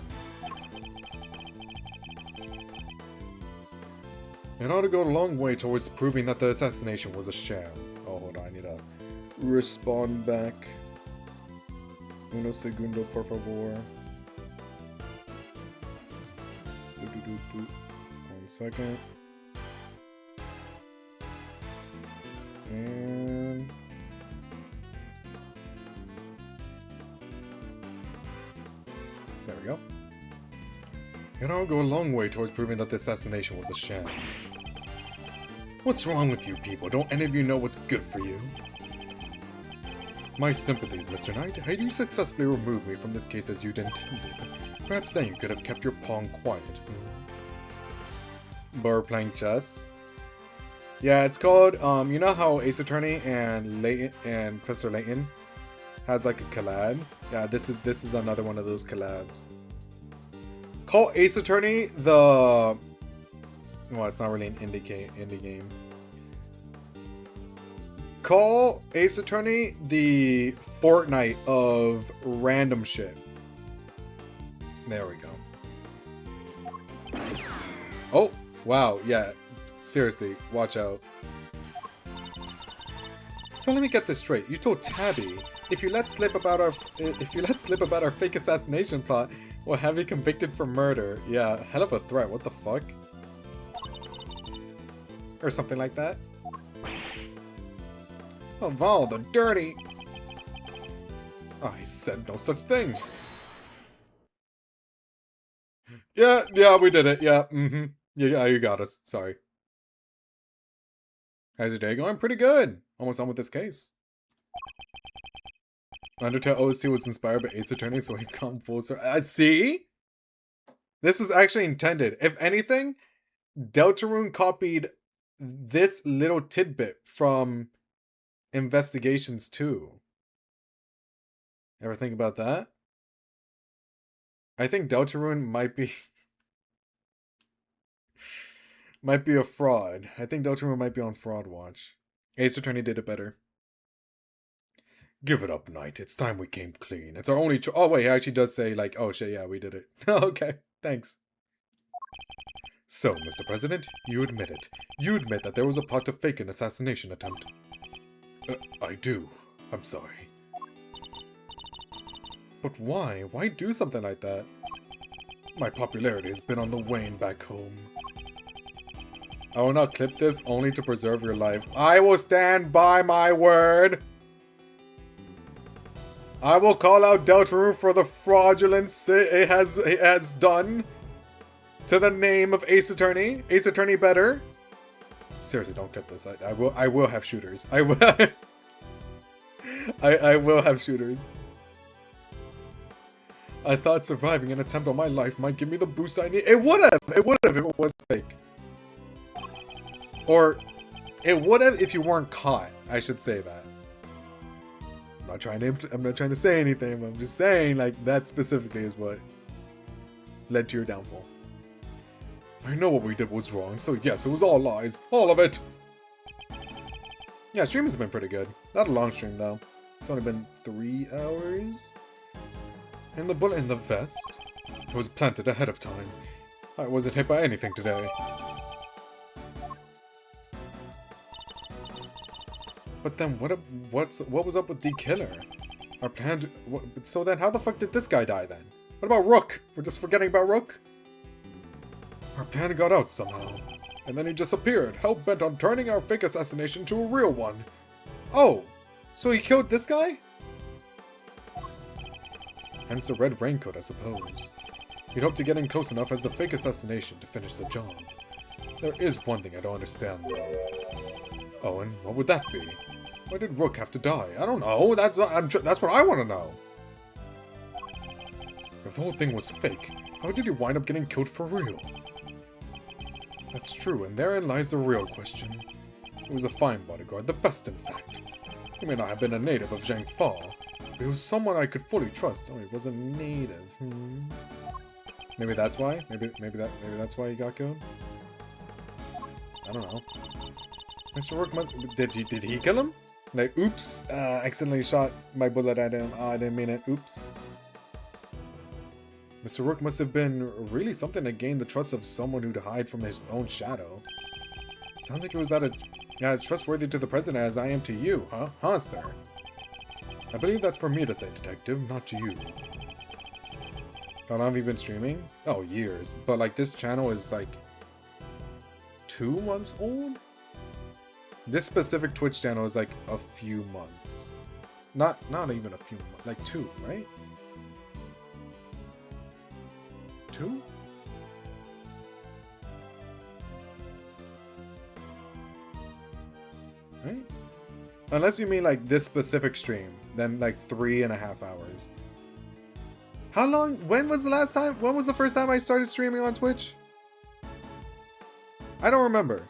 It ought to go a long way towards proving that the assassination was a sham. Oh, hold on, I need to respond back. Uno segundo, por favor. 1 second. And... there we go. And I'll go a long way towards proving that the assassination was a sham. What's wrong with you people? Don't any of you know what's good for you? My sympathies, Mr. Knight. Had you successfully removed me from this case as you'd intended, perhaps then you could have kept your pawn quiet. Bar playing chess? Yeah, it's called, you know how Ace Attorney and Layton and Professor Layton has like a collab? Yeah, this is another one of those collabs. Call Ace Attorney the... well, it's not really an indie game. Call Ace Attorney the Fortnite of random shit. There we go. Oh, wow, yeah. Seriously, watch out. So let me get this straight. You told Tabby if you let slip about our fake assassination plot, we'll have you convicted for murder. Yeah, hell of a threat. What the fuck? Or something like that. Oh, Val, the dirty. I said no such thing. Yeah, we did it. Yeah, Yeah, you got us. Sorry. How's your day going? Pretty good. Almost done with this case. Undertale OST was inspired by Ace Attorney, so he come full circle. See? This was actually intended. If anything, Deltarune copied this little tidbit from Investigations 2. Ever think about that? I think Deltarune might be... might be a fraud. I think Deltarune might be on Fraud Watch. Ace Attorney did it better. Give it up, Knight. It's time we came clean. It's our only oh, wait, he actually does say, like, oh, shit, yeah, we did it. Okay, thanks. So, Mr. President, you admit it. You admit that there was a plot to fake an assassination attempt. I do. I'm sorry. But why? Why do something like that? My popularity has been on the wane back home. I will not clip this only to preserve your life. I will stand by my word. I will call out Deltarune for the fraudulence it has done to the name of Ace Attorney. Ace Attorney better. Seriously, don't clip this. I will have shooters. I will. I will have shooters. I thought surviving an attempt on my life might give me the boost I need. It would have. It would have if it was fake. Or it would have if you weren't caught. I should say that. I'm not trying to say anything. I'm just saying, like, that specifically is what led to your downfall. I know what we did was wrong, so yes, it was all lies. All of it! Yeah, stream has been pretty good. Not a long stream, though. It's only been 3 hours. And the bullet in the vest? It was planted ahead of time. I wasn't hit by anything today. But then what was up with the killer? Our plan so then how the fuck did this guy die then? What about Rook? We're just forgetting about Rook? Our plan got out somehow. And then he just appeared, hell-bent on turning our fake assassination to a real one. Oh, so he killed this guy? Hence the red raincoat, I suppose. He'd hoped to get in close enough as the fake assassination to finish the job. There is one thing I don't understand, though. Oh, and what would that be? Why did Rook have to die? I don't know. That's what I want to know. If the whole thing was fake, how did he wind up getting killed for real? That's true, and therein lies the real question. He was a fine bodyguard, the best in fact. He may not have been a native of Zhangfa, but he was someone I could fully trust. Oh, he was a native. Maybe that's why? Maybe that's why he got killed? I don't know. Mr. Rook, did he kill him? Like, oops, accidentally shot my bullet at him. Oh, I didn't mean it. Oops. Mr. Rook must have been really something to gain the trust of someone who'd hide from his own shadow. Sounds like he was as trustworthy to the president as I am to you, huh? Huh, sir? I believe that's for me to say, detective, not to you. How long have you been streaming? Oh, years. But, like, this channel is, like, 2 months old? This specific Twitch channel is, like, a few months. Not even a few months. Like, 2, right? 2? Right? Unless you mean, like, this specific stream. Then, like, 3.5 hours. How long? When was the last time? When was the first time I started streaming on Twitch? I don't remember.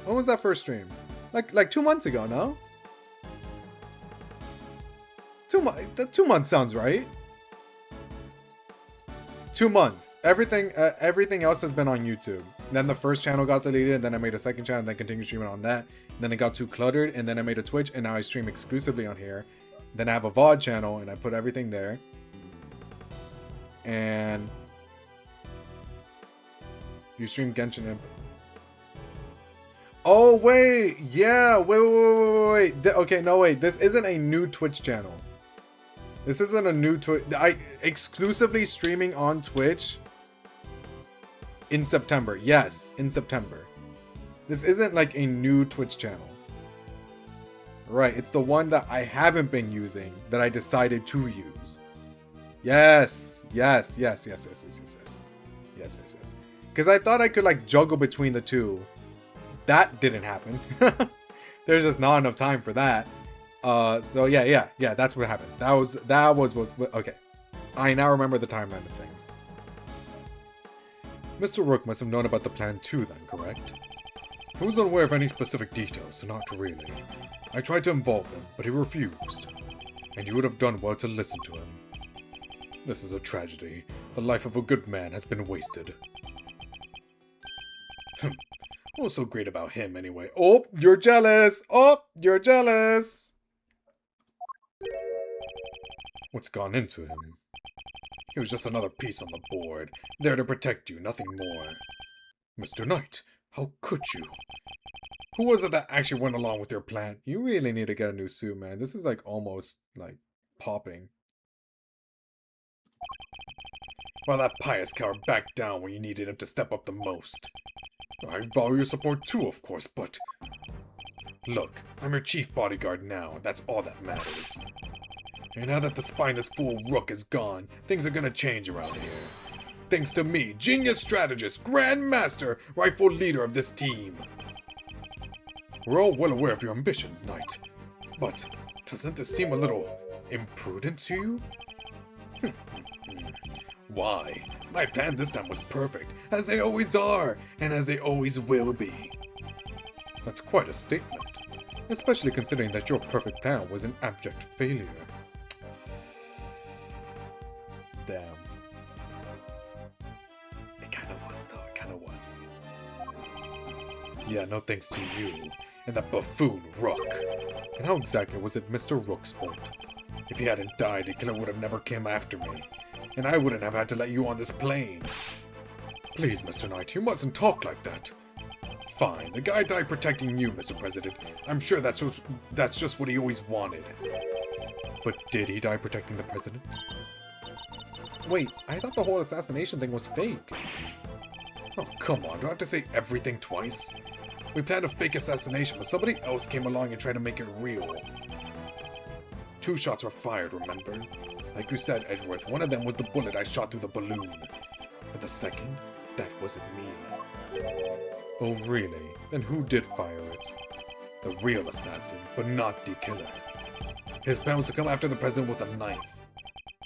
When was that first stream? Like 2 months ago, no? 2 months. 2 months sounds right. 2 months. Everything else has been on YouTube. Then the first channel got deleted, and then I made a second channel, and then continued streaming on that. Then it got too cluttered, and then I made a Twitch, and now I stream exclusively on here. Then I have a VOD channel, and I put everything there. And you stream Genshin Impact. Oh, wait. Yeah. Wait. Okay, no, wait. This isn't a new Twitch channel. This isn't a new Twitch. I exclusively streaming on Twitch in September. Yes, in September. This isn't like a new Twitch channel. Right. It's the one that I haven't been using that I decided to use. Yes. Yes. Because I thought I could like juggle between the two. That didn't happen. There's just not enough time for that. So yeah, that's what happened. That was what, okay. I now remember the timeline of things. Mr. Rook must have known about the plan too then, correct? He was unaware of any specific details, so not really. I tried to involve him, but he refused. And you would have done well to listen to him. This is a tragedy. The life of a good man has been wasted. What's so great about him anyway? Oh, you're jealous! Oh, you're jealous! What's gone into him? He was just another piece on the board, there to protect you, nothing more. Mr. Knight, how could you? Who was it that actually went along with your plan? You really need to get a new suit, man. This is like almost like popping. Well, that pious coward backed down when you needed him to step up the most. I value your support too, of course, but... Look, I'm your chief bodyguard now, and that's all that matters. And now that the spineless fool Rook is gone, things are gonna change around here. Thanks to me, genius strategist, grand master, rightful leader of this team. We're all well aware of your ambitions, Knight. But doesn't this seem a little imprudent to you? Why? My plan this time was perfect, as they always are, and as they always will be. That's quite a statement, especially considering that your perfect plan was an abject failure. Damn. It kinda was, though. It kinda was. Yeah, no thanks to you. And that buffoon, Rook. And how exactly was it Mr. Rook's fault? If he hadn't died, the killer would have never come after me. And I wouldn't have had to let you on this plane. Please, Mr. Knight, you mustn't talk like that. Fine, the guy died protecting you, Mr. President. I'm sure that's just what he always wanted. But did he die protecting the President? Wait, I thought the whole assassination thing was fake. Oh, come on, do I have to say everything twice? We planned a fake assassination, but somebody else came along and tried to make it real. 2 shots were fired, remember? Like you said, Edgeworth, one of them was the bullet I shot through the balloon. But the second, that wasn't me. Oh, really? Then who did fire it? The real assassin, but not the killer. His plan was to come after the president with a knife.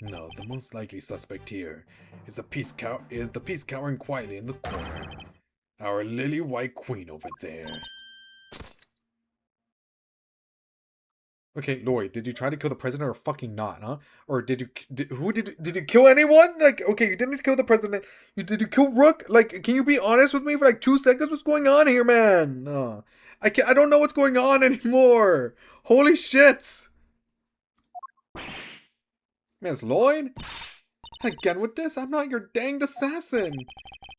No, the most likely suspect here is the peace cowering quietly in the corner. Our lily white queen over there. Okay, Lloyd, did you try to kill the president or fucking not, huh? Or did you kill anyone? Like, okay, you didn't kill the president. Did you kill Rook? Like, can you be honest with me for like 2 seconds? What's going on here, man? I don't know what's going on anymore. Holy shit. Miss Lloyd? Again with this? I'm not your danged assassin.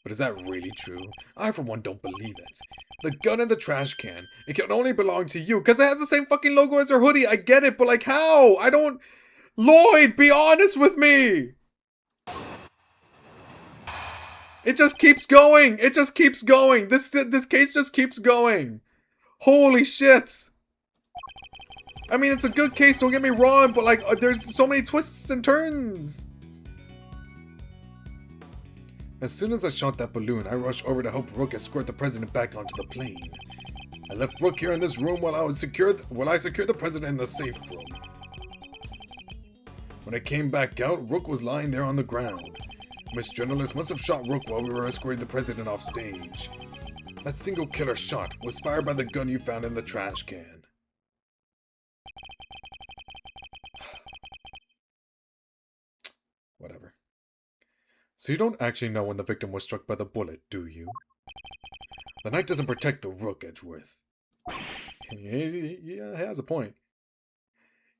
But is that really true? I, for one, don't believe it. The gun in the trash can, it can only belong to you, because it has the same fucking logo as her hoodie. I get it, but like, how? I don't... Lloyd, be honest with me! It just keeps going. It just keeps going. This case just keeps going. Holy shit. I mean, it's a good case, don't get me wrong, but like, there's so many twists and turns. As soon as I shot that balloon, I rushed over to help Rook escort the president back onto the plane. I left Rook here in this room while I secured the president in the safe room. When I came back out, Rook was lying there on the ground. Miss Journalist must have shot Rook while we were escorting the president off stage. That single killer shot was fired by the gun you found in the trash can. Whatever. So you don't actually know when the victim was struck by the bullet, do you? The knight doesn't protect the Rook, Edgeworth. He has a point.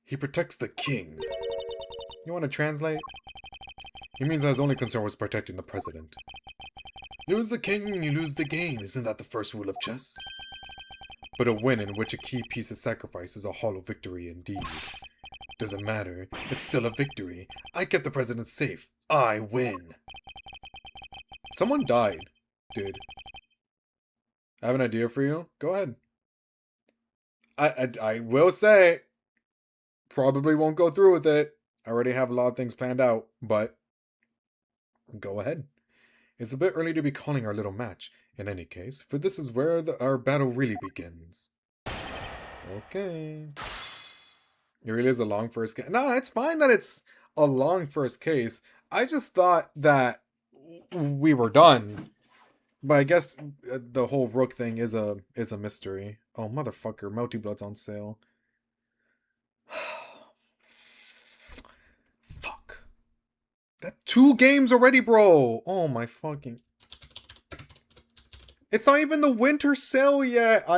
He protects the king. You want to translate? He means that his only concern was protecting the president. Lose the king and you lose the game. Isn't that the first rule of chess? But a win in which a key piece is sacrificed is a hollow victory indeed. Doesn't matter. It's still a victory. I kept the president safe. I win. Someone died, dude. I have an idea for you. Go ahead. I will say, probably won't go through with it. I already have a lot of things planned out, but go ahead. It's a bit early to be calling our little match, in any case, for this is where our battle really begins. Okay. It really is a long first case. No, it's fine that it's a long first case. I just thought that we were done. But I guess the whole Rook thing is a mystery. Oh, motherfucker. Melty Blood's on sale. Fuck. That 2 games already, bro. Oh, my fucking... It's not even the winter sale yet.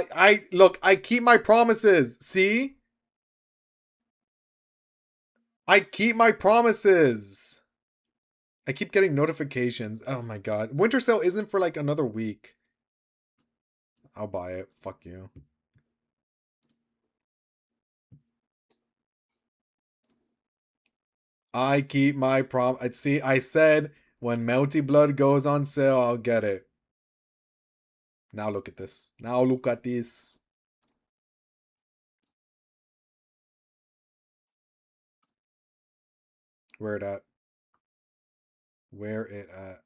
Look, I keep my promises. See? I keep my promises. I keep getting notifications. Oh my god. Winter sale isn't for like another week. I'll buy it. Fuck you. I keep my prom. See, I said when Melty Blood goes on sale, I'll get it. Now look at this. Now look at this. Where it at? Where it at?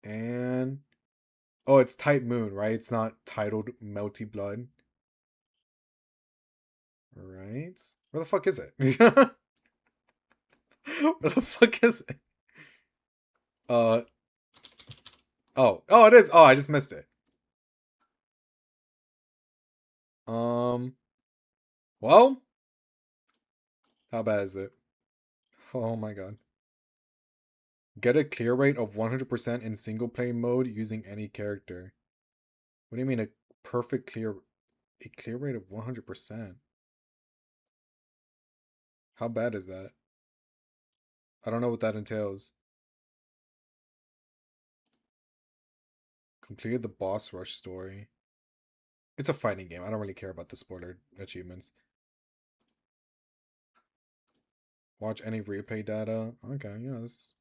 And oh, it's Type Moon, right? It's not titled Melty Blood. Right? Where the fuck is it? Where the fuck is it? Oh, it is. Oh, I just missed it. Well, how bad is it? Oh my god. Get a clear rate of 100% in single play mode using any character. What do you mean a perfect clear rate of 100%? How bad is that? I don't know what that entails. Completed the boss rush story. It's a fighting game. I don't really care about the spoiler achievements. Watch any replay data. Okay, you know this.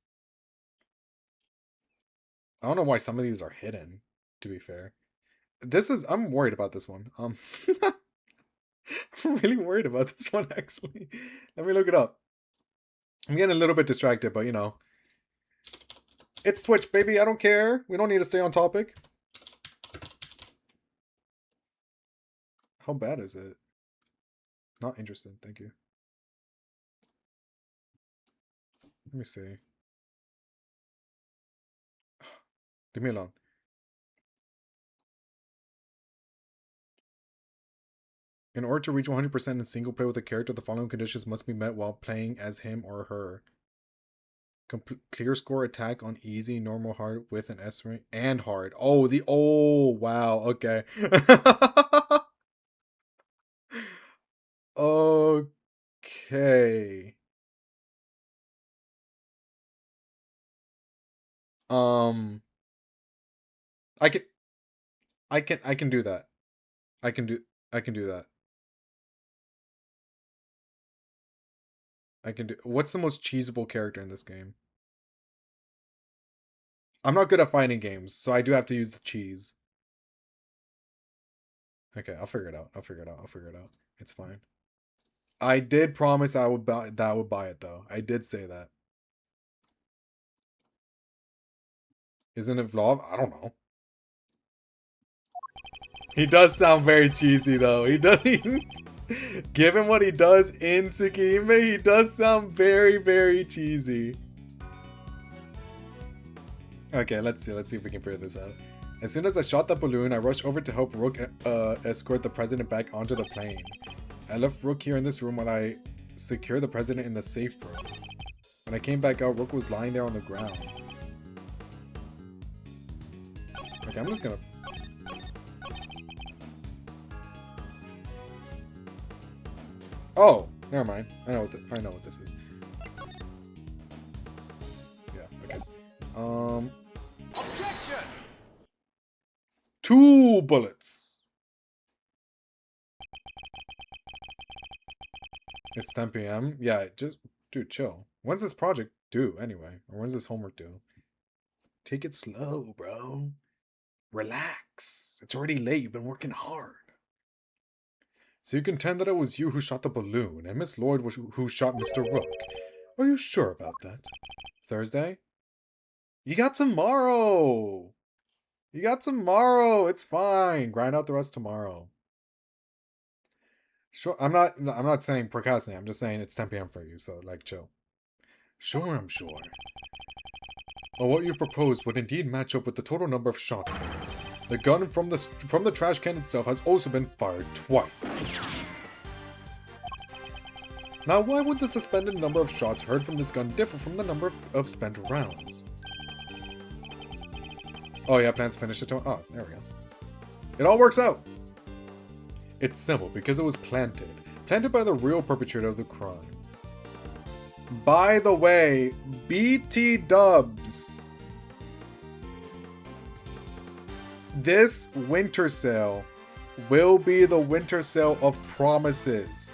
I don't know why some of these are hidden, to be fair. I'm worried about this one. I'm really worried about this one, actually. Let me look it up. I'm getting a little bit distracted, but you know. It's Twitch, baby. I don't care. We don't need to stay on topic. How bad is it? Not interested. Thank you. Let me see. Leave me alone. In order to reach 100% in single play with a character, the following conditions must be met while playing as him or her. Clear score attack on easy, normal, hard, with an S rank, and hard. Oh, wow, okay. Okay. I can do that. I can do that. What's the most cheesable character in this game? I'm not good at fighting games, so I do have to use the cheese. Okay, I'll figure it out. It's fine. I did promise I would buy it though. I did say that. Isn't it Vlov? I don't know. He does sound very cheesy though. He does. Given what he does in Tsukihime, he does sound very, very cheesy. Okay, let's see if we can figure this out. As soon as I shot the balloon, I rushed over to help Rook escort the president back onto the plane. I left Rook here in this room while I secured the president in the safe room. When I came back out, Rook was lying there on the ground. Okay, I'm just gonna... Oh, never mind. I know what this is. Yeah, okay. Objection! 2 bullets. It's 10 p.m. Yeah, just dude, chill. When's this project due anyway? Or when's this homework due? Take it slow, bro. Relax. It's already late. You've been working hard. So you contend that it was you who shot the balloon, and Miss Lloyd was who shot Mr. Rook. Are you sure about that? Thursday? You got tomorrow! It's fine. Grind out the rest tomorrow. Sure, I'm not saying procrastinate. I'm just saying it's 10 p.m. for you, so like chill. Sure, I'm sure. Well, what you've proposed would indeed match up with the total number of shots here. The gun from the trash can itself has also been fired twice. Now, why would the suspended number of shots heard from this gun differ from the number of spent rounds? Oh yeah, plans to finish it. Oh, there we go. It all works out. It's simple because it was planted by the real perpetrator of the crime. By the way, BT dubs. This winter sale will be the winter sale of promises.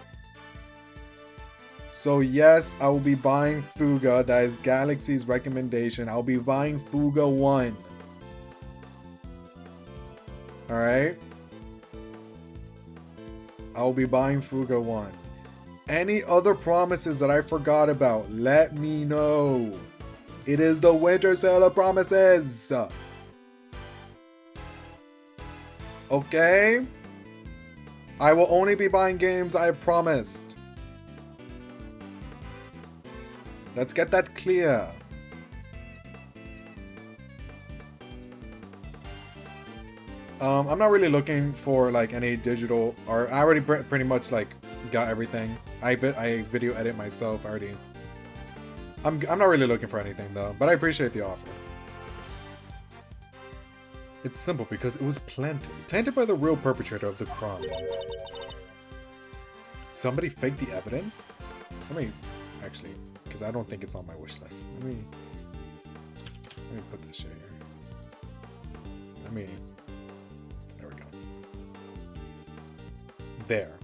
So yes, I will be buying Fuga. That is Galaxy's recommendation. I'll be buying Fuga 1. Alright? I'll be buying Fuga 1. Any other promises that I forgot about, let me know. It is the winter sale of promises. Okay? I will only be buying games I have promised. Let's get that clear. I'm not really looking for like any digital art. I already pretty much like got everything. I video edit myself already. I'm not really looking for anything though, but I appreciate the offer. It's simple because it was planted by the real perpetrator of the crime. Somebody faked the evidence? Let me actually, because I don't think it's on my wish list. Let me put this shit here. There we go. There.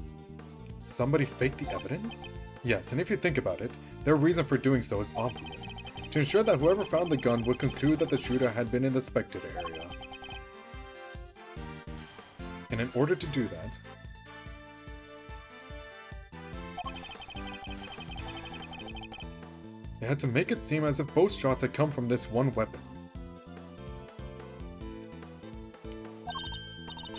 Somebody faked the evidence? Yes, and if you think about it, their reason for doing so is obvious. To ensure that whoever found the gun would conclude that the shooter had been in the spectator area. And in order to do that, they had to make it seem as if both shots had come from this one weapon.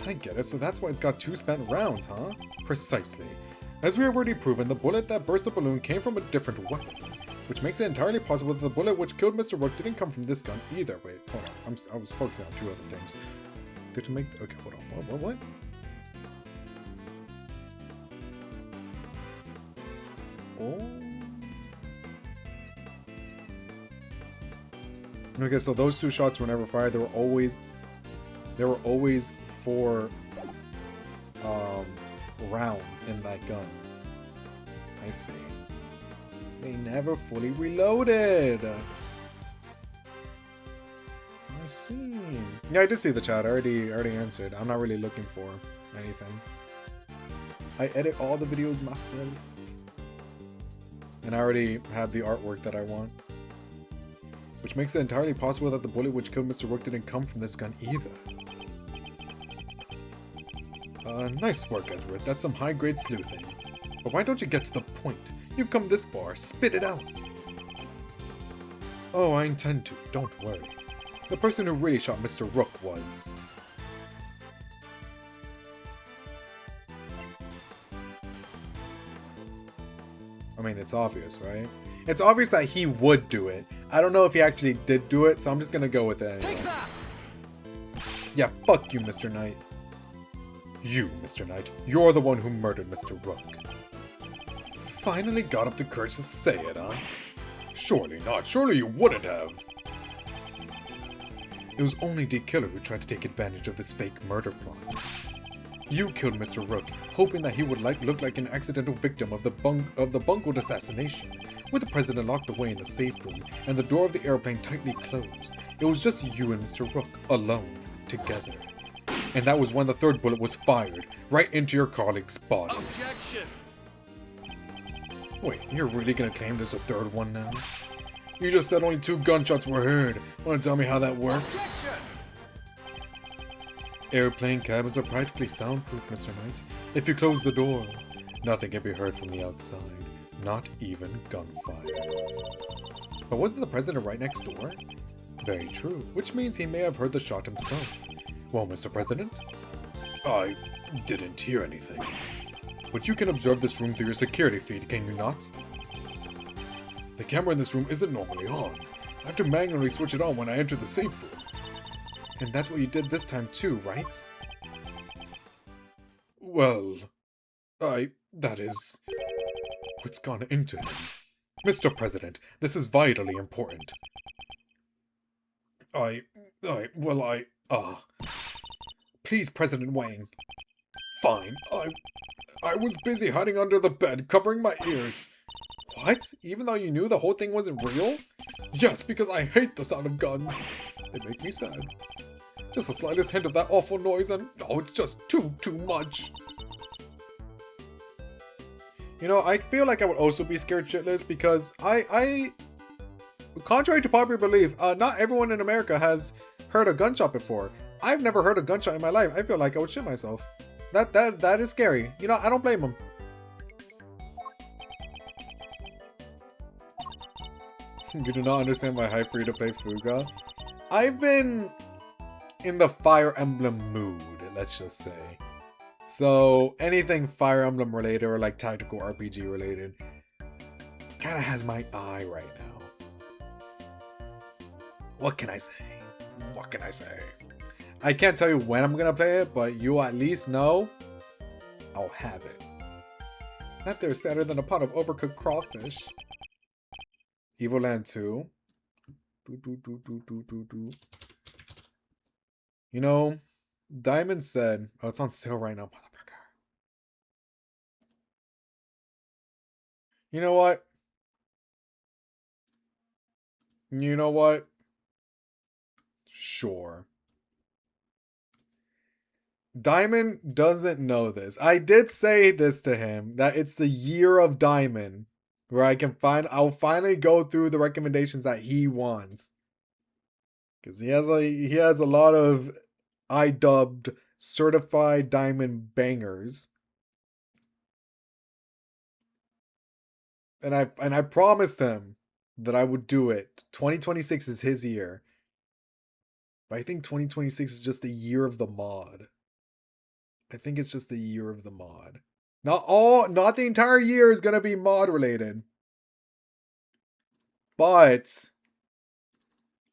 I get it, so that's why it's got 2 spent rounds, huh? Precisely. As we have already proven, the bullet that burst the balloon came from a different weapon, which makes it entirely possible that the bullet which killed Mr. Rook didn't come from this gun either. Wait, hold on. I was focusing on 2 other things. Did it make... Okay, hold on. What? Oh. Okay, so those 2 shots were never fired. There were always 4 rounds in that gun. I see. They never fully reloaded. I see. Yeah, I did see the chat. I already answered. I'm not really looking for anything. I edit all the videos myself. And I already have the artwork that I want. Which makes it entirely possible that the bullet which killed Mr. Rook didn't come from this gun either. Nice work, Edward. That's some high-grade sleuthing. But why don't you get to the point? You've come this far. Spit it out. Oh, I intend to. Don't worry. The person who really shot Mr. Rook was... I mean, it's obvious, right? It's obvious that he would do it. I don't know if he actually did do it, so I'm just gonna go with it anyway. Yeah, fuck you, Mr. Knight. You, Mr. Knight, you're the one who murdered Mr. Rook. Finally got up the courage to say it, huh? Surely not. Surely you wouldn't have. It was only D. Killer who tried to take advantage of this fake murder plot. You killed Mr. Rook, hoping that he would look like an accidental victim of the bungled assassination. With the president locked away in the safe room and the door of the airplane tightly closed, it was just you and Mr. Rook, alone, together. And that was when the 3rd bullet was fired, right into your colleague's body. Objection! Wait, you're really gonna claim there's a 3rd one now? You just said only 2 gunshots were heard. Wanna tell me how that works? Airplane cabins are practically soundproof, Mr. Knight. If you close the door, nothing can be heard from the outside. Not even gunfire. But wasn't the president right next door? Very true, which means he may have heard the shot himself. Well, Mr. President? I didn't hear anything. But you can observe this room through your security feed, can you not? The camera in this room isn't normally on. I have to manually switch it on when I enter the safe room. And that's what you did this time too, right? Well, that is... what's gone into him? Mr. President, this is vitally important. Please, President Wang. Fine, I was busy hiding under the bed, covering my ears. What? Even though you knew the whole thing wasn't real? Yes, because I hate the sound of guns. They make me sad. Just the slightest hint of that awful noise and oh, it's just too much. You know, I feel like I would also be scared shitless because contrary to popular belief, not everyone in America has heard a gunshot before. I've never heard a gunshot in my life. I feel like I would shit myself. That is scary. You know, I don't blame them. You do not understand my hype for you to play Fuga. I've been in the Fire Emblem mood, let's just say. So anything Fire Emblem related or like tactical RPG related kind of has my eye right now. What can I say? What can I say? I can't tell you when I'm gonna play it, but you at least know I'll have it. That there's sadder than a pot of overcooked crawfish. Evil Land 2. You know, Diamond said, oh, it's on sale right now, motherfucker. You know what? You know what? Sure. Diamond doesn't know this. I did say this to him, that it's the year of Diamond, where I'll finally go through the recommendations that he wants. Because he has a lot of I-dubbed certified Diamond bangers. And I promised him that I would do it. 2026 is his year. But I think 2026 is just the year of the mod. I think it's just the year of the mod. Not the entire year is gonna be mod related. But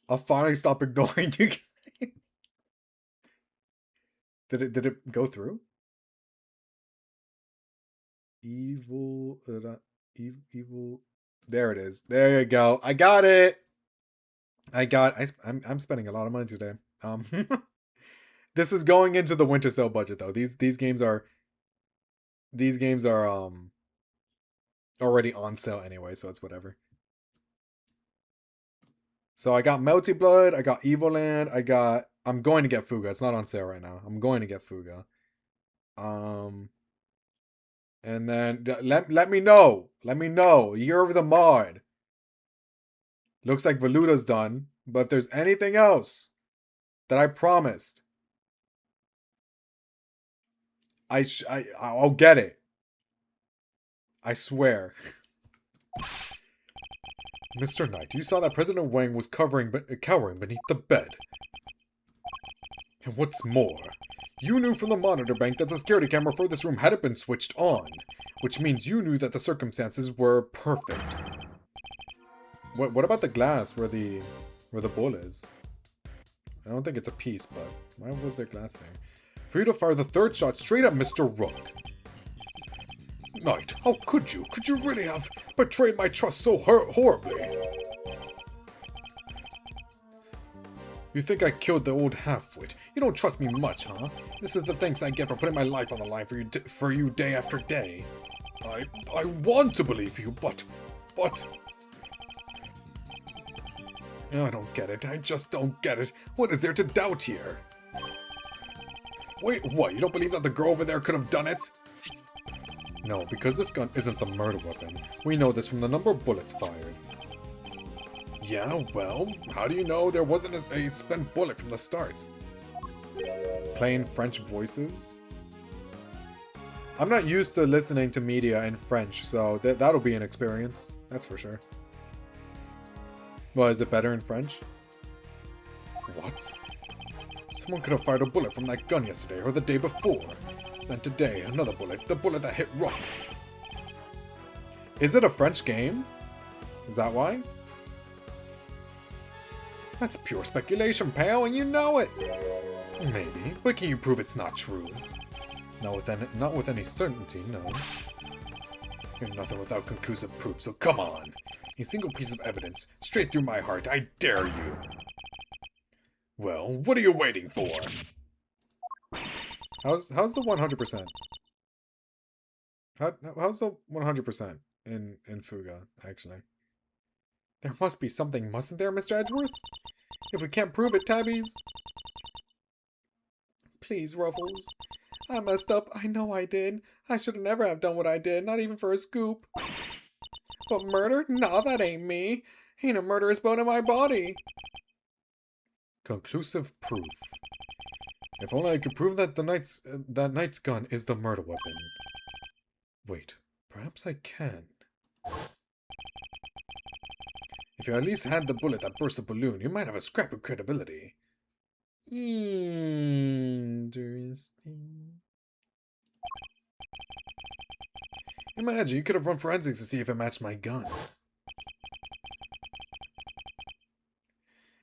I'll finally stop ignoring you guys. Did it go through? Evil. There it is. There you go. I got it. I'm spending a lot of money today. This is going into the winter sale budget though. These games are already on sale anyway, so it's whatever. So I got Melty Blood, I got Evil Land, I'm going to get Fuga. It's not on sale right now. I'm going to get Fuga. And then let me know. Let me know. Year of the mod. Looks like Valuta's done, but if there's anything else that I promised, I'll get it. I swear. Mr. Knight, you saw that President Wang was cowering beneath the bed. And what's more, you knew from the monitor bank that the security camera for this room hadn't been switched on, which means you knew that the circumstances were perfect. What about the glass where the bull is? I don't think it's a piece, but why was there glass there? For you to fire the third shot straight at Mr. Rook. Knight, how could you? Could you really have betrayed my trust so horribly? You think I killed the old half-wit? You don't trust me much, huh? This is the thanks I get for putting my life on the line for you day after day. I want to believe you, but... I don't get it. I just don't get it. What is there to doubt here? Wait, what? You don't believe that the girl over there could have done it? No, because this gun isn't the murder weapon. We know this from the number of bullets fired. Yeah, well, how do you know there wasn't a spent bullet from the start? Plain French voices? I'm not used to listening to media in French, so that'll be an experience. That's for sure. Well, is it better in French? What? Someone could have fired a bullet from that gun yesterday or the day before. Then today, another bullet. The bullet that hit Rook. Is it a French game? Is that why? That's pure speculation, pal, and you know it. Maybe, but can you prove it's not true? Not with any certainty, no. You're nothing without conclusive proof, so come on. A single piece of evidence, straight through my heart, I dare you. Well, what are you waiting for? How's the 100%? How's the 100% in Fuga, actually? There must be something, mustn't there, Mr. Edgeworth? If we can't prove it, tabbies. Please, Ruffles. I messed up. I know I did. I should never have done what I did, not even for a scoop. But murder? Nah, that ain't me. Ain't a murderous bone in my body. Conclusive proof. If only I could prove that that knight's gun is the murder weapon. Wait, perhaps I can. If you at least had the bullet that burst the balloon, you might have a scrap of credibility. Interesting. Imagine you could have run forensics to see if it matched my gun.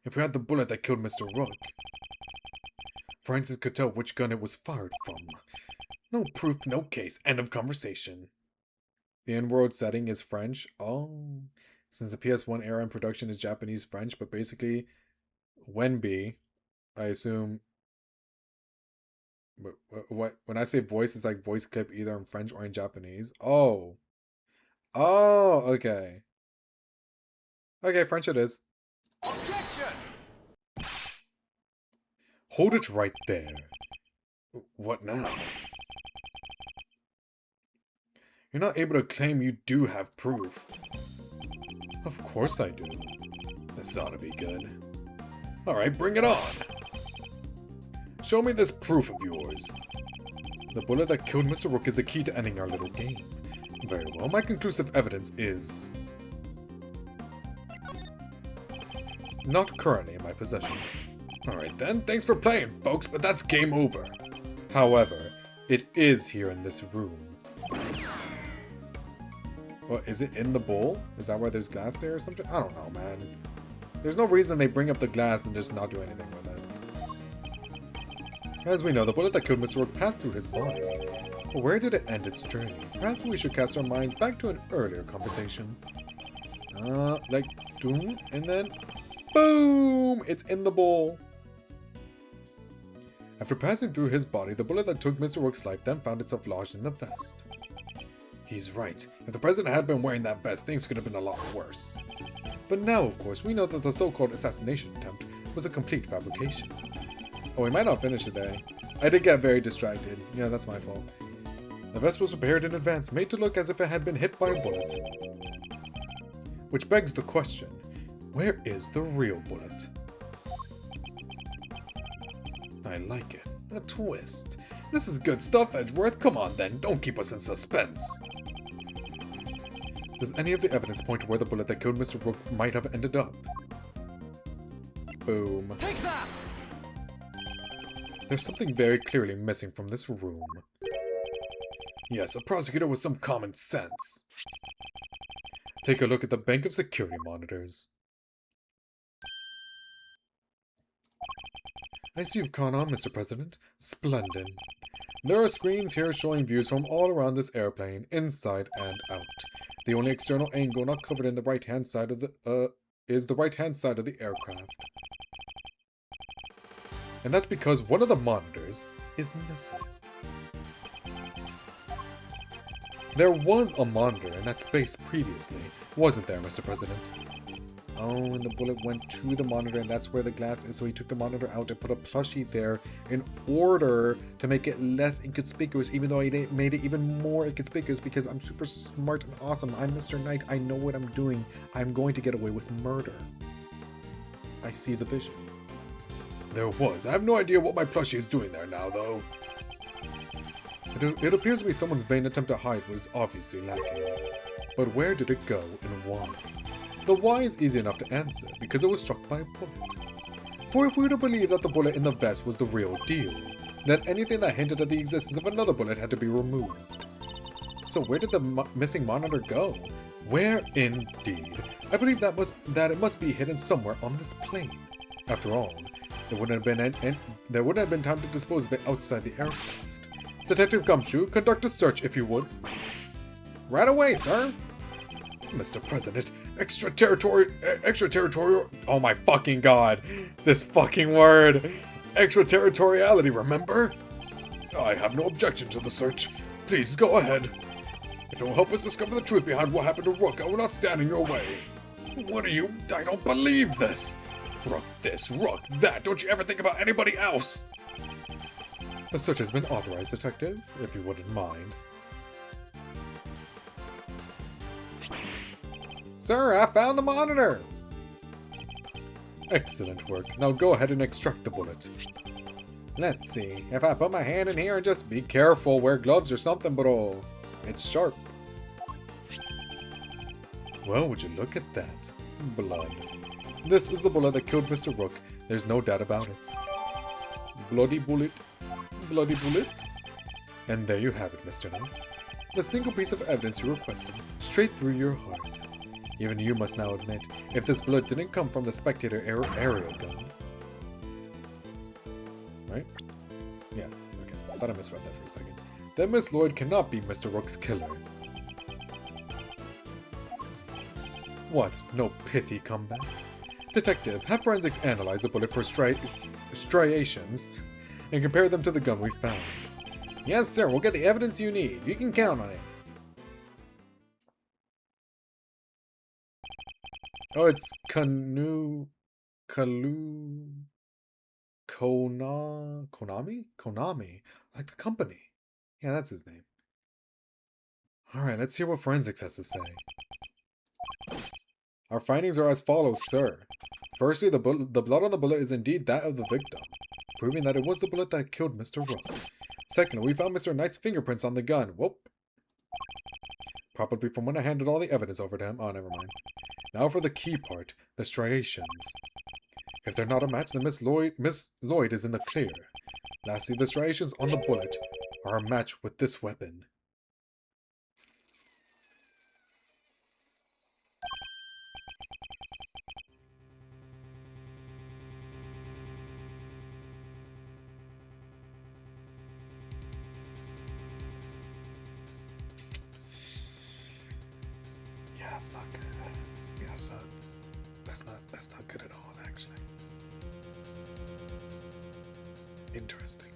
If we had the bullet that killed Mr. Rook, forensics could tell which gun it was fired from. No proof, no case. End of conversation. The in-world setting is French. Oh, since the PS1 era in production is Japanese French, but basically, Wenbi, I assume. What when I say voice, it's like voice clip either in French or in Japanese. Oh, okay. Okay, French it is. Objection! Hold it right there. What now? You're not able to claim you do have proof. Of course I do. This ought to be good. Alright, bring it on! Show me this proof of yours. The bullet that killed Mr. Rook is the key to ending our little game. Very well, my conclusive evidence is... not currently in my possession. Alright then, thanks for playing, folks, but that's game over. However, it is here in this room. Well, is it in the bowl? Is that why there's glass there or something? I don't know, man. There's no reason they bring up the glass and just not do anything with it. As we know, the bullet that killed Mr. Rook passed through his body. But where did it end its journey? Perhaps we should cast our minds back to an earlier conversation. Like, doom, and then... boom! It's in the bowl. After passing through his body, the bullet that took Mr. Rook's life then found itself lodged in the vest. He's right. If the president had been wearing that vest, things could have been a lot worse. But now, of course, we know that the so-called assassination attempt was a complete fabrication. Oh, we might not finish today. I did get very distracted. Yeah, that's my fault. The vest was prepared in advance, made to look as if it had been hit by a bullet. Which begs the question, where is the real bullet? I like it. A twist. This is good stuff, Edgeworth. Come on then, don't keep us in suspense. Does any of the evidence point to where the bullet that killed Mr. Rook might have ended up? Boom. Take that! There's something very clearly missing from this room. Yes, a prosecutor with some common sense. Take a look at the bank of security monitors. I see you've caught on, Mr. President. Splendid. There are screens here showing views from all around this airplane, inside and out. The only external angle not covered in the right-hand side of is the right-hand side of the aircraft. And that's because one of the monitors is missing. There was a monitor in that space previously, wasn't there, Mr. President? Oh, and the bullet went to the monitor, and that's where the glass is, so he took the monitor out and put a plushie there in order to make it less inconspicuous, even though he made it even more inconspicuous because I'm super smart and awesome. I'm Mr. Knight. I know what I'm doing. I'm going to get away with murder. I see the vision. There was. I have no idea what my plushie is doing there now, though. It appears to be someone's vain attempt to hide was obviously lacking. But where did it go and why? The why is easy enough to answer, because it was struck by a bullet. For if we were to believe that the bullet in the vest was the real deal, then anything that hinted at the existence of another bullet had to be removed. So where did the missing monitor go? Where indeed? I believe that it must be hidden somewhere on this plane. After all, there wouldn't have been time to dispose of it outside the aircraft. Detective Gumshoe, conduct a search if you would. Right away, sir. Mr. President, extraterritorial, oh my fucking god, this fucking word, extraterritoriality, remember? I have no objection to the search. Please go ahead. If it will help us discover the truth behind what happened to Rook, I will not stand in your way. What are you? I don't believe this. Rook this, Rook that. Don't you ever think about anybody else. A search has been authorized, Detective, if you wouldn't mind. Sir, I found the monitor! Excellent work. Now go ahead and extract the bullet. Let's see. If I put my hand in here and just be careful, wear gloves or something, bro. It's sharp. Well, would you look at that? Blood. This is the bullet that killed Mr. Rook. There's no doubt about it. Bloody bullet. Bloody bullet. And there you have it, Mr. Knight. The single piece of evidence you requested, straight through your heart. Even you must now admit, if this bullet didn't come from the Spectator aerial gun. Right? Yeah, okay. I thought I misread that for a second. Then Miss Lloyd cannot be Mr. Rook's killer. What? No pithy comeback? Detective, have forensics analyze the bullet for striations and compare them to the gun we found. Yes, sir, we'll get the evidence you need. You can count on it. Oh, it's Konami? Konami? Like the company. Yeah, that's his name. Alright, let's hear what forensics has to say. Our findings are as follows, sir. Firstly, the blood on the bullet is indeed that of the victim, proving that it was the bullet that killed Mr. Rook. Secondly, we found Mr. Knight's fingerprints on the gun. Whoop. Probably from when I handed all the evidence over to him. Oh, never mind. Now for the key part, the striations. If they're not a match, then Miss Lloyd is in the clear. Lastly, the striations on the bullet are a match with this weapon. Yeah, that's not good. Yeah, that's not good at all, actually. Interesting.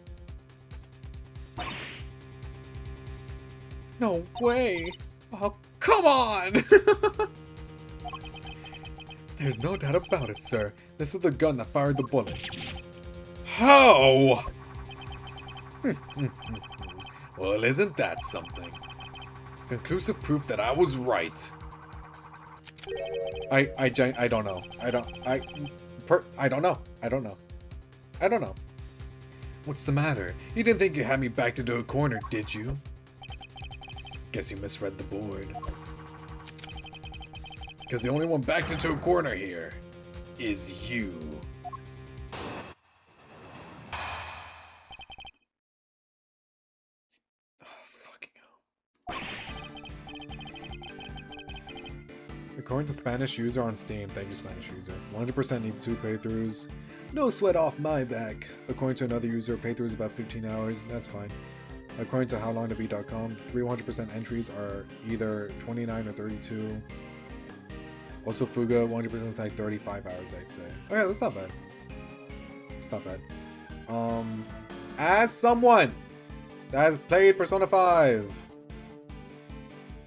No way! Oh, come on! There's no doubt about it, sir. This is the gun that fired the bullet. How? Well, isn't that something? Conclusive proof that I was right. I don't know. I don't know. What's the matter? You didn't think you had me backed into a corner, did you? Guess you misread the board. Because the only one backed into a corner here is you. According to Spanish user on Steam, thank you Spanish user, 100% needs 2 playthroughs. No sweat off my back. According to another user, playthrough is about 15 hours, that's fine. According to howlongtobeat.com, 300% entries are either 29 or 32. Also Fuga, 100% is like 35 hours, I'd say. Okay, that's not bad. It's not bad. As someone that has played Persona 5,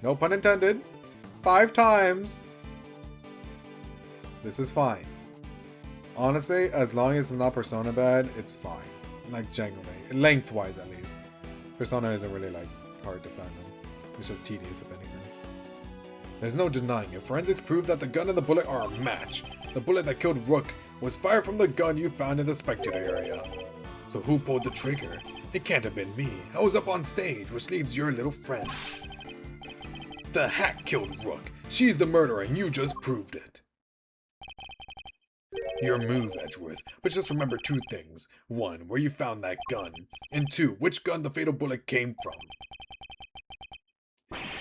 no pun intended, 5 times, this is fine. Honestly, as long as it's not Persona bad, it's fine. Like, genuinely. Lengthwise, at least. Persona isn't really, like, hard to find them. It's just tedious, if anything. There's no denying it. Forensics prove that the gun and the bullet are a match. The bullet that killed Rook was fired from the gun you found in the Spectator area. So who pulled the trigger? It can't have been me. I was up on stage, which leaves your little friend. The hack killed Rook. She's the murderer, and you just proved it. Your move, Edgeworth, but just remember 2 things. 1, where you found that gun, and 2, which gun the fatal bullet came from.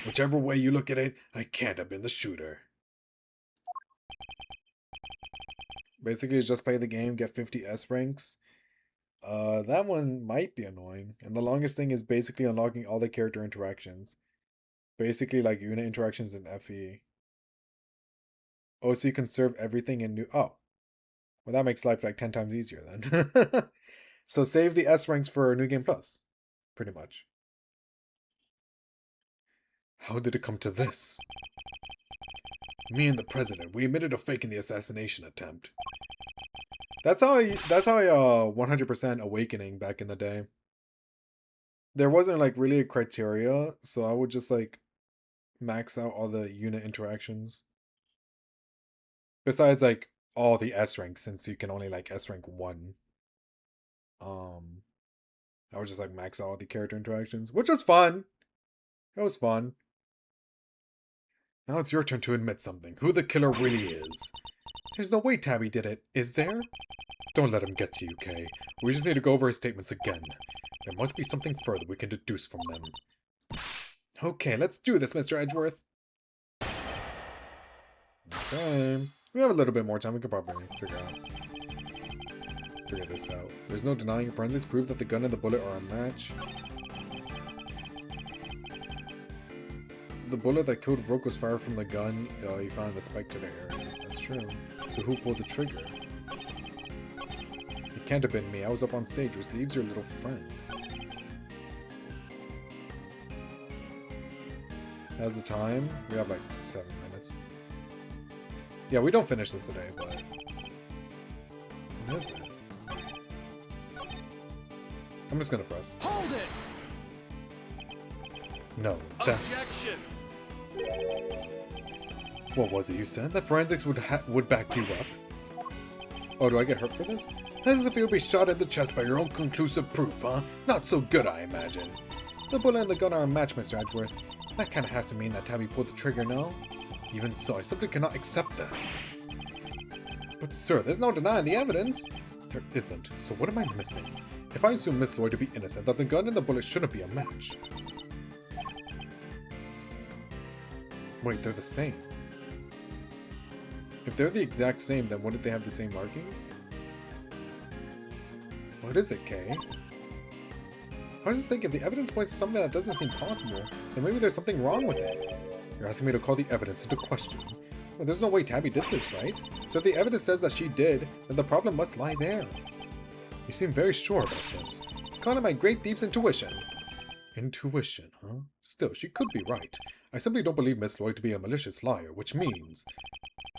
Whichever way you look at it, I can't have been the shooter. Basically, it's just play the game, get 50 S ranks. That one might be annoying. And the longest thing is basically unlocking all the character interactions. Basically like unit interactions in FE. Oh, so you can serve everything in new... Oh. Well, that makes life like 10 times easier then. So save the S ranks for New Game Plus. Pretty much. How did it come to this? Me and the president, we admitted a fake in the assassination attempt. That's how I 100% Awakening back in the day. there wasn't like really a criteria, so I would just like max out all the unit interactions. Besides like all the S ranks, since you can only like S rank 1. I would just like max out all the character interactions, which was fun. It was fun. Now it's your turn to admit something. Who the killer really is. There's no way Tabby did it, is there? Don't let him get to you, Kay. We just need to go over his statements again. There must be something further we can deduce from them. Okay, let's do this, Mr. Edgeworth. Okay. We have a little bit more time. We could probably figure this out. There's no denying forensics proves that the gun and the bullet are a match. The bullet that killed Rook was fired from the gun you found in the spectator area. That's true. So who pulled the trigger? It can't have been me. I was up on stage, which leaves your little friend. How's the time? We have like 7 minutes. Yeah, we don't finish this today, but... What is it? I'm just gonna press. Hold it! No, that's... Objection! What was it you said? That forensics would back you up? Oh, do I get hurt for this? As if you'll be shot in the chest by your own conclusive proof, huh? Not so good, I imagine. The bullet and the gun are a match, Mr. Edgeworth. That kinda has to mean that Tabby pulled the trigger, no? Even so, I simply cannot accept that. But sir, there's no denying the evidence. There isn't, so what am I missing? If I assume Miss Lloyd to be innocent, that the gun and the bullet shouldn't be a match. Wait, they're the same. If they're the exact same, then wouldn't they have the same markings? What is it, Kay? I just think if the evidence points to something that doesn't seem possible, then maybe there's something wrong with it. You're asking me to call the evidence into question. Well, there's no way Tabby did this, right? So if the evidence says that she did, then the problem must lie there. You seem very sure about this. Call it my great thief's intuition. Intuition, huh? Still, she could be right. I simply don't believe Miss Lloyd to be a malicious liar, which means...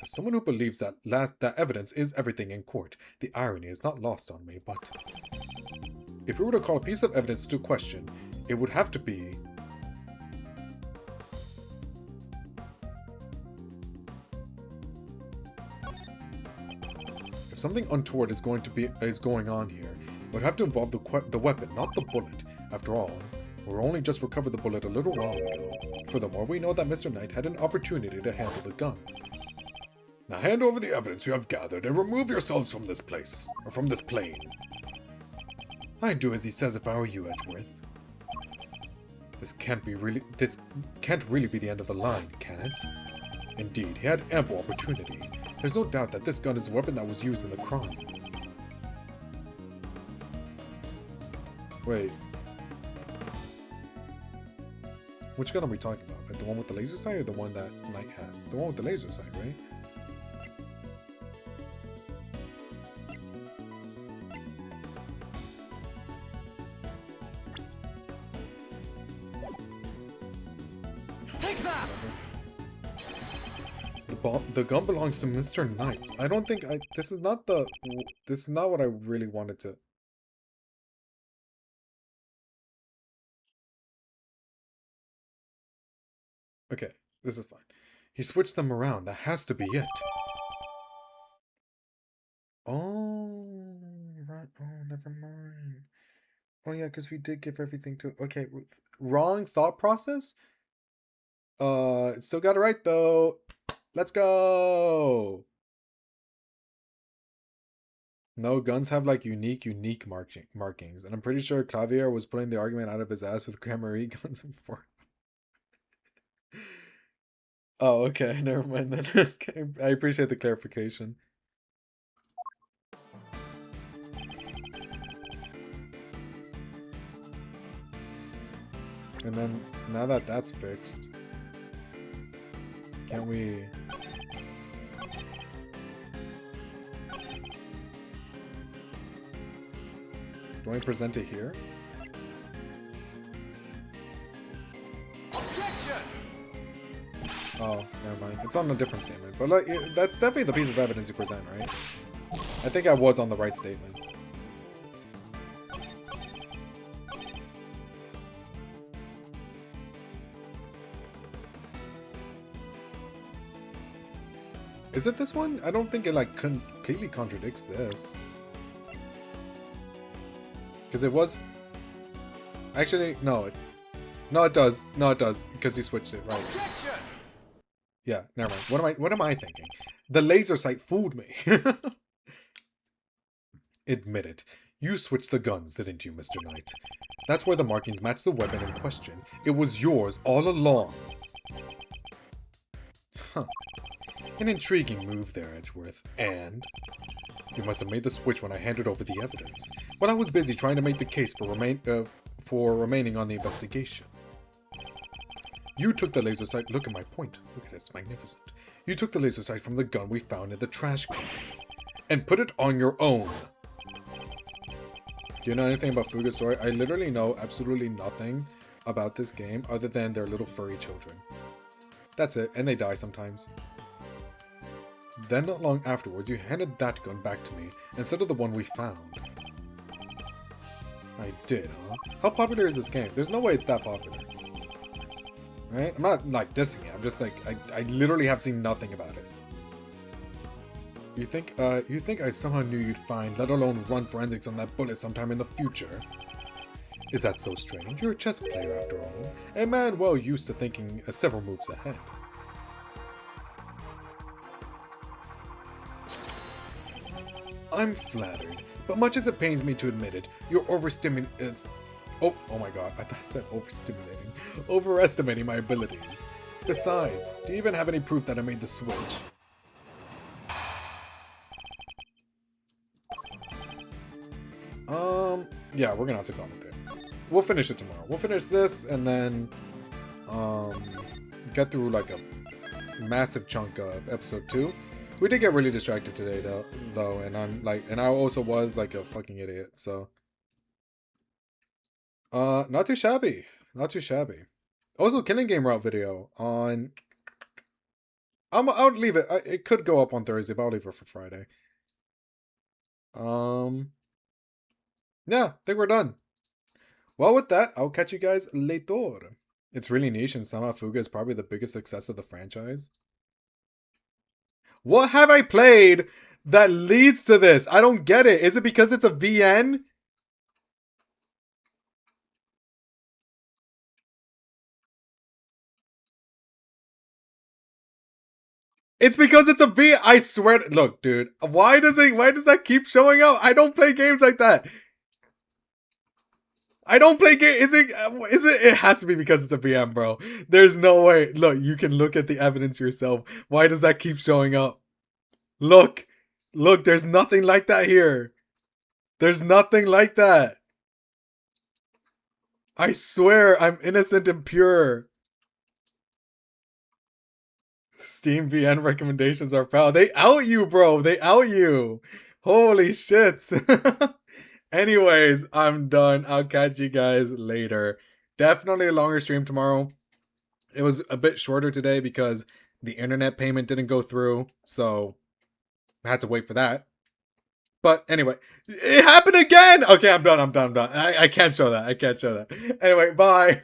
As someone who believes that that evidence is everything in court, the irony is not lost on me, but... If we were to call a piece of evidence into question, it would have to be... If something untoward is going on here, it would have to involve the weapon, not the bullet. After all, we only just recovered the bullet a little while ago. Furthermore, we know that Mr. Knight had an opportunity to handle the gun. Now hand over the evidence you have gathered and remove yourselves from this place, or from this plane. I'd do as he says if I were you, Edgeworth. This can't really be the end of the line, can it? Indeed, he had ample opportunity. There's no doubt that this gun is a weapon that was used in the crime. Wait. Which gun are we talking about? Like the one with the laser sight or the one that Knight has? The one with the laser sight, right? Take that! The gun belongs to Mr. Knight. I don't think this is not what I really wanted to. Okay, this is fine. He switched them around. That has to be it. Oh, right. Oh, never mind. Oh yeah, because we did give everything to... Okay, wrong thought process? Still got it right though. Let's go. No, guns have like unique markings. And I'm pretty sure Clavier was putting the argument out of his ass with Gramarye guns before. Oh, okay. Never mind then. Okay, I appreciate the clarification. And then, now that that's fixed, can't we... Do I present it here? Objection! Oh, never mind. It's on a different statement. But like, that's definitely the piece of evidence you present, right? I think I was on the right statement. Is it this one? I don't think it like completely contradicts this. Because it was... Actually, no. No, it does. No, it does. Because you switched it, right. Objection! Yeah, never mind. What am I thinking? The laser sight fooled me. Admit it. You switched the guns, didn't you, Mr. Knight? That's why the markings match the weapon in question. It was yours all along. Huh. An intriguing move there, Edgeworth. And? You must have made the switch when I handed over the evidence. When I was busy trying to make the case for remaining on the investigation. You took the laser sight. Look at my point. Look at it. It's magnificent. You took the laser sight from the gun we found in the trash can. And put it on your own. Do you know anything about Fuga's story? I literally know absolutely nothing about this game other than they're little furry children. That's it. And they die sometimes. Then not long afterwards, you handed that gun back to me instead of the one we found. I did, huh? How popular is this game? There's no way it's that popular. Right? I'm not, like, dissing it. I'm just, like, I literally have seen nothing about it. You think I somehow knew you'd find, let alone run forensics on that bullet sometime in the future? Is that so strange? You're a chess player, after all. A man well used to thinking several moves ahead. I'm flattered, but much as it pains me to admit it, your overstimulating is... Oh my god, I thought I said overstimulating. Overestimating my abilities. Besides, do you even have any proof that I made the switch? Yeah, we're gonna have to call it there. We'll finish it tomorrow. We'll finish this and then, get through like a massive chunk of episode 2. We did get really distracted today though, and I also was like a fucking idiot, so. Not too shabby. Not too shabby. Also, Killing Game Route video on... I'll leave it. It could go up on Thursday, but I'll leave it for Friday. Yeah, I think we're done. Well, with that, I'll catch you guys later. It's really niche, and somehow Fuga is probably the biggest success of the franchise. What have I played that leads to this? I don't get it. Is it because it's a VN? It's because it's a V. I swear. Look, dude. Why does that keep showing up? I don't play games like that. I don't play games. It has to be because it's a VM, bro. There's no way. Look, you can look at the evidence yourself. Why does that keep showing up? Look, there's nothing like that here. There's nothing like that. I swear I'm innocent and pure. Steam VN recommendations are foul. They out you, bro. They out you. Holy shit. Anyways, I'm done. I'll catch you guys later. Definitely a longer stream tomorrow. It was a bit shorter today because the internet payment didn't go through. So I had to wait for that. But anyway, it happened again. Okay, I'm done. I can't show that. Anyway, bye.